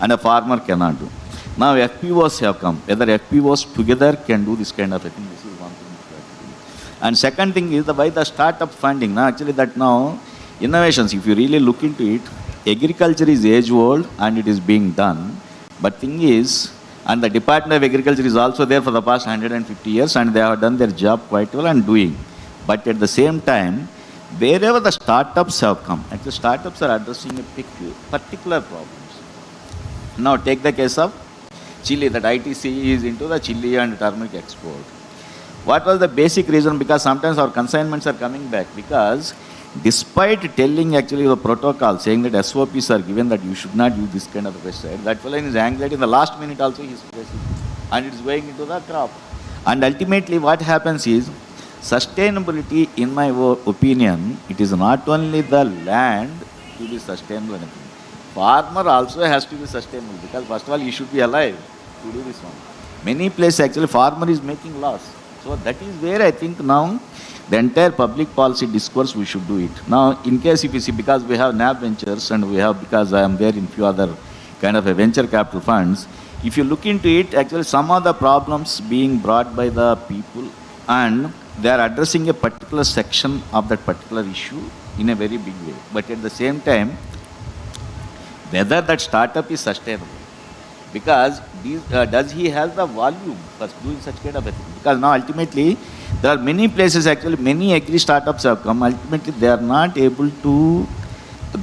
And a farmer cannot do. Now FPOs have come. Whether FPOs together can do this kind of a thing, this is one thing. And second thing is by the startup funding. Now actually that now, innovations, if you really look into it, agriculture is age old and it is being done. But thing is, and the Department of Agriculture is also there for the past 150 years and they have done their job quite well and doing. But at the same time, wherever the startups have come, actually startups are addressing a particular problems. Now take the case of chili, that ITC is into the chili and turmeric export. What was the basic reason? Because sometimes our consignments are coming back, because despite telling actually the protocol, saying that SOPs are given that you should not use this kind of pesticide, that fellow in his anxiety in the last minute also he is placing and it is going into the crop. And ultimately what happens is, sustainability in my opinion, it is not only the land to be sustainable, farmer also has to be sustainable, because first of all he should be alive to do this one. Many places actually farmer is making loss. So that is where I think now the entire public policy discourse we should do it. Now in case if you see, because we have NAB Ventures and we have, because I am there in few other kind of a venture capital funds, if you look into it, actually some of the problems being brought by the people and they are addressing a particular section of that particular issue in a very big way. But at the same time, whether that startup is sustainable, because does he have the volume for doing such kind of a thing? Because now ultimately, there are many places actually, many agri startups have come, ultimately they are not able to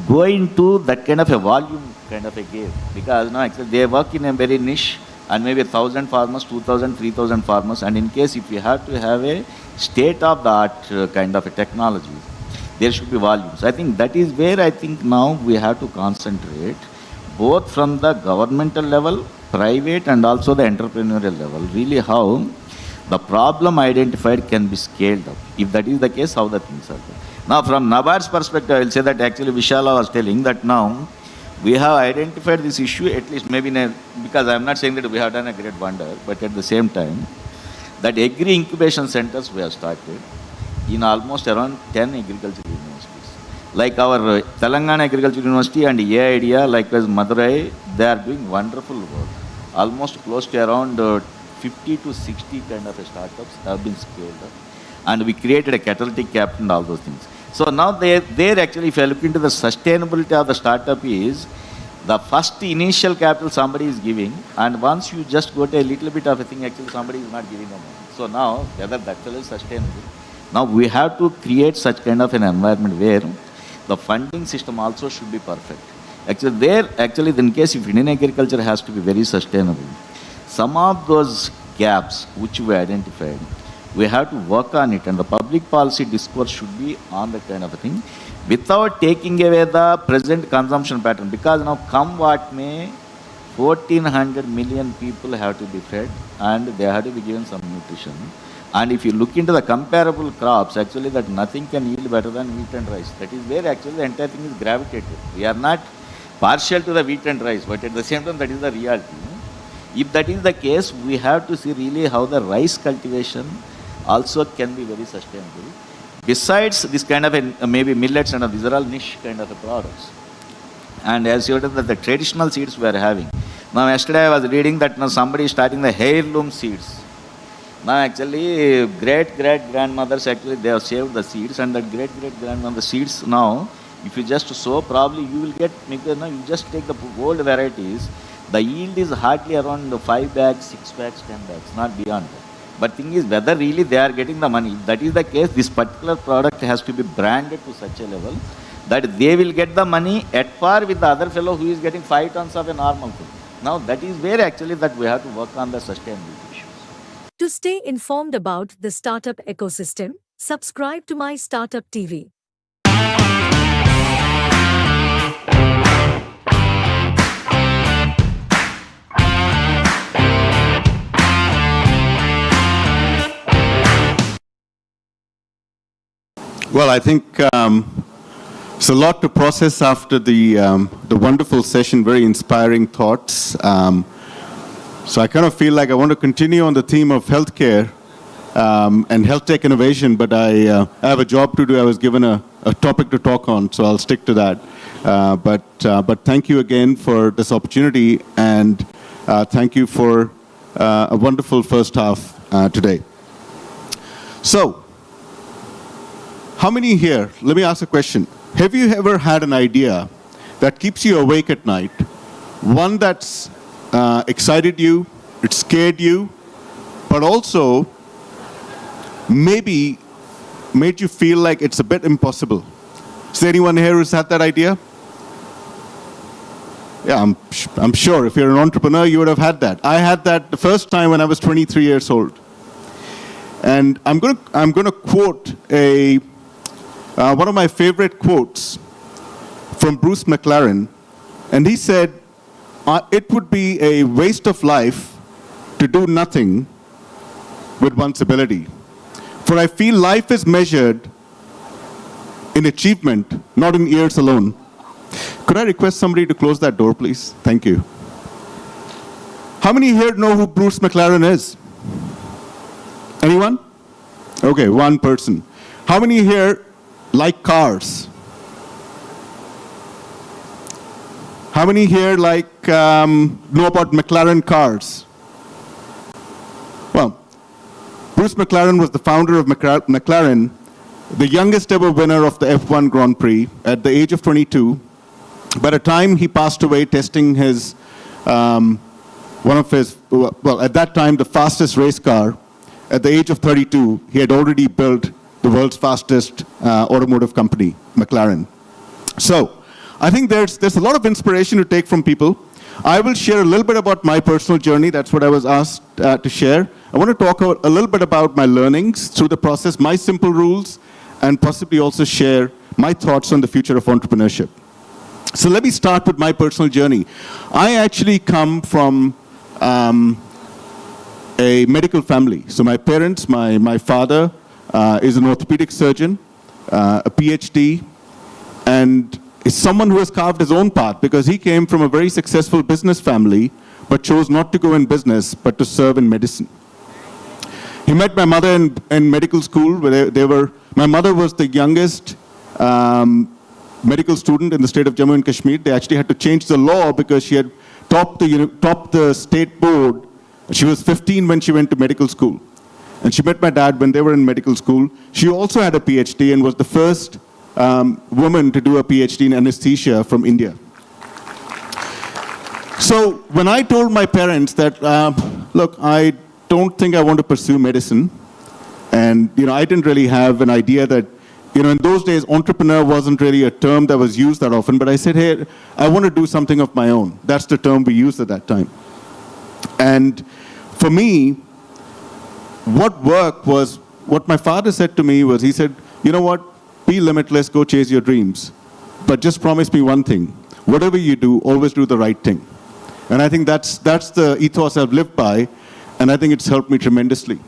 go into that kind of a volume kind of a game. Because now actually they work in a very niche and maybe 1,000 farmers, 2,000, 3,000 farmers, and in case if you have to have a state-of-the-art kind of a technology, there should be volumes. I think that is where I think now we have to concentrate, both from the governmental level, private and also the entrepreneurial level, really how The problem identified can be scaled up. If that is the case, how the things are done. Now, from NABARD's perspective, I will say that actually Vishala was telling that now we have identified this issue, at least maybe because I am not saying that we have done a great wonder, but at the same time, that agri incubation centers we have started in almost around 10 agricultural universities. Like our Telangana Agricultural University and AIDEA, likewise Madurai, they are doing wonderful work. Almost close to around 50 to 60 kind of startups have been scaled up. And we created a catalytic capital and all those things. So now there actually, if you look into the sustainability of the startup is, the first initial capital somebody is giving, and once you just go to a little bit of a thing, actually somebody is not giving the money. So now, whether that is sustainable, now we have to create such kind of an environment where the funding system also should be perfect. Actually, in case if Indian agriculture has to be very sustainable, some of those gaps which we identified, we have to work on it, and the public policy discourse should be on that kind of a thing without taking away the present consumption pattern. Because now, come what may, 1,400 million people have to be fed and they have to be given some nutrition. And if you look into the comparable crops, actually that nothing can yield better than wheat and rice. That is where actually the entire thing is gravitated. We are not partial to the wheat and rice, but at the same time, that is the reality. If that is the case, we have to see really how the rice cultivation also can be very sustainable. Besides this kind of maybe millets and these are all niche kind of products. And as you heard that the traditional seeds we are having. Now yesterday I was reading that now somebody is starting the heirloom seeds. Now actually great-great-grandmothers actually they have saved the seeds, and that great-great-grandmother seeds now, if you just sow, probably you will get, because now you just take the old varieties, the yield is hardly around 5 bags, 6 bags, 10 bags, not beyond that. But thing is whether really they are getting the money. If that is the case, this particular product has to be branded to such a level that they will get the money at par with the other fellow who is getting 5 tons of a normal thing. Now that is where actually that we have to work on the sustainability issues. To stay informed about the startup ecosystem, subscribe to MyStartupTV. Well, I think it's a lot to process after the wonderful session, very inspiring thoughts. So I kind of feel like I want to continue on the theme of healthcare and health tech innovation, but I have a job to do. I was given a topic to talk on, so I'll stick to that. But thank you again for this opportunity, and thank you for a wonderful first half today. So, how many here, let me ask a question. Have you ever had an idea that keeps you awake at night? One that's excited you, it scared you, but also maybe made you feel like it's a bit impossible? Is there anyone here who's had that idea? Yeah, I'm sure if you're an entrepreneur, you would have had that. I had that the first time when I was 23 years old. And I'm going to quote one of my favorite quotes from Bruce McLaren, and he said, it would be a waste of life to do nothing with one's ability. For I feel life is measured in achievement, not in years alone. Could I request somebody to close that door, please? Thank you. How many here know who Bruce McLaren is? Anyone? Okay, one person. How many here like cars? How many here know about McLaren cars? Well, Bruce McLaren was the founder of McLaren, the youngest ever winner of the F1 Grand Prix at the age of 22. By the time he passed away testing his, at that time, the fastest race car, at the age of 32, he had already built the world's fastest automotive company, McLaren. So, I think there's a lot of inspiration to take from people. I will share a little bit about my personal journey. That's what I was asked to share. I want to talk a little bit about my learnings through the process, my simple rules, and possibly also share my thoughts on the future of entrepreneurship. So let me start with my personal journey. I actually come from a medical family. So my parents, my father is an orthopedic surgeon, a PhD, and is someone who has carved his own path because he came from a very successful business family but chose not to go in business but to serve in medicine. He met my mother in medical school where my mother was the youngest medical student in the state of Jammu and Kashmir. They actually had to change the law because she had topped the state board. She was 15 when she went to medical school. And she met my dad when they were in medical school. She also had a PhD and was the first woman to do a PhD in anesthesia from India. So when I told my parents that, look, I don't think I want to pursue medicine, and I didn't really have an idea that, in those days, entrepreneur wasn't really a term that was used that often, but I said, hey, I want to do something of my own. That's the term we used at that time. And for me, what worked was, what my father said to me was, he said, you know what, be limitless, go chase your dreams. But just promise me one thing, whatever you do, always do the right thing. And I think that's the ethos I've lived by, and I think it's helped me tremendously.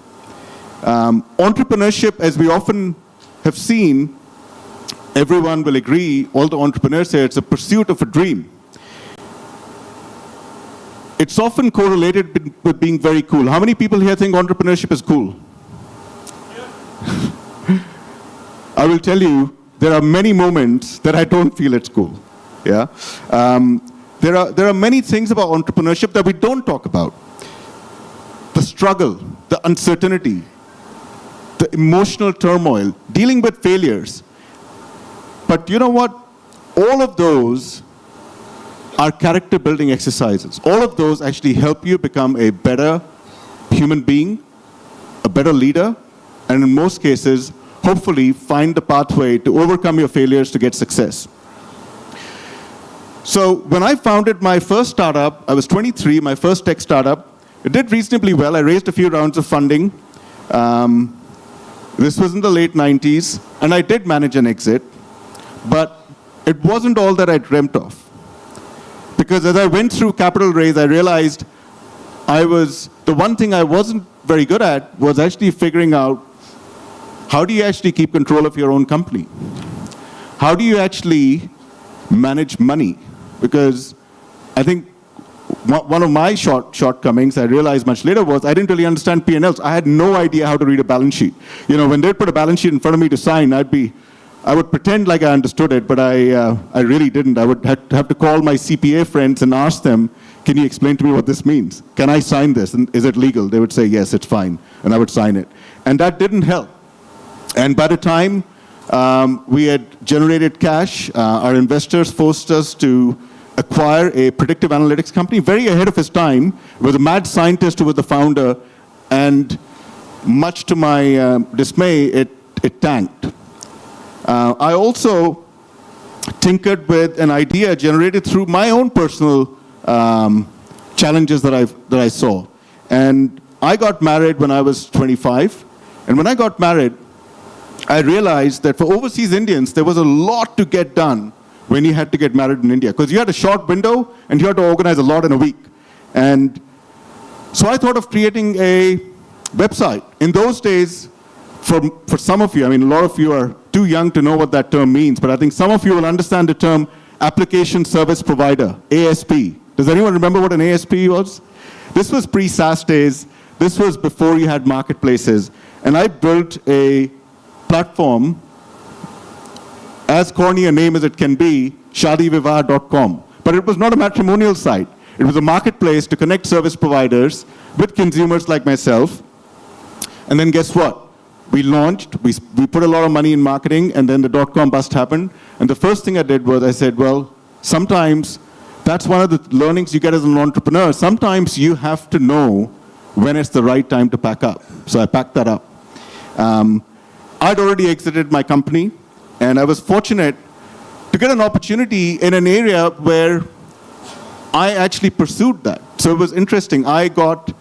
Entrepreneurship, as we often have seen, everyone will agree, all the entrepreneurs say it's a pursuit of a dream. It's often correlated with being very cool. How many people here think entrepreneurship is cool? I will tell you, there are many moments that I don't feel it's cool. Yeah. There are many things about entrepreneurship that we don't talk about. The struggle, the uncertainty, the emotional turmoil, dealing with failures. But you know what? All of those are character building exercises. All of those actually help you become a better human being, a better leader, and in most cases, hopefully find the pathway to overcome your failures to get success. So when I founded my first startup, I was 23, my first tech startup. It did reasonably well. I raised a few rounds of funding. This was in the late 90s, and I did manage an exit, but it wasn't all that I dreamt of. Because as I went through capital raise, I realized the one thing I wasn't very good at was actually figuring out how do you actually keep control of your own company? How do you actually manage money? Because I think one of my shortcomings, I realized much later, was I didn't really understand P&Ls. I had no idea how to read a balance sheet. When they'd put a balance sheet in front of me to sign, I would pretend like I understood it, but I really didn't. I would have to call my CPA friends and ask them, can you explain to me what this means? Can I sign this? And is it legal? They would say, yes, it's fine. And I would sign it. And that didn't help. And by the time we had generated cash, our investors forced us to acquire a predictive analytics company, very ahead of his time, with a mad scientist who was the founder, and much to my dismay, it tanked. I also tinkered with an idea generated through my own personal challenges that I saw. And I got married when I was 25. And when I got married, I realized that for overseas Indians, there was a lot to get done when you had to get married in India. Because you had a short window, and you had to organize a lot in a week. And so I thought of creating a website. In those days, for some of you, a lot of you are too young to know what that term means, but I think some of you will understand the term application service provider, ASP. Does anyone remember what an ASP was? This was pre-SaaS days. This was before you had marketplaces. And I built a platform, as corny a name as it can be, shadivivah.com. But it was not a matrimonial site. It was a marketplace to connect service providers with consumers like myself. And then guess what? We launched, we put a lot of money in marketing, and then the dot-com bust happened. And the first thing I did was I said, well, sometimes that's one of the learnings you get as an entrepreneur. Sometimes you have to know when it's the right time to pack up. So I packed that up. I'd already exited my company, and I was fortunate to get an opportunity in an area where I actually pursued that. So it was interesting. I got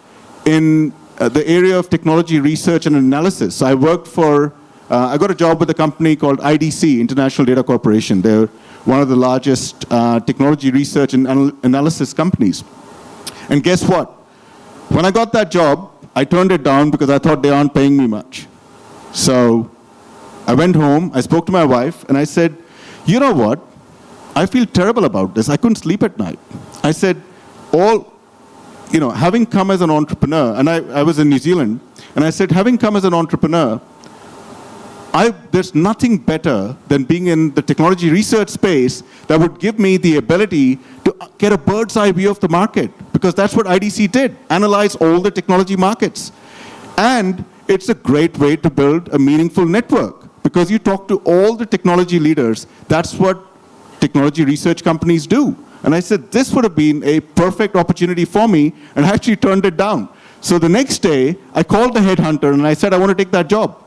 in the area of technology research and analysis. So I worked I got a job with a company called IDC, International Data Corporation. They're one of the largest technology research and analysis companies. And guess what? When I got that job, I turned it down because I thought they aren't paying me much. So I went home, I spoke to my wife, and I said, you know what? I feel terrible about this. I couldn't sleep at night. I said, having come as an entrepreneur, and I was in New Zealand, and I said, having come as an entrepreneur, there's nothing better than being in the technology research space that would give me the ability to get a bird's eye view of the market, because that's what IDC did, analyze all the technology markets. And it's a great way to build a meaningful network, because you talk to all the technology leaders. That's what technology research companies do. And I said, this would have been a perfect opportunity for me, and I actually turned it down. So the next day, I called the headhunter, and I said, I want to take that job.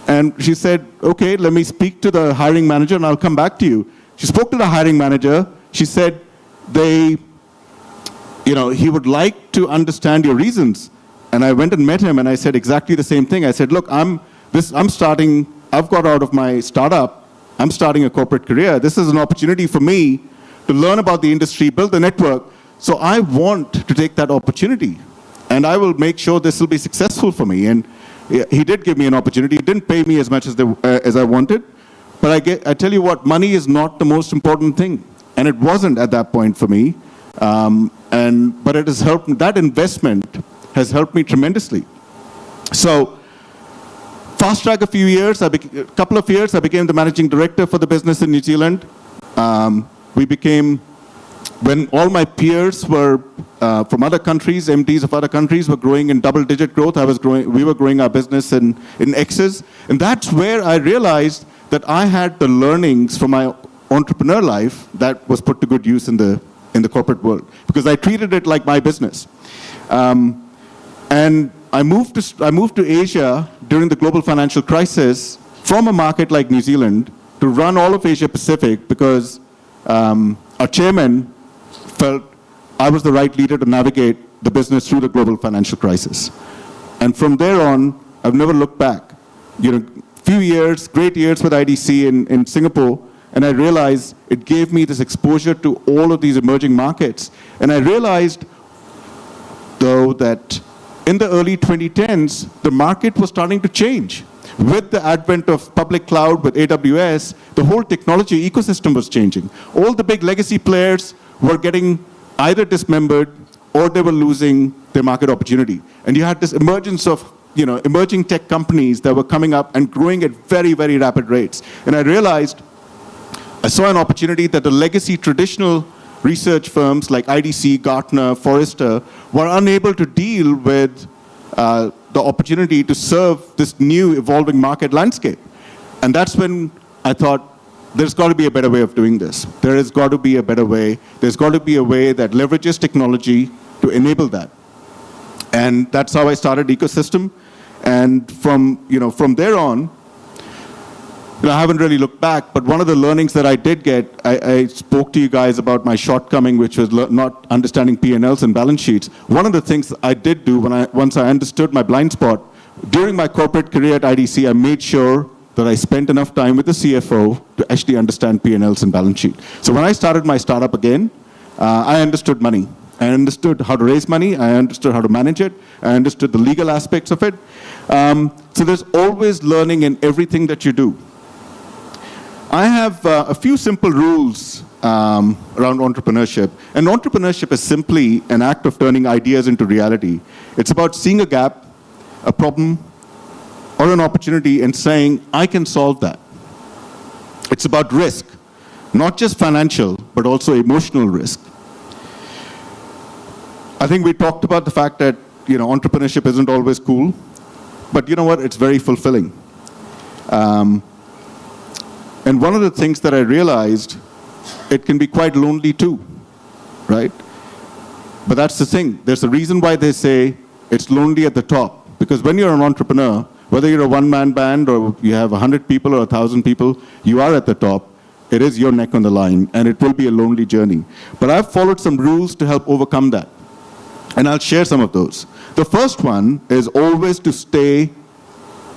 And she said, okay, let me speak to the hiring manager, and I'll come back to you. She spoke to the hiring manager. She said, he would like to understand your reasons. And I went and met him, and I said exactly the same thing. I said, look, I've got out of my startup. I'm starting a corporate career. This is an opportunity for me to learn about the industry, build the network. So I want to take that opportunity, and I will make sure this will be successful for me. And he did give me an opportunity. He didn't pay me as much as I wanted, but I tell you what, money is not the most important thing, and it wasn't at that point for me. But it has helped. That investment has helped me tremendously. So, fast track a couple of years, I became the managing director for the business in New Zealand. When all my peers were from other countries, MDs of other countries were growing in double-digit growth, we were growing our business in X's. And that's where I realized that I had the learnings from my entrepreneur life that was put to good use in the corporate world, because I treated it like my business. And I moved to Asia during the global financial crisis from a market like New Zealand to run all of Asia Pacific, because our chairman felt I was the right leader to navigate the business through the global financial crisis. And from there on, I've never looked back. Few years, great years with IDC in Singapore, and I realized it gave me this exposure to all of these emerging markets. And I realized, though, that in the early 2010s, the market was starting to change. With the advent of public cloud, with AWS, the whole technology ecosystem was changing. All the big legacy players were getting either dismembered or they were losing their market opportunity. And you had this emergence of emerging tech companies that were coming up and growing at very, very rapid rates. And I saw an opportunity that the legacy traditional research firms like IDC, Gartner, Forrester were unable to deal with the opportunity to serve this new evolving market landscape. And that's when I thought, there's got to be a better way of doing this. There has got to be a better way. There's got to be a way that leverages technology to enable that. And that's how I started Ecosystem. And from there on, I haven't really looked back, but one of the learnings that I did get, I spoke to you guys about my shortcoming, which was not understanding P&Ls and balance sheets. One of the things I did do once I understood my blind spot, during my corporate career at IDC, I made sure that I spent enough time with the CFO to actually understand P&Ls and balance sheet. So when I started my startup again, I understood money. I understood how to raise money. I understood how to manage it. I understood the legal aspects of it. So there's always learning in everything that you do. I have a few simple rules around entrepreneurship. And entrepreneurship is simply an act of turning ideas into reality. It's about seeing a gap, a problem, or an opportunity and saying, I can solve that. It's about risk, not just financial, but also emotional risk. I think we talked about the fact that entrepreneurship isn't always cool, but you know what? It's very fulfilling. And one of the things that I realized, it can be quite lonely too, right? But that's the thing. There's a reason why they say it's lonely at the top, because when you're an entrepreneur, whether you're a one-man band or you have 100 people or 1,000 people, you are at the top. It is your neck on the line, and it will be a lonely journey. But I've followed some rules to help overcome that. And I'll share some of those. The first one is always to stay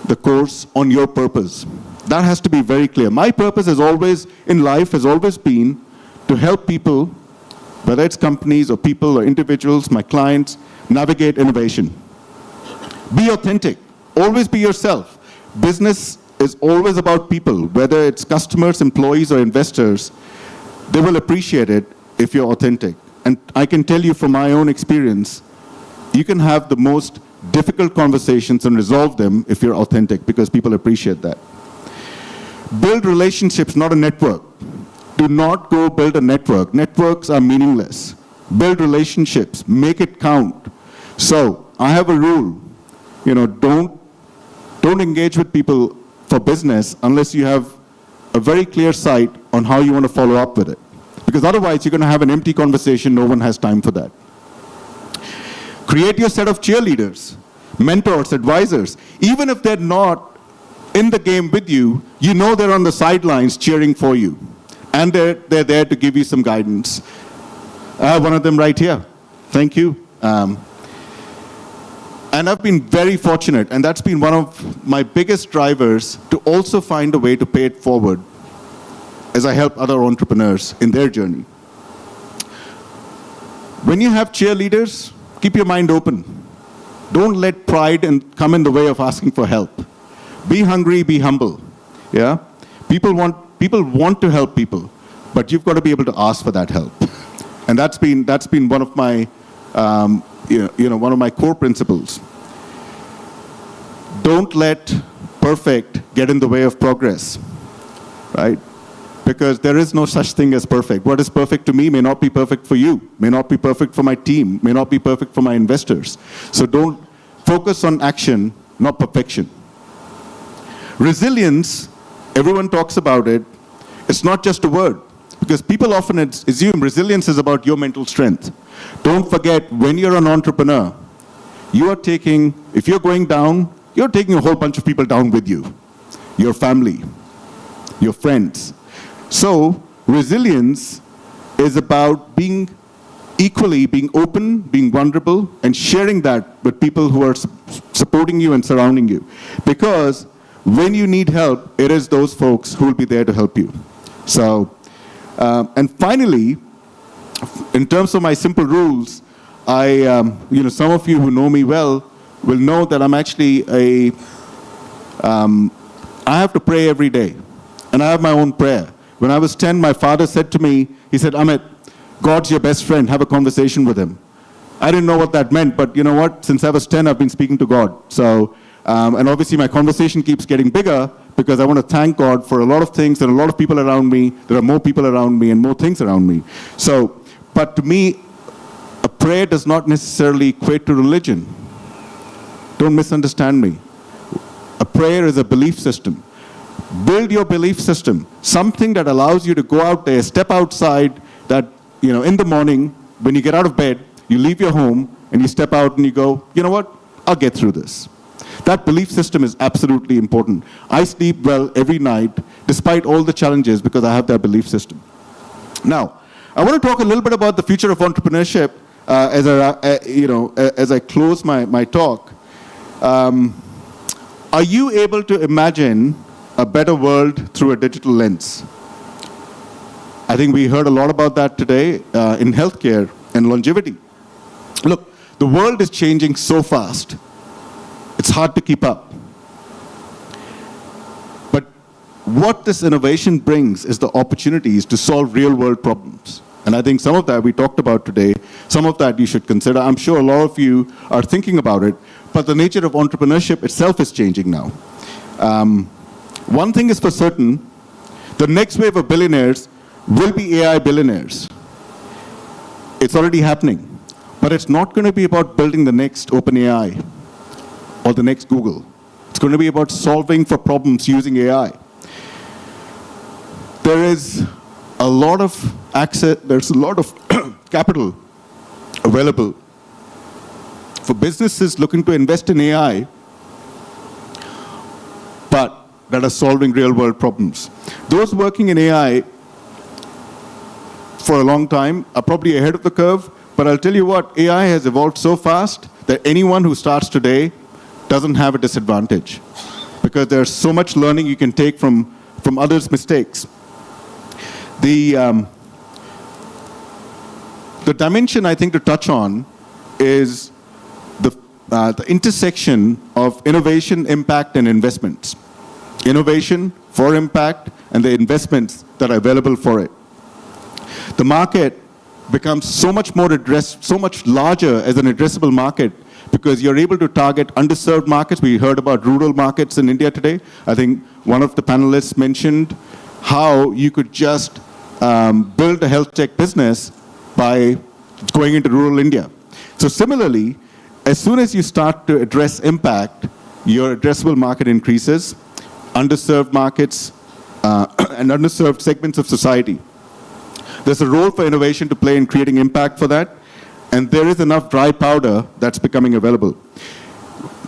the course on your purpose. That has to be very clear. My purpose in life has always been to help people, whether it's companies or people or individuals, my clients, navigate innovation. Be authentic. Always be yourself. Business is always about people, whether it's customers, employees, or investors. They will appreciate it if you're authentic. And I can tell you from my own experience, you can have the most difficult conversations and resolve them if you're authentic, because people appreciate that. Build relationships, not a network. Do not go build a network. Networks are meaningless. Build relationships. Make it count. So I have a rule. Don't engage with people for business unless you have a very clear sight on how you want to follow up with it. Because otherwise you're going to have an empty conversation. No one has time for that. Create your set of cheerleaders, mentors, advisors. Even if they're not in the game with you, you know they're on the sidelines cheering for you. And they're there to give you some guidance. I have one of them right here. Thank you. And I've been very fortunate, and that's been one of my biggest drivers to also find a way to pay it forward as I help other entrepreneurs in their journey. When you have cheerleaders, keep your mind open. Don't let pride come in the way of asking for help. Be hungry, be humble. Yeah? People want to help people, but you've got to be able to ask for that help. And that's been one of my one of my core principles. Don't let perfect get in the way of progress, right? Because there is no such thing as perfect. What is perfect to me may not be perfect for you, may not be perfect for my team, may not be perfect for my investors. So don't focus on action, not perfection. Resilience, everyone talks about it. It's not just a word, because people often assume resilience is about your mental strength. Don't forget, when you're an entrepreneur, if you're going down, you're taking a whole bunch of people down with you. Your family, your friends. So, resilience is about being open, being vulnerable, and sharing that with people who are supporting you and surrounding you. Because when you need help, it is those folks who will be there to help you. So, and finally, in terms of my simple rules, some of you who know me well will know that I'm actually I have to pray every day. And I have my own prayer. When I was 10, my father said to me, he said, Amit, God's your best friend, have a conversation with him. I didn't know what that meant, but you know what? Since I was 10, I've been speaking to God. So, and obviously my conversation keeps getting bigger because I want to thank God for a lot of things. There are a lot of people around me. There are more people around me and more things around me. So, but to me, a prayer does not necessarily equate to religion. Don't misunderstand me. A prayer is a belief system. Build your belief system. Something that allows you to go out there, step outside, that, in the morning, when you get out of bed, you leave your home, and you step out and you go, you know what? I'll get through this. That belief system is absolutely important. I sleep well every night, despite all the challenges, because I have that belief system. Now, I want to talk a little bit about the future of entrepreneurship as I close my talk. Are you able to imagine a better world through a digital lens? I think we heard a lot about that today in healthcare and longevity. Look, the world is changing so fast. It's hard to keep up. But what this innovation brings is the opportunities to solve real-world problems. And I think some of that we talked about today, some of that you should consider. I'm sure a lot of you are thinking about it, but the nature of entrepreneurship itself is changing now. One thing is for certain, the next wave of billionaires will be AI billionaires. It's already happening. But it's not going to be about building the next OpenAI or the next Google. It's going to be about solving for problems using AI. There is a lot of access, there's a lot of capital available for businesses looking to invest in AI, but that are solving real-world problems. Those working in AI for a long time are probably ahead of the curve, but I'll tell you what, AI has evolved so fast that anyone who starts today doesn't have a disadvantage, because there's so much learning you can take from others' mistakes. The dimension I think to touch on is the intersection of innovation, impact, and investments. Innovation for impact and the investments that are available for it. The market becomes so much larger as an addressable market because you're able to target underserved markets. We heard about rural markets in India today. I think one of the panelists mentioned how you could just build a health tech business by going into rural India. So similarly, as soon as you start to address impact, your addressable market increases, underserved markets and underserved segments of society. There's a role for innovation to play in creating impact for that, and there is enough dry powder that's becoming available.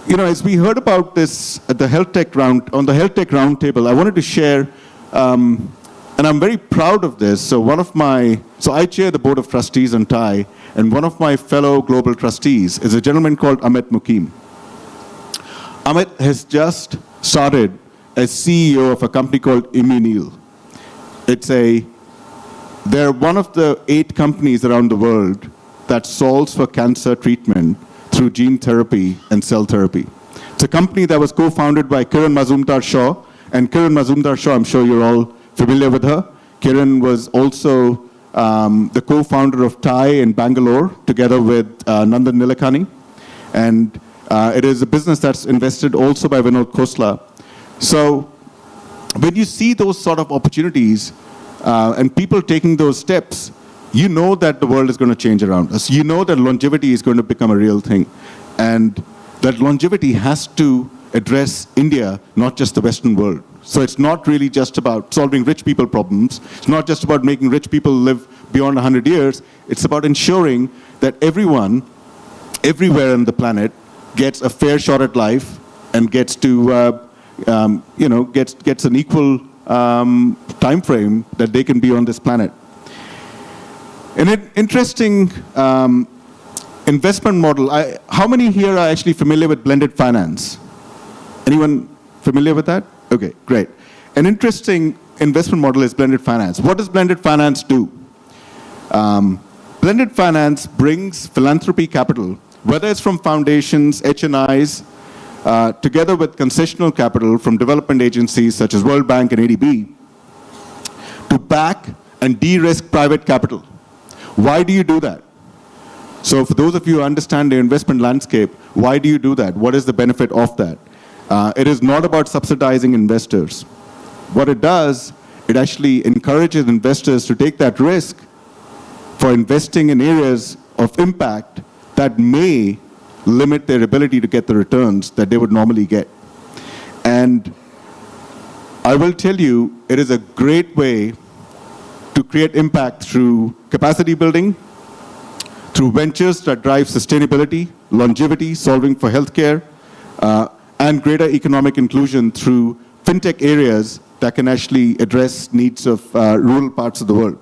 You know, as we heard about this at the health tech roundtable, I wanted to share, and I'm very proud of this. So I chair the board of trustees on TIE, and one of my fellow global trustees is a gentleman called Amit Mukim. Amit has just started as CEO of a company called Immunil. They're one of the 8 companies around the world that solves for cancer treatment through gene therapy and cell therapy. It's a company that was co-founded by Kiran Mazumdar-Shaw, and Kiran Mazumdar-Shaw, I'm sure you're all familiar with her. Kiran was also the co-founder of TIE in Bangalore, together with Nandan Nilekani. And it is a business that's invested also by Vinod Khosla. So when you see those sort of opportunities and people taking those steps, you know that the world is going to change around us. You know that longevity is going to become a real thing. And that longevity has to address India, not just the Western world. So it's not really just about solving rich people problems. It's not just about making rich people live beyond 100 years. It's about ensuring that everyone, everywhere on the planet, gets a fair shot at life and gets to, gets an equal time frame that they can be on this planet. An interesting investment model. How many here are actually familiar with blended finance? Anyone familiar with that? Okay, great. An interesting investment model is blended finance. What does blended finance do? Blended finance brings philanthropy capital, whether it's from foundations, HNIs, together with concessional capital from development agencies such as World Bank and ADB, to back and de-risk private capital. Why do you do that? So for those of you who understand the investment landscape, why do you do that? What is the benefit of that? It is not about subsidizing investors. What it does, it actually encourages investors to take that risk for investing in areas of impact that may limit their ability to get the returns that they would normally get. And I will tell you, it is a great way to create impact through capacity building, through ventures that drive sustainability, longevity, solving for healthcare, and greater economic inclusion through fintech areas that can actually address needs of rural parts of the world.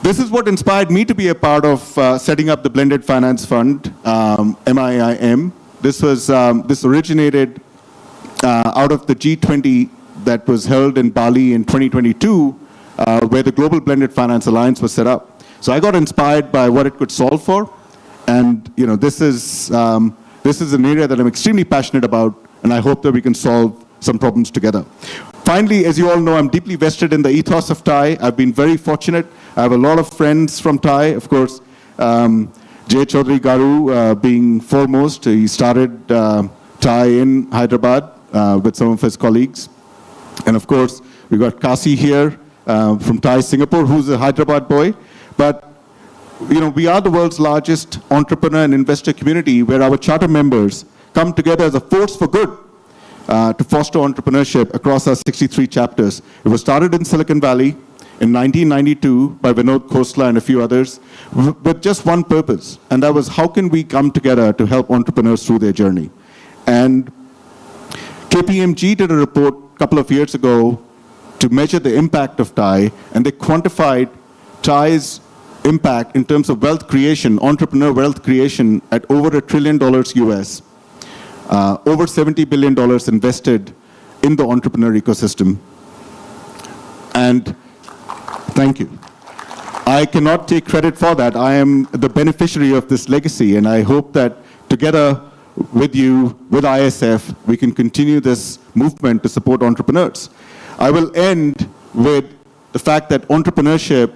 This is what inspired me to be a part of setting up the Blended Finance Fund, MIIM. This originated out of the G20 that was held in Bali in 2022, where the Global Blended Finance Alliance was set up. So I got inspired by what it could solve for, and this is an area that I'm extremely passionate about, and I hope that we can solve some problems together. Finally, as you all know, I'm deeply vested in the ethos of TIE. I've been very fortunate. I have a lot of friends from TIE, of course. Jay Chaudhary Garu being foremost. He started TIE in Hyderabad with some of his colleagues. And of course, we got Kasi here from TIE Singapore, who's a Hyderabad boy. But we are the world's largest entrepreneur and investor community, where our charter members come together as a force for good to foster entrepreneurship across our 63 chapters. It was started in Silicon Valley in 1992 by Vinod Khosla and a few others, with just one purpose, and that was how can we come together to help entrepreneurs through their journey. And KPMG did a report a couple of years ago to measure the impact of TIE, and they quantified TIE's impact in terms of wealth creation, entrepreneur wealth creation, at over $1 trillion US, over $70 billion invested in the entrepreneur ecosystem. And thank you. I cannot take credit for that. I am the beneficiary of this legacy, and I hope that together with you, with ISF, we can continue this movement to support entrepreneurs. I will end with the fact that entrepreneurship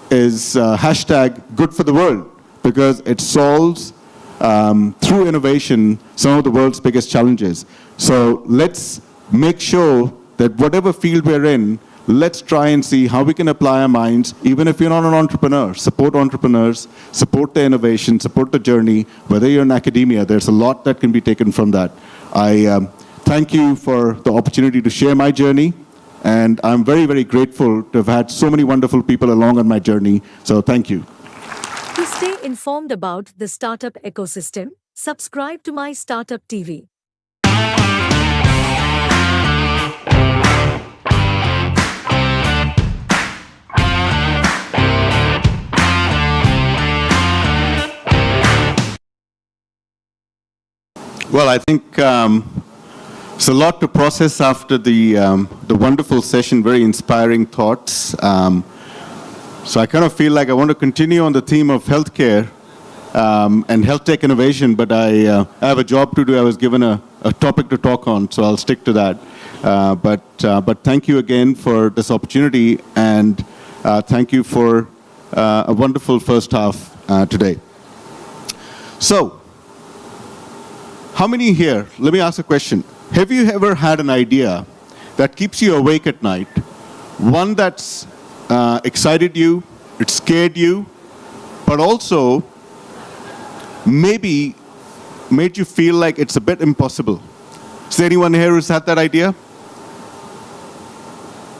is hashtag good for the world, because it solves through innovation some of the world's biggest challenges. So let's make sure that whatever field we're in, let's try and see how we can apply our minds, even if you're not an entrepreneur. Support entrepreneurs, support the innovation, support the journey. Whether you're in academia, there's a lot that can be taken from that. I thank you for the opportunity to share my journey, and I'm very, very grateful to have had so many wonderful people along on my journey. So thank you. To stay informed about the startup ecosystem, subscribe to MyStartupTV. Well, I think it's a lot to process after the wonderful session, very inspiring thoughts. So I kind of feel like I want to continue on the theme of healthcare and health tech innovation, but I have a job to do. I was given a topic to talk on, so I'll stick to that. But thank you again for this opportunity, and thank you for a wonderful first half today. So, how many here, let me ask a question. Have you ever had an idea that keeps you awake at night? One that's excited you, it scared you, but also maybe made you feel like it's a bit impossible. Is there anyone here who's had that idea?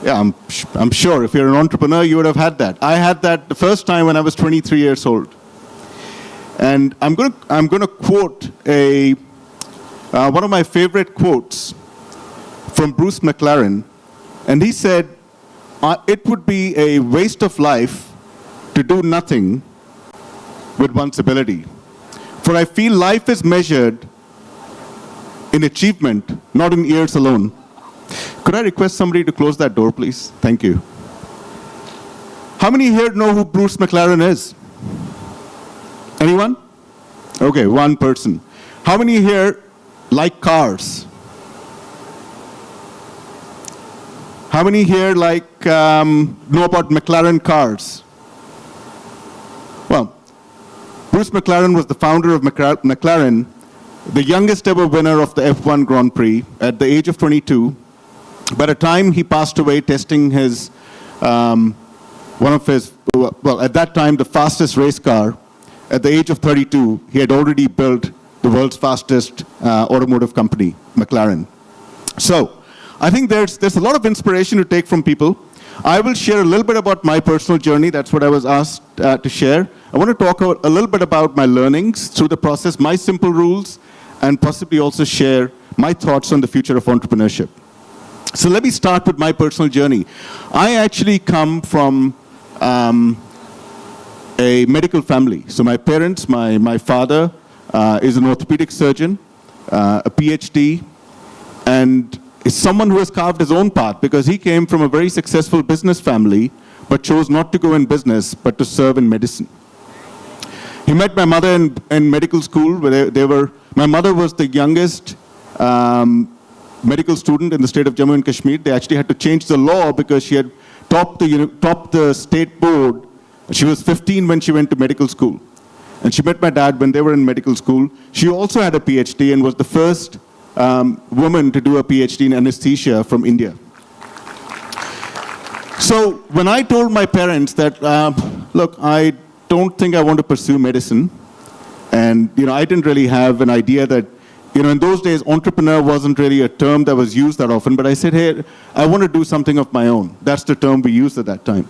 Yeah, I'm sure if you're an entrepreneur, you would have had that. I had that the first time when I was 23 years old. And I'm going to quote one of my favorite quotes from Bruce McLaren, and he said, it would be a waste of life to do nothing with one's ability. For I feel life is measured in achievement, not in years alone. Could I request somebody to close that door, please? Thank you. How many here know who Bruce McLaren is? Anyone? Okay, one person. How many here like cars? How many here know about McLaren cars? Well, Bruce McLaren was the founder of McLaren, the youngest ever winner of the F1 Grand Prix at the age of 22. By the time he passed away testing his, at that time, the fastest race car, at the age of 32, he had already built the world's fastest automotive company, McLaren. So, I think there's a lot of inspiration to take from people. I will share a little bit about my personal journey. That's what I was asked to share. I want to talk a little bit about my learnings through the process, my simple rules, and possibly also share my thoughts on the future of entrepreneurship. So let me start with my personal journey. I actually come from a medical family. So my parents, my father is an orthopedic surgeon, a PhD, and is someone who has carved his own path because he came from a very successful business family, but chose not to go in business, but to serve in medicine. He met my mother in medical school, where my mother was the youngest medical student in the state of Jammu and Kashmir. They actually had to change the law because she had topped the state board. She was 15 when she went to medical school. And she met my dad when they were in medical school. She also had a PhD and was the first woman to do a PhD in anesthesia from India. So when I told my parents that, look, I don't think I want to pursue medicine, and I didn't really have an idea that, in those days, entrepreneur wasn't really a term that was used that often, but I said, hey, I want to do something of my own. That's the term we used at that time.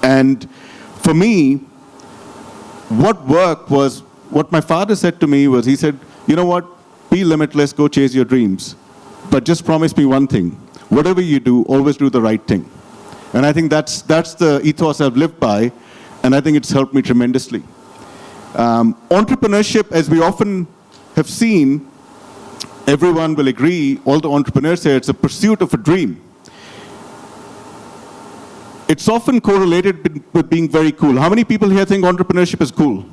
And for me, what worked was, what my father said to me was, he said, you know what, be limitless, go chase your dreams. But just promise me one thing, whatever you do, always do the right thing. And I think that's the ethos I've lived by, and I think it's helped me tremendously. Entrepreneurship, as we often have seen, everyone will agree, all the entrepreneurs say it's a pursuit of a dream. It's often correlated with being very cool. How many people here think entrepreneurship is cool?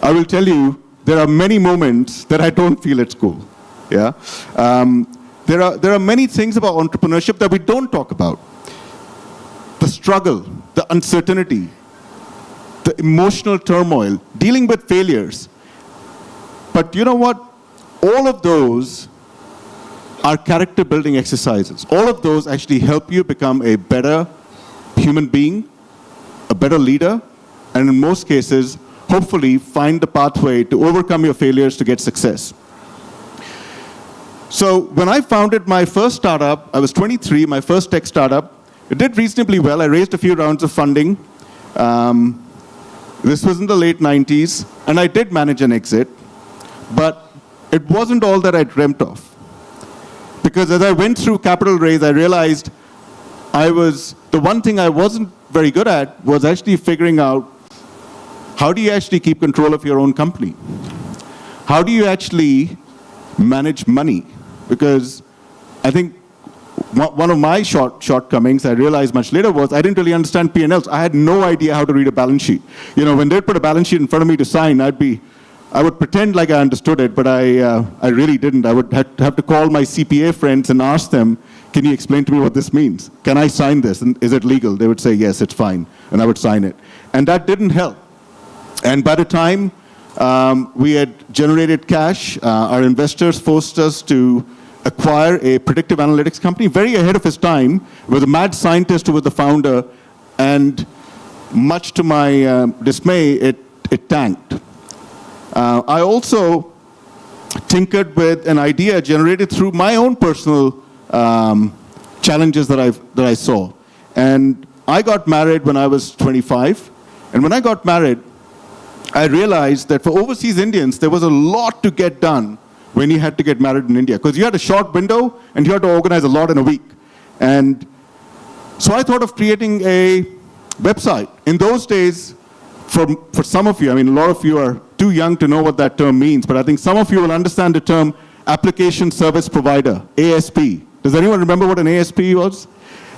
I will tell you, there are many moments that I don't feel it's cool. Yeah. There are many things about entrepreneurship that we don't talk about. The struggle, the uncertainty, the emotional turmoil, dealing with failures. But you know what? All of those are character building exercises. All of those actually help you become a better human being, a better leader, and in most cases, hopefully find the pathway to overcome your failures to get success. So when I founded my first startup, I was 23, my first tech startup. It did reasonably well. I raised a few rounds of funding. This was in the late 90s, and I did manage an exit. But it wasn't all that I dreamt of. Because as I went through capital raise, I realized the one thing I wasn't very good at was actually figuring out how do you actually keep control of your own company? How do you actually manage money? Because I think one of my shortcomings, I realized much later, was I didn't really understand P&Ls. I had no idea how to read a balance sheet. You know, when they put a balance sheet in front of me to sign, I would pretend like I understood it, but I really didn't. I would have to call my CPA friends and ask them, can you explain to me what this means? Can I sign this? And is it legal? They would say, yes, it's fine. And I would sign it. And that didn't help. And by the time we had generated cash, our investors forced us to acquire a predictive analytics company, very ahead of his time. It was a mad scientist who was the founder, and much to my dismay, it tanked. I also tinkered with an idea generated through my own personal challenges that I saw. And I got married when I was 25. And when I got married, I realized that for overseas Indians, there was a lot to get done when you had to get married in India. Because you had a short window, and you had to organize a lot in a week. And so I thought of creating a website. In those days, for some of you, I mean, a lot of you are too young to know what that term means, but I think some of you will understand the term application service provider, ASP. Does anyone remember what an ASP was?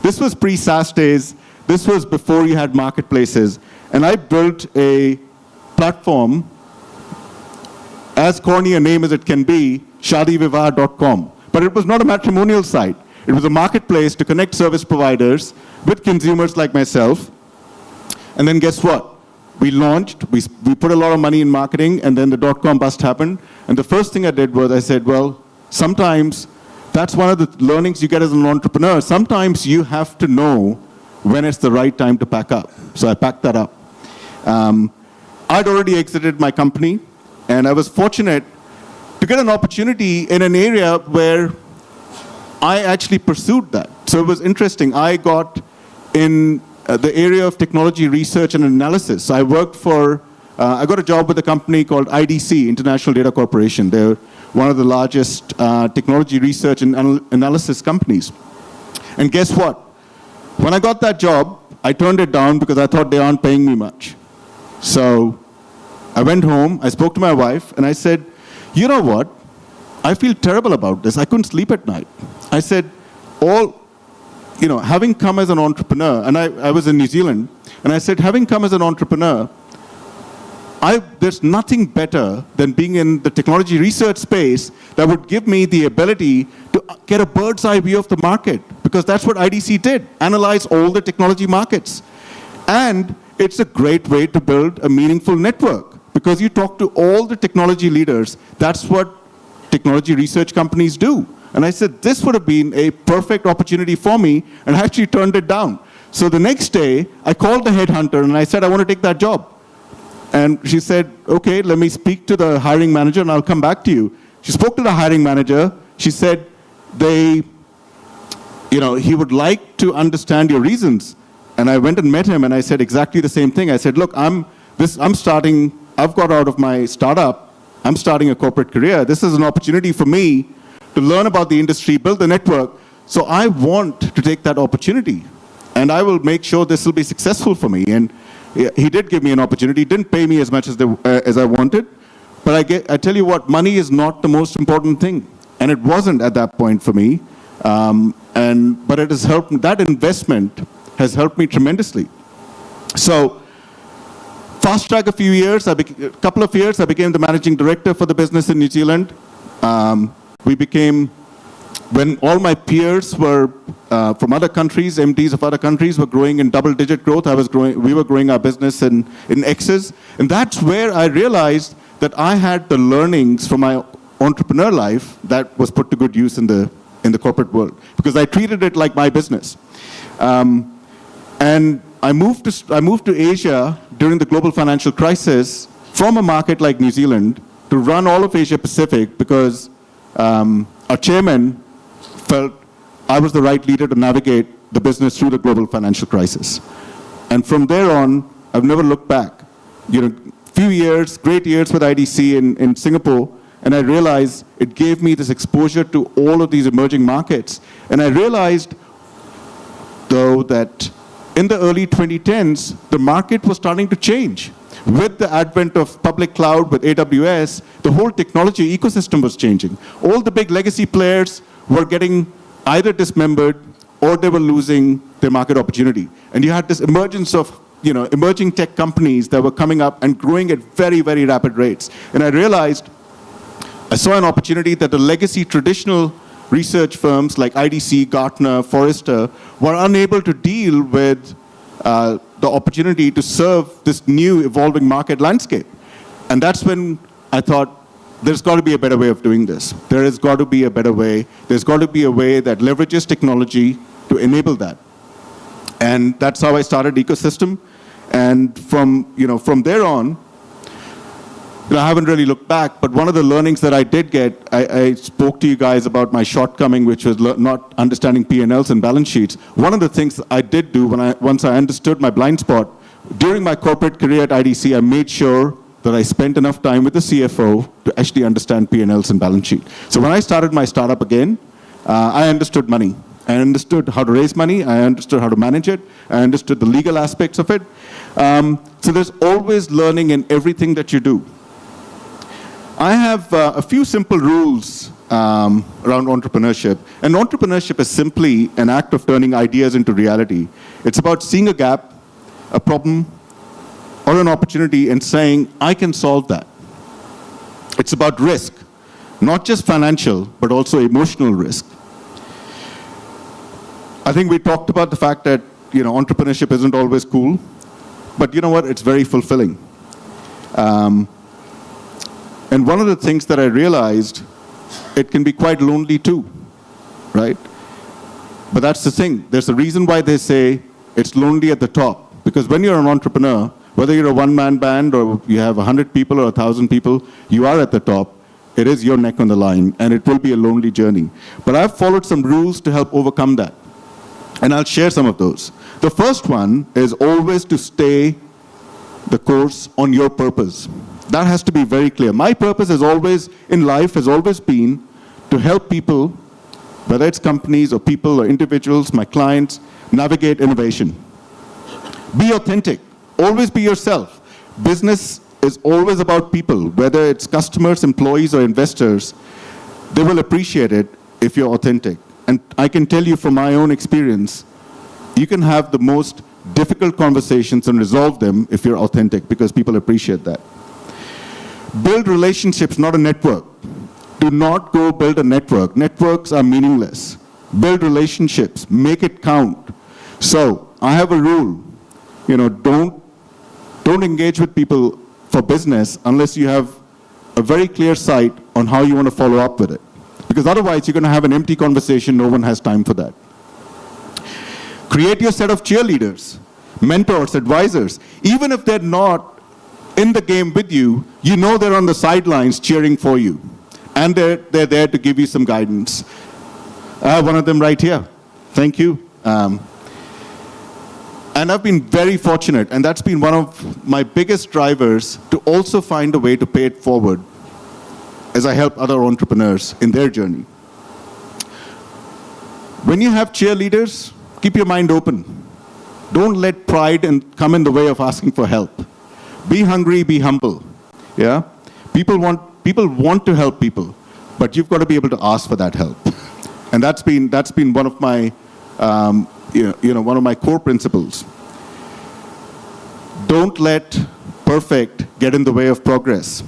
This was pre-SaaS days. This was before you had marketplaces. And I built a platform, as corny a name as it can be, shadivivaha.com. But it was not a matrimonial site. It was a marketplace to connect service providers with consumers like myself. And then guess what? We launched, we put a lot of money in marketing, and then the dot-com bust happened. And the first thing I did was I said, well, sometimes that's one of the learnings you get as an entrepreneur. Sometimes you have to know when it's the right time to pack up. So I packed that up. I'd already exited my company, and I was fortunate to get an opportunity in an area where I actually pursued that. So it was interesting. I got in the area of technology research and analysis. So I worked I got a job with a company called IDC, International Data Corporation. They're one of the largest technology research and analysis companies. And guess what? When I got that job, I turned it down because I thought they aren't paying me much. So I went home, I spoke to my wife, and I said, you know what? I feel terrible about this. I couldn't sleep at night. I said, having come as an entrepreneur, and I was in New Zealand, and I said, having come as an entrepreneur, there's nothing better than being in the technology research space that would give me the ability to get a bird's eye view of the market, because that's what IDC did, analyze all the technology markets. And it's a great way to build a meaningful network, because you talk to all the technology leaders. That's what technology research companies do. And I said, this would have been a perfect opportunity for me, and I actually turned it down. So the next day, I called the headhunter, and I said, I want to take that job. And she said, okay, let me speak to the hiring manager, and I'll come back to you. She spoke to the hiring manager. She said, he would like to understand your reasons. And I went and met him, and I said exactly the same thing. I said, look, I've got out of my startup. I'm starting a corporate career. This is an opportunity for me to learn about the industry, build the network. So I want to take that opportunity, and I will make sure this will be successful for me. And he did give me an opportunity. He didn't pay me as much as I wanted, but I tell you what, money is not the most important thing, and it wasn't at that point for me. But it has helped. That investment has helped me tremendously. So Fast track a couple of years, I became the managing director for the business in New Zealand. When all my peers were from other countries, MDs of other countries were growing in double-digit growth, we were growing our business in X's. And that's where I realized that I had the learnings from my entrepreneur life that was put to good use in the corporate world, because I treated it like my business. And I moved to Asia during the global financial crisis from a market like New Zealand to run all of Asia Pacific, because our chairman felt I was the right leader to navigate the business through the global financial crisis. And from there on, I've never looked back. Few years, great years with IDC in Singapore, and I realized it gave me this exposure to all of these emerging markets. And I realized, though, that in the early 2010s, the market was starting to change. With the advent of public cloud, with AWS, the whole technology ecosystem was changing. All the big legacy players were getting either dismembered or they were losing their market opportunity. And you had this emergence of emerging tech companies that were coming up and growing at very, very rapid rates. And I saw an opportunity that the legacy traditional research firms like IDC, Gartner, Forrester were unable to deal with the opportunity to serve this new evolving market landscape. And that's when I thought, there's got to be a better way of doing this. There has got to be a better way. There's got to be a way that leverages technology to enable that. And that's how I started Ecosystem. And from there on, I haven't really looked back, but one of the learnings that I did get, I spoke to you guys about my shortcoming, which was not understanding P&Ls and balance sheets. One of the things I did do once I understood my blind spot, during my corporate career at IDC, I made sure that I spent enough time with the CFO to actually understand P&Ls and balance sheet. So when I started my startup again, I understood money. I understood how to raise money. I understood how to manage it. I understood the legal aspects of it. So there's always learning in everything that you do. I have a few simple rules around entrepreneurship. And entrepreneurship is simply an act of turning ideas into reality. It's about seeing a gap, a problem, or an opportunity and saying, I can solve that. It's about risk, not just financial, but also emotional risk. I think we talked about the fact that entrepreneurship isn't always cool, but you know what? It's very fulfilling. And one of the things that I realized, it can be quite lonely too, right? But that's the thing. There's a reason why they say it's lonely at the top. Because when you're an entrepreneur, whether you're a one-man band or you have 100 people or 1,000 people, you are at the top. It is your neck on the line, and it will be a lonely journey. But I've followed some rules to help overcome that. And I'll share some of those. The first one is always to stay the course on your purpose. That has to be very clear. My purpose in life has always been to help people, whether it's companies or people or individuals, my clients, navigate innovation. Be authentic. Always be yourself. Business is always about people, whether it's customers, employees, or investors. They will appreciate it if you're authentic. And I can tell you from my own experience, you can have the most difficult conversations and resolve them if you're authentic, because people appreciate that. Build relationships, not a network. Do not go build a network. Networks are meaningless. Build relationships. Make it count. So I have a rule. Don't engage with people for business unless you have a very clear sight on how you want to follow up with it. Because otherwise, you're going to have an empty conversation. No one has time for that. Create your set of cheerleaders, mentors, advisors. Even if they're not in the game with you, you know they're on the sidelines cheering for you. And they're there to give you some guidance. I have one of them right here. Thank you. And I've been very fortunate, and that's been one of my biggest drivers to also find a way to pay it forward as I help other entrepreneurs in their journey. When you have cheerleaders, keep your mind open. Don't let pride come in the way of asking for help. Be hungry, be humble. Yeah? People want to help people, but you've got to be able to ask for that help. And that's been one of my one of my core principles. Don't let perfect get in the way of progress,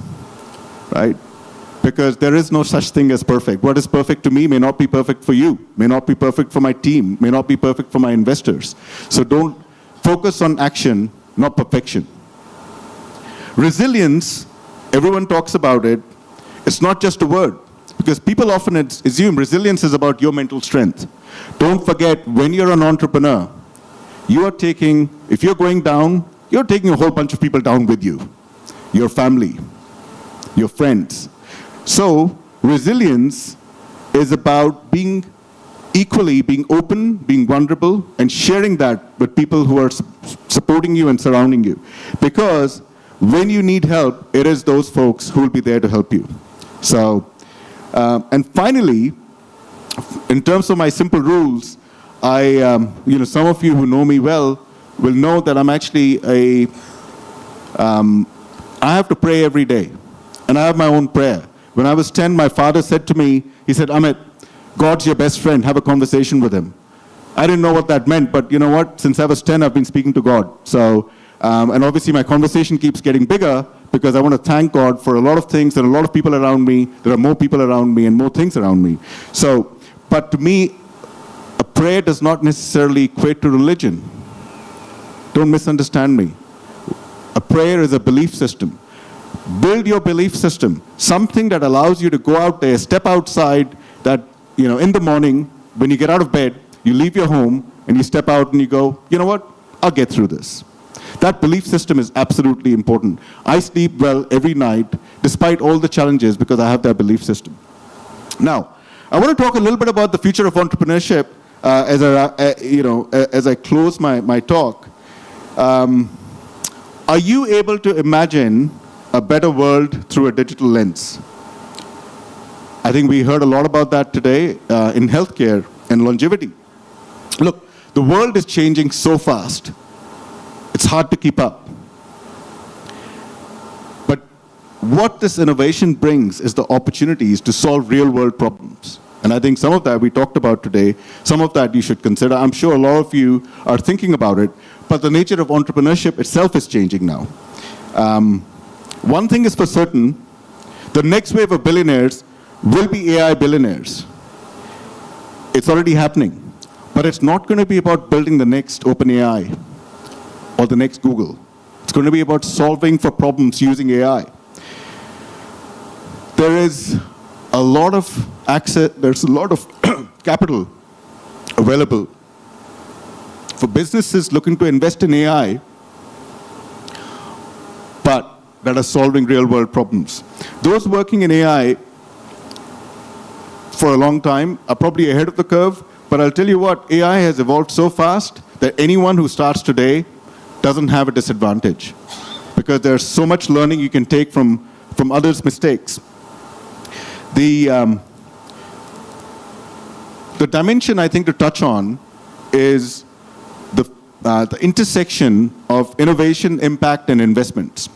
right? Because there is no such thing as perfect. What is perfect to me may not be perfect for you, may not be perfect for my team, may not be perfect for my investors. So don't focus on action, not perfection. Resilience, everyone talks about it. It's not just a word, because people often assume resilience is about your mental strength. Don't forget, when you're an entrepreneur, you are taking, if you're going down, you're taking a whole bunch of people down with you. Your family, your friends. So, resilience is about being open, being vulnerable, and sharing that with people who are supporting you and surrounding you. Because when you need help, it is those folks who will be there to help you. So, and finally, in terms of my simple rules, some of you who know me well will know that I'm actually I have to pray every day, and I have my own prayer. When I was 10, my father said to me, he said, Amit, God's your best friend, have a conversation with him. I didn't know what that meant, but you know what? Since I was 10, I've been speaking to God. So, and obviously my conversation keeps getting bigger because I want to thank God for a lot of things. There are a lot of people around me. There are more people around me and more things around me. So, but to me, a prayer does not necessarily equate to religion. Don't misunderstand me. A prayer is a belief system. Build your belief system. Something that allows you to go out there, step outside, that, in the morning, when you get out of bed, you leave your home and you step out and you go, you know what? I'll get through this. That belief system is absolutely important. I sleep well every night, despite all the challenges, because I have that belief system. Now, I want to talk a little bit about the future of entrepreneurship as I close my talk. Are you able to imagine a better world through a digital lens? I think we heard a lot about that today in healthcare and longevity. Look, the world is changing so fast. It's hard to keep up. But what this innovation brings is the opportunities to solve real-world problems. And I think some of that we talked about today, some of that you should consider. I'm sure a lot of you are thinking about it, but the nature of entrepreneurship itself is changing now. One thing is for certain, the next wave of billionaires will be AI billionaires. It's already happening. But it's not going to be about building the next OpenAI or the next Google. It's going to be about solving for problems using AI. There is a lot of access, there's a lot of capital available for businesses looking to invest in AI, but that are solving real-world problems. Those working in AI for a long time are probably ahead of the curve, but I'll tell you what, AI has evolved so fast that anyone who starts today doesn't have a disadvantage, because there's so much learning you can take from others' mistakes. The dimension I think to touch on is the intersection of innovation, impact, and investments.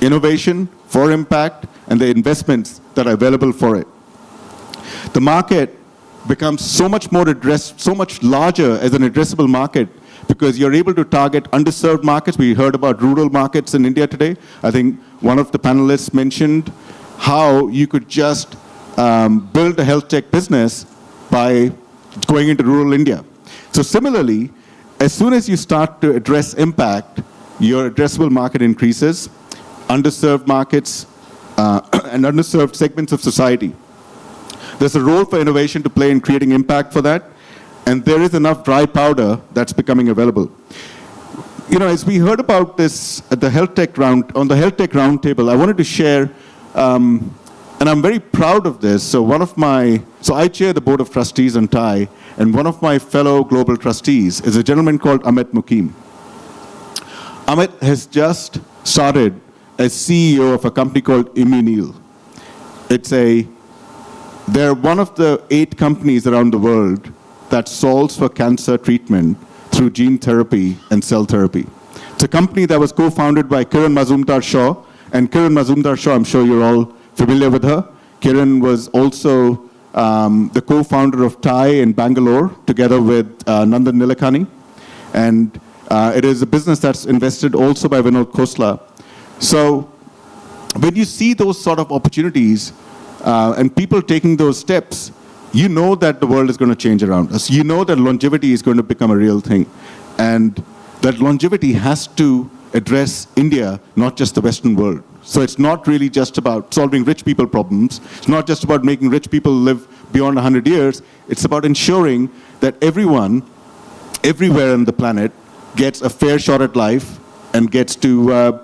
Innovation for impact and the investments that are available for it. The market becomes so much more so much larger as an addressable market, because you're able to target underserved markets. We heard about rural markets in India today. I think one of the panelists mentioned how you could just build a health tech business by going into rural India. So similarly, as soon as you start to address impact, your addressable market increases, underserved markets and underserved segments of society. There's a role for innovation to play in creating impact for that, and there is enough dry powder that's becoming available. As we heard about this at the health tech roundtable, I wanted to share, and I'm very proud of this. So I chair the board of trustees on TIE, and one of my fellow global trustees is a gentleman called Amit Mukim. Amit has just started as CEO of a company called Immunil. They're one of the 8 companies around the world that solves for cancer treatment through gene therapy and cell therapy. It's a company that was co-founded by Kiran Mazumdar-Shaw, and Kiran Mazumdar-Shaw, I'm sure you're all familiar with her. Kiran was also the co-founder of TIE in Bangalore, together with Nandan Nilekani. And it is a business that's invested also by Vinod Khosla. So when you see those sort of opportunities and people taking those steps, you know that the world is going to change around us. You know that longevity is going to become a real thing. And that longevity has to address India, not just the Western world. So it's not really just about solving rich people problems. It's not just about making rich people live beyond 100 years. It's about ensuring that everyone, everywhere on the planet, gets a fair shot at life and gets to,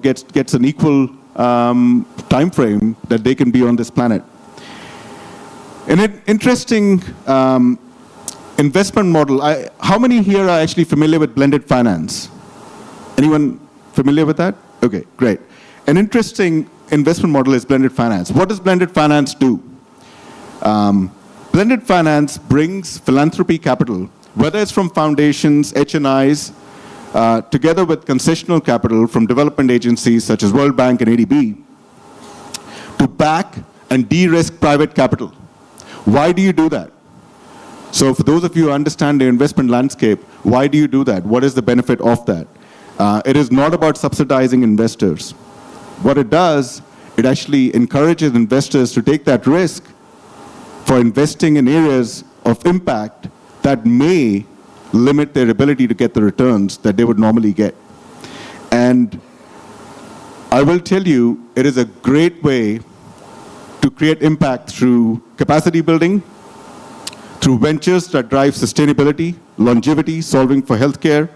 gets an equal time frame that they can be on this planet. An interesting investment model. How many here are actually familiar with blended finance? Anyone familiar with that? Okay, great. An interesting investment model is blended finance. What does blended finance do? Blended finance brings philanthropy capital, whether it's from foundations, HNIs, together with concessional capital from development agencies such as World Bank and ADB, to back and de-risk private capital. Why do you do that? So for those of you who understand the investment landscape, why do you do that? What is the benefit of that? It is not about subsidizing investors. What it does, it actually encourages investors to take that risk for investing in areas of impact that may limit their ability to get the returns that they would normally get. And I will tell you, it is a great way to create impact through capacity building, through ventures that drive sustainability, longevity, solving for healthcare,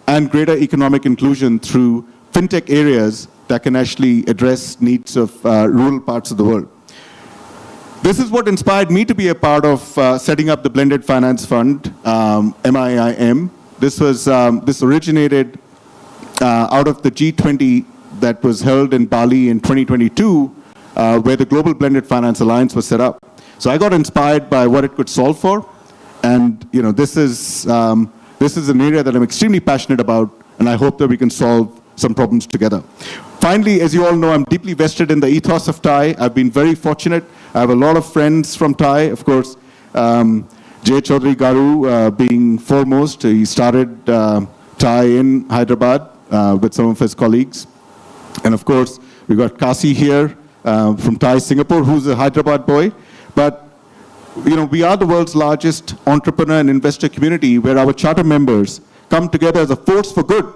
and greater economic inclusion through fintech areas that can actually address needs of rural parts of the world. This is what inspired me to be a part of setting up the Blended Finance Fund, MIIM. This originated out of the G20 that was held in Bali in 2022, where the Global Blended Finance Alliance was set up. So I got inspired by what it could solve for, and this is an area that I'm extremely passionate about, and I hope that we can solve some problems together. Finally, as you all know, I'm deeply vested in the ethos of TIE. I've been very fortunate. I have a lot of friends from TIE, of course. Jay Chaudhary Garu being foremost. He started TIE in Hyderabad with some of his colleagues. And of course, we got Kasi here from TIE Singapore, who's a Hyderabad boy. But we are the world's largest entrepreneur and investor community, where our charter members come together as a force for good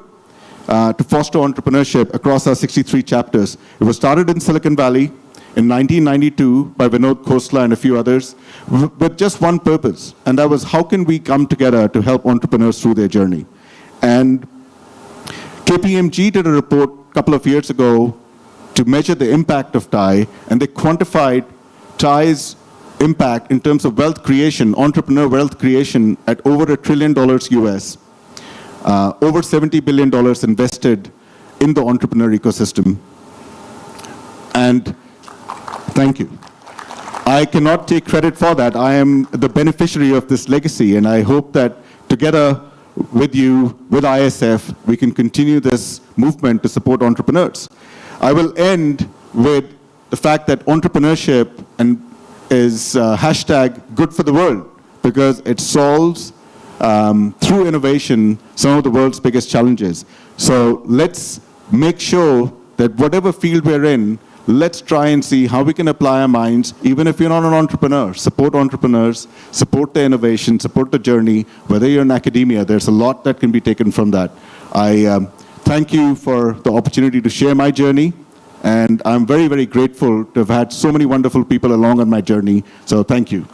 to foster entrepreneurship across our 63 chapters. It was started in Silicon Valley in 1992 by Vinod Khosla and a few others with just one purpose, and that was how can we come together to help entrepreneurs through their journey. And KPMG did a report a couple of years ago to measure the impact of TIE, and they quantified TIE's impact in terms of wealth creation, entrepreneur wealth creation, at over $1 trillion US. Over $70 billion invested in the entrepreneur ecosystem. And thank you. I cannot take credit for that. I am the beneficiary of this legacy, and I hope that together with you, with ISF, we can continue this movement to support entrepreneurs. I will end with the fact that entrepreneurship is hashtag good for the world, because it solves through innovation some of the world's biggest challenges. So let's make sure that whatever field we're in, let's try and see how we can apply our minds, even if you're not an entrepreneur. Support entrepreneurs, support the innovation, support the journey. Whether you're in academia, there's a lot that can be taken from that. I thank you for the opportunity to share my journey, and I'm very, very grateful to have had so many wonderful people along on my journey. So thank you.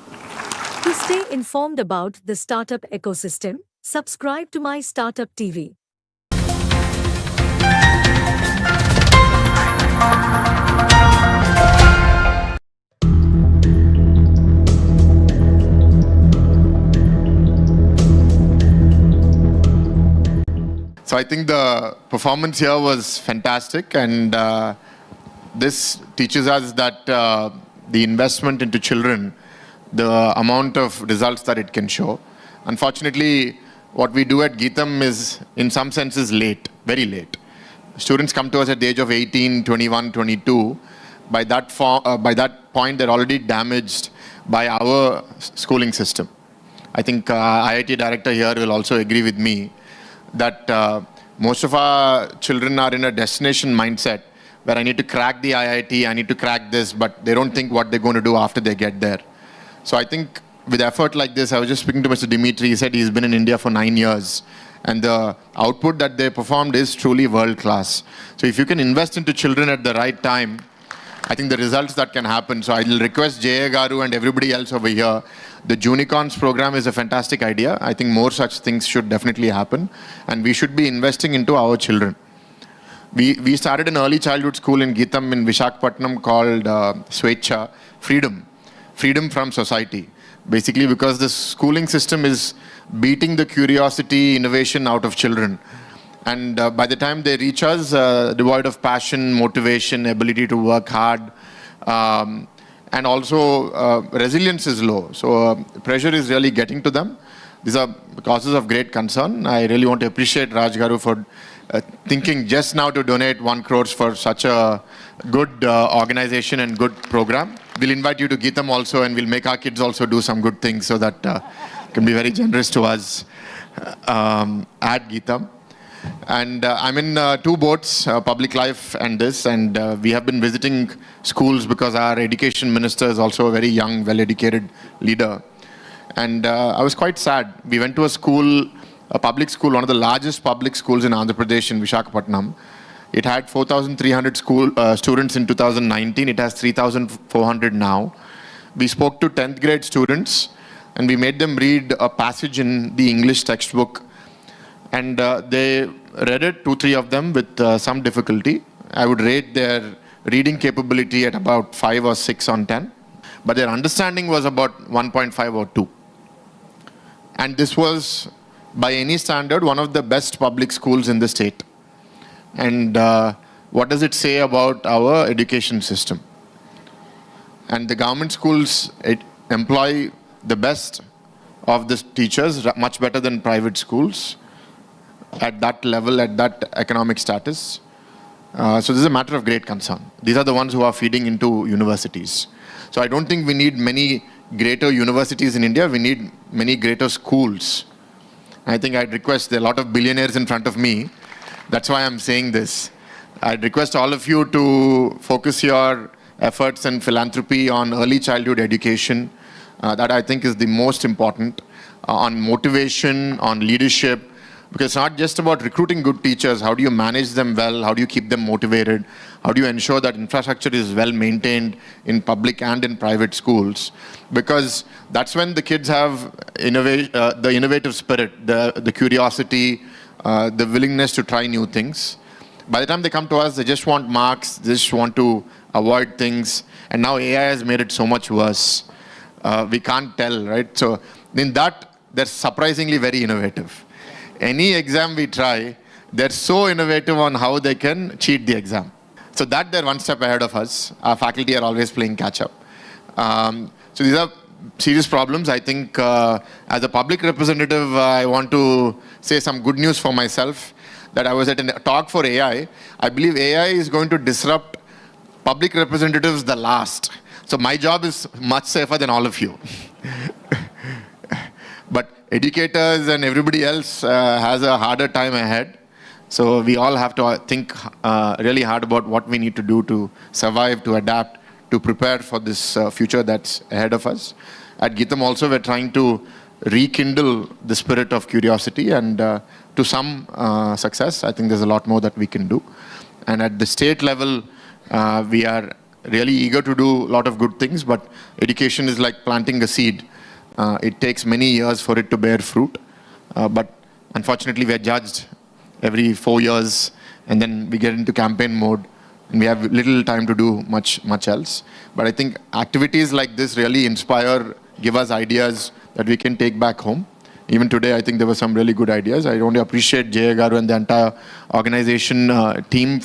To stay informed about the startup ecosystem, subscribe to MyStartupTV. So I think the performance here was fantastic, and this teaches us that the investment into children, the amount of results that it can show. Unfortunately, what we do at Geetham is, in some senses, late, very late. Students come to us at the age of 18, 21, 22. By that point, they're already damaged by our schooling system. I think IIT director here will also agree with me that most of our children are in a destination mindset where I need to crack the IIT, I need to crack this, but they don't think what they're going to do after they get there. So I think with effort like this, I was just speaking to Mr. Dimitri, he said he's been in India for 9 years. And the output that they performed is truly world class. So if you can invest into children at the right time, I think the results that can happen. So I will request Jaya Garu and everybody else over here. The Junicorns program is a fantastic idea. I think more such things should definitely happen. And we should be investing into our children. We started an early childhood school in Geetham in Visakhapatnam called Swecha, Freedom from Society. Basically because the schooling system is beating the curiosity, innovation out of children. And by the time they reach us, devoid of passion, motivation, ability to work hard, and also resilience is low. So pressure is really getting to them. These are causes of great concern. I really want to appreciate Raj Garu for thinking just now to donate 1 crore for such a good organization and good program. We'll invite you to Geetham also, and we'll make our kids also do some good things so that can be very generous to us at Geetham. And I'm in 2 boards, Public Life and this, and we have been visiting schools because our education minister is also a very young, well-educated leader. And I was quite sad. We went to a school, a public school, one of the largest public schools in Andhra Pradesh in Visakhapatnam. It had 4,300 students in 2019. It has 3,400 now. We spoke to 10th grade students, and we made them read a passage in the English textbook. And they read it, 2-3 of them, with some difficulty. I would rate their reading capability at about 5 or 6 on 10. But their understanding was about 1.5 or 2. And this was, by any standard, one of the best public schools in the state. And what does it say about our education system? And the government schools employ the best of the teachers, much better than private schools at that level, at that economic status. So this is a matter of great concern. These are the ones who are feeding into universities. So I don't think we need many greater universities in India. We need many greater schools. I think I'd request, there are a lot of billionaires in front of me. That's why I'm saying this. I'd request all of you to focus your efforts and philanthropy on early childhood education. That I think is the most important, on motivation, on leadership, because it's not just about recruiting good teachers. How do you manage them well? How do you keep them motivated? How do you ensure that infrastructure is well maintained in public and in private schools? Because that's when the kids have the innovative spirit, the curiosity, the willingness to try new things. By the time they come to us, they just want marks, they just want to avoid things. And now AI has made it so much worse. We can't tell, right? So in that, they're surprisingly very innovative. Any exam we try, they're so innovative on how they can cheat the exam. So that they're one step ahead of us. Our faculty are always playing catch up. So these are serious problems. I think as a public representative, I want to say some good news for myself, that I was at a talk for AI. I believe AI is going to disrupt public representatives the last. So my job is much safer than all of you. But educators and everybody else has a harder time ahead. So we all have to think really hard about what we need to do to survive, to adapt, to prepare for this future that's ahead of us. At Geetham also, we're trying to rekindle the spirit of curiosity, and to some success. I think there's a lot more that we can do. And at the state level, we are really eager to do a lot of good things, but education is like planting a seed. It takes many years for it to bear fruit. But unfortunately, we are judged every 4 years, and then we get into campaign mode, and we have little time to do much else. But I think activities like this really inspire, give us ideas that we can take back home. Even today, I think there were some really good ideas. I want to appreciate Jaya Garu and the entire organization team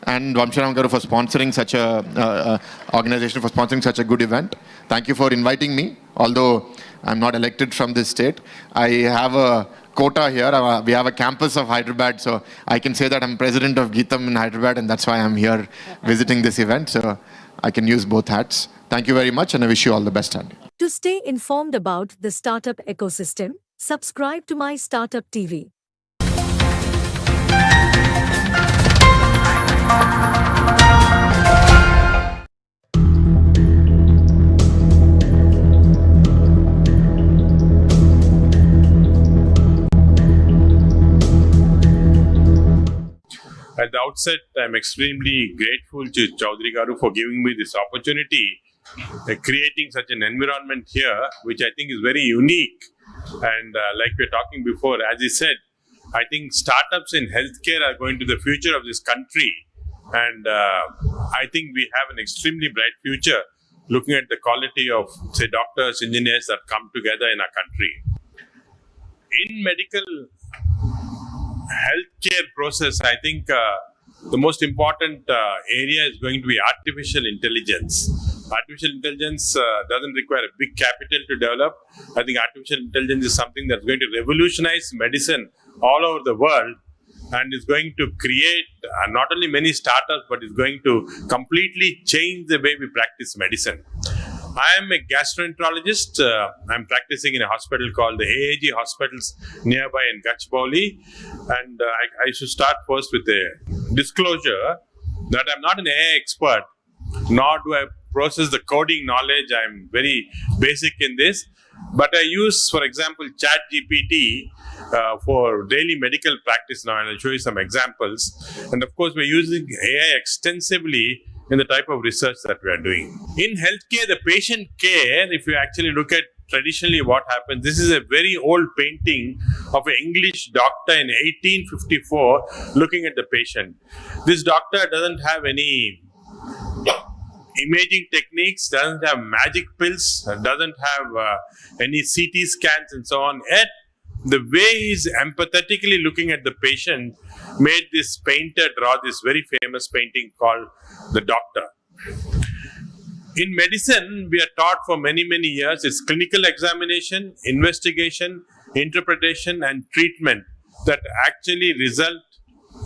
and Vamsharam Garu for sponsoring such a organization, for sponsoring such a good event. Thank you for inviting me. Although I'm not elected from this state, I have a quota here. We have a campus of Hyderabad, so I can say that I'm president of Geetham in Hyderabad, and that's why I'm here visiting this event. So I can use both hats. Thank you very much, and I wish you all the best, Andy. To stay informed about the startup ecosystem, subscribe to My Startup TV. At the outset, I'm extremely grateful to Chaudhary Garu for giving me this opportunity, creating such an environment here, which I think is very unique. And like we were talking before, as he said, I think startups in healthcare are going to the future of this country. And I think we have an extremely bright future looking at the quality of, say, doctors, engineers that come together in our country. In medical healthcare process, I think the most important area is going to be artificial intelligence. Artificial intelligence doesn't require a big capital to develop. I think artificial intelligence is something that's going to revolutionize medicine all over the world and is going to create not only many startups, but is going to completely change the way we practice medicine. I am a gastroenterologist. I'm practicing in a hospital called the AAG Hospitals nearby in Gachibowli. And I should start first with a disclosure that I'm not an AI expert, nor do I process the coding knowledge. I'm very basic in this. But I use, for example, ChatGPT for daily medical practice now, and I'll show you some examples. And of course, we're using AI extensively in the type of research that we are doing. In healthcare, the patient care, if you actually look at traditionally what happens, this is a very old painting of an English doctor in 1854 looking at the patient. This doctor doesn't have any imaging techniques, doesn't have magic pills, doesn't have any CT scans and so on. Yet, the way he's empathetically looking at the patient made this painter draw this very famous painting called The Doctor. In medicine, we are taught for many, many years, it's clinical examination, investigation, interpretation, and treatment that actually result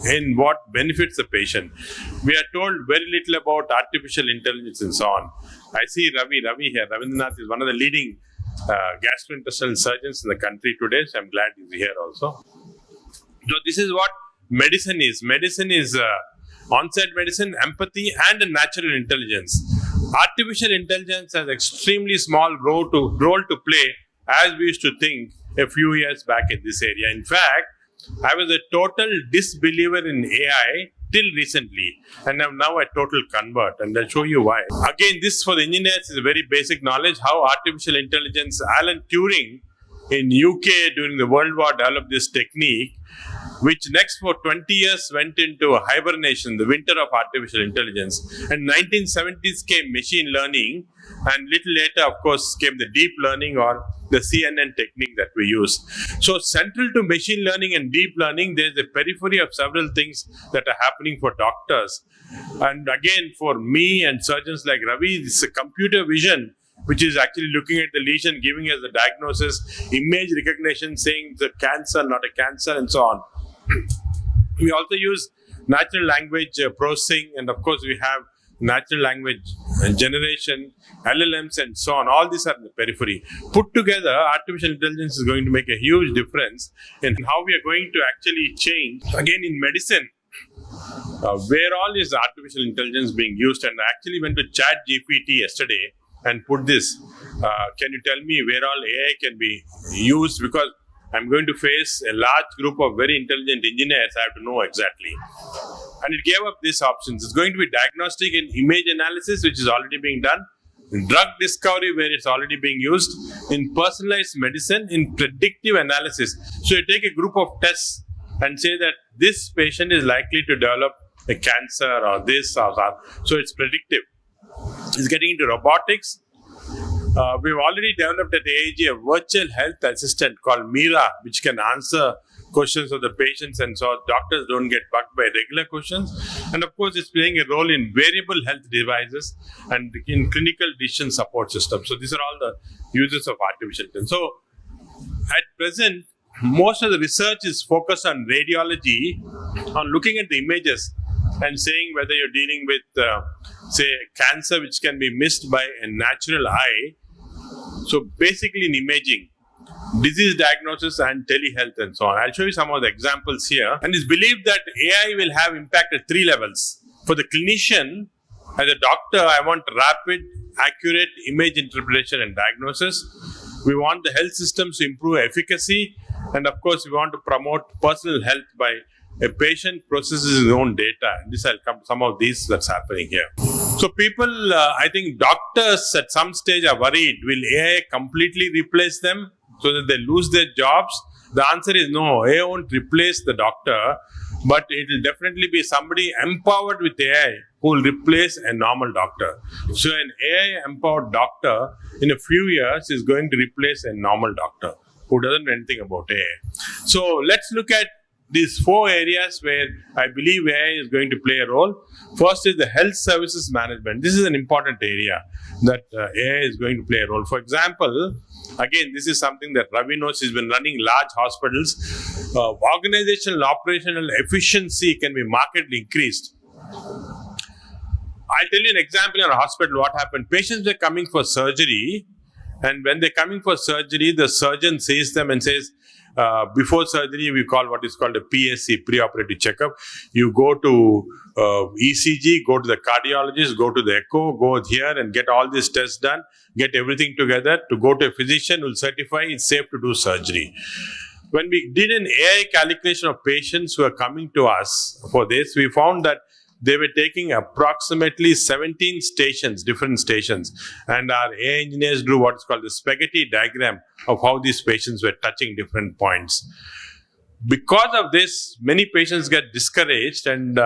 in what benefits the patient. We are told very little about artificial intelligence and so on. I see Ravi here. Ravindranath is one of the leading gastrointestinal surgeons in the country today, so I'm glad he's here also. So this is what medicine is. Medicine is on-site medicine, empathy, and a natural intelligence. Artificial intelligence has extremely small role to play as we used to think a few years back in this area. In fact, I was a total disbeliever in AI till recently, and I'm now a total convert, and I'll show you why. Again, this for the engineers is a very basic knowledge, how artificial intelligence, Alan Turing in UK during the World War developed this technique, which next for 20 years went into a hibernation, the winter of artificial intelligence. And 1970s came machine learning, and little later, of course, came the deep learning or the CNN technique that we use. So central to machine learning and deep learning, there's a periphery of several things that are happening for doctors. And again, for me and surgeons like Ravi, it's a computer vision, which is actually looking at the lesion, giving us the diagnosis, image recognition, saying the cancer, not a cancer, and so on. We also use natural language processing, and of course we have natural language generation, LLMs, and so on. All these are in the periphery. Put together, artificial intelligence is going to make a huge difference in how we are going to actually change. Again, in medicine, where all is artificial intelligence being used? And I actually went to ChatGPT yesterday and put this. Can you tell me where all AI can be used? Because I'm going to face a large group of very intelligent engineers. I have to know exactly. And it gave up these options. It's going to be diagnostic and image analysis, which is already being done. In drug discovery, where it's already being used. In personalized medicine, in predictive analysis. So you take a group of tests and say that this patient is likely to develop a cancer or this or that. So it's predictive. It's getting into robotics. We've already developed at AAG a virtual health assistant called Mira, which can answer questions of the patients, and so doctors don't get bugged by regular questions. And of course, it's playing a role in wearable health devices and in clinical decision support systems. So these are all the uses of artificial intelligence. So at present, most of the research is focused on radiology, on looking at the images and saying whether you're dealing with, say, cancer which can be missed by a natural eye. So basically in imaging, disease diagnosis and telehealth and so on. I'll show you some of the examples here. And it's believed that AI will have impact at 3 levels. For the clinician, as a doctor, I want rapid, accurate image interpretation and diagnosis. We want the health systems to improve efficacy. And of course, we want to promote personal health by a patient processes his own data. This I'll come to some of these that's happening here. So people, I think doctors at some stage are worried, will AI completely replace them so that they lose their jobs? The answer is no, AI won't replace the doctor, but it will definitely be somebody empowered with AI who will replace a normal doctor. So an AI empowered doctor in a few years is going to replace a normal doctor who doesn't know anything about AI. So let's look at these 4 areas where I believe AI is going to play a role. First is the health services management. This is an important area that AI is going to play a role. For example, again, this is something that Ravi knows. He's been running large hospitals. Organizational operational efficiency can be markedly increased. I'll tell you an example in a hospital what happened. Patients were coming for surgery, and when they're coming for surgery, the surgeon sees them and says, before surgery, we call what is called a PSC, preoperative checkup. You go to ECG, go to the cardiologist, go to the echo, go here and get all these tests done, get everything together to go to a physician who will certify it's safe to do surgery. When we did an AI calculation of patients who are coming to us for this, we found that they were taking approximately 17 stations, different stations. And our AI engineers drew what is called the spaghetti diagram of how these patients were touching different points. Because of this, many patients get discouraged, and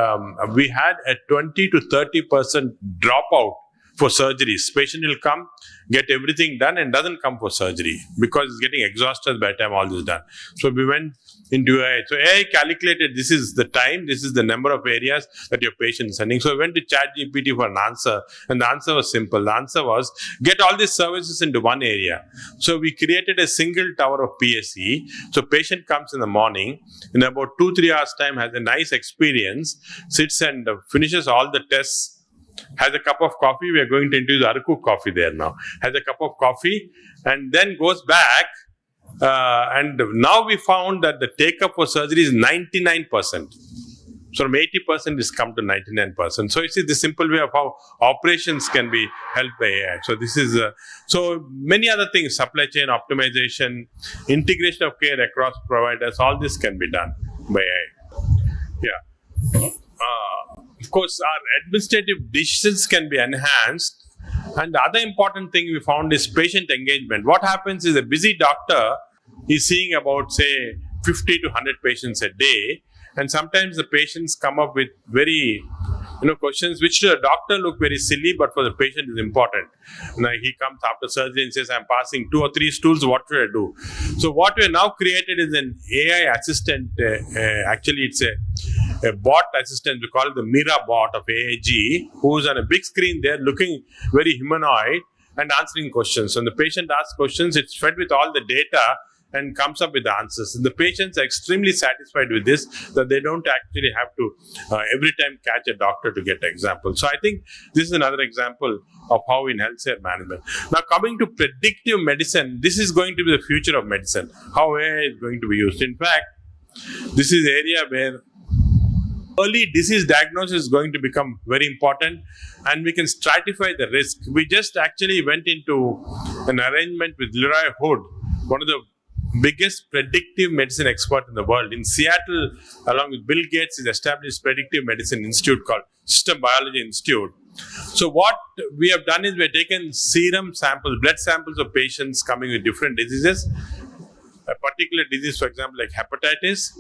we had a 20 to 30% dropout for surgeries. Patient will come, get everything done, and doesn't come for surgery because it's getting exhausted by the time all this is done. So we went into AI. So AI calculated this is the time, this is the number of areas that your patient is sending. So I went to ChatGPT for an answer, and the answer was simple. The answer was, get all these services into one area. So we created a single tower of PSE. So patient comes in the morning, in about 2-3 hours time, has a nice experience, sits and finishes all the tests, has a cup of coffee. We are going to introduce Araku coffee there now. Has a cup of coffee and then goes back. And now we found that the take-up for surgery is 99%. So from 80% it's come to 99%. So you see the simple way of how operations can be helped by AI. So this is, so many other things, supply chain optimization, integration of care across providers, all this can be done by AI. Yeah. Of course, our administrative decisions can be enhanced. And the other important thing we found is patient engagement. What happens is a busy doctor is seeing about, say, 50 to 100 patients a day. And sometimes the patients come up with very, questions which to the doctor look very silly, but for the patient is important. Now he comes after surgery and says, I'm passing 2 or 3 stools, what should I do? So what we have now created is an AI assistant. Actually, it's a bot assistant. We call it the Mira bot of AIG, who's on a big screen there looking very humanoid and answering questions. When the patient asks questions, it's fed with all the data and comes up with the answers. And the patients are extremely satisfied with this, that they don't actually have to every time catch a doctor to get an example. So I think this is another example of how in healthcare management. Now coming to predictive medicine, this is going to be the future of medicine, how AI is going to be used. In fact, this is an area where early disease diagnosis is going to become very important, and we can stratify the risk. We just actually went into an arrangement with Leroy Hood, one of the biggest predictive medicine expert in the world. In Seattle, along with Bill Gates, is established predictive medicine institute called System Biology Institute. So what we have done is we have taken serum samples, blood samples of patients coming with different diseases, a particular disease, for example, like hepatitis,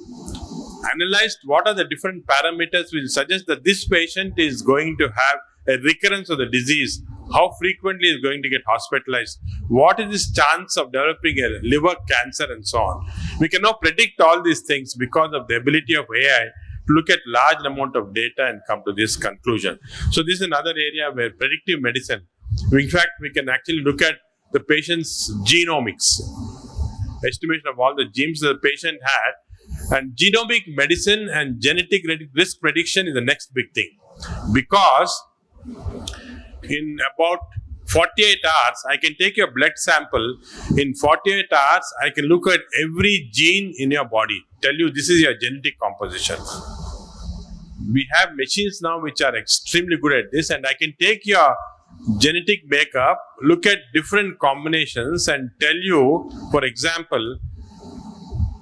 analyzed what are the different parameters which suggest that this patient is going to have a recurrence of the disease, how frequently is going to get hospitalized, what is his chance of developing a liver cancer, and so on. We can now predict all these things because of the ability of AI to look at large amount of data and come to this conclusion. So this is another area where predictive medicine, in fact, we can actually look at the patient's genomics, estimation of all the genes the patient had, and genomic medicine and genetic risk prediction is the next big thing, because in about 48 hours, I can take your blood sample. In 48 hours, I can look at every gene in your body, tell you this is your genetic composition. we have machines now which are extremely good at this, and I can take your genetic makeup, look at different combinations and tell you, for example,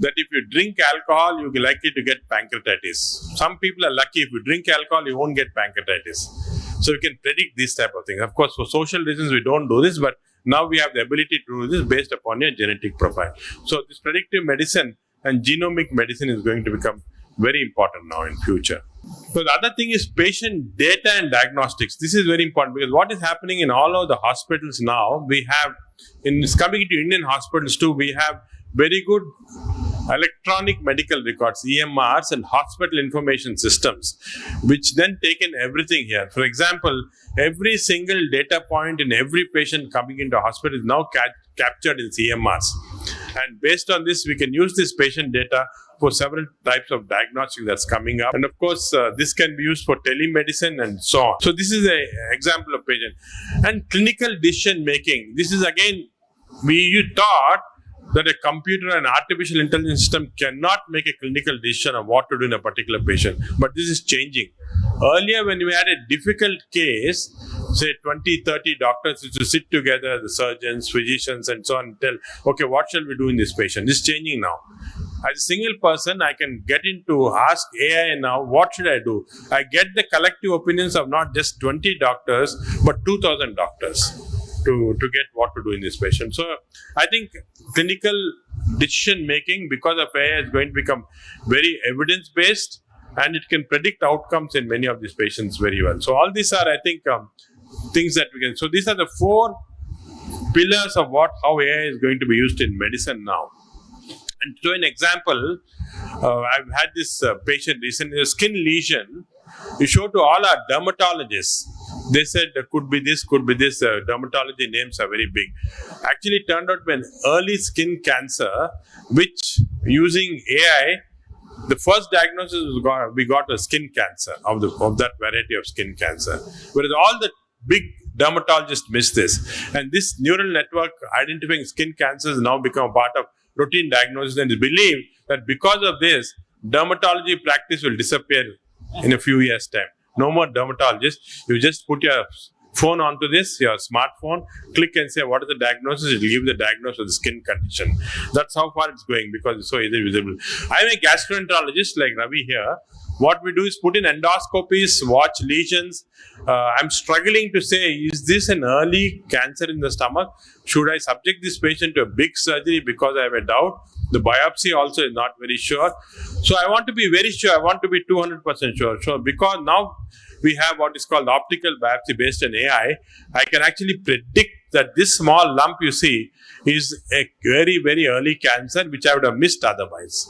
that if you drink alcohol, you'll be likely to get pancreatitis. Some people are lucky, if you drink alcohol, you won't get pancreatitis. So we can predict this type of thing. Of course, for social reasons, we don't do this, but now we have the ability to do this based upon your genetic profile. So this predictive medicine and genomic medicine is going to become very important now in future. So the other thing is patient data and diagnostics. This is very important because what is happening in all of the hospitals now, we have, coming to Indian hospitals too, we have very good electronic medical records, EMRs, and hospital information systems, which then take in everything here. For example, every single data point in every patient coming into hospital is now captured in EMRs. And based on this, we can use this patient data for several types of diagnostics that's coming up. And of course, this can be used for telemedicine and so on. So this is an example of patient. And clinical decision making. This is again, you thought that a computer and artificial intelligence system cannot make a clinical decision of what to do in a particular patient. But this is changing. Earlier, when we had a difficult case, say 20, 30 doctors used to sit together, the surgeons, physicians, and so on, and tell, okay, what shall we do in this patient? This is changing now. As a single person, I can get into ask AI now, what should I do? I get the collective opinions of not just 20 doctors, but 2,000 doctors to get what to do in this patient. So I think clinical decision making because of AI is going to become very evidence-based, and it can predict outcomes in many of these patients very well. So all these are, I think, things that we can. So these are the 4 pillars of how AI is going to be used in medicine now. And to an example, I've had this patient recently, a skin lesion. You show to all our dermatologists. They said could be this. Dermatology names are very big. Actually, it turned out to be an early skin cancer, which using AI, the first diagnosis we got was skin cancer of that variety of skin cancer. Whereas all the big dermatologists miss this. And this neural network identifying skin cancers has now become a part of routine diagnosis, and is believed that because of this, dermatology practice will disappear in a few years' time. No more dermatologists. You just put your phone onto this, your smartphone, click and say what is the diagnosis, it will give you the diagnosis of the skin condition. That's how far it's going because it's so easily visible. I'm a gastroenterologist like Ravi here. What we do is put in endoscopies, watch lesions. I'm struggling to say, is this an early cancer in the stomach? Should I subject this patient to a big surgery because I have a doubt? The biopsy also is not very sure. So I want to be very sure. I want to be 200% sure. So because now we have what is called optical biopsy based on AI, I can actually predict that this small lump you see is a very, very early cancer, which I would have missed otherwise.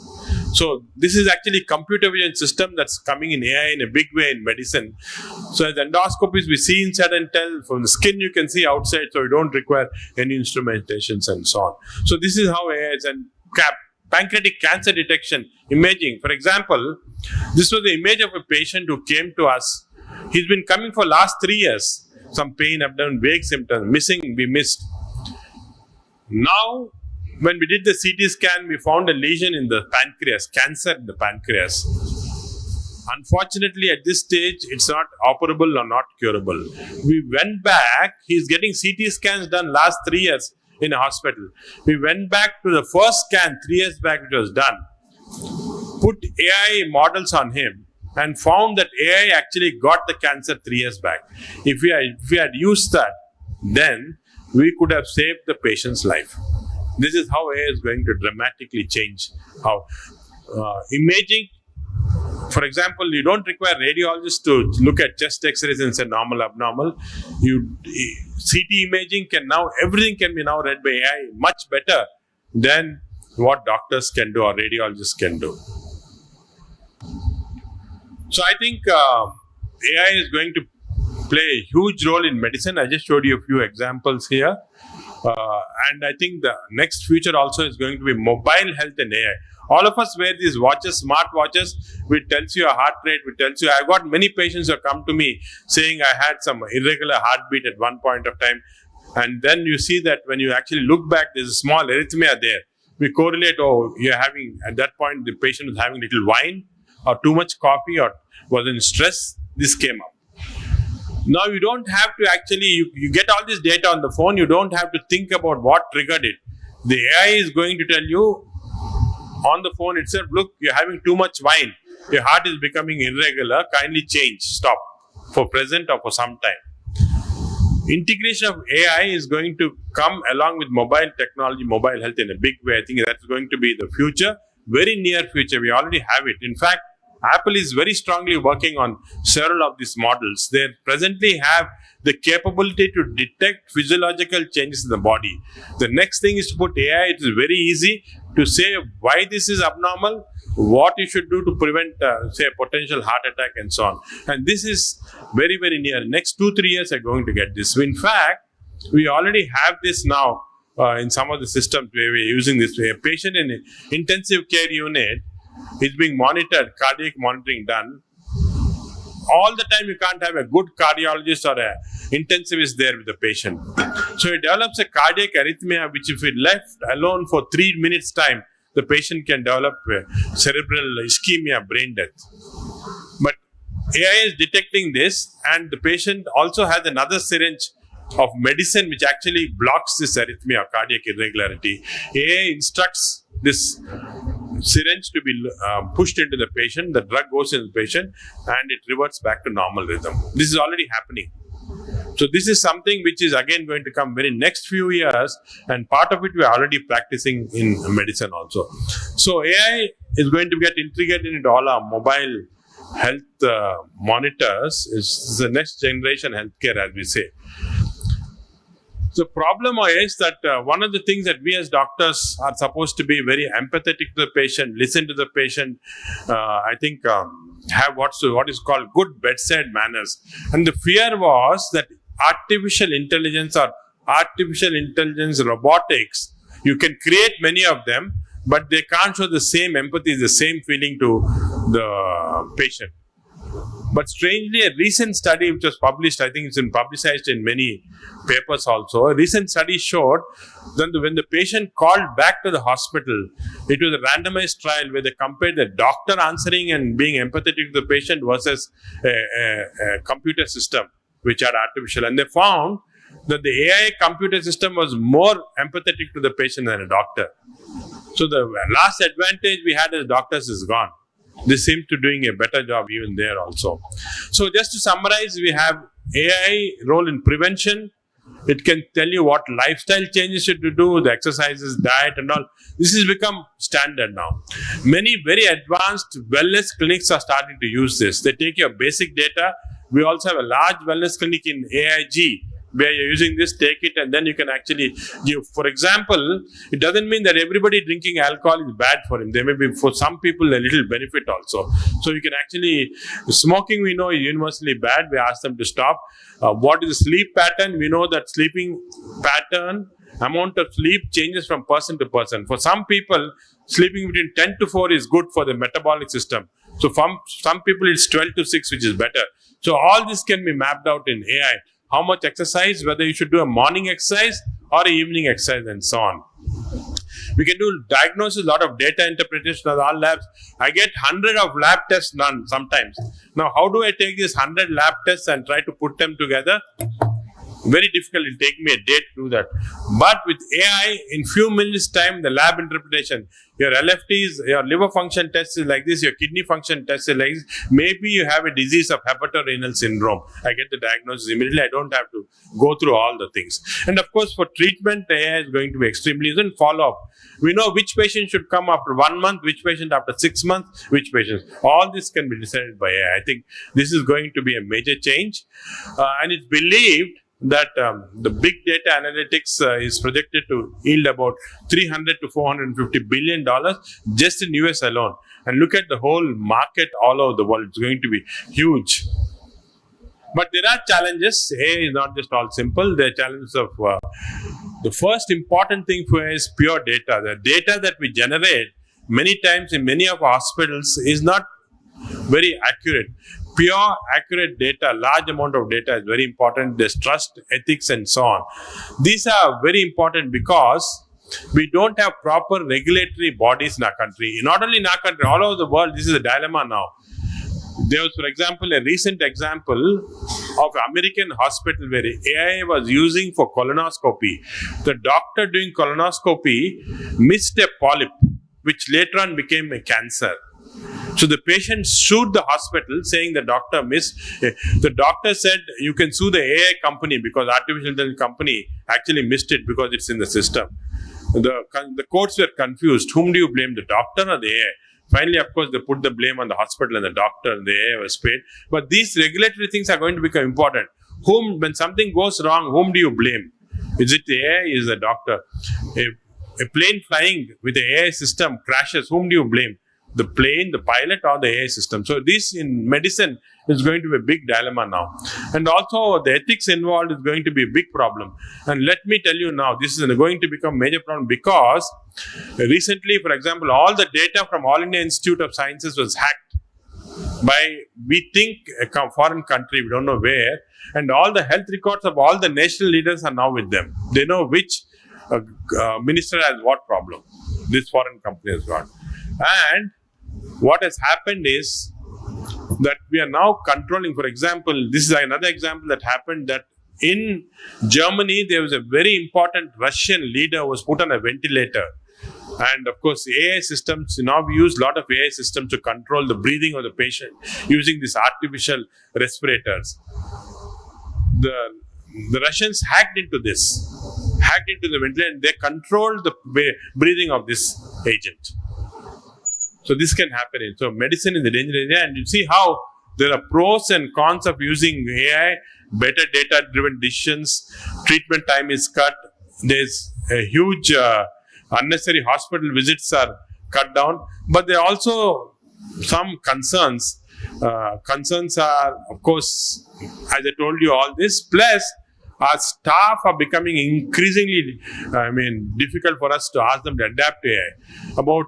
So this is actually computer vision system that's coming in AI in a big way in medicine. So as endoscopies, we see inside and tell. From the skin, you can see outside, so you don't require any instrumentations and so on. So this is how AI is. And pancreatic cancer detection, imaging. For example, this was the image of a patient who came to us. He's been coming for last 3 years. Some pain, abdomen, vague symptoms, we missed. Now, when we did the CT scan, we found a lesion in the pancreas, cancer in the pancreas. Unfortunately, at this stage, it's not operable or not curable. We went back, he's getting CT scans done last 3 years in a hospital. We went back to the first scan 3 years back, which was done, put AI models on him, and found that AI actually got the cancer 3 years back. If we had used that, then we could have saved the patient's life. This is how AI is going to dramatically change how imaging. For example, you don't require radiologists to look at chest X-rays and say normal, abnormal. CT imaging everything can be now read by AI much better than what doctors can do or radiologists can do. So I think AI is going to play a huge role in medicine. I just showed you a few examples here. And I think the next future also is going to be mobile health and AI. All of us wear these watches, smart watches, which tells you your heart rate, which tells you. I've got many patients who have come to me saying I had some irregular heartbeat at one point of time. And then you see that when you actually look back, there's a small arrhythmia there. We correlate, you're having, at that point, the patient was having little wine. or too much coffee or was in stress, this came up. Now you don't have to actually, you get all this data on the phone, you don't have to think about what triggered it. The AI is going to tell you on the phone itself, look, you're having too much wine, your heart is becoming irregular, kindly change, stop, for present or for some time. Integration of AI is going to come along with mobile technology, mobile health in a big way. I think that's going to be the future, very near future. We already have it. In fact, Apple is very strongly working on several of these models. They presently have the capability to detect physiological changes in the body. The next thing is to put AI. It is very easy to say why this is abnormal, what you should do to prevent, say, a potential heart attack and so on. And this is very, very near. Next 2-3 years are going to get this. In fact, we already have this now in some of the systems where we're using this. A patient in an intensive care unit is being monitored, cardiac monitoring done. All the time you can't have a good cardiologist or an intensivist there with the patient. So it develops a cardiac arrhythmia, which if it left alone for 3 minutes time, the patient can develop cerebral ischemia, brain death. But AI is detecting this, and the patient also has another syringe of medicine which actually blocks this arrhythmia, cardiac irregularity. AI instructs this syringe to be pushed into the patient, the drug goes into the patient, and it reverts back to normal rhythm. This is already happening. So this is something which is again going to come very next few years, and part of it we are already practicing in medicine also. So AI is going to get integrated into all our mobile health monitors. Is the next generation healthcare, as we say. The problem is that one of the things that we as doctors are supposed to be very empathetic to the patient, listen to the patient, I think have what is called good bedside manners. And the fear was that artificial intelligence or artificial intelligence robotics, you can create many of them, but they can't show the same empathy, the same feeling to the patient. But strangely, a recent study which was published, I think it's been publicized in many papers also, a recent study showed that when the patient called back to the hospital, it was a randomized trial where they compared the doctor answering and being empathetic to the patient versus a computer system which had artificial. And they found that the AI computer system was more empathetic to the patient than a doctor. So the last advantage we had as doctors is gone. They seem to doing a better job even there also. So just to summarize, we have AI role in prevention. It can tell you what lifestyle changes you should do, the exercises, diet and all. This has become standard now. Many very advanced wellness clinics are starting to use this. They take your basic data. We also have a large wellness clinic in AIG where you're using this, take it, and then you can actually give. For example, it doesn't mean that everybody drinking alcohol is bad for him. There may be, for some people, a little benefit also. So you can actually, smoking we know is universally bad. We ask them to stop. What is the sleep pattern? We know that sleeping pattern, amount of sleep changes from person to person. For some people, sleeping between 10 to 4 is good for the metabolic system. So from some people, it's 12 to 6, which is better. So all this can be mapped out in AI. How much exercise, whether you should do a morning exercise or an evening exercise and so on. We can do diagnosis, a lot of data interpretation of all labs. I get 100 of lab tests done sometimes. Now, how do I take these 100 lab tests and try to put them together? Very difficult. It'll take me a day to do that. But with AI, in few minutes time, the lab interpretation, your LFTs, your liver function test is like this, your kidney function test is like this. Maybe you have a disease of hepatorenal syndrome. I get the diagnosis immediately. I don't have to go through all the things. And of course, for treatment, AI is going to be extremely easy. And follow-up. We know which patient should come after 1 month, which patient after 6 months, which patients. All this can be decided by AI. I think this is going to be a major change. And it's believed that the big data analytics is projected to yield about $300 to $450 billion just in US alone. And look at the whole market all over the world. It's going to be huge. But there are challenges. AI is not just all simple. There are challenges of the first important thing for AI is pure data. The data that we generate many times in many of our hospitals is not very accurate. Pure, accurate data, large amount of data is very important. There's trust, ethics, and so on. These are very important because we don't have proper regulatory bodies in our country. Not only in our country, all over the world, this is a dilemma now. There was, for example, a recent example of American hospital where AI was using for colonoscopy. The doctor doing colonoscopy missed a polyp, which later on became a cancer. So the patient sued the hospital saying the doctor missed. The doctor said you can sue the AI company because artificial intelligence company actually missed it because it's in the system. The courts were confused. Whom do you blame, the doctor or the AI? Finally, of course, they put the blame on the hospital and the doctor, and the AI was paid. But these regulatory things are going to become important. When something goes wrong, whom do you blame? Is it the AI? Is the doctor? A plane flying with the AI system crashes, whom do you blame? The plane, the pilot, or the AI system? So this in medicine is going to be a big dilemma now. And also the ethics involved is going to be a big problem. And let me tell you now, this is going to become a major problem because recently, for example, all the data from All India Institute of Sciences was hacked by, we think, a foreign country, we don't know where, and all the health records of all the national leaders are now with them. They know which minister has what problem this foreign company has got. And what has happened is that we are now controlling, for example, this is another example that happened, that in Germany, there was a very important Russian leader who was put on a ventilator. And of course, AI systems, now we use a lot of AI systems to control the breathing of the patient using these artificial respirators. The Russians hacked into the ventilator, and they controlled the breathing of this agent. So this can happen. So medicine is the danger area, and you see how there are pros and cons of using AI, better data-driven decisions, treatment time is cut, there's a huge unnecessary hospital visits are cut down, but there are also some concerns. Concerns are, of course, as I told you, all this, plus our staff are becoming increasingly, difficult for us to ask them to adapt to AI. About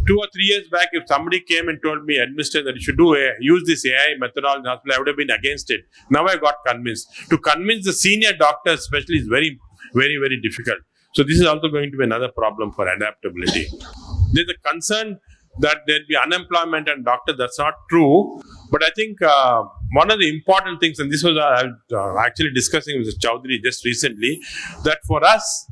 2 or 3 years back, if somebody came and told me, administrator, that you should use this AI methodology in the hospital, I would have been against it. Now I got convinced. To convince the senior doctors especially is very, very, very difficult. So this is also going to be another problem for adaptability. There's a concern that there'll be unemployment and doctors. That's not true. But I think one of the important things, and this was actually discussing with Chaudhary just recently, that for us,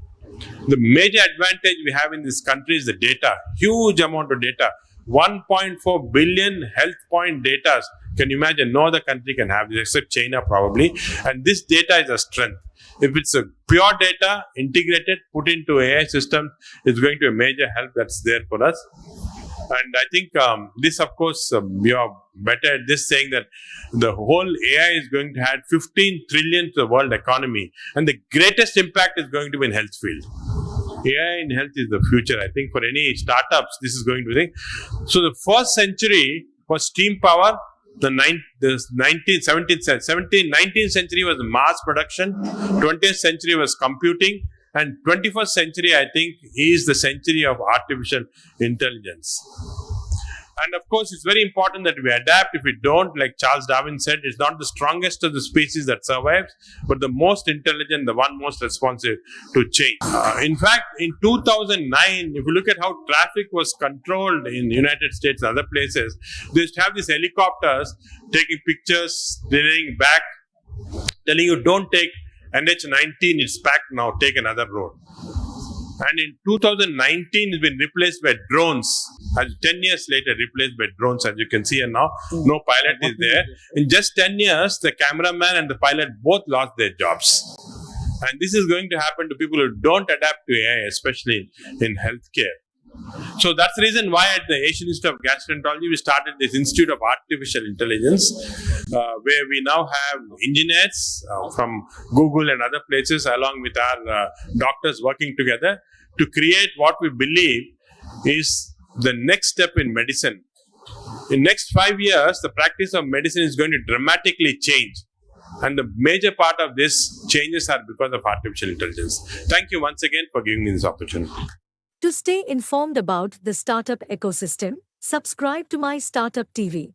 the major advantage we have in this country is the data, huge amount of data, 1.4 billion health point data. Can you imagine? No other country can have this except China probably. And this data is a strength. If it's a pure data, integrated, put into AI system, it's going to be a major help that's there for us. And I think this, of course, we are better at this, saying that the whole AI is going to add 15 trillion to the world economy. And the greatest impact is going to be in health field. AI in health is the future. I think for any startups, this is going to be. So the first century was steam power. The 19th century was mass production. 20th century was computing. And 21st century, I think, is the century of artificial intelligence. And of course, it's very important that we adapt. If we don't, like Charles Darwin said, it's not the strongest of the species that survives, but the most intelligent, the one most responsive to change. In fact, in 2009, if you look at how traffic was controlled in the United States and other places, they used to have these helicopters taking pictures, delaying back, telling you don't take NH19, it's packed now, take another road. And in 2019, it's been replaced by drones. As 10 years later, replaced by drones, as you can see, and now no pilot is there. In just 10 years, the cameraman and the pilot both lost their jobs. And this is going to happen to people who don't adapt to AI, especially in healthcare. So that's the reason why at the Asian Institute of Gastroenterology, we started this Institute of Artificial Intelligence, where we now have engineers from Google and other places, along with our doctors working together to create what we believe is the next step in medicine. In next 5 years, the practice of medicine is going to dramatically change. And the major part of this changes are because of artificial intelligence. Thank you once again for giving me this opportunity. To stay informed about the startup ecosystem, subscribe to MyStartupTV.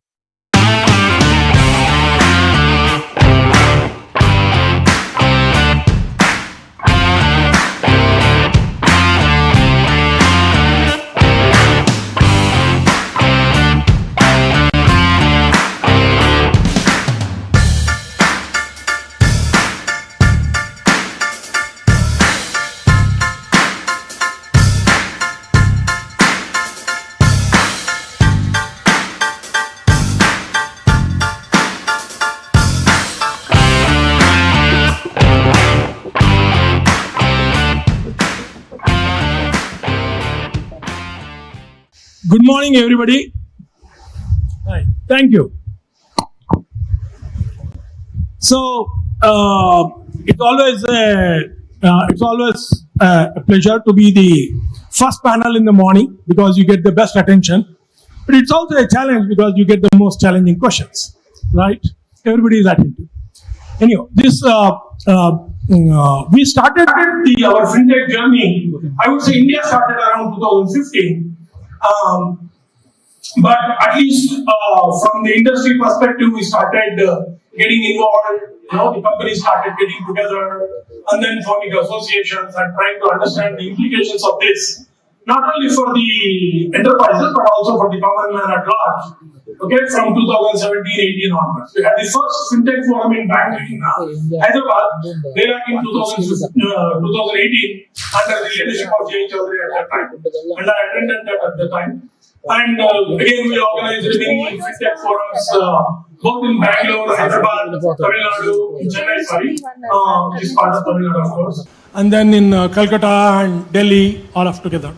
Good morning, everybody. Hi. Thank you. So it's always a pleasure to be the first panel in the morning because you get the best attention. But it's also a challenge because you get the most challenging questions, right? Everybody is attentive. Anyhow, this we started our fintech journey. I would say India started around 2015. But at least from the industry perspective, we started getting involved. The companies started getting together and then forming associations and trying to understand the implications of this, not only for the enterprises but also for the common man at large. Okay, from 2017-18 onwards, we had the first fintech forum in Bangalore, Hyderabad, way back in 2018 under the leadership of Jay Chaudhary at that time, and I attended that at the time. And again, we organized many fintech forums, both in Bangalore, Hyderabad, Tamil Nadu, Chennai, which is part of Tamil Nadu, of course, and then in Calcutta and Delhi, all of together.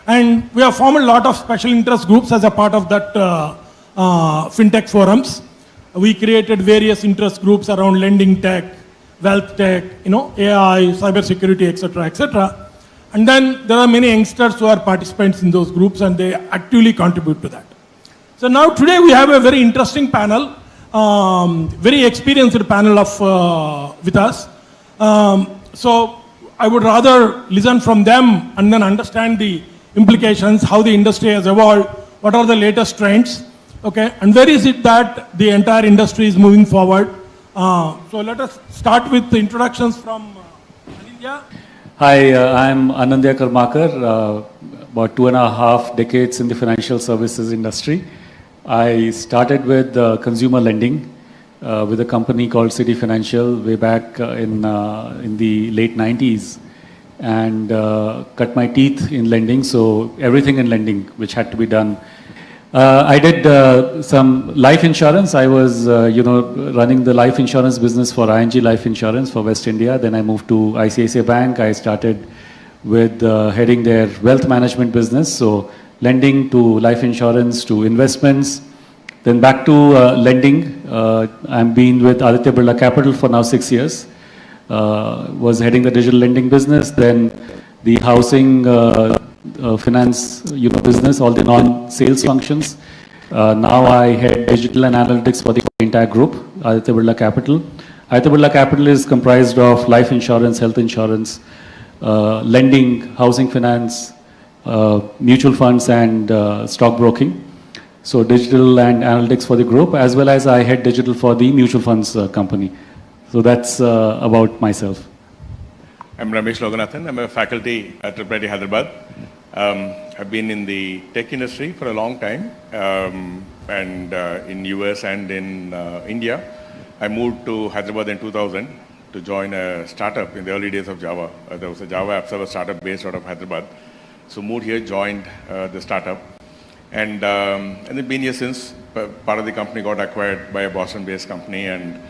And we have formed a lot of special interest groups as a part of that fintech forums. We created various interest groups around lending tech, wealth tech, AI, cyber security, etc., etc. And then there are many youngsters who are participants in those groups and they actively contribute to that. So now today we have a very interesting panel, very experienced panel with us. So I would rather listen from them and then understand the implications, how the industry has evolved, what are the latest trends, okay, and where is it that the entire industry is moving forward. So let us start with the introductions from India. Hi, I'm Anandya Karmakar, about 2.5 decades in the financial services industry. I started with consumer lending with a company called City Financial way back in the late 90s and cut my teeth in lending, so everything in lending which had to be done. I did some life insurance. I was, running the life insurance business for ING Life Insurance for West India. Then I moved to ICICI Bank. I started with heading their wealth management business. So lending to life insurance to investments. Then back to lending. I've been with Aditya Birla Capital for now 6 years. Was heading the digital lending business. Then the housing finance business, all the non-sales functions. Now I head digital and analytics for the entire group, Aditya Birla Capital. Aditya Birla Capital is comprised of life insurance, health insurance, lending, housing finance, mutual funds and stockbroking. So digital and analytics for the group, as well as I head digital for the mutual funds company. So that's about myself. I'm Ramesh Loganathan. I'm a faculty at IIT Hyderabad. I've been in the tech industry for a long time, and in US and in India. I moved to Hyderabad in 2000 to join a startup in the early days of Java. There was a Java app server startup based out of Hyderabad. So moved here, joined the startup, and then been here since. Part of the company got acquired by a Boston-based company and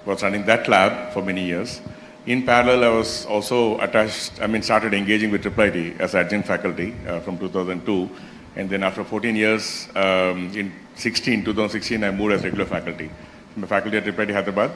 was running that lab for many years. In parallel, I was also started engaging with IIT as adjunct faculty from 2002. And then after 14 years, in 2016, I moved as regular faculty. I'm a faculty at IIT Hyderabad.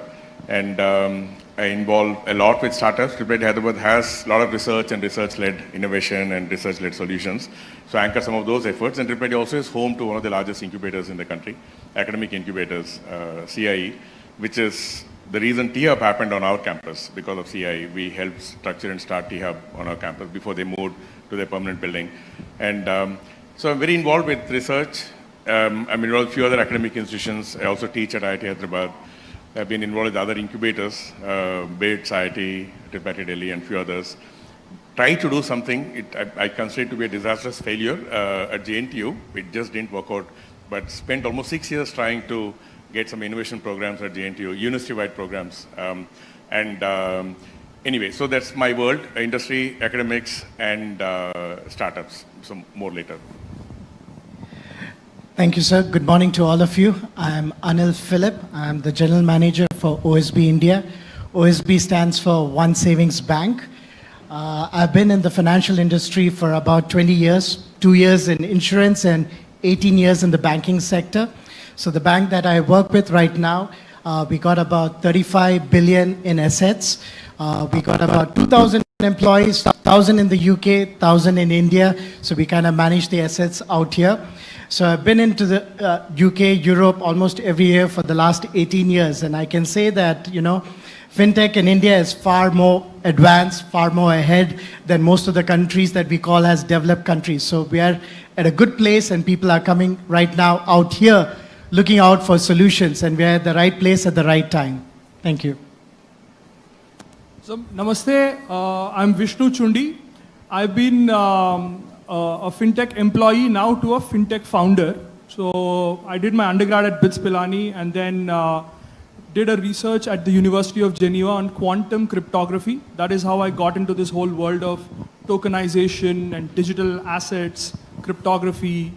And I involve a lot with startups. IIT Hyderabad has a lot of research and research-led innovation and research-led solutions. So I anchor some of those efforts. And IIT also is home to one of the largest incubators in the country, academic incubators, CIE, which is the reason T-Hub happened on our campus. Because of CIE, we helped structure and start T-Hub on our campus before they moved to their permanent building. And so I'm very involved with research. I'm involved with a few other academic institutions. I also teach at IIT Hyderabad. I've been involved with other incubators, BIT, IIT, IIT Delhi, and a few others. Trying to do something, I consider it to be a disastrous failure at JNTU. It just didn't work out, but spent almost 6 years trying to get some innovation programs at JNTU, university-wide programs. Anyway, so that's my world, industry, academics, and startups. So more later. Thank you, sir. Good morning to all of you. I'm Anil Philip. I'm the General Manager for OSB India. OSB stands for One Savings Bank. I've been in the financial industry for about 20 years, 2 years in insurance and 18 years in the banking sector. So the bank that I work with right now, we got about 35 billion in assets. We got about 2,000 employees, 1,000 in the UK, 1,000 in India. So we kind of manage the assets out here. So I've been into the UK, Europe almost every year for the last 18 years. And I can say that, fintech in India is far more advanced, far more ahead than most of the countries that we call as developed countries. So we are at a good place and people are coming right now out here looking out for solutions, and we are at the right place at the right time. Thank you. So, Namaste, I'm Vishnu Chundi. I've been a fintech employee now to a fintech founder. So I did my undergrad at BITS Pilani and then did a research at the University of Geneva on quantum cryptography. That is how I got into this whole world of tokenization and digital assets, cryptography,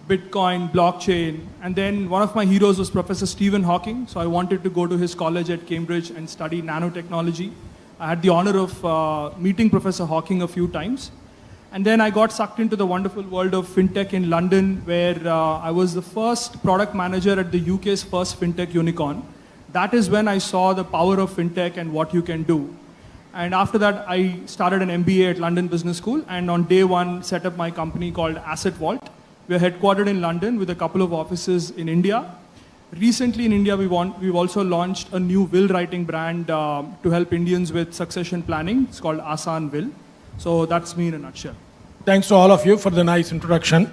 Bitcoin, blockchain. And then one of my heroes was Professor Stephen Hawking. So I wanted to go to his college at Cambridge and study nanotechnology. I had the honor of meeting Professor Hawking a few times. And then I got sucked into the wonderful world of fintech in London, where I was the first product manager at the UK's first fintech unicorn. That is when I saw the power of fintech and what you can do. And after that, I started an MBA at London Business School, and on day one, set up my company called Asset Vault. We're headquartered in London with a couple of offices in India. Recently in India, we've also launched a new will writing brand to help Indians with succession planning. It's called Asan Will. So that's me in a nutshell. Thanks to all of you for the nice introduction.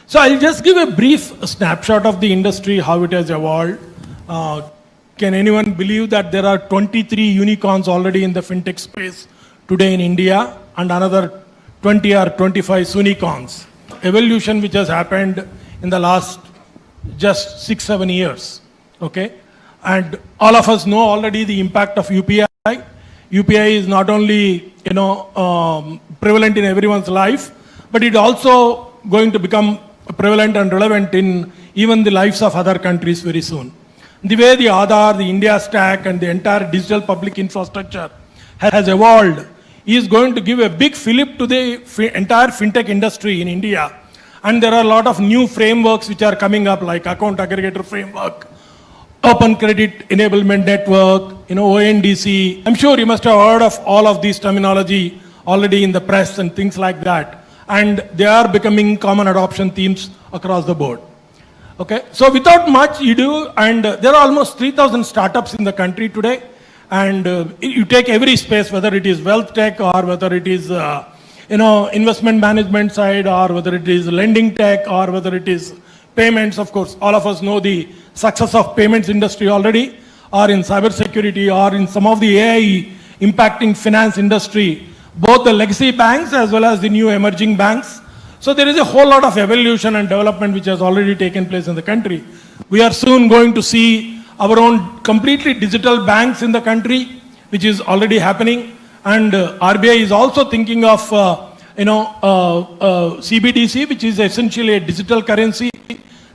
So I'll just give a brief snapshot of the industry, how it has evolved. Can anyone believe that there are 23 unicorns already in the fintech space today in India and another 20 or 25 unicorns? Evolution which has happened in the last just 6-7 years, okay? And all of us know already the impact of UPI. UPI is not only, prevalent in everyone's life, but it also going to become prevalent and relevant in even the lives of other countries very soon. The way the Aadhaar, the India stack, and the entire digital public infrastructure has evolved is going to give a big fillip to the entire fintech industry in India. And there are a lot of new frameworks which are coming up, like account aggregator framework, open credit enablement network, ONDC. I'm sure you must have heard of all of these terminology already in the press and things like that. And they are becoming common adoption themes across the board. Okay, so without much ado, and there are almost 3,000 startups in the country today. And you take every space, whether it is wealth tech or whether it is investment management side, or whether it is lending tech, or whether it is payments. Of course, all of us know the success of payments industry already, or in cybersecurity, or in some of the AI impacting finance industry, both the legacy banks as well as the new emerging banks. So there is a whole lot of evolution and development which has already taken place in the country. We are soon going to see our own completely digital banks in the country, which is already happening. And RBI is also thinking of, CBDC, which is essentially a digital currency.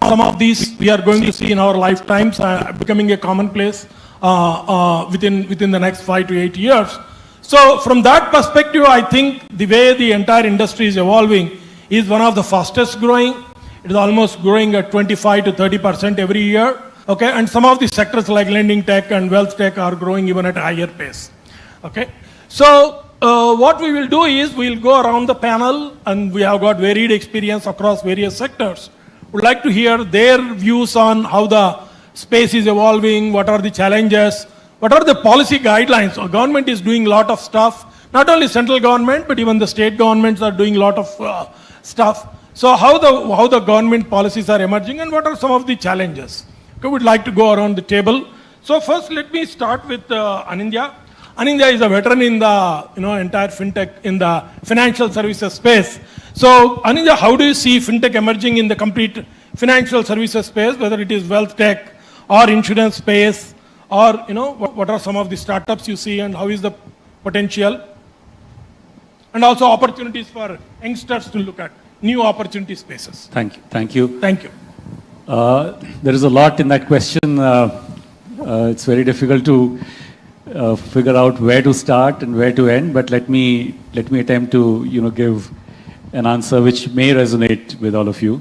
Some of these we are going to see in our lifetimes becoming a commonplace within the next 5 to 8 years. So from that perspective, I think the way the entire industry is evolving is one of the fastest growing. It is almost growing at 25 to 30% every year. Okay, and some of the sectors like lending tech and wealth tech are growing even at a higher pace. Okay. So what we will do is we'll go around the panel, and we have got varied experience across various sectors. Would like to hear their views on how the space is evolving, what are the challenges, what are the policy guidelines. So government is doing a lot of stuff, not only central government, but even the state governments are doing a lot of stuff. So how the government policies are emerging and what are some of the challenges. Okay, we'd like to go around the table. So first let me start with Anindya. Anindya is a veteran in the entire fintech, in the financial services space. So Anindya, how do you see fintech emerging in the complete financial services space, whether it is wealth tech or insurance space, or what are some of the startups you see and how is the potential? And also opportunities for youngsters to look at new opportunity spaces. Thank you. Thank you. Thank you. There is a lot in that question. It's very difficult to figure out where to start and where to end, but let me attempt to give an answer which may resonate with all of you.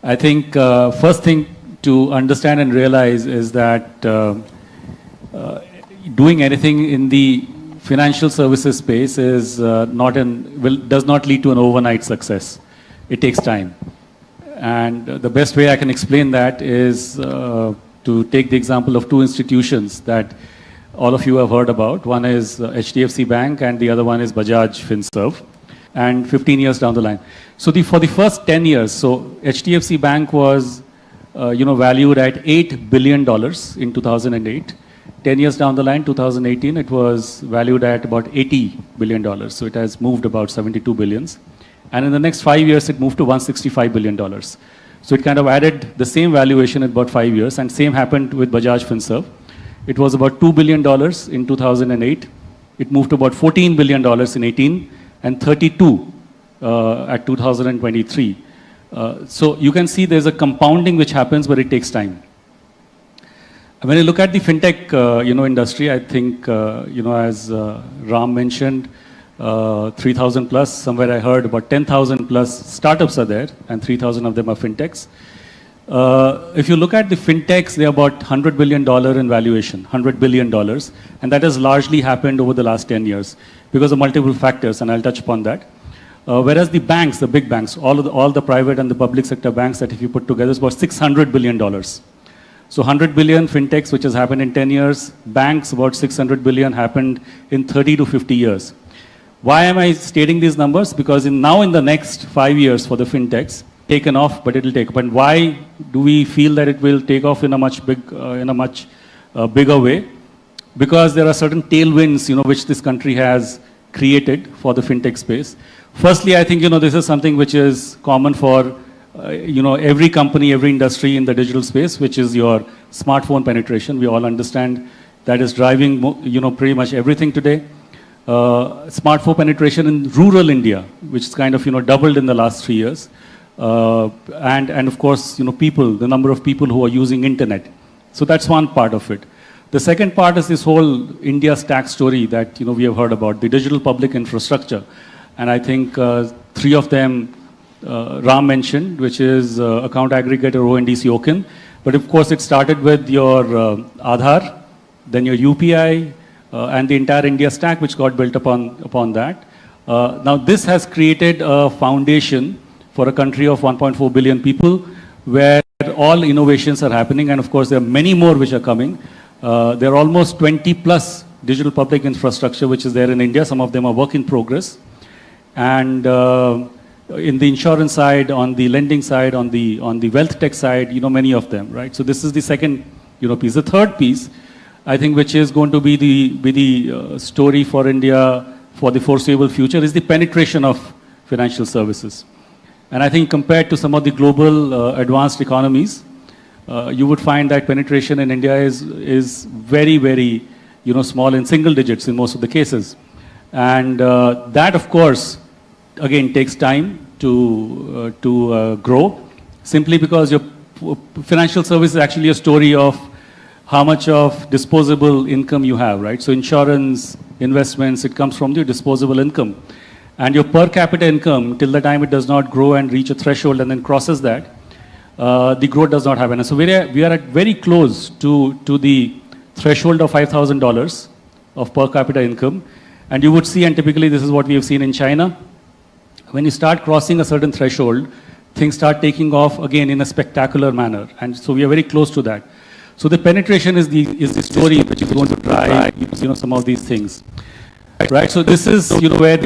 I think first thing to understand and realize is that doing anything in the financial services space is does not lead to an overnight success. It takes time. And the best way I can explain that is to take the example of two institutions that all of you have heard about. One is HDFC Bank and the other one is Bajaj Finserv. And 15 years down the line. So for the first 10 years, so HDFC Bank was valued at $8 billion in 2008. 10 years down the line, 2018, it was valued at about $80 billion. So it has moved about 72 billions. And in the next 5 years, it moved to $165 billion. So it kind of added the same valuation in about 5 years. And same happened with Bajaj Finserv. It was about $2 billion in 2008. It moved to about $14 billion in 18 and 32 at 2023. So you can see there's a compounding which happens, but it takes time. When you look at the fintech industry, I think as Ram mentioned, 3,000 plus. Somewhere I heard about 10,000 plus startups are there, and 3,000 of them are fintechs. If you look at the fintechs, they're about $100 billion in valuation, $100 billion, and that has largely happened over the last 10 years because of multiple factors, and I'll touch upon that. Whereas the banks, the big banks, all the private and the public sector banks that if you put together is about $600 billion. So 100 billion fintechs, which has happened in 10 years, banks about 600 billion happened in 30 to 50 years. Why am I stating these numbers? Because now in the next 5 years for the fintechs, taken off, but it will take up. And why do we feel that it will take off in a much bigger way? Because there are certain tailwinds, which this country has created for the fintech space. Firstly, I think, this is something which is common for, every company, every industry in the digital space, which is your smartphone penetration. We all understand that is driving, pretty much everything today. Smartphone penetration in rural India, which is kind of, doubled in the last 3 years. And of course, the number of people who are using internet. So that's one part of it. The second part is this whole India stack story that, we have heard about, the digital public infrastructure. And I think 3 of them Ram mentioned, which is account aggregator ONDC OCIN. But of course, it started with your Aadhaar, then your UPI, and the entire India stack, which got built upon that. Now, this has created a foundation for a country of 1.4 billion people, where all innovations are happening. And of course, there are many more which are coming. There are almost 20 plus digital public infrastructure, which is there in India. Some of them are work in progress. And in the insurance side, on the lending side, on the wealth tech side, many of them, right? So this is the second, piece. The third piece, I think, which is going to be the story for India for the foreseeable future, is the penetration of financial services. And I think compared to some of the global advanced economies, you would find that penetration in India is very, very, small, in single digits in most of the cases. And that, of course, again, takes time to grow, simply because your financial service is actually a story of how much of disposable income you have, right? So insurance, investments, it comes from your disposable income. And your per capita income, till the time it does not grow and reach a threshold and then crosses that, the growth does not happen. And so we are at very close to the threshold of $5,000 of per capita income. And you would see, and typically this is what we have seen in China, when you start crossing a certain threshold, things start taking off again in a spectacular manner. And so we are very close to that. So the penetration is the story which is going to drive, some of these things. Right, so this is, where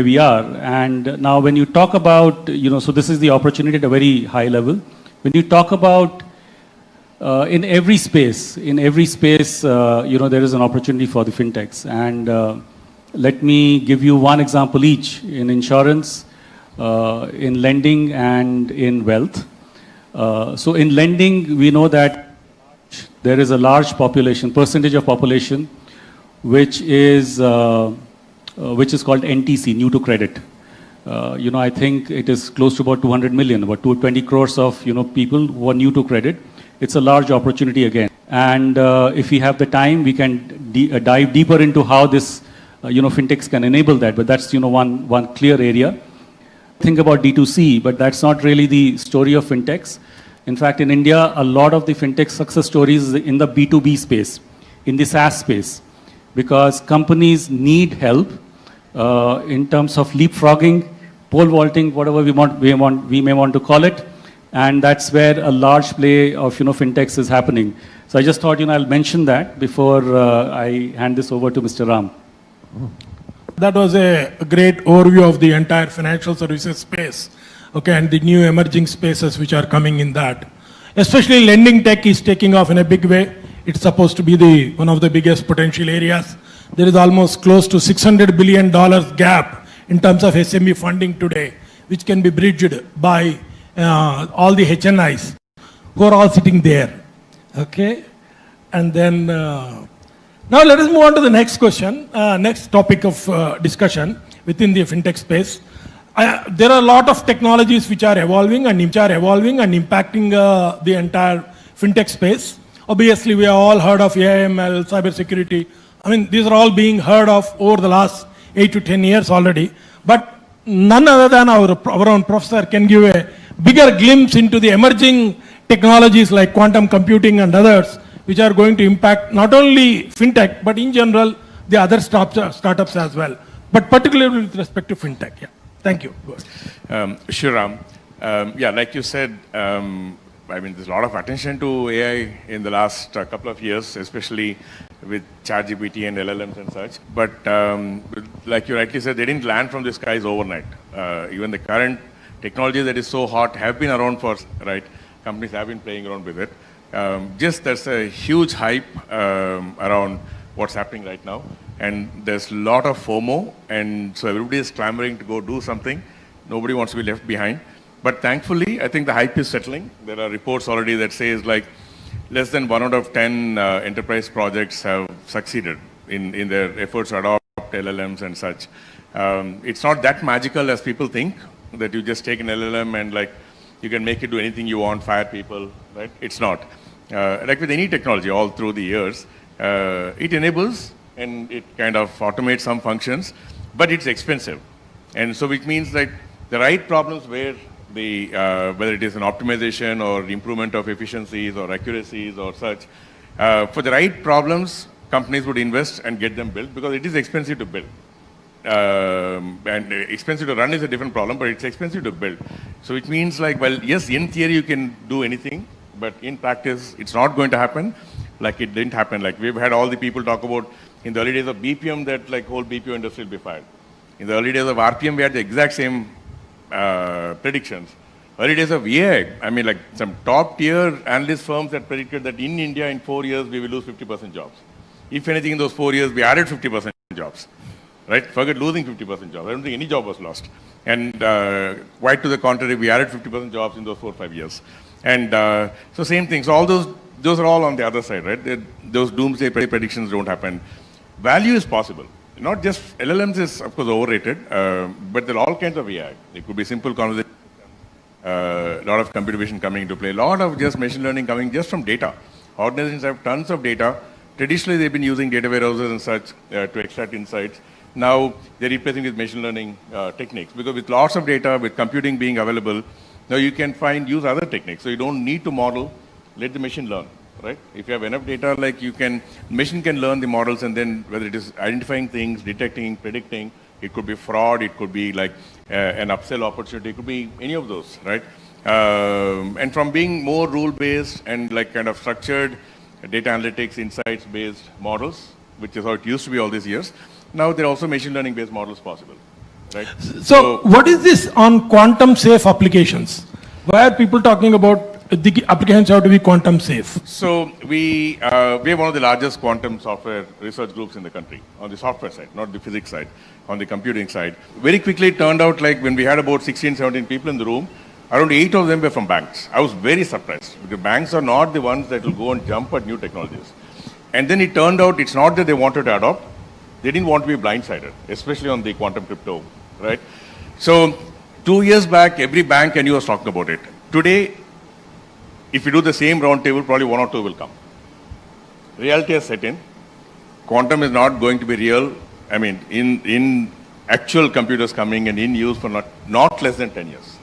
we are. And now when you talk about, so this is the opportunity at a very high level. When you talk about in every space, there is an opportunity for the fintechs. And let me give you one example each: in insurance, in lending, and in wealth. So in lending, we know that there is a large percentage of population, which is called NTC, new to credit. I think it is close to about 200 million, about 220 crores of people who are new to credit. It's a large opportunity again. And if we have the time, we can dive deeper into how this fintechs can enable that. But that's one clear area. think about D2C, but that's not really the story of fintechs. In fact, in India, a lot of the fintech success stories is in the B2B space, in the SaaS space, because companies need help in terms of leapfrogging, pole vaulting, whatever we may want to call it, and that's where a large play of fintechs is happening. So I just thought I'll mention that before I hand this over to Mr. Ram. That was a great overview of the entire financial services space, okay, and the new emerging spaces which are coming in that. Especially lending tech is taking off in a big way. It's supposed to be one of the biggest potential areas. There is almost close to $600 billion gap in terms of SME funding today, which can be bridged by all the HNIs who are all sitting there. Okay, and then now let us move on to the next question, next topic of discussion within the fintech space. There are a lot of technologies which are evolving and impacting the entire fintech space. Obviously, we have all heard of AML, cybersecurity. I mean, these are all being heard of over the last 8 to 10 years already. But none other than our own professor can give a bigger glimpse into the emerging technologies like quantum computing and others, which are going to impact not only fintech, but in general, the other startups as well. But particularly with respect to fintech. Yeah. Thank you. Sure, Ram. Yeah, like you said, I mean, there's a lot of attention to AI in the last couple of years, especially with ChatGPT and LLMs and such. But like you rightly said, they didn't land from the skies overnight. Even the current technology that is so hot have been around for, right? Companies have been playing around with it. Just there's a huge hype around what's happening right now. And there's a lot of FOMO. And so everybody is clamoring to go do something. Nobody wants to be left behind. But thankfully, I think the hype is settling. There are reports already that says like less than 1 out of 10 enterprise projects have succeeded in their efforts to adopt LLMs and such. It's not that magical as people think, that you just take an LLM and like you can make it do anything you want, fire people, right? It's not. Like with any technology all through the years, it enables and it kind of automates some functions, but it's expensive. And so which means that the right problems where whether it is an optimization or improvement of efficiencies or accuracies or such, for the right problems, companies would invest and get them built because it is expensive to build. And expensive to run is a different problem, but it's expensive to build. So it means like, well, yes, in theory you can do anything, but in practice it's not going to happen like it didn't happen. Like we've had all the people talk about in the early days of BPM that like whole BPO industry will be fired. In the early days of RPM, we had the exact same predictions. Early days of AI, I mean like some top tier analyst firms that predicted that in India in 4 years we will lose 50% jobs. If anything in those 4 years we added 50% jobs, right? Forget losing 50% jobs. I don't think any job was lost. And quite to the contrary, we added 50% jobs in those 4 or 5 years. And so same thing. So all those are all on the other side, right? Those doomsday predictions don't happen. Value is possible. Not just LLMs is of course overrated, but there are all kinds of AI. It could be simple conversation, a lot of computer vision coming into play, a lot of just machine learning coming just from data. Organizations have tons of data. Traditionally, they've been using data warehouses and such to extract insights. Now they're replacing with machine learning techniques because with lots of data, with computing being available, now you can use other techniques. So you don't need to model, let the machine learn. Right? If you have enough data, like machine can learn the models and then whether it is identifying things, detecting, predicting, it could be fraud, it could be like an upsell opportunity, it could be any of those, right? And from being more rule-based and like kind of structured data analytics, insights-based models, which is how it used to be all these years, now there are also machine learning-based models possible, right? So what is this on quantum safe applications? Why are people talking about the applications have to be quantum safe? So we are one of the largest quantum software research groups in the country on the software side, not the physics side, on the computing side. Very quickly it turned out like when we had about 16, 17 people in the room, around 8 of them were from banks. I was very surprised because banks are not the ones that will go and jump at new technologies. And then it turned out it's not that they wanted to adopt, they didn't want to be blindsided, especially on the quantum crypto, right? So 2 years back, every bank and you was talking about it. Today, if you do the same round table, probably 1 or 2 will come. Reality has set in. Quantum is not going to be real. I mean, in actual computers coming and in use for not less than 10 years.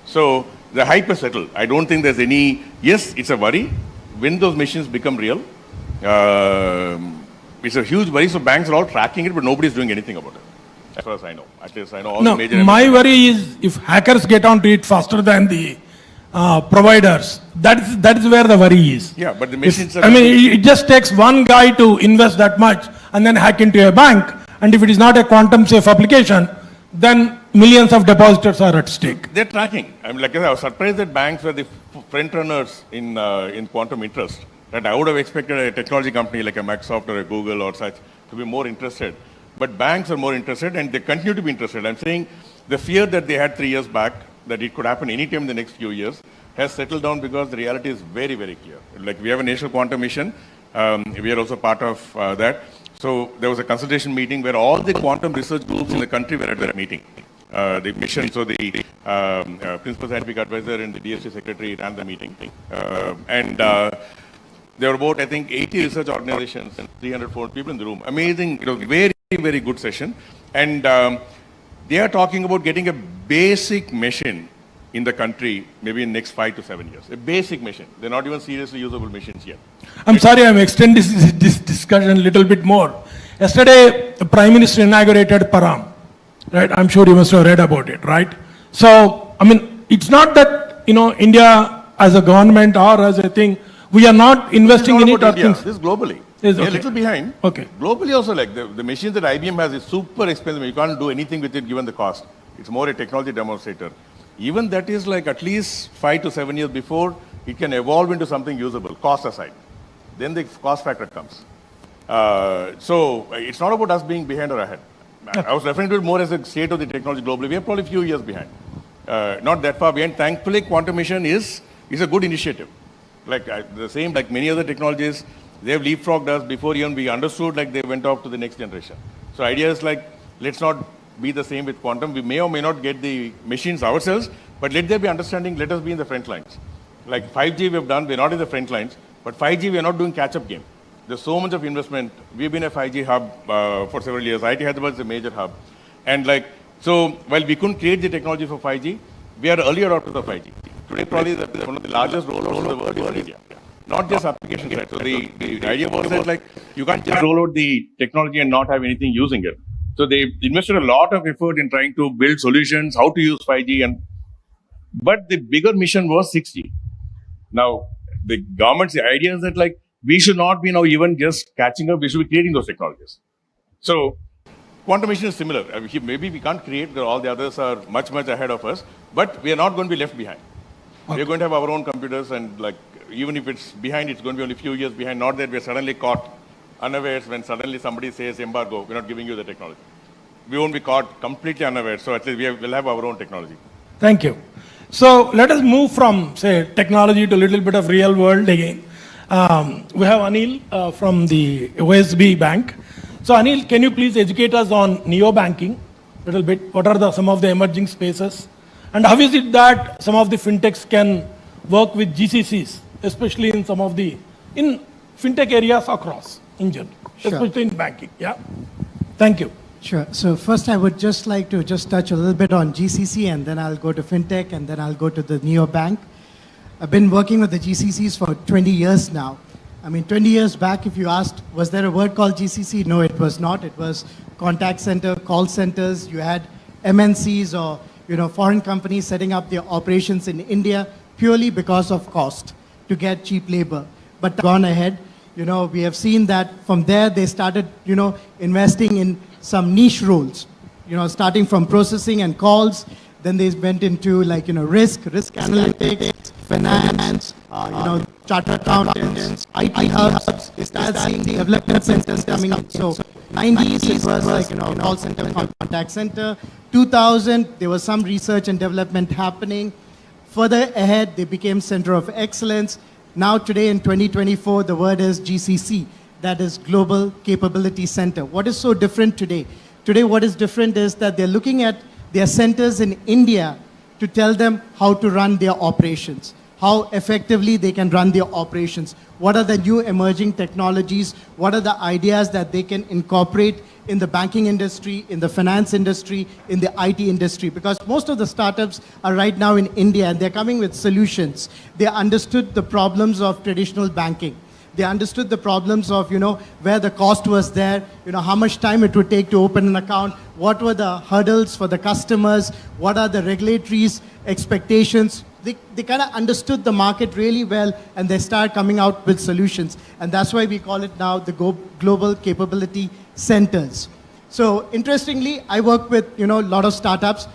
So the hype is settled. I don't think there's any, yes, it's a worry. When those machines become real, it's a huge worry. So banks are all tracking it, but nobody's doing anything about it. As far as I know. At least I know all the major... My worry is if hackers get onto it faster than the providers, that is where the worry is. Yeah, but the machines are... I mean, it just takes one guy to invest that much and then hack into a bank. And if it is not a quantum safe application, then millions of depositors are at stake. They're tracking. I mean, like I said, I was surprised that banks were the front runners in quantum interest. That I would have expected a technology company like a Microsoft or a Google or such to be more interested. But banks are more interested and they continue to be interested. I'm saying the fear that they had 3 years back, that it could happen anytime in the next few years, has settled down because the reality is very, very clear. Like we have a national quantum mission. We are also part of that. So there was a consultation meeting where all the quantum research groups in the country were at that meeting. The mission, so the principal scientific advisor and the DSC secretary ran the meeting. There were about, I think, 80 research organizations and 300, 400 people in the room. Amazing, very, very good session. And they are talking about getting a basic machine in the country, maybe in next 5 to 7 years. A basic machine. They're not even seriously usable machines yet. I'm sorry, I'm extending this discussion a little bit more. Yesterday, the Prime Minister inaugurated Param, right? I'm sure you must have read about it, right? So, I mean, it's not that, India as a government or as a thing, we are not investing in it or things. This is globally. Yes, They're okay. a little behind. Okay. Globally also, like the machines that IBM has is super expensive. You can't do anything with it given the cost. It's more a technology demonstrator. Even that is like at least 5 to 7 years before it can evolve into something usable, cost aside. Then the cost factor comes. So it's not about us being behind or ahead. I was referring to it more as a state of the technology globally. We are probably a few years behind. Not that far behind. Thankfully, quantum mission is a good initiative. Like the same, like many other technologies, they have leapfrogged us before even we understood, like they went off to the next generation. So idea is like, let's not be the same with quantum. We may or may not get the machines ourselves, but let there be understanding, let us be in the front lines. Like 5G we have done, we're not in the front lines, but 5G we are not doing catch-up game. There's so much of investment. We've been a 5G hub for several years. IIT Hyderabad is a major hub. And like, so while we couldn't create the technology for 5G, we are early adopters of 5G. Today probably one of the largest rollouts in the world is in India. Not just application side. So the idea was that like, you can't just roll out the technology and not have anything using it. So they invested a lot of effort in trying to build solutions, how to use 5G. But the bigger mission was 6G. Now, the government's idea is that like, we should not be now even just catching up, we should be creating those technologies. So, quantum mission is similar. Maybe we can't create, all the others are much, much ahead of us, but we are not going to be left behind. Okay. We're going to have our own computers and like, even if it's behind, it's going to be only a few years behind, not that we're suddenly caught unawares when suddenly somebody says, embargo, we're not giving you the technology. We won't be caught completely unawares, so at least we'll have our own technology. Thank you. So let us move from, say, technology to a little bit of real world again. We have Anil from the OSB Bank. So Anil, can you please educate us on neo-banking a little bit? What are some of the emerging spaces? And how is it that some of the fintechs can work with GCCs, especially in some of the, in fintech areas across in general, especially in banking? Yeah. Thank you. Sure. So first I would just like to just touch a little bit on GCC and then I'll go to fintech and then I'll go to the neobank. I've been working with the GCCs for 20 years now. I mean, 20 years back, if you asked, was there a word called GCC? No, it was not. It was contact center, call centers. You had MNCs or, foreign companies setting up their operations in India purely because of cost to get cheap labor. But gone ahead, we have seen that from there they started, investing in some niche roles, starting from processing and calls. Then they went into like, risk analytics, finance, chartered accountants, IT hubs. They started seeing the development centers coming in. So 90s it was like, call center, contact center. 2000, there was some research and development happening. Further ahead, they became center of excellence. Now today in 2024, the word is GCC. That is Global Capability Center. What is so different today? Today what is different is that they're looking at their centers in India to tell them how to run their operations. how effectively they can run their operations. What are the new emerging technologies? What are the ideas that they can incorporate in the banking industry, in the finance industry, in the IT industry? Because most of the startups are right now in India and they're coming with solutions. They understood the problems of traditional banking. They understood the problems of, where the cost was there, how much time it would take to open an account, what were the hurdles for the customers, what are the regulatory expectations. They kind of understood the market really well, and they start coming out with solutions. And that's why we call it now the Global Capability Centers. So interestingly, I work with, a lot of startups.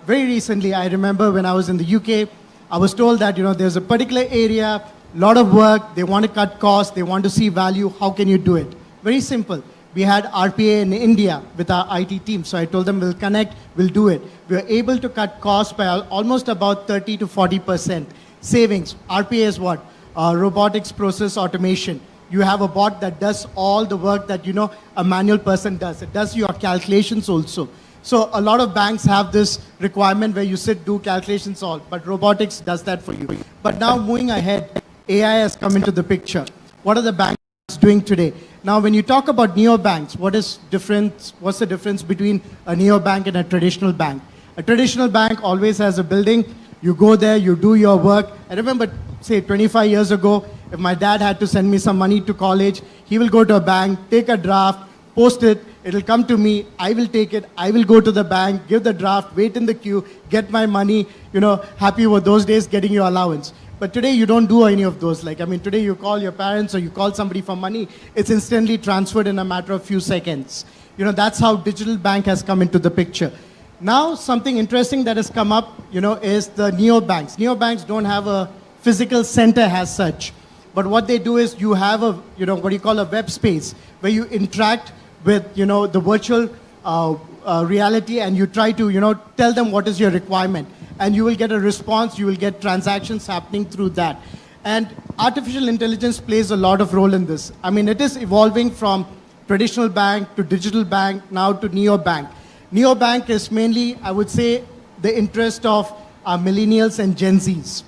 Very recently, I remember when I was in the UK, I was told that, there's a particular area, lot of work, they want to cut costs, they want to see value, how can you do it? Very simple. We had RPA in India with our IT team, so I told them we'll connect, we'll do it. We were able to cut costs by almost about 30 to 40% savings. RPA is what? Robotics process automation. You have a bot that does all the work that, a manual person does. It does your calculations also. So a lot of banks have this requirement where you sit, do calculations all, but robotics does that for you. But now moving ahead, AI has come into the picture. What are the banks doing today? Now, when you talk about neobanks, what's the difference between a neobank and a traditional bank? A traditional bank always has a building. You go there, you do your work. I remember, say, 25 years ago, if my dad had to send me some money to college, he will go to a bank, take a draft, post it, it'll come to me, I will take it, I will go to the bank, give the draft, wait in the queue, get my money, happy with those days getting your allowance. But today you don't do any of those. Today you call your parents or you call somebody for money, it's instantly transferred in a matter of few seconds. That's how digital bank has come into the picture. Now, something interesting that has come up, is the neobanks. Neobanks don't have a physical center as such. But what they do is you have a, what you call a web space where you interact with, the virtual reality and you try to, tell them what is your requirement. And you will get a response, you will get transactions happening through that. And artificial intelligence plays a lot of role in this. It is evolving from traditional bank to digital bank, now to neobank. Neobank is mainly, I would say, the interest of millennials and Gen Zs,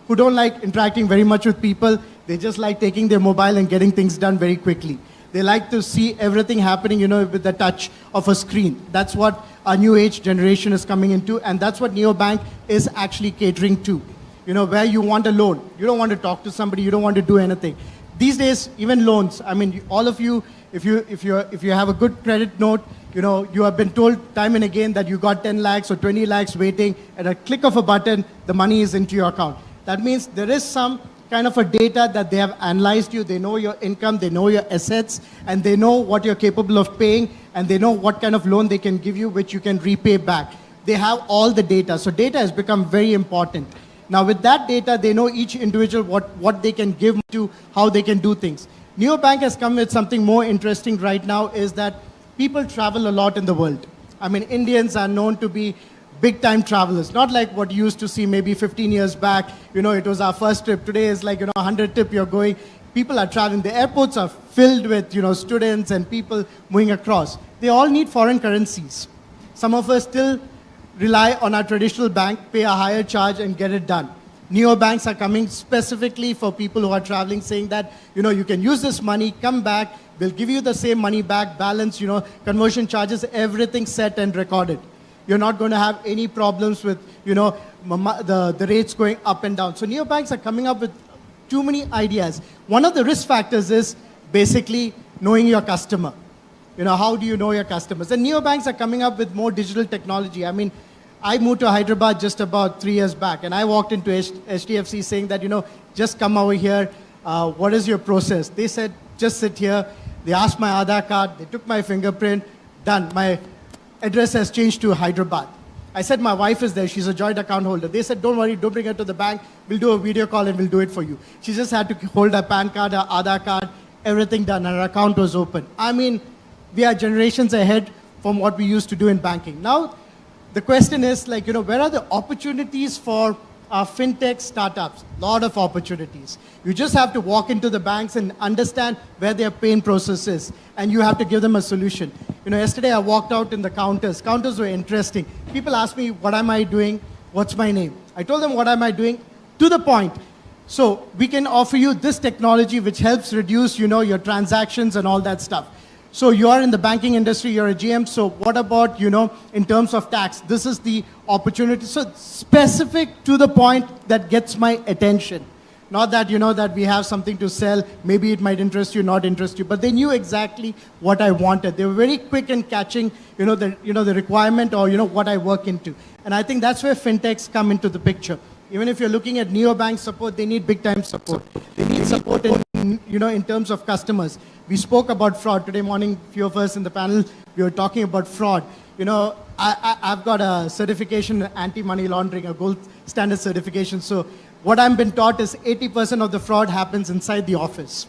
who don't like interacting very much with people. They just like taking their mobile and getting things done very quickly. They like to see everything happening, with the touch of a screen. That's what our new age generation is coming into, and that's what neobank is actually catering to. Where you want a loan, you don't want to talk to somebody, you don't want to do anything. These days, even loans. All of you, if you have a good credit note, you have been told time and again that you got 10 lakhs or 20 lakhs waiting. At a click of a button, the money is into your account. That means there is some kind of a data that they have analyzed you. They know your income, they know your assets, and they know what you're capable of paying, and they know what kind of loan they can give you, which you can repay back. They have all the data. So data has become very important. Now with that data, they know each individual what they can give to, how they can do things. Neobank has come with something more interesting right now, is that people travel a lot in the world. Indians are known to be big-time travelers, not like what you used to see maybe 15 years back. It was our first trip. Today is 100 trip you're going. People are traveling. The airports are filled with, students and people moving across. They all need foreign currencies. Some of us still rely on our traditional bank, pay a higher charge and get it done. Neobanks are coming specifically for people who are traveling, saying that, you can use this money, come back, we'll give you the same money back, balance, conversion charges, everything set and recorded. You're not going to have any problems with, the rates going up and down. So neobanks are coming up with too many ideas. One of the risk factors is basically knowing your customer. How do you know your customers? And neobanks are coming up with more digital technology. I moved to Hyderabad just about 3 years back, and I walked into HDFC saying that, just come over here. What is your process? They said, just sit here. They asked my Aadhaar card. They took my fingerprint. Done. My address has changed to Hyderabad. I said, my wife is there. She's a joint account holder. They said, don't worry, don't bring her to the bank. We'll do a video call and we'll do it for you. She just had to hold her PAN card, her Aadhaar card, everything done. Her account was open. We are generations ahead from what we used to do in banking. Now, the question is, where are the opportunities for fintech startups? Lot of opportunities. You just have to walk into the banks and understand where their pain process is, and you have to give them a solution. Yesterday I walked out in the counters. Counters were interesting. People asked me, what am I doing? What's my name? I told them, what am I doing? to the point. So we can offer you this technology which helps reduce, your transactions and all that stuff. So you are in the banking industry, you're a GM, so what about, in terms of tax? This is the opportunity. So specific to the point that gets my attention. Not that, that we have something to sell, maybe it might interest you, not interest you, but they knew exactly what I wanted. They were very quick in catching, the requirement or, what I work into. And I think that's where fintechs come into the picture. Even if you're looking at neobank support, they need big time support. They need support in terms of customers. We spoke about fraud. Today morning, few of us in the panel, we were talking about fraud. I've got a certification in anti-money laundering, a gold standard certification. So what I've been taught is 80% of the fraud happens inside the office.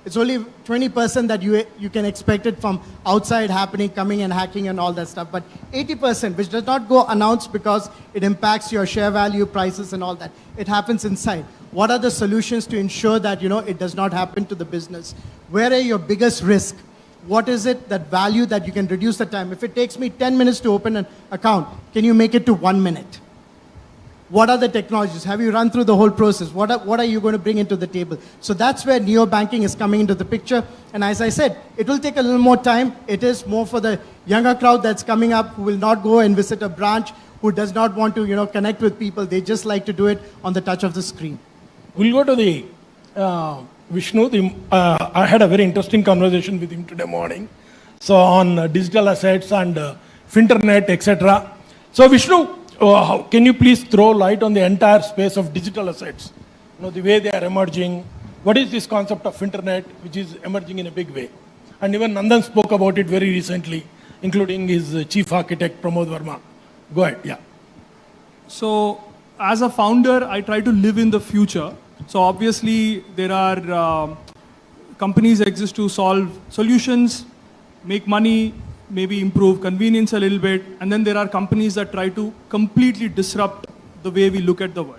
It's only 20% that you can expect it from outside happening, coming and hacking and all that stuff. But 80%, which does not go announced because it impacts your share value, prices and all that. It happens inside. What are the solutions to ensure that, it does not happen to the business? Where are your biggest risk? What is it, that value that you can reduce the time? If it takes me 10 minutes to open an account, can you make it to 1 minute? What are the technologies? Have you run through the whole process? What are you going to bring into the table? So that's where neo-banking is coming into the picture. And as I said, it will take a little more time. It is more for the younger crowd that's coming up who will not go and visit a branch, who does not want to, connect with people. They just like to do it on the touch of the screen. We'll go to the Vishnu. I had a very interesting conversation with him today morning. So on digital assets and Finternet, etc. So Vishnu, can you please throw light on the entire space of digital assets? The way they are emerging. What is this concept of Internet, which is emerging in a big way? And even Nandan spoke about it very recently, including his chief architect, Pramod Verma. Go ahead, yeah. So as a founder, I try to live in the future. So obviously, there are companies exist to solve solutions, make money, maybe improve convenience a little bit, and then there are companies that try to completely disrupt the way we look at the world.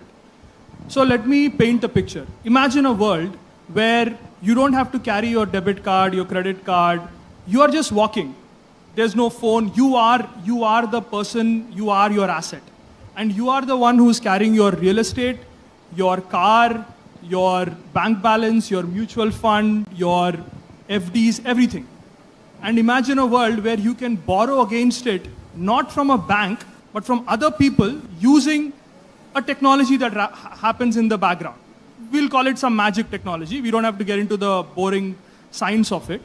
So let me paint a picture. Imagine a world where you don't have to carry your debit card, your credit card. You are just walking. There's no phone. You are the person, you are your asset. And you are the one who's carrying your real estate, your car, your bank balance, your mutual fund, your FDs, everything. And imagine a world where you can borrow against it, not from a bank, but from other people using a technology that happens in the background. We'll call it some magic technology. We don't have to get into the boring science of it.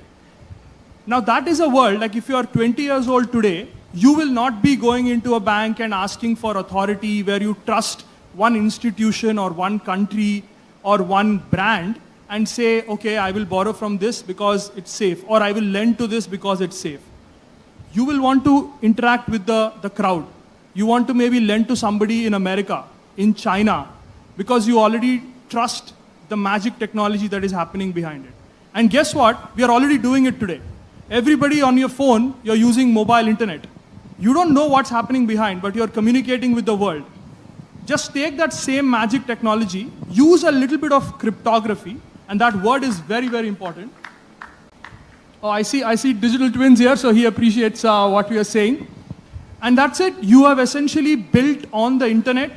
Now that is a world, like if you are 20 years old today, you will not be going into a bank and asking for authority where you trust one institution or one country or one brand and say, okay, I will borrow from this because it's safe, or I will lend to this because it's safe. You will want to interact with the crowd. You want to maybe lend to somebody in America, in China, because you already trust the magic technology that is happening behind it. And guess what? We are already doing it today. Everybody on your phone, you're using mobile internet. You don't know what's happening behind, but you're communicating with the world. Just take that same magic technology, use a little bit of cryptography, and that word is very, very important. Oh, I see digital twins here, so he appreciates what we are saying. And that's it. You have essentially built on the internet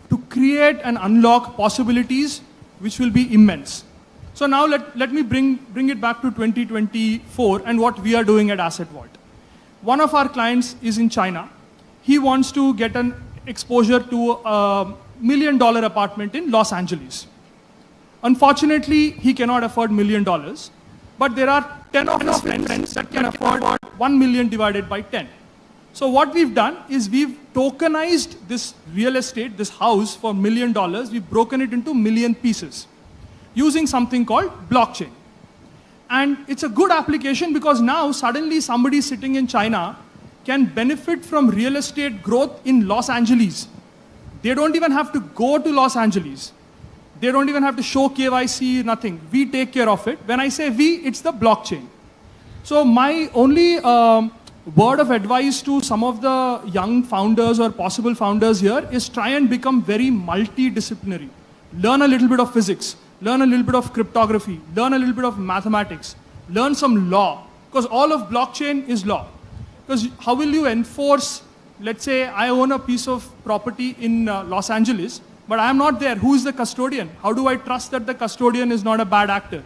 to create and unlock possibilities which will be immense. So now let me bring it back to 2024 and what we are doing at Asset Vault. One of our clients is in China. He wants to get an exposure to a $1 million apartment in Los Angeles. Unfortunately, he cannot afford $1 million, but there are 10 of his friends that can afford 1 million divided by 10. So what we've done is we've tokenized this real estate, this house for $1 million. We've broken it into million pieces using something called blockchain. And it's a good application because now suddenly somebody sitting in China can benefit from real estate growth in Los Angeles. They don't even have to go to Los Angeles. They don't even have to show KYC, nothing. We take care of it. When I say we, it's the blockchain. So my only word of advice to some of the young founders or possible founders here is try and become very multidisciplinary. Learn a little bit of physics. Learn a little bit of cryptography. Learn a little bit of mathematics. Learn some law. Because all of blockchain is law. Because how will you enforce, let's say I own a piece of property in Los Angeles. but I am not there. Who is the custodian? How do I trust that the custodian is not a bad actor?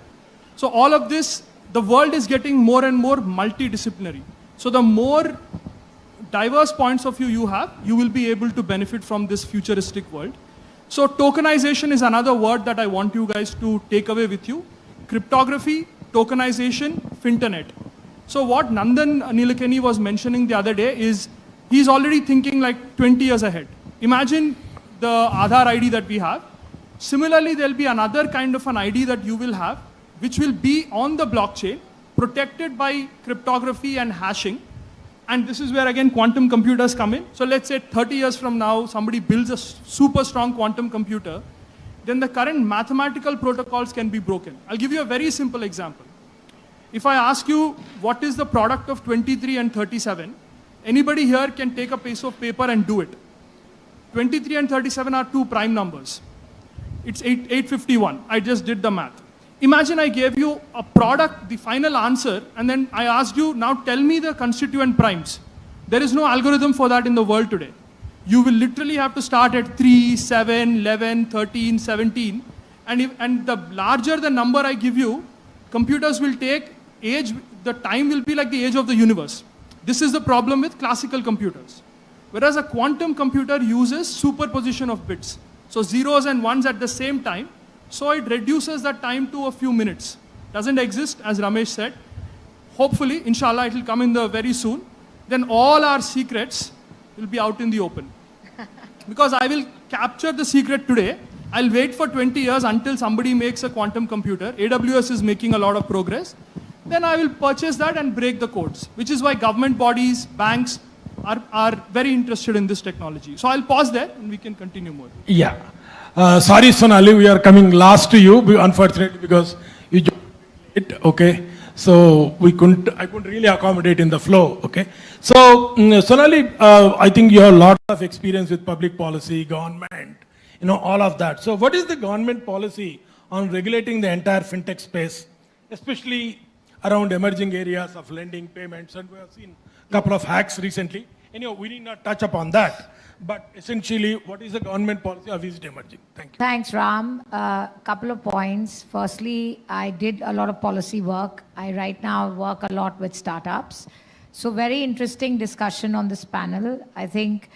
So all of this, the world is getting more and more multidisciplinary. So the more diverse points of view you have, you will be able to benefit from this futuristic world. So tokenization is another word that I want you guys to take away with you. Cryptography, tokenization, finternet. So what Nandan Nilekani was mentioning the other day is he's already thinking like 20 years ahead. Imagine the Aadhaar ID that we have. Similarly, there'll be another kind of an ID that you will have, which will be on the blockchain, protected by cryptography and hashing. And this is where, again, quantum computers come in. So let's say 30 years from now, somebody builds a super strong quantum computer, then the current mathematical protocols can be broken. I'll give you a very simple example. If I ask you, what is the product of 23 and 37, anybody here can take a piece of paper and do it. 23 and 37 are two prime numbers. It's 851. I just did the math. Imagine I gave you a product, the final answer, and then I asked you, now tell me the constituent primes. There is no algorithm for that in the world today. You will literally have to start at 3, 7, 11, 13, 17. And the larger the number I give you, computers will take age, the time will be like the age of the universe. This is the problem with classical computers. Whereas a quantum computer uses superposition of bits. So zeros and ones at the same time. So it reduces that time to a few minutes. Doesn't exist, as Ramesh said. Hopefully, inshallah, it will come in the very soon. Then all our secrets will be out in the open. Because I will capture the secret today. I'll wait for 20 years until somebody makes a quantum computer. AWS is making a lot of progress. Then I will purchase that and break the codes, which is why government bodies, banks are very interested in this technology. So I'll pause there and we can continue more. Yeah. Sorry, Sonali, we are coming last to you, unfortunately, because you joined late, okay? So I couldn't really accommodate in the flow, okay? So, Sonali, I think you have a lot of experience with public policy, government, all of that. So what is the government policy on regulating the entire fintech space, especially around emerging areas of lending, payments, and we have seen a couple of hacks recently. Anyway, we need not touch upon that. But essentially, what is the government policy of is it emerging? Thank you. Thanks, Ram. Couple of points. Firstly, I did a lot of policy work. I right now work a lot with startups. So very interesting discussion on this panel. I think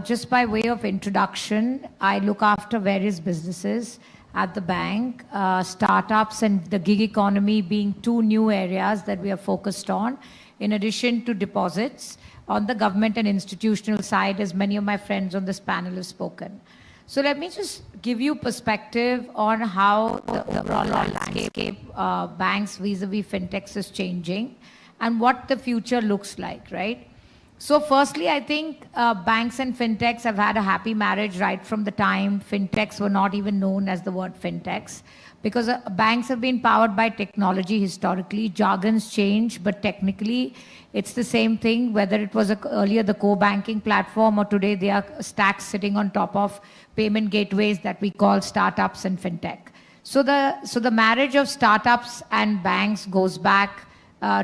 just by way of introduction, I look after various businesses at the bank, startups and the gig economy being two new areas that we are focused on, in addition to deposits on the government and institutional side, as many of my friends on this panel have spoken. So let me just give you perspective on how the overall landscape banks vis-a-vis fintechs is changing and what the future looks like, right? So firstly, I think banks and fintechs have had a happy marriage right from the time fintechs were not even known as the word fintechs, because banks have been powered by technology historically. Jargons change, but technically it's the same thing, whether it was earlier the core banking platform or today they are stacks sitting on top of payment gateways that we call startups and fintech. So the marriage of startups and banks goes back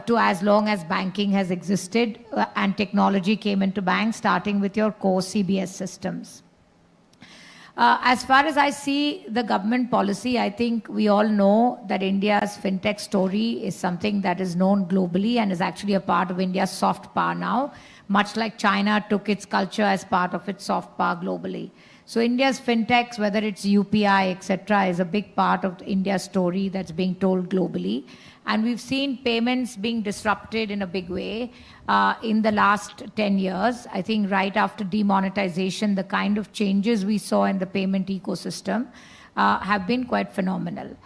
to as long as banking has existed and technology came into banks, starting with your core CBS systems. As far as I see the government policy, I think we all know that India's fintech story is something that is known globally and is actually a part of India's soft power now, much like China took its culture as part of its soft power globally. So India's fintechs, whether it's UPI, etc., is a big part of India's story that's being told globally. And we've seen payments being disrupted in a big way in the last 10 years. I think right after demonetization, the kind of changes we saw in the payment ecosystem have been quite phenomenal.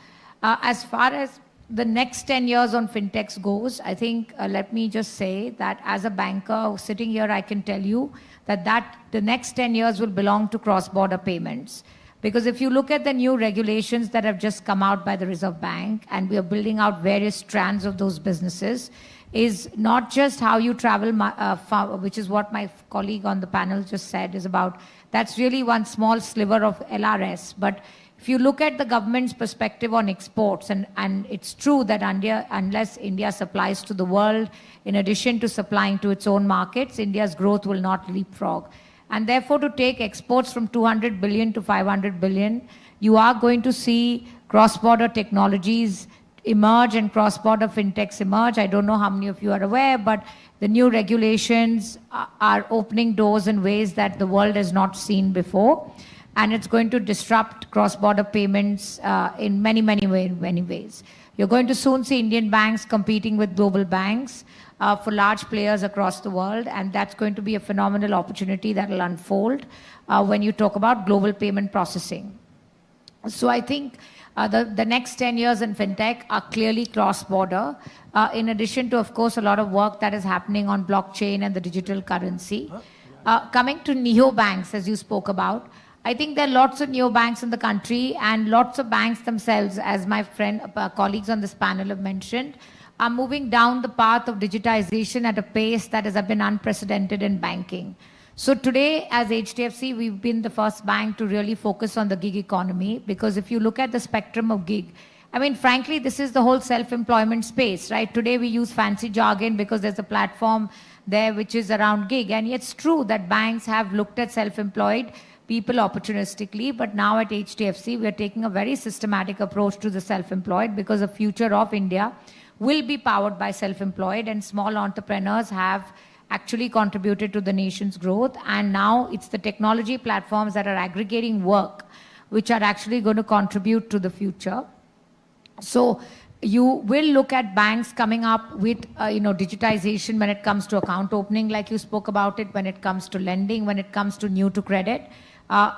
As far as the next 10 years on fintechs goes, I think, let me just say that as a banker sitting here, I can tell you that the next 10 years will belong to cross-border payments. Because if you look at the new regulations that have just come out by the Reserve Bank, and we are building out various strands of those businesses, is not just how you travel, which is what my colleague on the panel just said, is about, that's really one small sliver of LRS. But if you look at the government's perspective on exports, and it's true that unless India supplies to the world, in addition to supplying to its own markets, India's growth will not leapfrog. And therefore, to take exports from 200 billion to 500 billion, you are going to see cross-border technologies emerge and cross-border fintechs emerge. I don't know how many of you are aware, but the new regulations are opening doors in ways that the world has not seen before. And it's going to disrupt cross-border payments in many ways. You're going to soon see Indian banks competing with global banks for large players across the world, and that's going to be a phenomenal opportunity that will unfold when you talk about global payment processing. So I think the next 10 years in fintech are clearly cross-border, in addition to, of course, a lot of work that is happening on blockchain and the digital currency. Coming to neobanks, as you spoke about, I think there are lots of neobanks in the country, and lots of banks themselves, as my colleagues on this panel have mentioned, are moving down the path of digitization at a pace that has been unprecedented in banking. So today, as HDFC, we've been the first bank to really focus on the gig economy, because if you look at the spectrum of gig, I mean, frankly, this is the whole self-employment space, right? Today, we use fancy jargon because there's a platform there which is around gig. And it's true that banks have looked at self-employed people opportunistically, but now at HDFC, we are taking a very systematic approach to the self-employed, because the future of India will be powered by self-employed, and small entrepreneurs have actually contributed to the nation's growth. And now it's the technology platforms that are aggregating work which are actually going to contribute to the future. So you will look at banks coming up with digitization when it comes to account opening, like you spoke about it, when it comes to lending, when it comes to new to credit.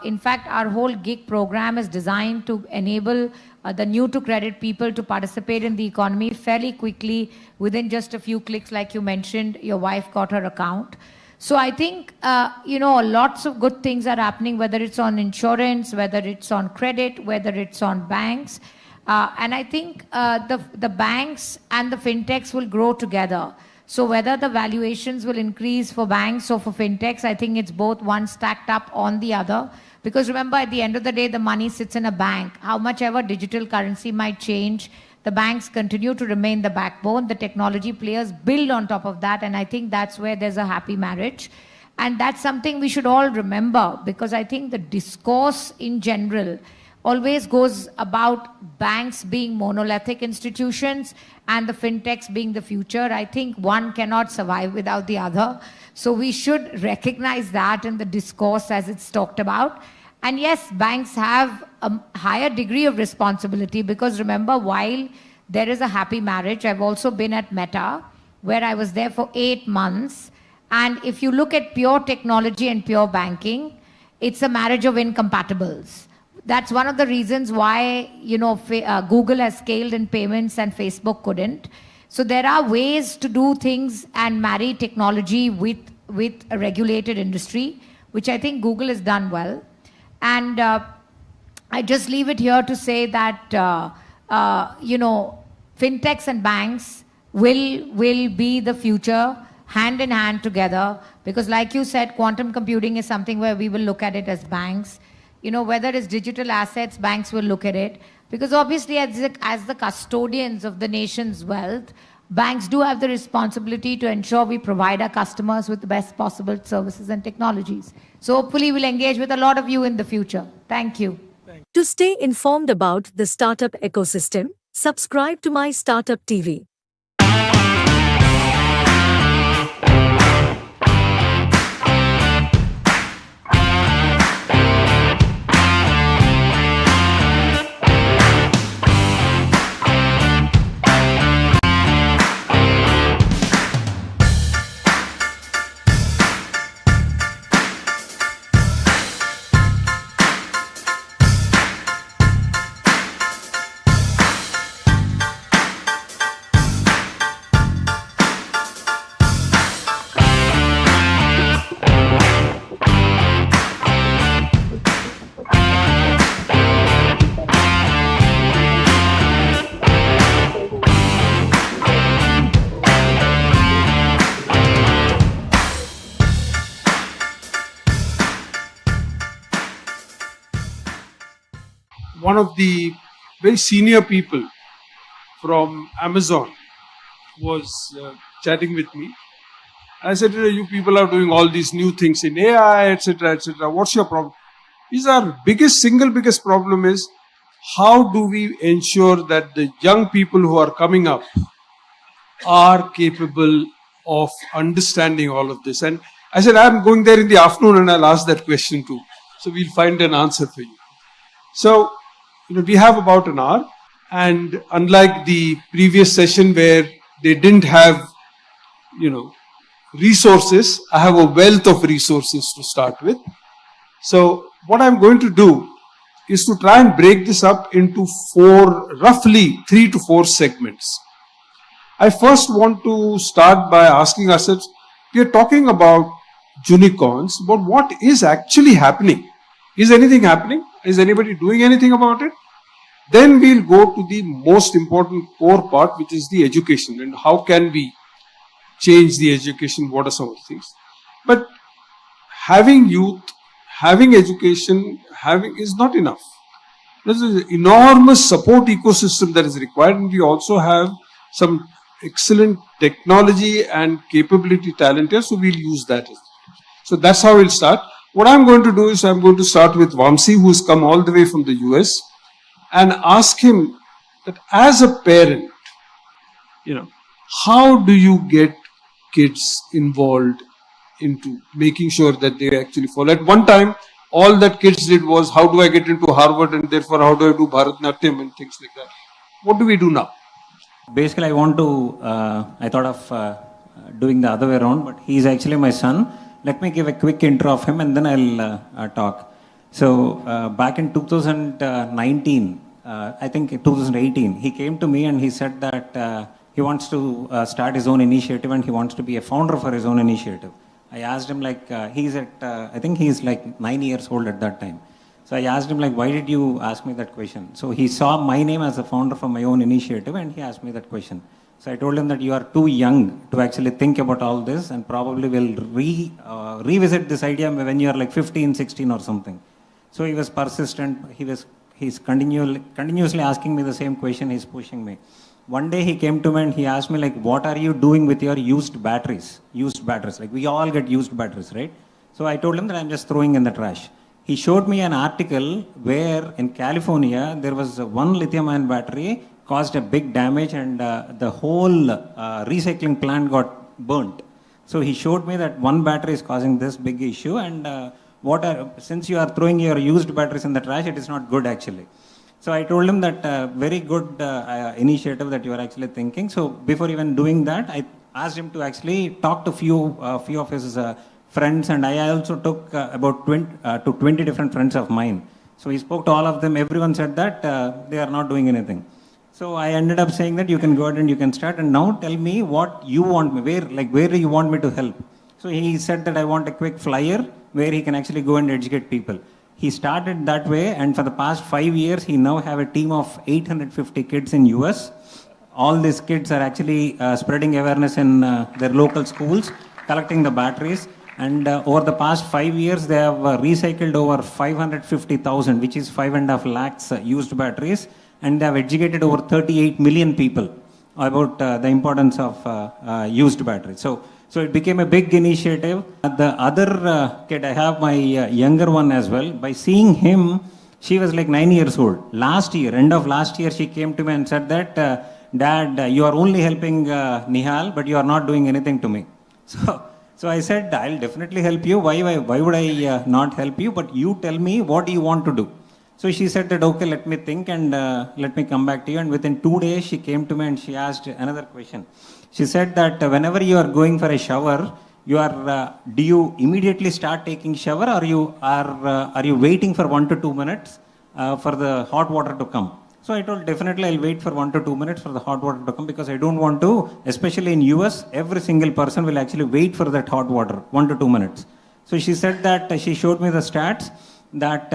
In fact, our whole gig program is designed to enable the new to credit people to participate in the economy fairly quickly, within just a few clicks. Like you mentioned, your wife got her account. So I think, lots of good things are happening, whether it's on insurance, whether it's on credit, whether it's on banks. And I think the banks and the fintechs will grow together. So whether the valuations will increase for banks or for fintechs, I think it's both one stacked up on the other. Because remember, at the end of the day, the money sits in a bank. How much ever digital currency might change, the banks continue to remain the backbone. The technology players build on top of that. And I think that's where there's a happy marriage. And that's something we should all remember, because I think the discourse in general always goes about banks being monolithic institutions and the fintechs being the future. I think one cannot survive without the other. So we should recognize that in the discourse as it's talked about. And yes, banks have a higher degree of responsibility, because remember, while there is a happy marriage, I've also been at Meta, where I was there for 8 months. And if you look at pure technology and pure banking, it's a marriage of incompatibles. That's one of the reasons why, Google has scaled in payments and Facebook couldn't. So there are ways to do things and marry technology with a regulated industry, which I think Google has done well. And I just leave it here to say that, fintechs and banks will be the future, hand in hand together. Because like you said, quantum computing is something where we will look at it as banks. Whether it's digital assets, banks will look at it. Because obviously, as the custodians of the nation's wealth, banks do have the responsibility to ensure we provide our customers with the best possible services and technologies. So hopefully, we'll engage with a lot of you in the future. Thank you. To stay informed about the startup ecosystem, subscribe to MyStartupTV. One of the very senior people from Amazon was chatting with me, I said, you people are doing all these new things in AI, etc., etc. What's your problem? Is our single biggest problem is how do we ensure that the young people who are coming up are capable of understanding all of this? And I said, I'm going there in the afternoon and I'll ask that question too. So we'll find an answer for you. So, we have about an hour, and unlike the previous session where they didn't have, resources, I have a wealth of resources to start with. So what I'm going to do is to try and break this up into roughly 3 to 4 segments. I first want to start by asking ourselves, we are talking about unicorns, but what is actually happening? Is anything happening? Is anybody doing anything about it? Then we'll go to the most important core part, which is the education, and how can we change the education, what are some of the things. But having youth, having education, is not enough. There's an enormous support ecosystem that is required, and we also have some excellent technology and capability talent here, so we'll use that. So that's how we'll start. What I'm going to do is I'm going to start with Vamsi, who's come all the way from the US, and ask him that as a parent, how do you get kids involved into making sure that they actually follow? At one time, all that kids did was, how do I get into Harvard, and therefore how do I do Bharatanatyam and things like that. What do we do now? Basically, I thought of doing the other way around, but he's actually my son. Let me give a quick intro of him and then I'll talk. So back in 2019, I think 2018, he came to me and he said that he wants to start his own initiative and he wants to be a founder for his own initiative. I asked him I think he's like 9 years old at that time. So I asked him why did you ask me that question? So he saw my name as a founder for my own initiative and he asked me that question. So I told him that you are too young to actually think about all this and probably will revisit this idea when you are like 15, 16 or something. So he was persistent. He's continuously asking me the same question. He's pushing me. One day he came to me and he asked me what are you doing with your used batteries? Used batteries. We all get used batteries, right? So I told him that I'm just throwing in the trash. He showed me an article where in California, there was one lithium-ion battery caused a big damage and the whole recycling plant got burnt. So he showed me that one battery is causing this big issue and since you are throwing your used batteries in the trash, it is not good actually. So I told him that very good initiative that you are actually thinking. So before even doing that, I asked him to actually talk to few of his friends, and I also took about 20 different friends of mine. So he spoke to all of them. Everyone said that they are not doing anything. So I ended up saying that you can go ahead and you can start, and now tell me what you want me, where do you want me to help? So he said that I want a quick flyer where he can actually go and educate people. He started that way, and for the past 5 years, he now have a team of 850 kids in US. All these kids are actually spreading awareness in their local schools, collecting the batteries. And over the past 5 years, they have recycled over 550,000, which is 5.5 lakhs used batteries. And they have educated over 38 million people about the importance of used batteries. So it became a big initiative. The other kid, I have my younger one as well. By seeing him, she was like 9 years old. Last year, end of last year, she came to me and said that, Dad, you are only helping Nihal, but you are not doing anything to me. So I said, I'll definitely help you. Why would I not help you? But you tell me, what do you want to do? So she said that, okay, let me think and let me come back to you. And within 2 days, she came to me and she asked another question. She said that whenever you are going for a shower, do you immediately start taking shower, or are you waiting for 1 to 2 minutes for the hot water to come? So I told, definitely I'll wait for 1 to 2 minutes for the hot water to come, because I don't want to, especially in US, every single person will actually wait for that hot water, 1 to 2 minutes. So she said that, she showed me the stats, that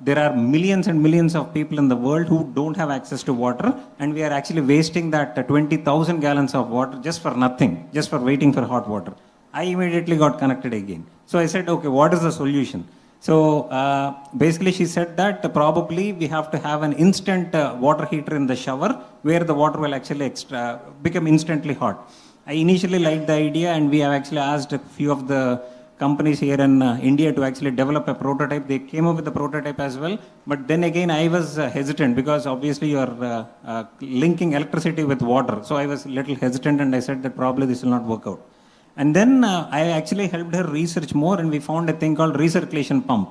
there are millions and millions of people in the world who don't have access to water, and we are actually wasting that 20,000 gallons of water just for nothing, just for waiting for hot water. I immediately got connected again. So I said, okay, what is the solution? So basically she said that probably we have to have an instant water heater in the shower where the water will actually become instantly hot. I initially liked the idea, and we have actually asked a few of the companies here in India to actually develop a prototype. They came up with the prototype as well, but then again I was hesitant because obviously you are linking electricity with water. So I was a little hesitant, and I said that probably this will not work out. And then I actually helped her research more, and we found a thing called recirculation pump.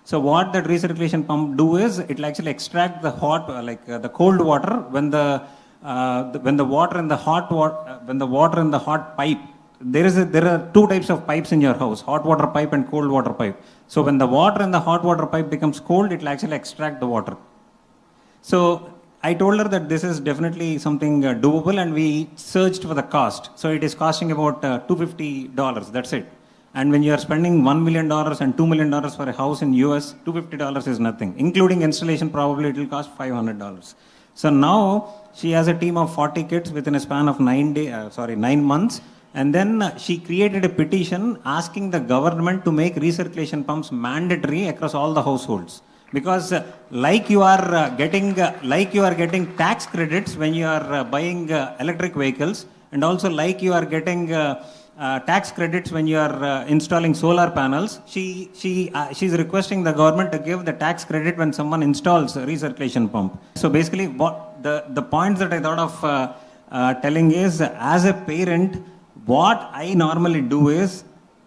So what that recirculation pump do is it will actually extract the hot, the cold water when the water in the hot pipe. There are two types of pipes in your house: hot water pipe and cold water pipe. So when the water in the hot water pipe becomes cold, it will actually extract the water. So I told her that this is definitely something doable, and we searched for the cost. So it is costing about $250. That's it. And when you are spending $1 million and $2 million for a house in US, $250 is nothing. Including installation, probably it will cost $500. So now she has a team of 40 kids within a span of 9 months. And then she created a petition asking the government to make recirculation pumps mandatory across all the households. Because like you are getting tax credits when you are buying electric vehicles, and also like you are getting tax credits when you are installing solar panels, she's requesting the government to give the tax credit when someone installs a recirculation pump. So basically, what the points that I thought of telling is, as a parent, what I normally do is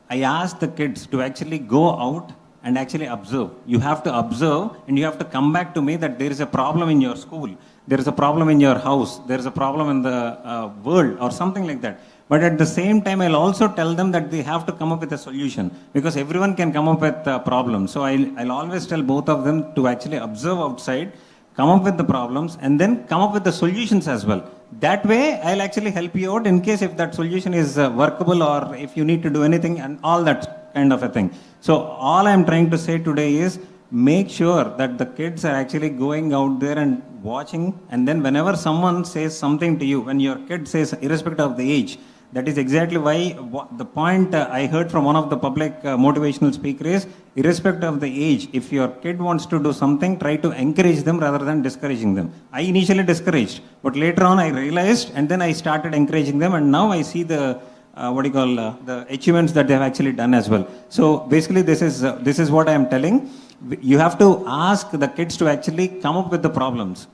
I ask the kids to actually go out and actually observe. You have to observe, and you have to come back to me that there is a problem in your school, there is a problem in your house, there is a problem in the world, or something like that. But at the same time, I'll also tell them that they have to come up with a solution, because everyone can come up with problems. So I'll always tell both of them to actually observe outside, come up with the problems, and then come up with the solutions as well. That way, I'll actually help you out in case if that solution is workable, or if you need to do anything, and all that kind of a thing. So all I'm trying to say today is, make sure that the kids are actually going out there and watching, and then whenever someone says something to you, when your kid says, irrespective of the age, that is exactly why the point I heard from one of the public motivational speakers is, irrespective of the age, if your kid wants to do something, try to encourage them rather than discouraging them. I initially discouraged, but later on I realized, and then I started encouraging them, and now I see the the achievements that they have actually done as well. So basically, this is what I am telling. You have to ask the kids to actually come up with the problems.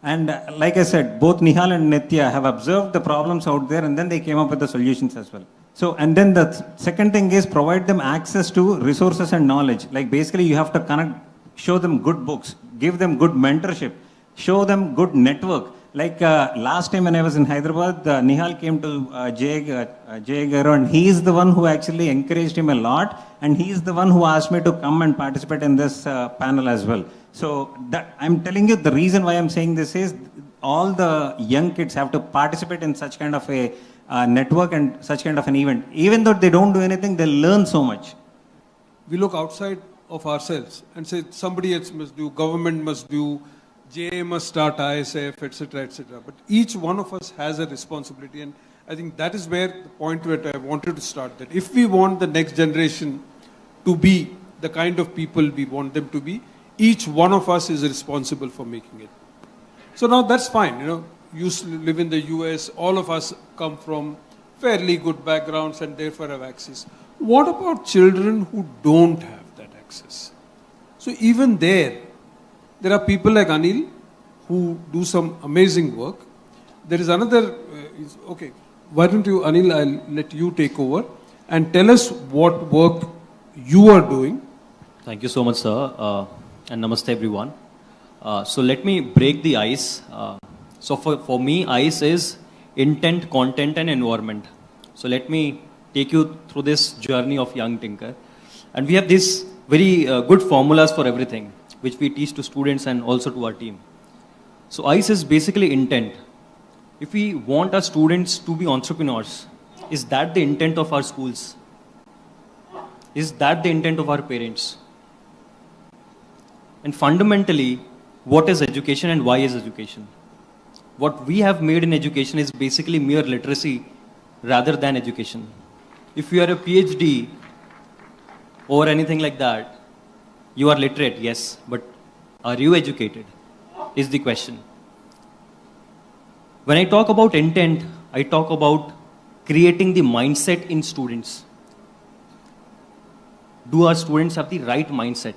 And like I said, both Nihal and Nitya have observed the problems out there, and then they came up with the solutions as well. So, and then the second thing is, provide them access to resources and knowledge. Like basically, you have to show them good books, give them good mentorship, show them good network. Like last time when I was in Hyderabad, Nihal came to Jay Garu, and he is the one who actually encouraged him a lot, and he is the one who asked me to come and participate in this panel as well. So that I'm telling you, the reason why I'm saying this is, all the young kids have to participate in such kind of a network and such kind of an event. Even though they don't do anything, they learn so much. We look outside of ourselves and say somebody else must do, government must do, JA must start ISF, etc., etc. But each one of us has a responsibility, and I think that is where the point where I wanted to start, that if we want the next generation to be the kind of people we want them to be, each one of us is responsible for making it. So now that's fine, you live in the US, all of us come from fairly good backgrounds and therefore have access. What about children who don't have that access? So even there are people like Anil who do some amazing work. There is another, okay, why don't you, Anil, I'll let you take over and tell us what work you are doing. Thank you so much, sir. And namaste, everyone. So let me break the ice. So for me, ice is intent, content, and environment. So let me take you through this journey of young tinker. And we have these very good formulas for everything, which we teach to students and also to our team. So ice is basically intent. If we want our students to be entrepreneurs, is that the intent of our schools? Is that the intent of our parents? And fundamentally, what is education and why is education? What we have made in education is basically mere literacy rather than education. If you are a PhD or anything like that, you are literate, yes, but are you educated? Is the question. When I talk about intent, I talk about creating the mindset in students. Do our students have the right mindset?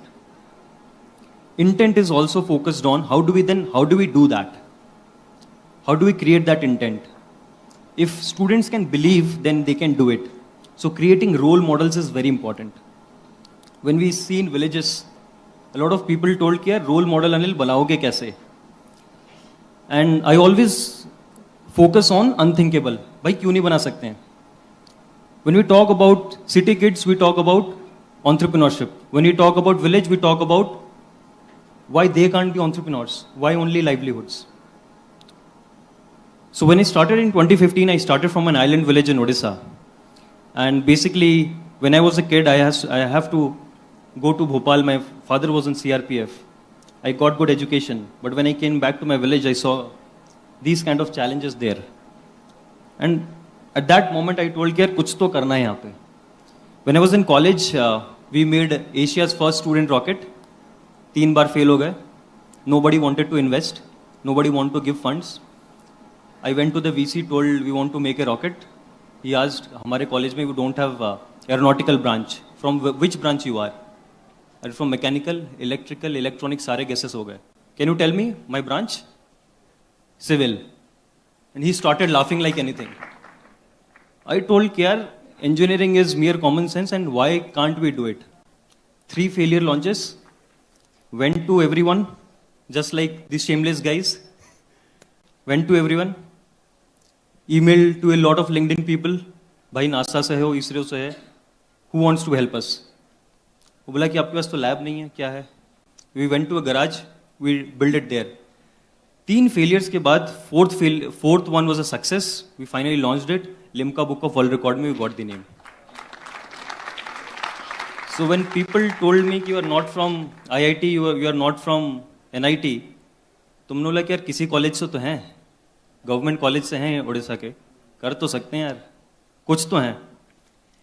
Intent is also focused on how do we do that? How do we create that intent? If students can believe, then they can do it. So creating role models is very important. When we see in villages, a lot of people told कि यार role model Anil बनाओगे कैसे? And I always focus on unthinkable. भाई क्यों नहीं बना सकते हैं? When we talk about city kids, we talk about entrepreneurship. When we talk about village, we talk about why they can't be entrepreneurs, why only livelihoods. So when I started in 2015, I started from an island village in Odisha. And basically, when I was a kid, I have to go to Bhopal. My father was in CRPF. I got good education. But when I came back to my village, I saw these kind of challenges there. And at that moment, I told, yaar, kuch to karna hai yahan pe. When I was in college, we made Asia's first student rocket. 3 baar fail ho gaye. Nobody wanted to invest. Nobody wanted to give funds. I went to the VC, told we want to make a rocket. He asked, हमारे college में we don't have aeronautical branch. From which branch you are? Are you from mechanical, electrical, electronics, सारे guesses हो गए. Can you tell me my branch? Civil. And he started laughing like anything. I told Kiar, engineering is mere common sense and why can't we do it? 3 failure launches. Went to everyone, just like these shameless guys. Went to everyone. Emailed to a lot of LinkedIn people. भाई NASA से हो, ISRO से है. Who wants to help us? वो बोला कि आपके पास तो लैब नहीं है, क्या है? We went to a garage, we built it there. 3 failures के बाद fourth one was a success. We finally launched it. Limca Book of World Record में we got the name. So when people told me कि you are not from IIT, you are not from NIT, तुम लोग लगे यार किसी college से तो हैं, गवर्नमेंट कॉलेज से हैं उड़ीसा के, कर तो सकते हैं यार, कुछ तो हैं.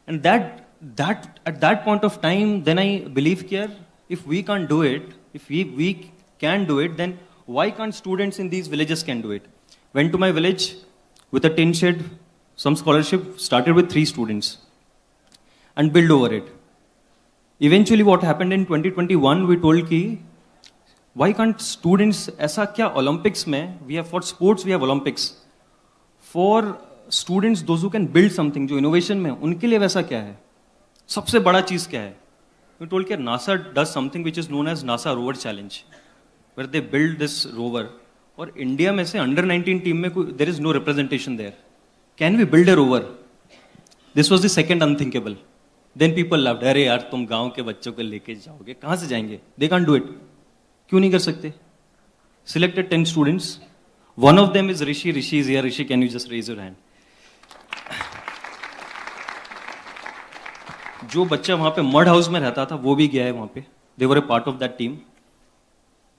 And at that point of time, then I believe कि यार, if we can't do it, if we can do it, then why can't students in these villages can do it? Went to my village with a tin shed, some scholarship, started with 3 students and build over it. Eventually what happened in 2021, we told कि why can't students, ऐसा क्या Olympics में, we have for sports, we have Olympics. For students, those who can build something, जो innovation में, उनके लिए वैसा क्या है? सबसे बड़ा चीज़ क्या है? We told कि NASA does something which is known as NASA Rover Challenge, where they build this rover. और इंडिया में से under 19 टीम में there is no representation there. Can we build a rover? This was the second unthinkable. Then people laughed. अरे यार तुम गांव के बच्चों को लेके जाओगे, कहाँ से जाएंगे? They can't do it. क्यों नहीं कर सकते? Selected 10 students. One of them is Rishi. Rishi is here. Rishi, can you just raise your hand? जो बच्चा वहाँ पे मड हाउस में रहता था, वो भी गया है वहाँ पे. They were a part of that team.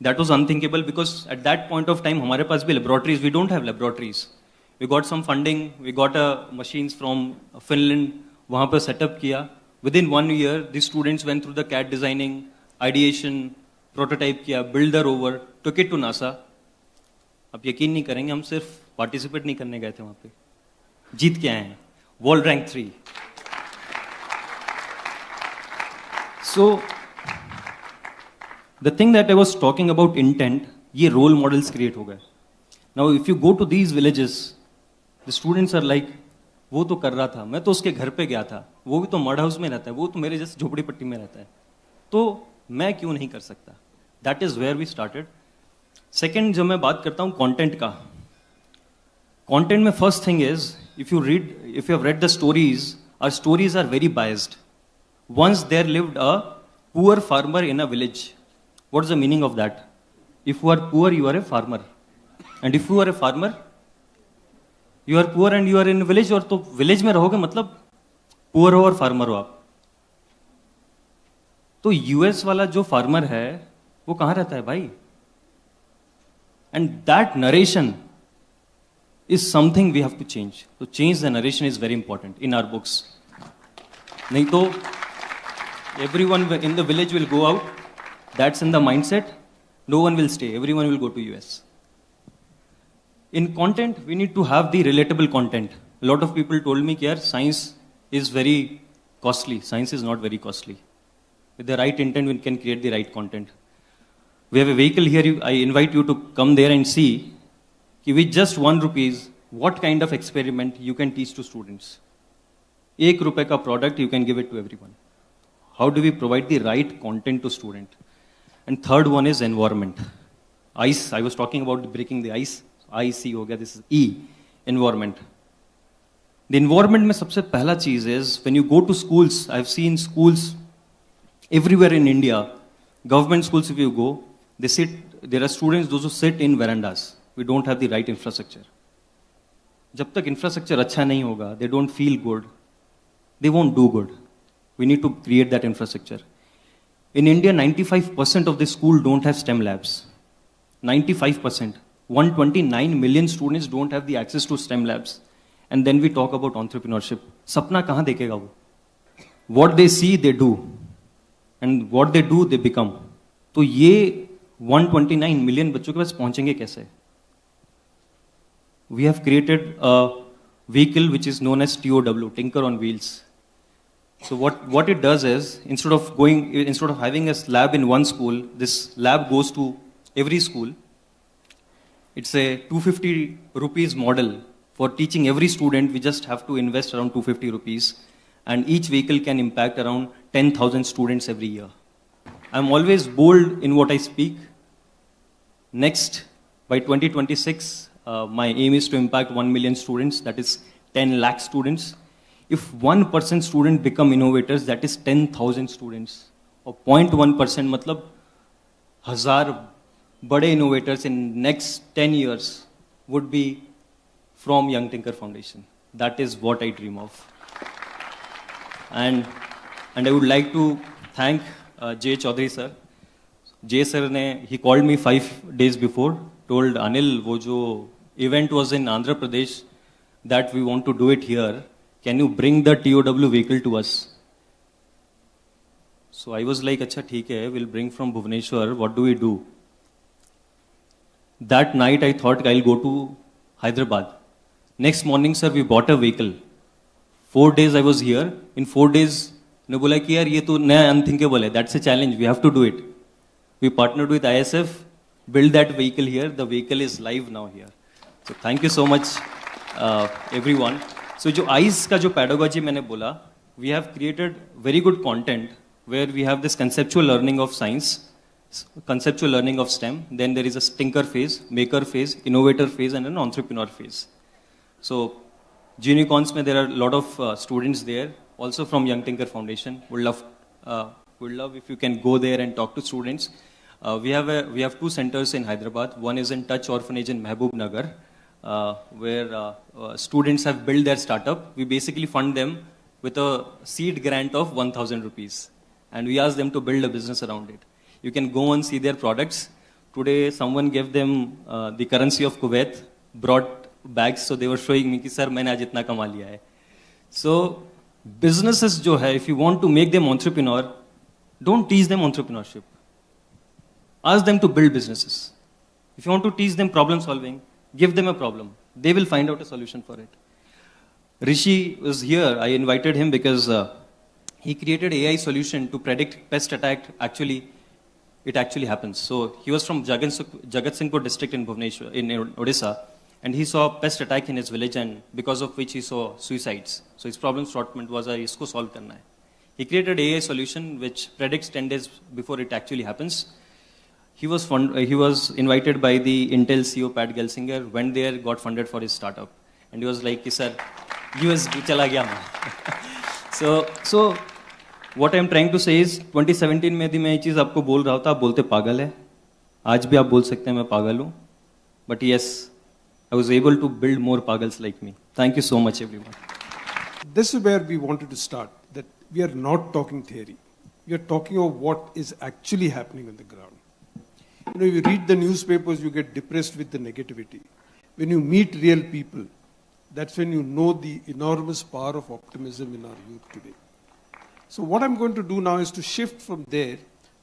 That was unthinkable because at that point of time, हमारे पास भी laboratories. We don't have laboratories. We got some funding. We got machines from Finland. वहाँ पे setup किया. Within 1 year, the students went through the CAD designing, ideation, prototype किया, build the rover, took it to NASA. अब यकीन नहीं करेंगे, हम सिर्फ participate नहीं करने गए थे वहाँ पे, जीत के आए हैं, world rank 3. So, the thing that I was talking about intent, ये role models create हो गए. Now, if you go to these villages, the students are like, वो तो कर रहा था, मैं तो उसके घर पे गया था, वो भी तो मड हाउस में रहता है, वो तो मेरे जैसे झोपड़ी पट्टी में रहता है, तो मैं क्यों नहीं कर सकता? That is where we started. Second, जब मैं बात करता हूँ content का, content में first thing is, if you have read the stories, our stories are very biased. Once there lived a poor farmer in a village. What is the meaning of that? If you are poor, you are a farmer. And if you are a farmer, you are poor and you are in a village, और तो village में रहोगे मतलब poor हो और farmer हो आप. तो US वाला जो farmer है, वो कहाँ रहता है भाई? And that narration is something we have to change. To change the narration is very important in our books. नहीं तो everyone in the village will go out. That's in the mindset. No one will stay. Everyone will go to US. In content, we need to have the relatable content. A lot of people told me that science is very costly. Science is not very costly. With the right intent, we can create the right content. We have a vehicle here. I invite you to come there and see with just ₹1, what kind of experiment you can teach to students. ₹1 ka product, you can give it to everyone. How do we provide the right content to student? And third one is environment. ICE, I was talking about breaking the ice. IC ho gaya, this is E, environment. The environment mein sabse pehla cheez is, when you go to schools, I've seen schools everywhere in India, government schools if you go, there are students, those who sit in verandas. We don't have the right infrastructure. Jab tak infrastructure acha nahi hoga, they don't feel good, they won't do good. We need to create that infrastructure. In India, 95% of the school don't have STEM labs. 95%. 129 million students don't have the access to STEM labs. And then we talk about entrepreneurship. Sapna kahan dekhega wo? What they see, they do. And what they do, they become. तो ये 129 million बच्चों के पास पहुंचेंगे कैसे? We have created a vehicle which is known as TOW, Tinker on Wheels. So what it does is, instead of having a lab in one school, this lab goes to every school. It's a 250 rupees model. For teaching every student, we just have to invest around 250 rupees. And each vehicle can impact around 10,000 students every year. I'm always bold in what I speak. Next, by 2026, my aim is to impact 1 million students, that is 10 lakh students. If 1% student become innovators, that is 10,000 students. Or 0.1% matlab 1,000 bade innovators in next 10 years would be from Young Tinker Foundation. That is what I dream of. And I would like to thank Jay Chaudhary sir. Jay sir he called me 5 days before, told Anil, wo jo event was in Andhra Pradesh, that we want to do it here. Can you bring the TOW vehicle to us? So I was like, acha theek hai, we'll bring from Bhubaneswar. What do we do? That night I thought I'll go to Hyderabad. Next morning, sir, we bought a vehicle. 4 days I was here. In 4 days, ne bola ki yaar ye to naya unthinkable hai. That's a challenge. We have to do it. We partnered with ISF, build that vehicle here. The vehicle is live now here. So thank you so much, everyone. So जो ICE का जो pedagogy मैंने बोला, we have created very good content where we have this conceptual learning of science, conceptual learning of STEM, then there is a tinker phase, maker phase, innovator phase, and an entrepreneur phase. So Unicorns mein there are a lot of students there, also from Young Tinker Foundation. Would love if you can go there and talk to students. We have 2 centers in Hyderabad. One is in Touch Orphanage in Mehboob Nagar, where students have built their startup. We basically fund them with a seed grant of 1,000 rupees. And we ask them to build a business around it. You can go and see their products. Today, someone gave them the currency of Kuwait, brought bags, so they were showing me, sir, maine aaj itna kama liya hai. So, businesses jo hai, if you want to make them entrepreneur, don't teach them entrepreneurship. Ask them to build businesses. If you want to teach them problem solving, give them a problem. They will find out a solution for it. Rishi was here. I invited him because he created AI solution to predict pest attack. It actually happens. So he was from Jagatsinghpur district in Bhubaneswar, in Odisha, and he saw pest attack in his village, and because of which he saw suicides. So his problem statement was, isko solve karna hai. He created AI solution which predicts 10 days before it actually happens. He was invited by the Intel CEO Pat Gelsinger, went there, got funded for his startup. And he was like, sir, US chala gaya main. So what I'm trying to say is, 2017 में भी मैं ये चीज़ आपको बोल रहा था, आप बोलते पागल है. आज भी आप बोल सकते हैं मैं पागल हूँ. But yes, I was able to build more pagals like me. Thank you so much, everyone. This is where we wanted to start, that we are not talking theory. We are talking of what is actually happening on the ground. You know, you read the newspapers, you get depressed with the negativity. When you meet real people, that's when you know the enormous power of optimism in our youth today. So what I'm going to do now is to shift from there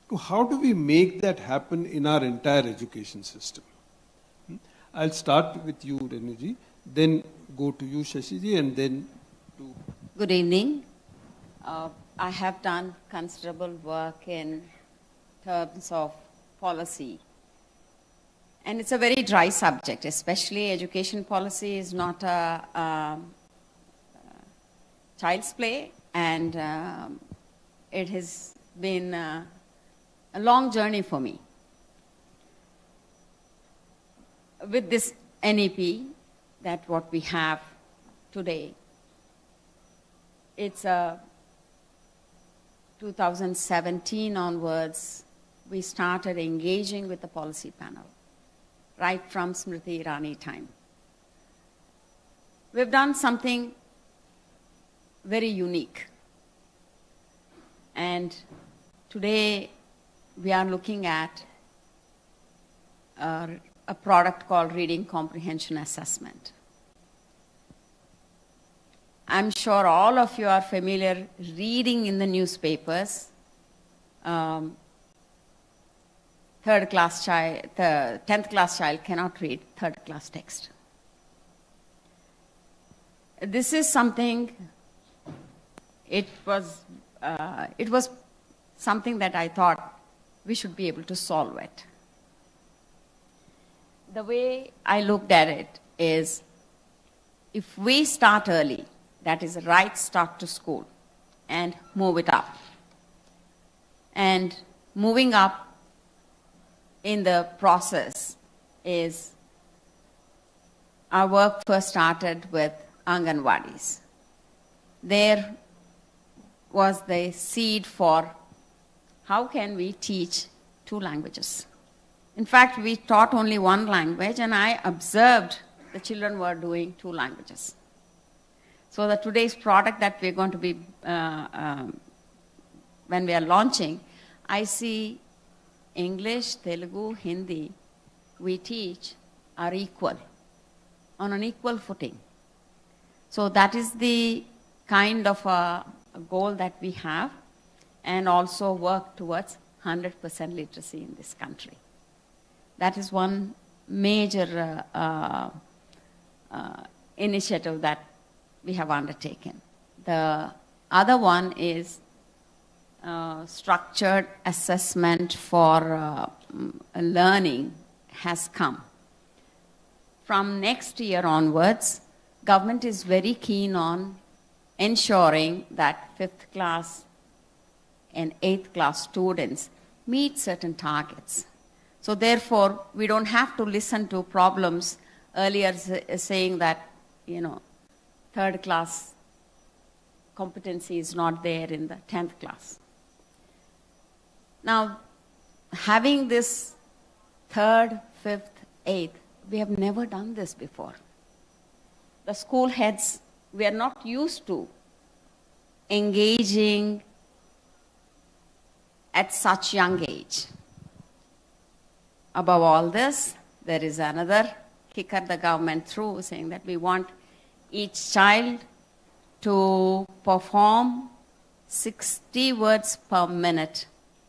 to how do we make that happen in our entire education system. I'll start with you, Renuji, then go to you, Shashiji, and then to... Good evening. I have done considerable work in terms of policy. And it's a very dry subject, especially education policy is not a child's play, and it has been a long journey for me. With this NEP, that what we have today, it's 2017 onwards, we started engaging with the policy panel, right from Smriti Irani time. We've done something very unique. And today we are looking at a product called Reading Comprehension Assessment. I'm sure all of you are familiar reading in the newspapers. 10th class child cannot read third class text. This is something, it was something that I thought we should be able to solve it. The way I looked at it is, if we start early, that is a right start to school, and move it up. And moving up in the process is, our work first started with Anganwadis. There was the seed for how can we teach 2 languages. In fact, we taught only 1 language, and I observed the children were doing 2 languages. So the today's product that we're going to be, when we are launching, I see English, Telugu, Hindi, we teach are equal, on an equal footing. So that is the kind of a goal that we have, and also work towards 100% literacy in this country. That is one major initiative that we have undertaken. The other one is structured assessment for learning has come. From next year onwards, government is very keen on ensuring that 5th class and 8th class students meet certain targets. So therefore, we don't have to listen to problems earlier saying that, 3rd class competency is not there in the 10th class. Now, having this 3rd, 5th, 8th, we have never done this before. The school heads, we are not used to engaging at such young age. Above all this, there is another kicker the government threw, saying that we want each child to perform 60 words per minute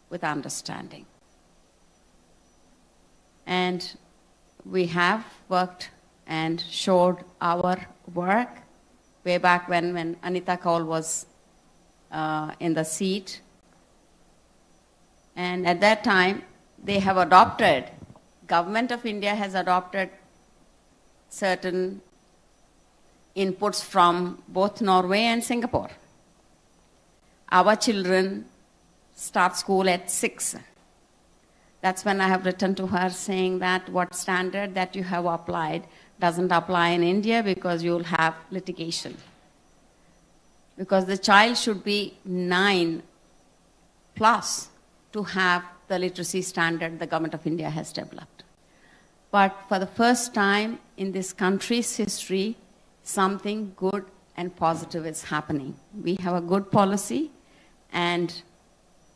with understanding. And we have worked and showed our work way back when Anita Kaul was in the seat. And at that time, they have adopted, Government of India has adopted certain inputs from both Norway and Singapore. Our children start school at 6. That's when I have written to her saying that what standard that you have applied doesn't apply in India because you'll have litigation. Because the child should be 9 plus to have the literacy standard the Government of India has developed. But for the first time in this country's history, something good and positive is happening. We have a good policy, and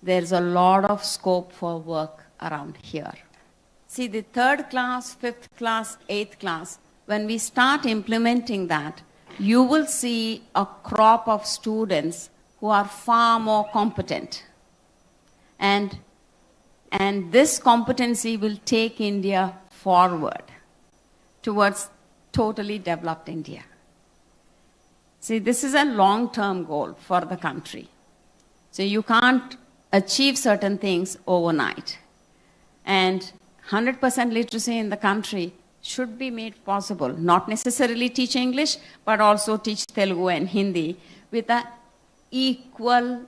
there's a lot of scope for work around here. See, the 3rd class, 5th class, 8th class, when we start implementing that, you will see a crop of students who are far more competent. And this competency will take India forward towards totally developed India. See, this is a long-term goal for the country. So you can't achieve certain things overnight. And 100% literacy in the country should be made possible. Not necessarily teach English, but also teach Telugu and Hindi with an equal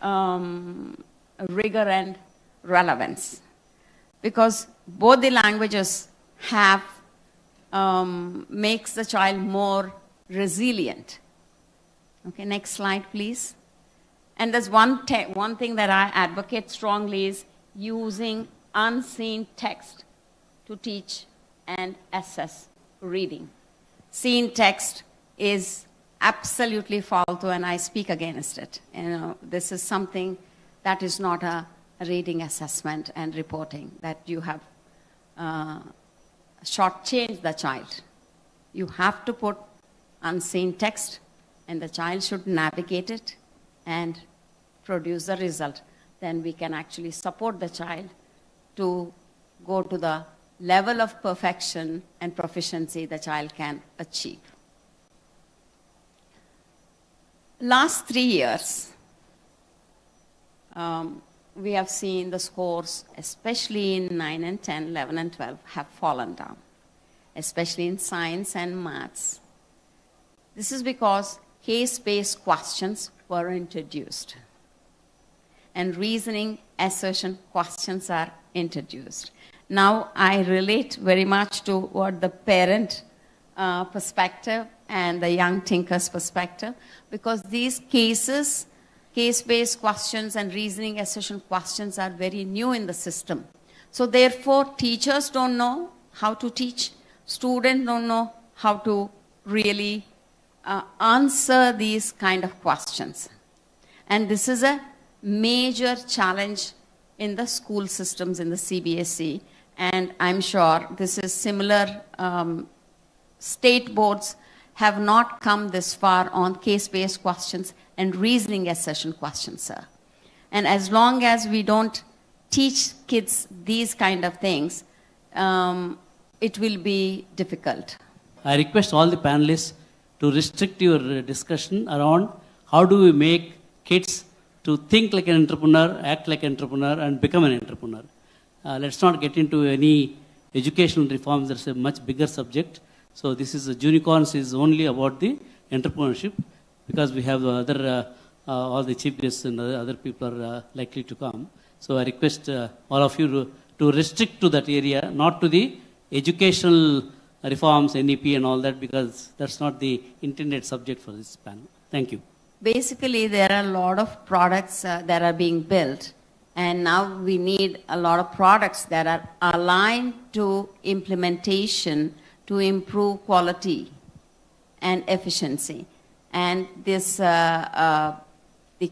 rigor and relevance. Because both the languages have makes the child more resilient. Okay, next slide, please. And there's one thing that I advocate strongly is using unseen text to teach and assess reading. Seen text is absolutely false, and I speak against it. This is something that is not a reading assessment and reporting, that you have shortchanged the child. You have to put unseen text, and the child should navigate it and produce the result. Then we can actually support the child to go to the level of perfection and proficiency the child can achieve. Last 3 years, we have seen the scores, especially in 9 and 10, 11 and 12, have fallen down, especially in science and maths. This is because case-based questions were introduced, and reasoning assertion questions are introduced. Now, I relate very much to what the parent perspective and the young thinker's perspective, because these case-based questions and reasoning assertion questions are very new in the system. So therefore, teachers don't know how to teach, students don't know how to really answer these kind of questions. And this is a major challenge in the school systems in the CBSE, and I'm sure this is similar. State boards have not come this far on case-based questions and reasoning assertion questions, sir. And as long as we don't teach kids these kind of things, it will be difficult. I request all the panelists to restrict your discussion around how do we make kids to think like an entrepreneur, act like an entrepreneur, and become an entrepreneur. Let's not get into any educational reforms. That's a much bigger subject. So this is Unicorns is only about the entrepreneurship, because we have other all the chief guests and other people are likely to come. So I request all of you to restrict to that area, not to the educational reforms, NEP and all that, because that's not the intended subject for this panel. Thank you. Basically, there are a lot of products that are being built, and now we need a lot of products that are aligned to implementation to improve quality and efficiency. And this, the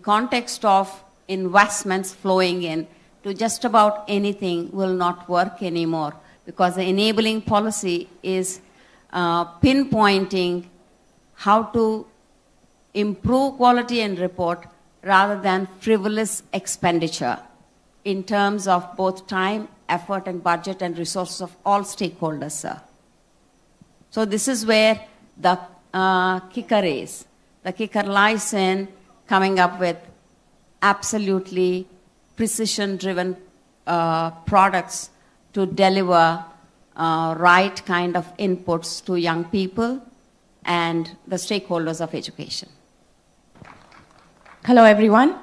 context of investments flowing in to just about anything will not work anymore, because the enabling policy is pinpointing how to improve quality and report rather than frivolous expenditure in terms of both time, effort, and budget and resources of all stakeholders, sir. So this is where the kicker is. The kicker lies in coming up with absolutely precision-driven products to deliver right kind of inputs to young people and the stakeholders of education. Hello, everyone.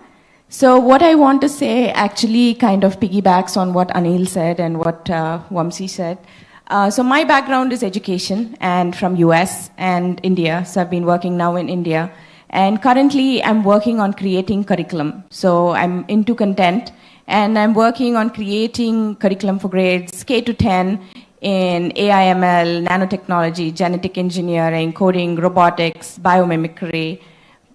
So what I want to say actually kind of piggybacks on what Anil said and what Vamsi said. So my background is education, and from US and India. So I've been working now in India. And currently I'm working on creating curriculum. So I'm into content, and I'm working on creating curriculum for grades K to 10 in AI/ML, nanotechnology, genetic engineering, coding, robotics, biomimicry,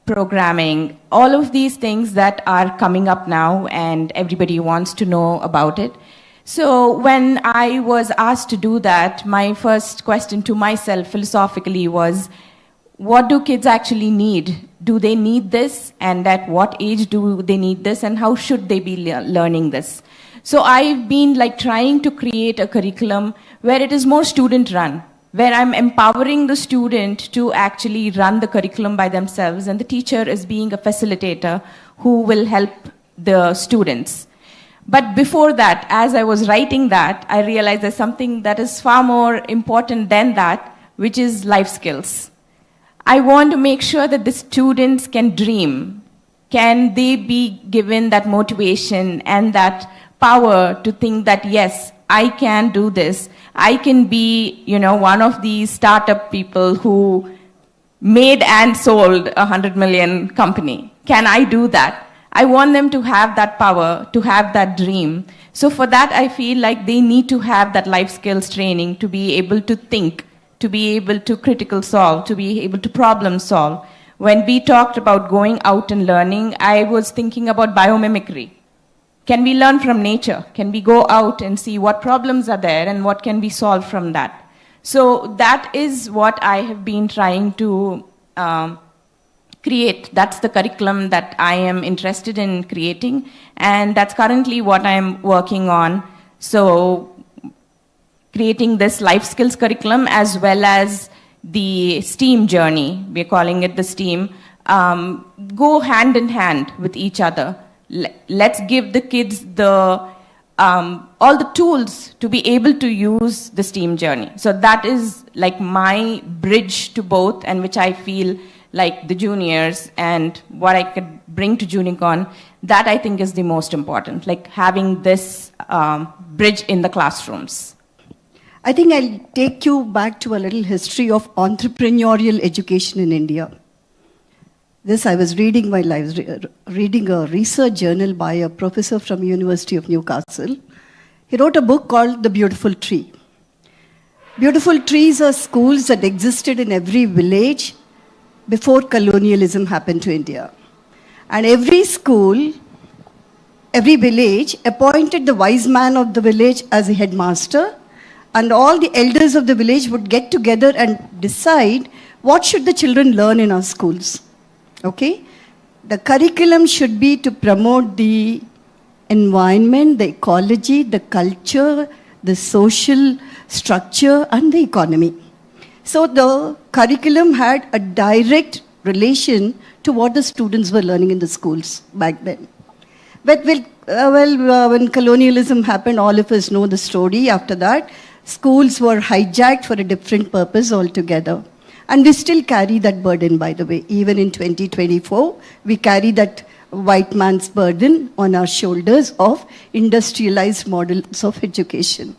programming, all of these things that are coming up now and everybody wants to know about it. So when I was asked to do that, my first question to myself philosophically was, what do kids actually need? Do they need this? And at what age do they need this? And how should they be learning this? So I've been like trying to create a curriculum where it is more student run. where I'm empowering the student to actually run the curriculum by themselves, and the teacher is being a facilitator who will help the students. But before that, as I was writing that, I realized there's something that is far more important than that, which is life skills. I want to make sure that the students can dream. Can they be given that motivation and that power to think that, yes, I can do this. I can be, one of these startup people who made and sold a 100 million company. Can I do that? I want them to have that power, to have that dream. So for that, I feel like they need to have that life skills training to be able to think, to be able to critical solve, to be able to problem solve. When we talked about going out and learning, I was thinking about biomimicry. Can we learn from nature? Can we go out and see what problems are there and what can be solved from that? So that is what I have been trying to create. That's the curriculum that I am interested in creating, and that's currently what I'm working on. So creating this life skills curriculum as well as the STEAM journey, we're calling it the STEAM, go hand in hand with each other. Let's give the kids all the tools to be able to use the STEAM journey. So that is like my bridge to both, and which I feel like the juniors and what I could bring to Junicon, that I think is the most important, like having this bridge in the classrooms. I think I'll take you back to a little history of entrepreneurial education in India. This I was reading while I was reading a research journal by a professor from University of Newcastle. He wrote a book called The Beautiful Tree. Beautiful trees are schools that existed in every village before colonialism happened to India. And every school, every village appointed the wise man of the village as a headmaster, and all the elders of the village would get together and decide what should the children learn in our schools. Okay? The curriculum should be to promote the environment, the ecology, the culture, the social structure, and the economy. So the curriculum had a direct relation to what the students were learning in the schools back then. But when colonialism happened, all of us know the story. After that, schools were hijacked for a different purpose altogether. And we still carry that burden, by the way. Even in 2024, we carry that white man's burden on our shoulders of industrialized models of education.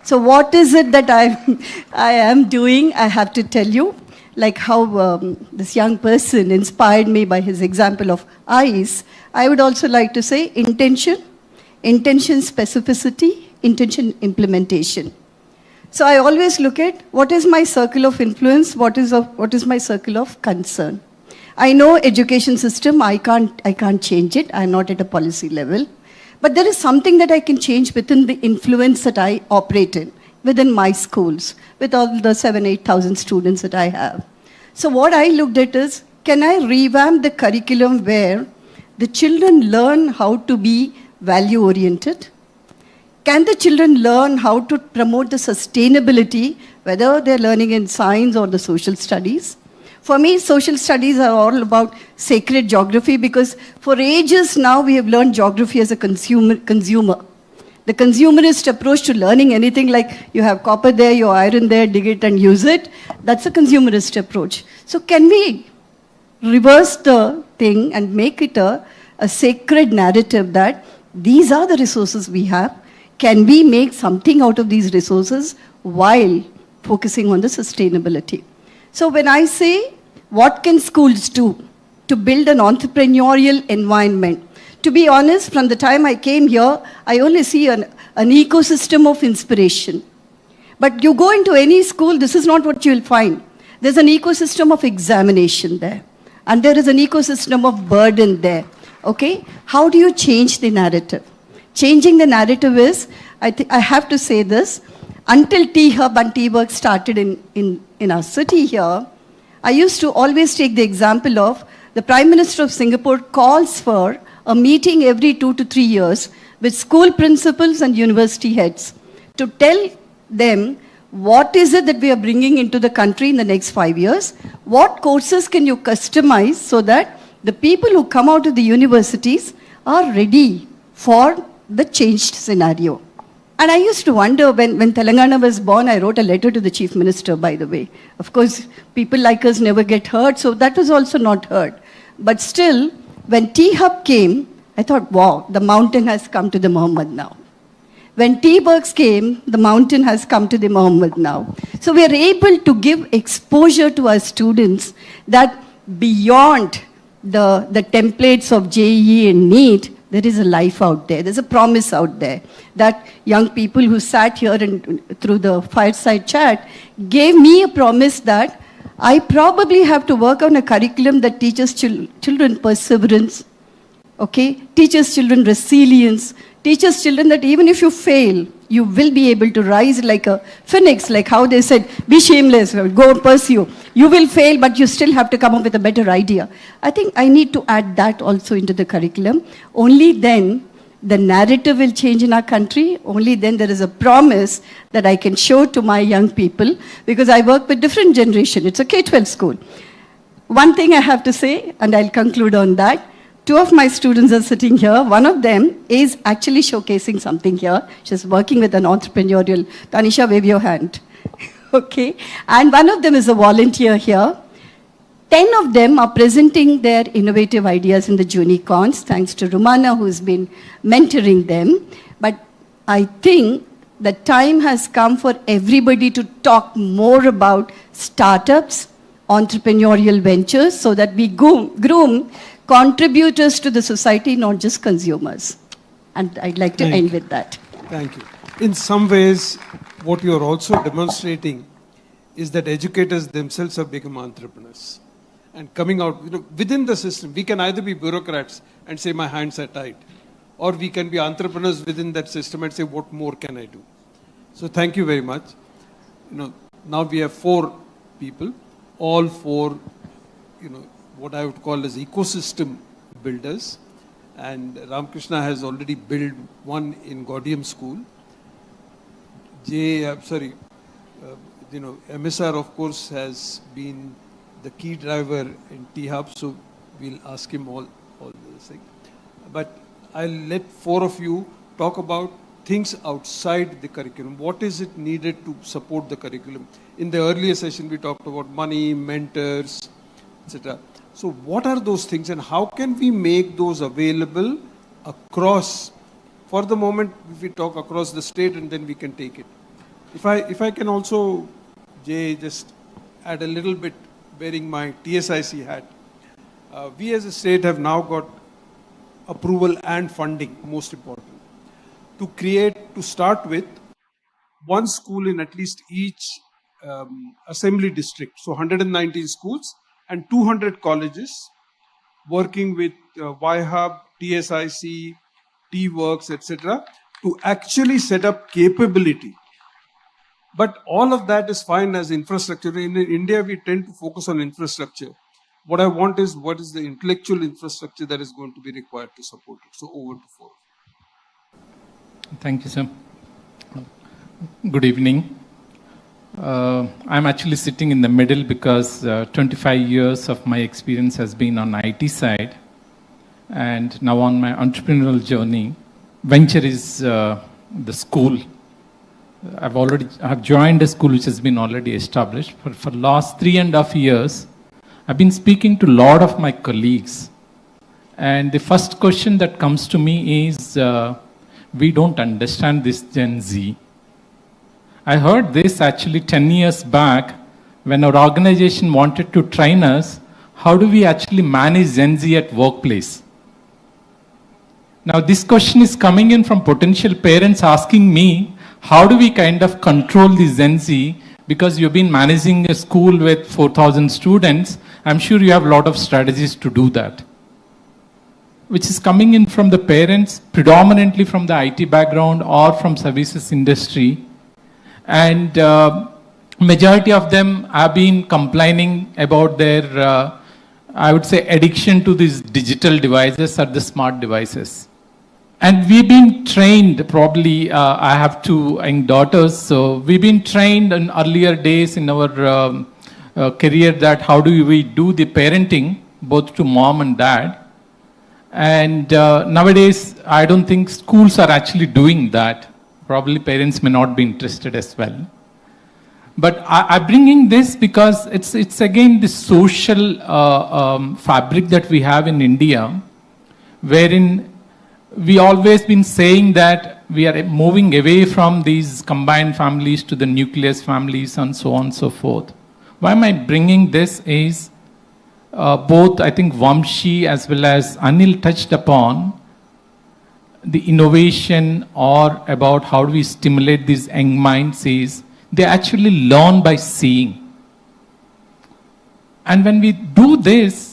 So what is it that I am doing? I have to tell you, like how this young person inspired me by his example of ice. I would also like to say intention specificity, intention implementation. So I always look at what is my circle of influence, what is my circle of concern. I know education system, I can't change it, I'm not at a policy level. But there is something that I can change within the influence that I operate in, within my schools, with all the 7,000-8,000 students that I have. So what I looked at is, can I revamp the curriculum where the children learn how to be value-oriented? Can the children learn how to promote the sustainability, whether they're learning in science or the social studies? For me, social studies are all about sacred geography, because for ages now we have learned geography as a consumer. The consumerist approach to learning anything, like you have copper there, your iron there, dig it and use it, that's a consumerist approach. So can we reverse the thing and make it a sacred narrative that these are the resources we have? Can we make something out of these resources while focusing on the sustainability? So when I say, what can schools do to build an entrepreneurial environment? To be honest, from the time I came here, I only see an ecosystem of inspiration. But you go into any school, this is not what you will find. There's an ecosystem of examination there. And there is an ecosystem of burden there. Okay? How do you change the narrative? Changing the narrative is, I have to say this, until T-Hub and T-Work started in our city here, I used to always take the example of the Prime Minister of Singapore calls for a meeting every 2 to 3 years with school principals and university heads to tell them what is it that we are bringing into the country in the next 5 years? What courses can you customize so that the people who come out of the universities are ready for the changed scenario? And I used to wonder when Telangana was born, I wrote a letter to the Chief Minister, by the way. Of course, people like us never get heard, so that was also not heard. But still, when T-Hub came, I thought, wow, the mountain has come to the Muhammad now. When T-Works came, the mountain has come to the Muhammad now. So we are able to give exposure to our students that beyond the templates of JEE and NEET, there is a life out there. There's a promise out there that young people who sat here and through the fireside chat gave me a promise that I probably have to work on a curriculum that teaches children perseverance, okay? Teaches children resilience, teaches children that even if you fail, you will be able to rise like a phoenix, like how they said, be shameless, go pursue. You will fail, but you still have to come up with a better idea. I think I need to add that also into the curriculum. Only then the narrative will change in our country. Only then there is a promise that I can show to my young people, because I work with different generation. It's a K-12 school. One thing I have to say, and I'll conclude on that. 2 of my students are sitting here. One of them is actually showcasing something here. She's working with an entrepreneurial. Tanisha, wave your hand. Okay. And one of them is a volunteer here. 10 of them are presenting their innovative ideas in the Junicons, thanks to Rumana, who's been mentoring them. But I think the time has come for everybody to talk more about startups, entrepreneurial ventures, so that we groom contributors to the society, not just consumers. And I'd like to end with that. Thank you. In some ways, what you're also demonstrating is that educators themselves have become entrepreneurs. And coming out, within the system, we can either be bureaucrats and say my hands are tied, or we can be entrepreneurs within that system and say what more can I do. So thank you very much. Now we have 4 people, all 4, what I would call as ecosystem builders. And Ramakrishna has already built one in Gaudium School. MSR, of course, has been the key driver in T-Hub, so we'll ask him all this thing. But I'll let 4 of you talk about things outside the curriculum. What is it needed to support the curriculum? In the earlier session, we talked about money, mentors, etc. So what are those things, and how can we make those available across, for the moment, if we talk across the state, and then we can take it. If I can also, Jay, just add a little bit, wearing my TSIC hat. We as a state have now got approval and funding, most important, to start with, one school in at least each assembly district. So 119 schools and 200 colleges working with YHub, TSIC, T-Works, etc. to actually set up capability. But all of that is fine as infrastructure. In India, we tend to focus on infrastructure. What I want is, what is the intellectual infrastructure that is going to be required to support it? So over to 4. Thank you, sir. Good evening. I'm actually sitting in the middle because 25 years of my experience has been on IT side. And now on my entrepreneurial journey, Venture is the school. I've joined a school which has been already established. For last 3.5 years, I've been speaking to a lot of my colleagues. And the first question that comes to me is, we don't understand this Gen Z. I heard this actually 10 years back when our organization wanted to train us, how do we actually manage Gen Z at workplace? Now this question is coming in from potential parents asking me, how do we kind of control the Gen Z? Because you've been managing a school with 4,000 students, I'm sure you have a lot of strategies to do that. Which is coming in from the parents, predominantly from the IT background or from services industry. And majority of them have been complaining about their, I would say, addiction to these digital devices or the smart devices. And we've been trained, probably I have two young daughters, so we've been trained in earlier days in our career that how do we do the parenting, both to mom and dad. And nowadays, I don't think schools are actually doing that. Probably parents may not be interested as well. But I'm bringing this because it's again the social fabric that we have in India, wherein we always been saying that we are moving away from these combined families to the nucleus families and so on and so forth. Why am I bringing this is both I think Vamshi as well as Anil touched upon the innovation or about how do we stimulate these young minds is they actually learn by seeing. And when we do this,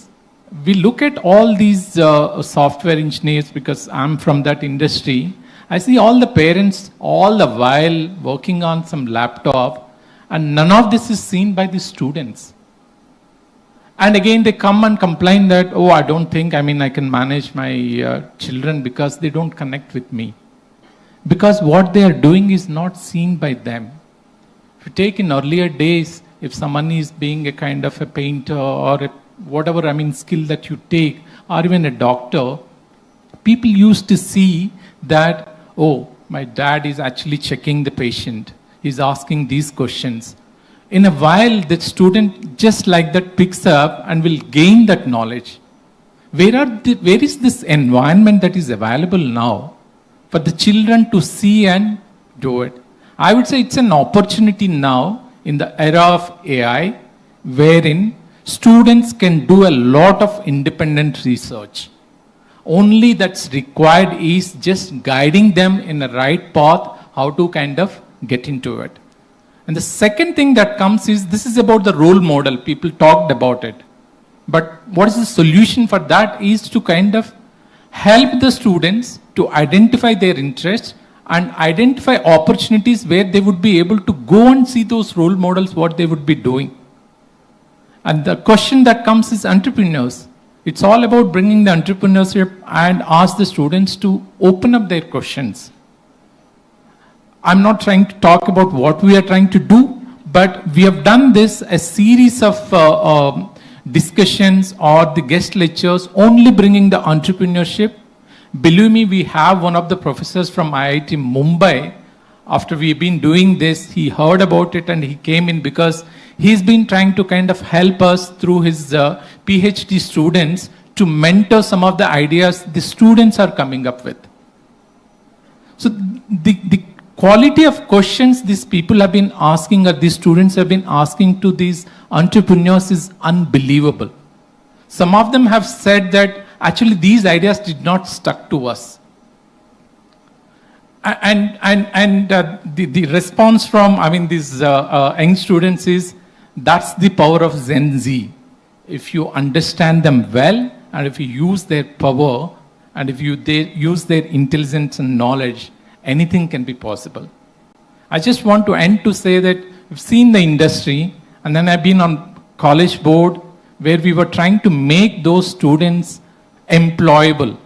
we look at all these software engineers, because I'm from that industry. I see all the parents all the while working on some laptop, and none of this is seen by the students. And again, they come and complain that, oh, I don't think, I can manage my children because they don't connect with me. Because what they are doing is not seen by them. If you take in earlier days, if someone is being a kind of a painter or whatever skill that you take, or even a doctor, people used to see that, oh, my dad is actually checking the patient. He's asking these questions. In a while, the student just like that picks up and will gain that knowledge. Where is this environment that is available now for the children to see and do it? I would say it's an opportunity now in the era of AI, wherein students can do a lot of independent research. Only that's required is just guiding them in the right path, how to kind of get into it. And the second thing that comes is, this is about the role model. People talked about it. But what is the solution for that is to kind of help the students to identify their interests and identify opportunities where they would be able to go and see those role models, what they would be doing. And the question that comes is entrepreneurs. It's all about bringing the entrepreneurship and ask the students to open up their questions. I'm not trying to talk about what we are trying to do, but we have done this a series of discussions or the guest lectures only bringing the entrepreneurship. Believe me, we have one of the professors from IIT Mumbai. After we've been doing this, he heard about it and he came in because he's been trying to kind of help us through his PhD students to mentor some of the ideas the students are coming up with. So the quality of questions these people have been asking or these students have been asking to these entrepreneurs is unbelievable. Some of them have said that actually these ideas did not stuck to us. And the response from these young students is, that's the power of Gen Z. If you understand them well, and if you use their power, and if they use their intelligence and knowledge, anything can be possible. I just want to end to say that I've seen the industry, and then I've been on college board where we were trying to make those students employable.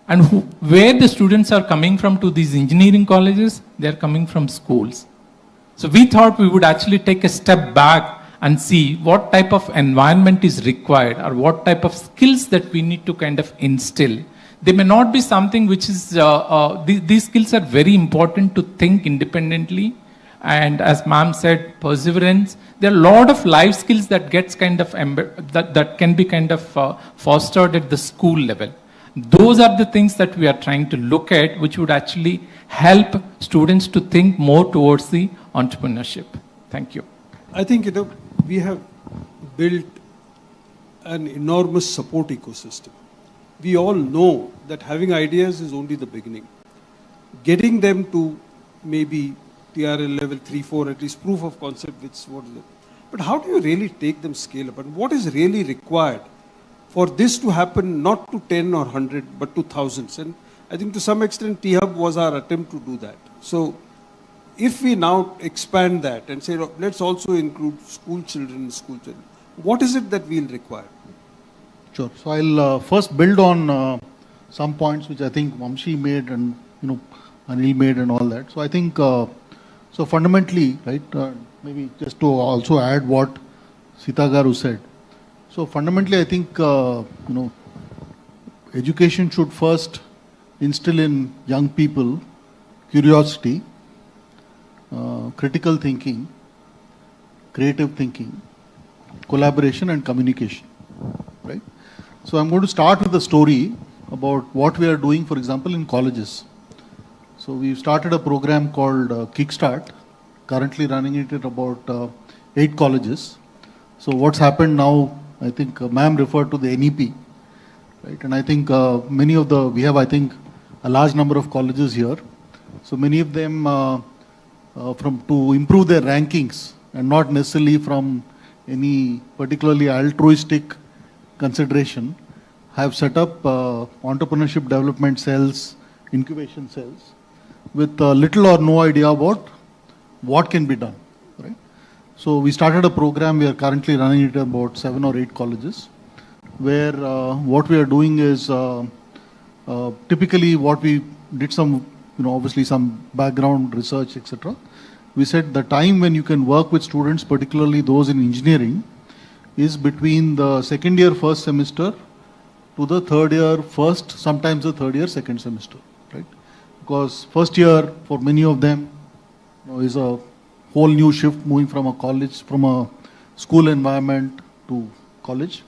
And where the students are coming from to these engineering colleges, they're coming from schools. So we thought we would actually take a step back and see what type of environment is required or what type of skills that we need to kind of instill. They may not be something which is, these skills are very important to think independently. And as ma'am said, perseverance. There are a lot of life skills that gets kind of, that can be kind of fostered at the school level. Those are the things that we are trying to look at, which would actually help students to think more towards the entrepreneurship. Thank you. I think, we have built an enormous support ecosystem. We all know that having ideas is only the beginning. Getting them to maybe TRL level 3, 4, at least proof of concept, what is it? But how do you really take them scale up? And what is really required for this to happen, not to 10 or 100, but to thousands? And I think to some extent, T-Hub was our attempt to do that. So if we now expand that and say, let's also include school children, what is it that we'll require? Sure. So I'll first build on some points which I think Vamshi made and Anil made and all that. So I think so fundamentally, right? Maybe just to also add what Sita Garu said. So fundamentally, I think education should first instill in young people curiosity, critical thinking, creative thinking, collaboration and communication, right? So I'm going to start with a story about what we are doing, for example, in colleges. So we've started a program called Kickstart, currently running it at about 8 colleges. So what's happened now, I think ma'am referred to the NEP, right? And I think we have, I think, a large number of colleges here. So many of them to improve their rankings and not necessarily from any particularly altruistic consideration, have set up entrepreneurship development cells, incubation cells, with little or no idea about what can be done, right? So we started a program, we are currently running it at about 7 or 8 colleges, where what we are doing is typically what we did some, obviously some background research, etc. We said the time when you can work with students, particularly those in engineering, is between the second year first semester to the third year first, sometimes the third year second semester, right? Because first year for many of them is a whole new shift, moving from a school environment to college,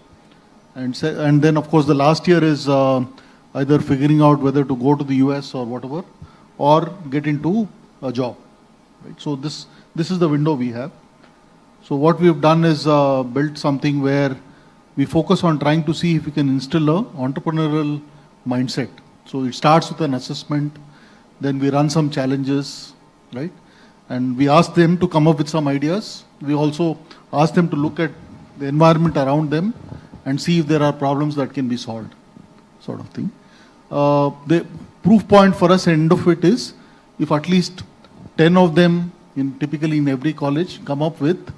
and then of course the last year is either figuring out whether to go to the US or whatever, or get into a job, right? So this is the window we have. So what we have done is built something where we focus on trying to see if we can instill a entrepreneurial mindset. So it starts with an assessment, then we run some challenges, right? And we ask them to come up with some ideas. We also ask them to look at the environment around them and see if there are problems that can be solved, sort of thing. The proof point for us, end of it, is if at least 10 of them, typically in every college, come up with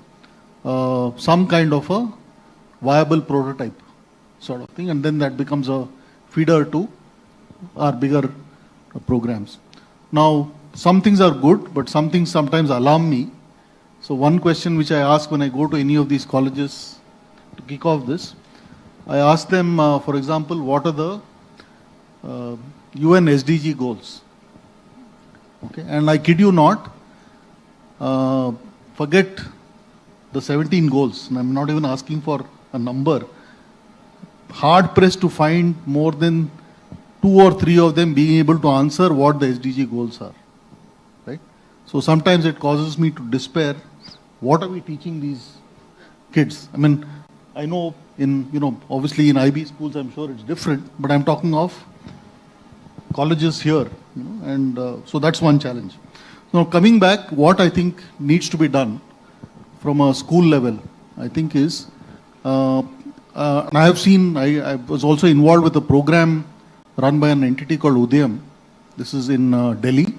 some kind of a viable prototype, sort of thing, and then that becomes a feeder to our bigger programs. Now, some things are good, but some things sometimes alarm me. So one question which I ask when I go to any of these colleges to kick off this, I ask them, for example, what are the UN SDG goals? Okay, and I kid you not, forget the 17 goals, and I'm not even asking for a number. Hard pressed to find more than 2 or 3 of them being able to answer what the SDG goals are, right? So sometimes it causes me to despair. What are we teaching these kids? I mean, I know obviously in IB schools, I'm sure it's different, but I'm talking of colleges here, and so that's one challenge. Now coming back, what I think needs to be done from a school level, I think is, and I was also involved with a program run by an entity called Udayam. This is in Delhi,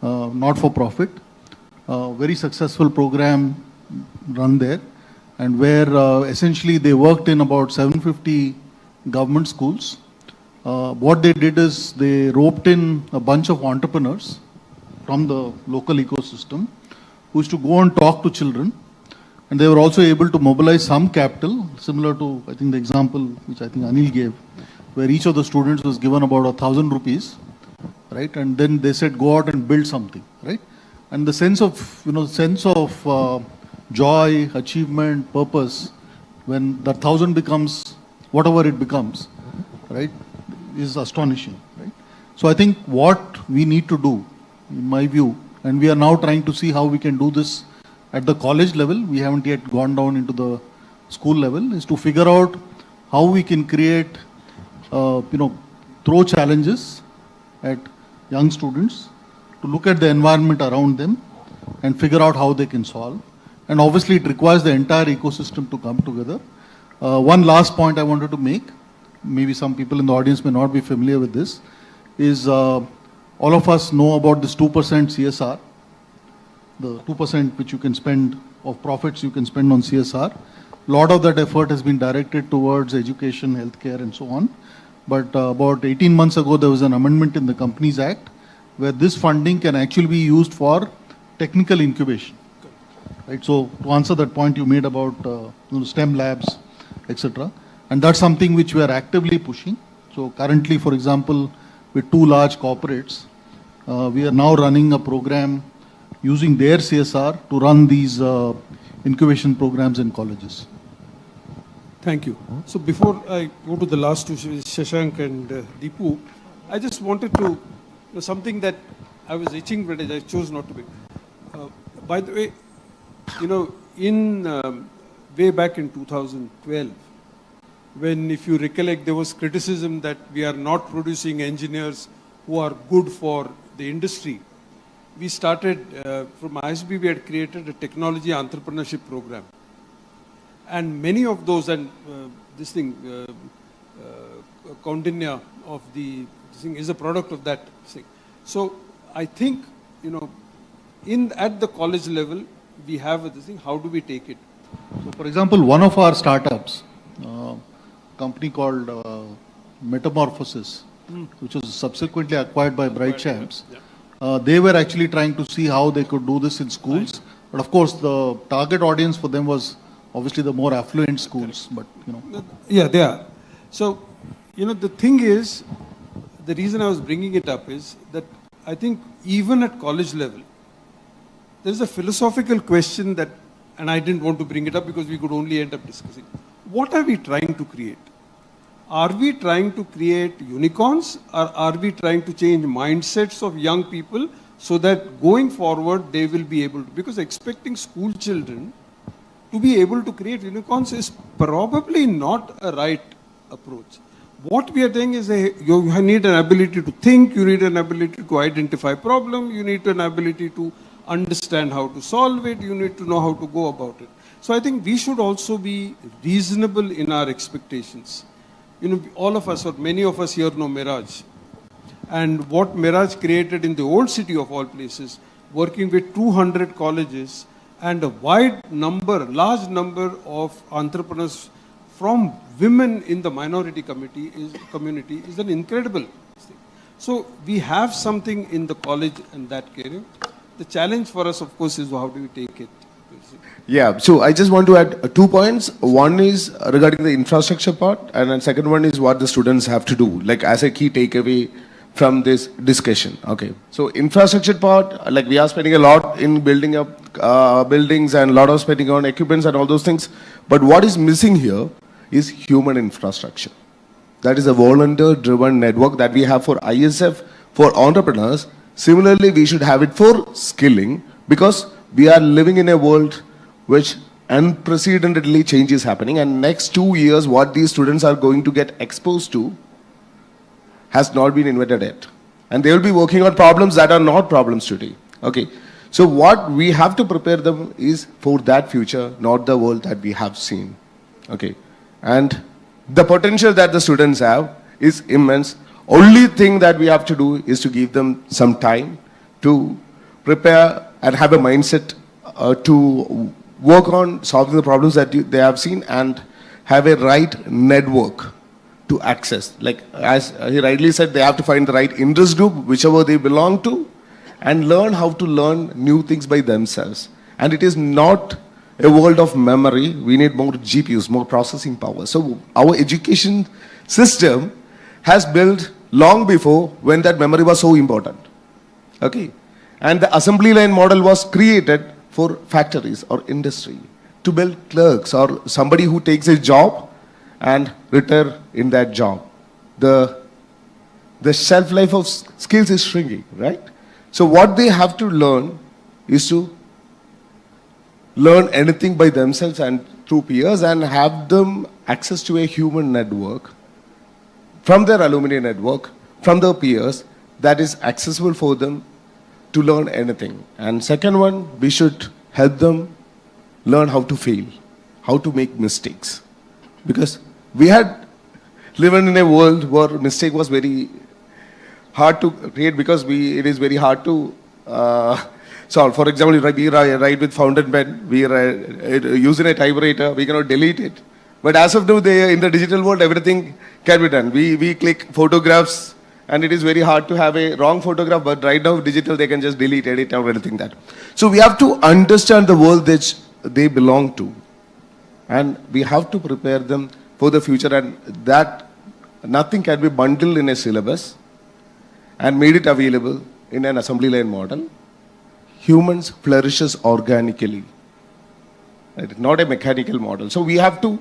not for profit. Very successful program run there, and where essentially they worked in about 750 government schools. What they did is they roped in a bunch of entrepreneurs from the local ecosystem who used to go and talk to children, and they were also able to mobilize some capital, similar to, I think, the example which I think Anil gave, where each of the students was given about 1,000 rupees, right? And then they said, go out and build something, right? And the sense of joy, achievement, purpose, when that 1,000 becomes whatever it becomes, right, is astonishing, right? So I think what we need to do, in my view, and we are now trying to see how we can do this at the college level, we haven't yet gone down into the school level, is to figure out how we can create, throw challenges at young students to look at the environment around them and figure out how they can solve. And obviously it requires the entire ecosystem to come together. One last point I wanted to make, maybe some people in the audience may not be familiar with this, is all of us know about this 2% CSR, the 2% which you can spend of profits you can spend on CSR. A lot of that effort has been directed towards education, healthcare and so on. But about 18 months ago, there was an amendment in the Companies Act where this funding can actually be used for technical incubation. Right. So to answer that point you made about STEM labs, etc., and that's something which we are actively pushing. So currently, for example, with 2 large corporates, we are now running a program using their CSR to run these incubation programs in colleges. Thank you. So before I go to the last two, Shashank and Deepu, I just wanted to, something that I was itching, but I chose not to be. By the way, in way back in 2012, when, if you recollect, there was criticism that we are not producing engineers who are good for the industry, we started, from ISB, we had created a technology entrepreneurship program. And many of those, and Kaundinya of this thing is a product of that thing. So I think, at the college level, we have this thing, how do we take it? So for example, one of our startups, a company called Metamorphosis, which was subsequently acquired by Bright Champs, they were actually trying to see how they could do this in schools. But of course, the target audience for them was obviously the more affluent schools, but Yeah, they are. So, the thing is, the reason I was bringing it up is that I think even at college level, there is a philosophical question that, and I didn't want to bring it up because we could only end up discussing. What are we trying to create? Are we trying to create unicorns, or are we trying to change mindsets of young people so that going forward they will be able to, because expecting school children to be able to create unicorns is probably not a right approach. What we are saying is you need an ability to think, you need an ability to identify problem, you need an ability to understand how to solve it, you need to know how to go about it. So I think we should also be reasonable in our expectations. All of us, or many of us here know Mirage. And what Mirage created in the old city of all places, working with 200 colleges and a large number of entrepreneurs from women in the minority community is an incredible thing. So we have something in the college and that caring. The challenge for us, of course, is how do we take it? Yeah, so I just want to add 2 points. One is regarding the infrastructure part, and then second one is what the students have to do, like as a key takeaway from this discussion. Okay, so infrastructure part, like we are spending a lot in building up buildings and a lot of spending on equipments and all those things. But what is missing here is human infrastructure. That is a volunteer-driven network that we have for ISF, for entrepreneurs. Similarly, we should have it for skilling, because we are living in a world which unprecedentedly change is happening, and next 2 years what these students are going to get exposed to has not been invented yet. And they will be working on problems that are not problems today. Okay. So what we have to prepare them is for that future, not the world that we have seen. Okay. And the potential that the students have is immense. Only thing that we have to do is to give them some time to prepare and have a mindset to work on solving the problems that they have seen, and have a right network to access. Like as he rightly said, they have to find the right interest group, whichever they belong to, and learn how to learn new things by themselves. And it is not a world of memory. We need more GPUs, more processing power. So our education system has built long before when that memory was so important. Okay. And the assembly line model was created for factories or industry to build clerks or somebody who takes a job and retire in that job. The shelf life of skills is shrinking, right? So what they have to learn is to learn anything by themselves and through peers, and have them access to a human network from their alumni network, from their peers, that is accessible for them to learn anything. And second one, we should help them learn how to fail, how to make mistakes. Because we had lived in a world where mistake was very hard to create, because it is very hard to solve. For example, we write with fountain pen, we are using a typewriter, we cannot delete it. But as of now, in the digital world, everything can be done. We click photographs, and it is very hard to have a wrong photograph, but right now, digital, they can just delete, edit, or anything that. So we have to understand the world that they belong to. And we have to prepare them for the future, and that nothing can be bundled in a syllabus and made it available in an assembly line model. Humans flourishes organically, right? Not a mechanical model. So we have to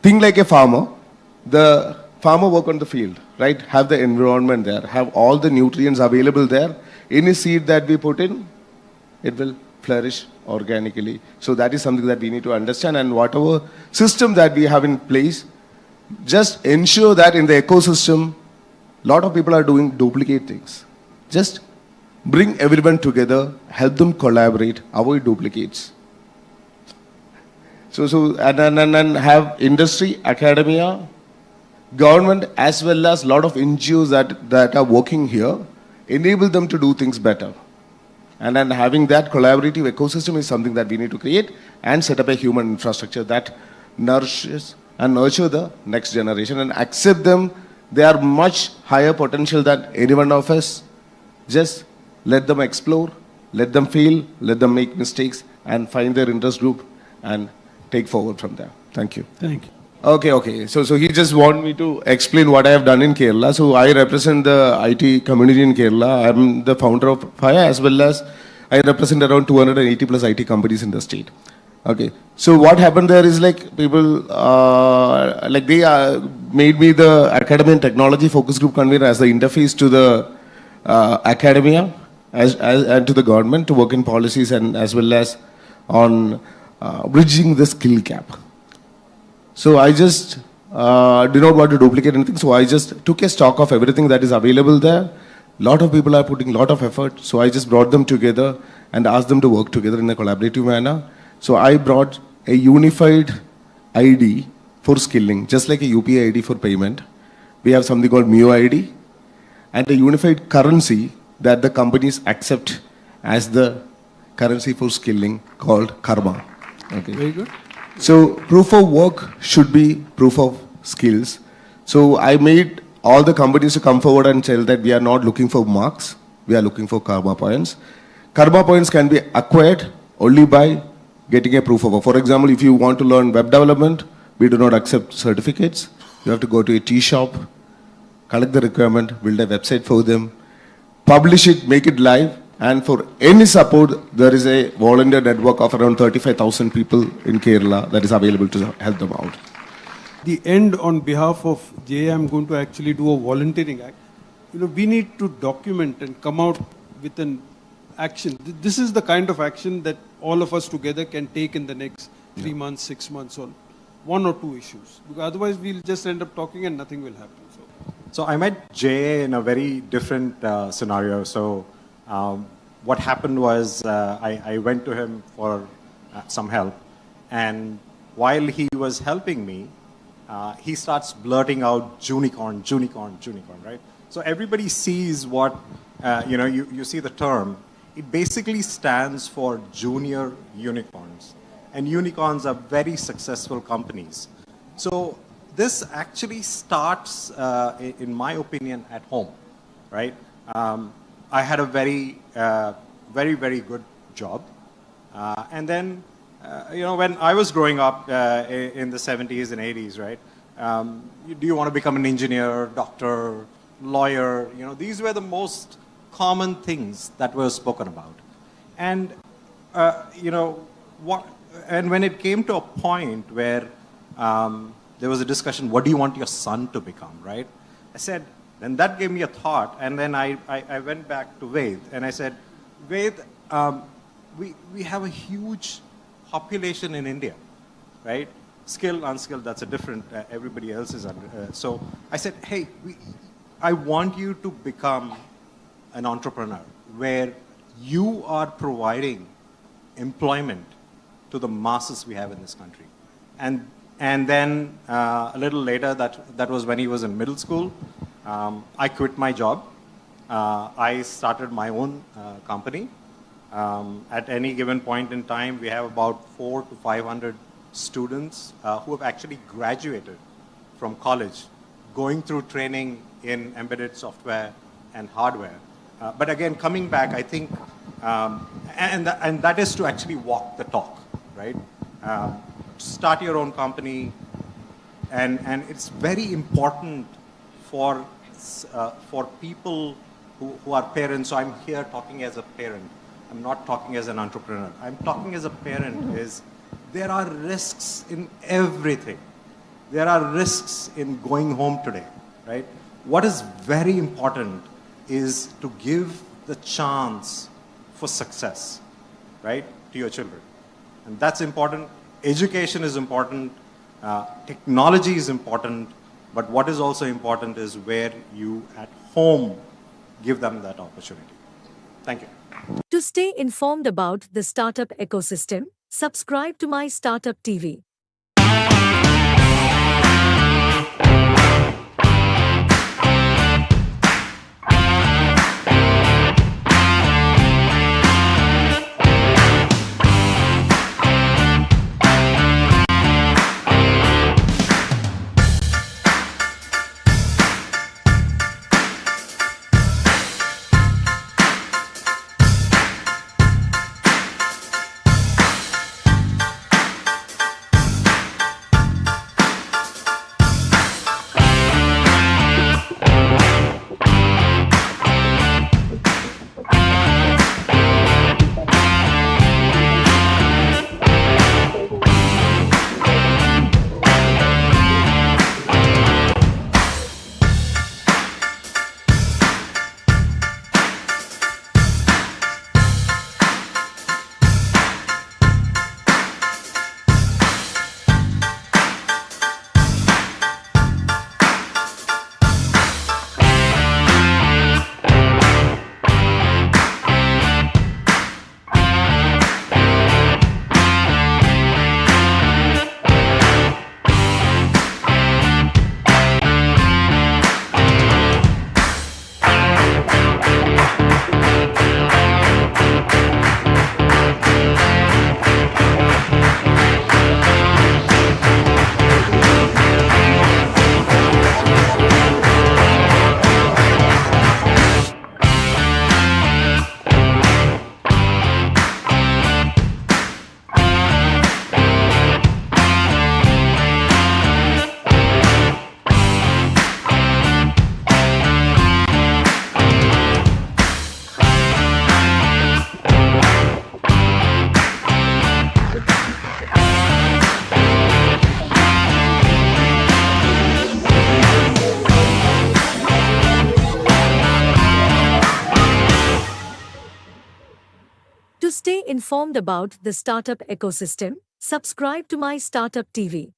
think like a farmer. The farmer work on the field, right? Have the environment there, have all the nutrients available there. Any seed that we put in, it will flourish organically. So that is something that we need to understand, and whatever system that we have in place, just ensure that in the ecosystem, a lot of people are doing duplicate things. Just bring everyone together, help them collaborate, avoid duplicates. And have industry, academia, government, as well as a lot of NGOs that are working here, enable them to do things better. And then having that collaborative ecosystem is something that we need to create and set up a human infrastructure that nourishes and nurture the next generation and accept them. They are much higher potential than any one of us. Just let them explore, let them fail, let them make mistakes, and find their interest group and take forward from there. Thank you. Thank you. Okay. So he just want me to explain what I have done in Kerala. So I represent the IT community in Kerala. I'm the founder of FIRE, as well as I represent around 280 plus IT companies in the state. Okay. So what happened there is like people, they made me the academy and technology focus group convener as the interface to the academia and to the government to work in policies and as well as on bridging the skill gap. So I just did not want to duplicate anything. So I just took a stock of everything that is available there. A lot of people are putting a lot of effort. So I just brought them together and asked them to work together in a collaborative manner. So I brought a unified ID for skilling, just like a UPI ID for payment. We have something called MIO ID and a unified currency that the companies accept as the currency for skilling called karma. Okay. Very good. So proof of work should be proof of skills. So I made all the companies to come forward and tell that we are not looking for marks, we are looking for karma points. Karma points can be acquired only by getting a proof of work. For example, if you want to learn web development, we do not accept certificates. You have to go to a tea shop, collect the requirement, build a website for them, publish it, make it live. And for any support, there is a volunteer network of around 35,000 people in Kerala that is available to help them out. The end, on behalf of JA, I'm going to actually do a volunteering act. We need to document and come out with an action. This is the kind of action that all of us together can take in the next 3 months, 6 months on 1 or 2 issues. Because otherwise, we'll just end up talking and nothing will happen. So I met JA in a very different scenario. So what happened was I went to him for some help, and while he was helping me, he starts blurting out Junicorn, right? So everybody sees what, you see the term. It basically stands for junior unicorns, and unicorns are very successful companies. So this actually starts, in my opinion, at home, right? I had a very, very good job. And then, when I was growing up in the 70s and 80s, right? Do you want to become an engineer, doctor, lawyer? These were the most common things that were spoken about. And, and when it came to a point where there was a discussion, what do you want your son to become, right? I said, then that gave me a thought, and then I went back to Ved, and I said, Ved, we have a huge population in India, right? Skilled, unskilled, that's a different, everybody else is under. So I said, hey, I want you to become an entrepreneur where you are providing employment to the masses we have in this country. And then a little later, that was when he was in middle school, I quit my job. I started my own company. At any given point in time, we have about 400 to 500 students who have actually graduated from college, going through training in embedded software and hardware. But again, coming back, I think, and that is to actually walk the talk, right? Start your own company, and it's very important for people who are parents. So I'm here talking as a parent. I'm not talking as an entrepreneur. I'm talking as a parent. There are risks in everything. There are risks in going home today, right? What is very important is to give the chance for success, right, to your children. And that's important. Education is important. Technology is important. But what is also important is where you at home give them that opportunity. Thank you. To stay informed about the startup ecosystem, subscribe to MyStartupTV. To stay informed about the startup ecosystem, subscribe to MyStartupTV.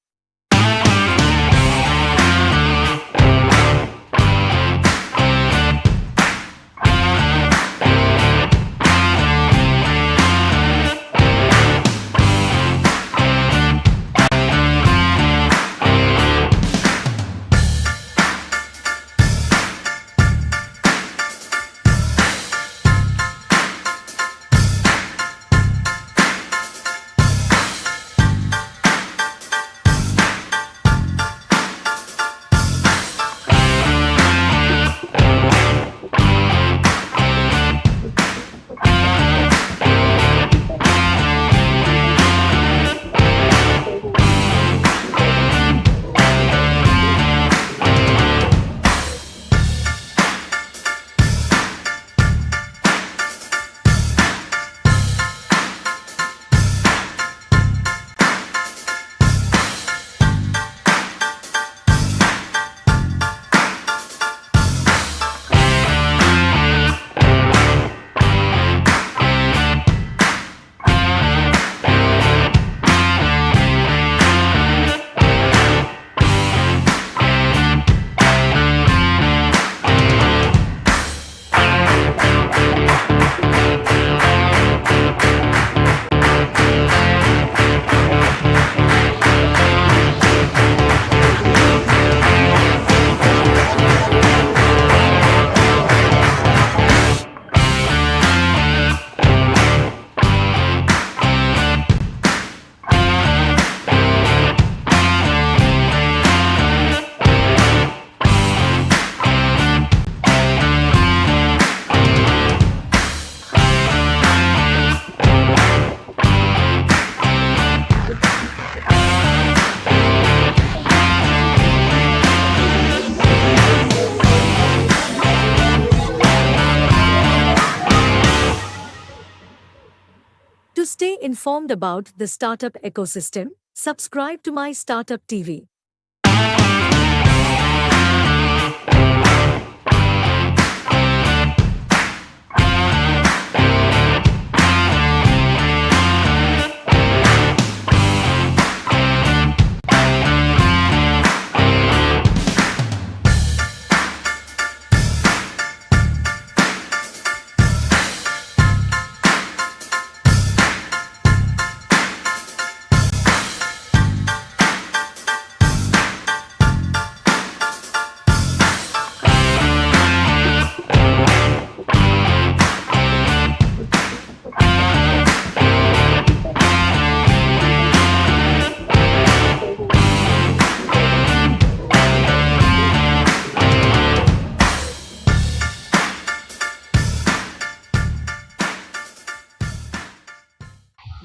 informed about the startup ecosystem, subscribe to my Startup TV.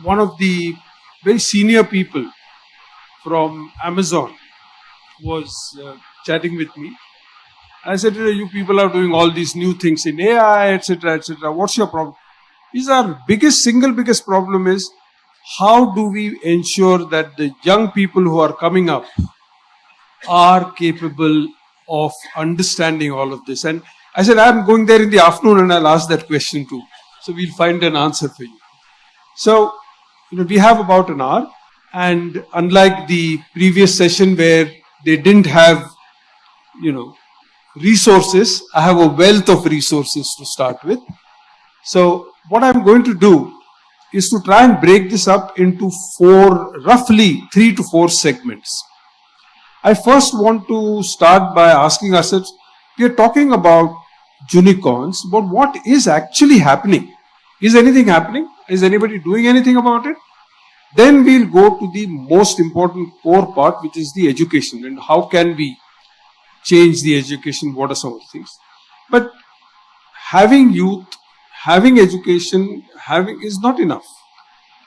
One of the very senior people from Amazon was chatting with me. I said, you people are doing all these new things in AI, etc., etc. What's your problem? Our single biggest problem is, how do we ensure that the young people who are coming up are capable of understanding all of this? And I said, I'm going there in the afternoon and I'll ask that question too. So we'll find an answer for you. So, we have about an hour, and unlike the previous session where they didn't have, resources, I have a wealth of resources to start with. So what I'm going to do is to try and break this up into roughly 3 to 4 segments. I first want to start by asking ourselves, we are talking about unicorns, but what is actually happening? Is anything happening? Is anybody doing anything about it? Then we'll go to the most important core part, which is the education, and how can we change the education, what are some of the things. But having youth, having education, is not enough.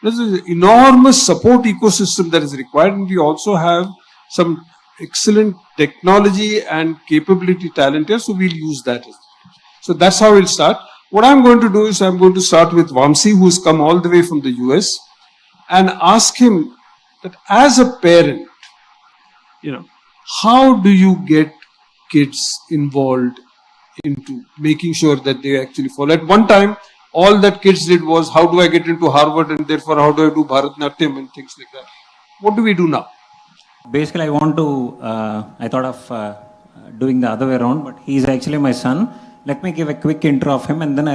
There's an enormous support ecosystem that is required, and we also have some excellent technology and capability talent here, so we'll use that. So that's how we'll start. What I'm going to do is I'm going to start with Vamsi, who's come all the way from the US, and ask him that as a parent, how do you get kids involved into making sure that they actually follow? At one time, all that kids did was, how do I get into Harvard, and therefore how do I do Bharatanatyam and things like that. What do we do now? Basically, I thought of doing the other way around, but he's actually my son. Let me give a quick intro of him and then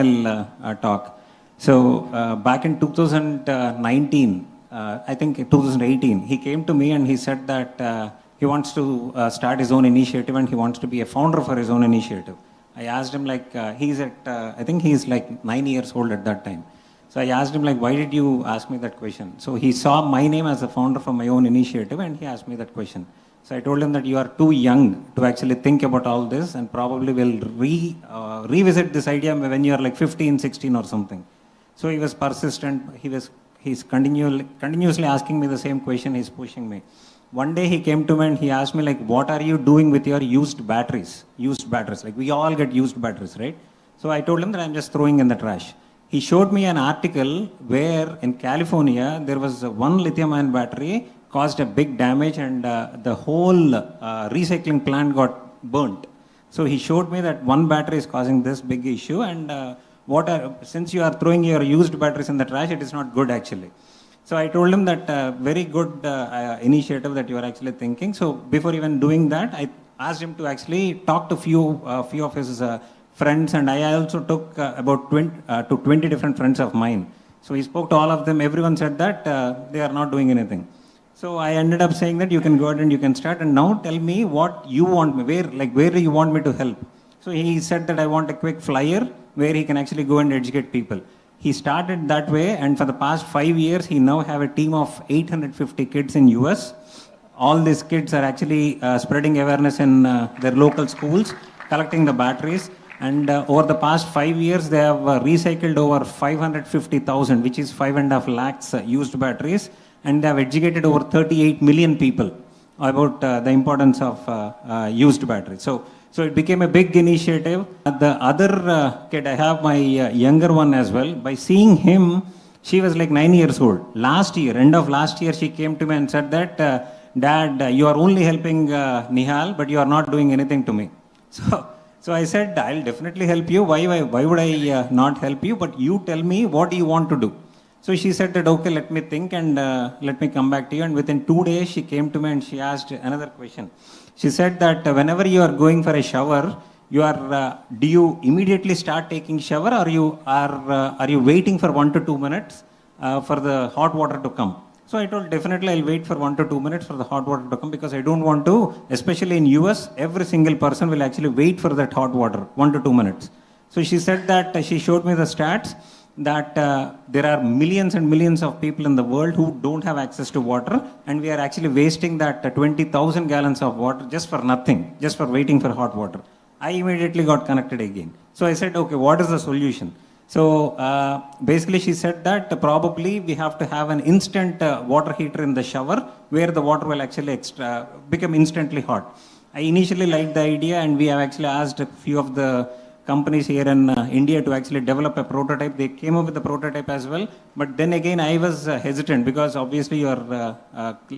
I'll talk. So back in 2019, I think 2018, he came to me and he said that he wants to start his own initiative and he wants to be a founder for his own initiative. I asked him I think he's like 9 years old at that time. So I asked him why did you ask me that question? So he saw my name as a founder for my own initiative and he asked me that question. So I told him that you are too young to actually think about all this and probably will revisit this idea when you are like 15, 16 or something. So he was persistent. He's continuously asking me the same question. He's pushing me. One day he came to me and he asked me what are you doing with your used batteries? Used batteries. We all get used batteries, right? So I told him that I'm just throwing in the trash. He showed me an article where in California there was one lithium-ion battery caused a big damage and the whole recycling plant got burnt. So he showed me that one battery is causing this big issue and since you are throwing your used batteries in the trash, it is not good actually. So I told him that very good initiative that you are actually thinking. So before even doing that, I asked him to actually talk to few of his friends, and I also took about 20 different friends of mine. So he spoke to all of them. Everyone said that they are not doing anything. So I ended up saying that you can go ahead and you can start, and now tell me what you want me, where do you want me to help? So he said that I want a quick flyer where he can actually go and educate people. He started that way, and for the past 5 years, he now have a team of 850 kids in US. All these kids are actually spreading awareness in their local schools, collecting the batteries. And over the past 5 years, they have recycled over 550,000, which is 5.5 lakhs used batteries. And they have educated over 38 million people about the importance of used batteries. So it became a big initiative. The other kid, I have my younger one as well. By seeing him She was like 9 years old. Last year, end of last year, she came to me and said that, Dad, you are only helping Nihal, but you are not doing anything to me. So I said, I'll definitely help you. Why would I not help you? But you tell me, what do you want to do? So she said that, okay, let me think and let me come back to you. And within 2 days, she came to me and she asked another question. She said that whenever you are going for a shower, do you immediately start taking shower, or are you waiting for 1 to 2 minutes for the hot water to come? So I told, definitely I'll wait for 1 to 2 minutes for the hot water to come, because I don't want to, especially in US, every single person will actually wait for that hot water, 1 to 2 minutes. So she said that, she showed me the stats, that there are millions and millions of people in the world who don't have access to water, and we are actually wasting that 20,000 gallons of water just for nothing, just for waiting for hot water. I immediately got connected again. So I said, okay, what is the solution? So basically she said that probably we have to have an instant water heater in the shower where the water will actually become instantly hot. I initially liked the idea, and we have actually asked a few of the companies here in India to actually develop a prototype. They came up with the prototype as well. But then again, I was hesitant, because obviously you are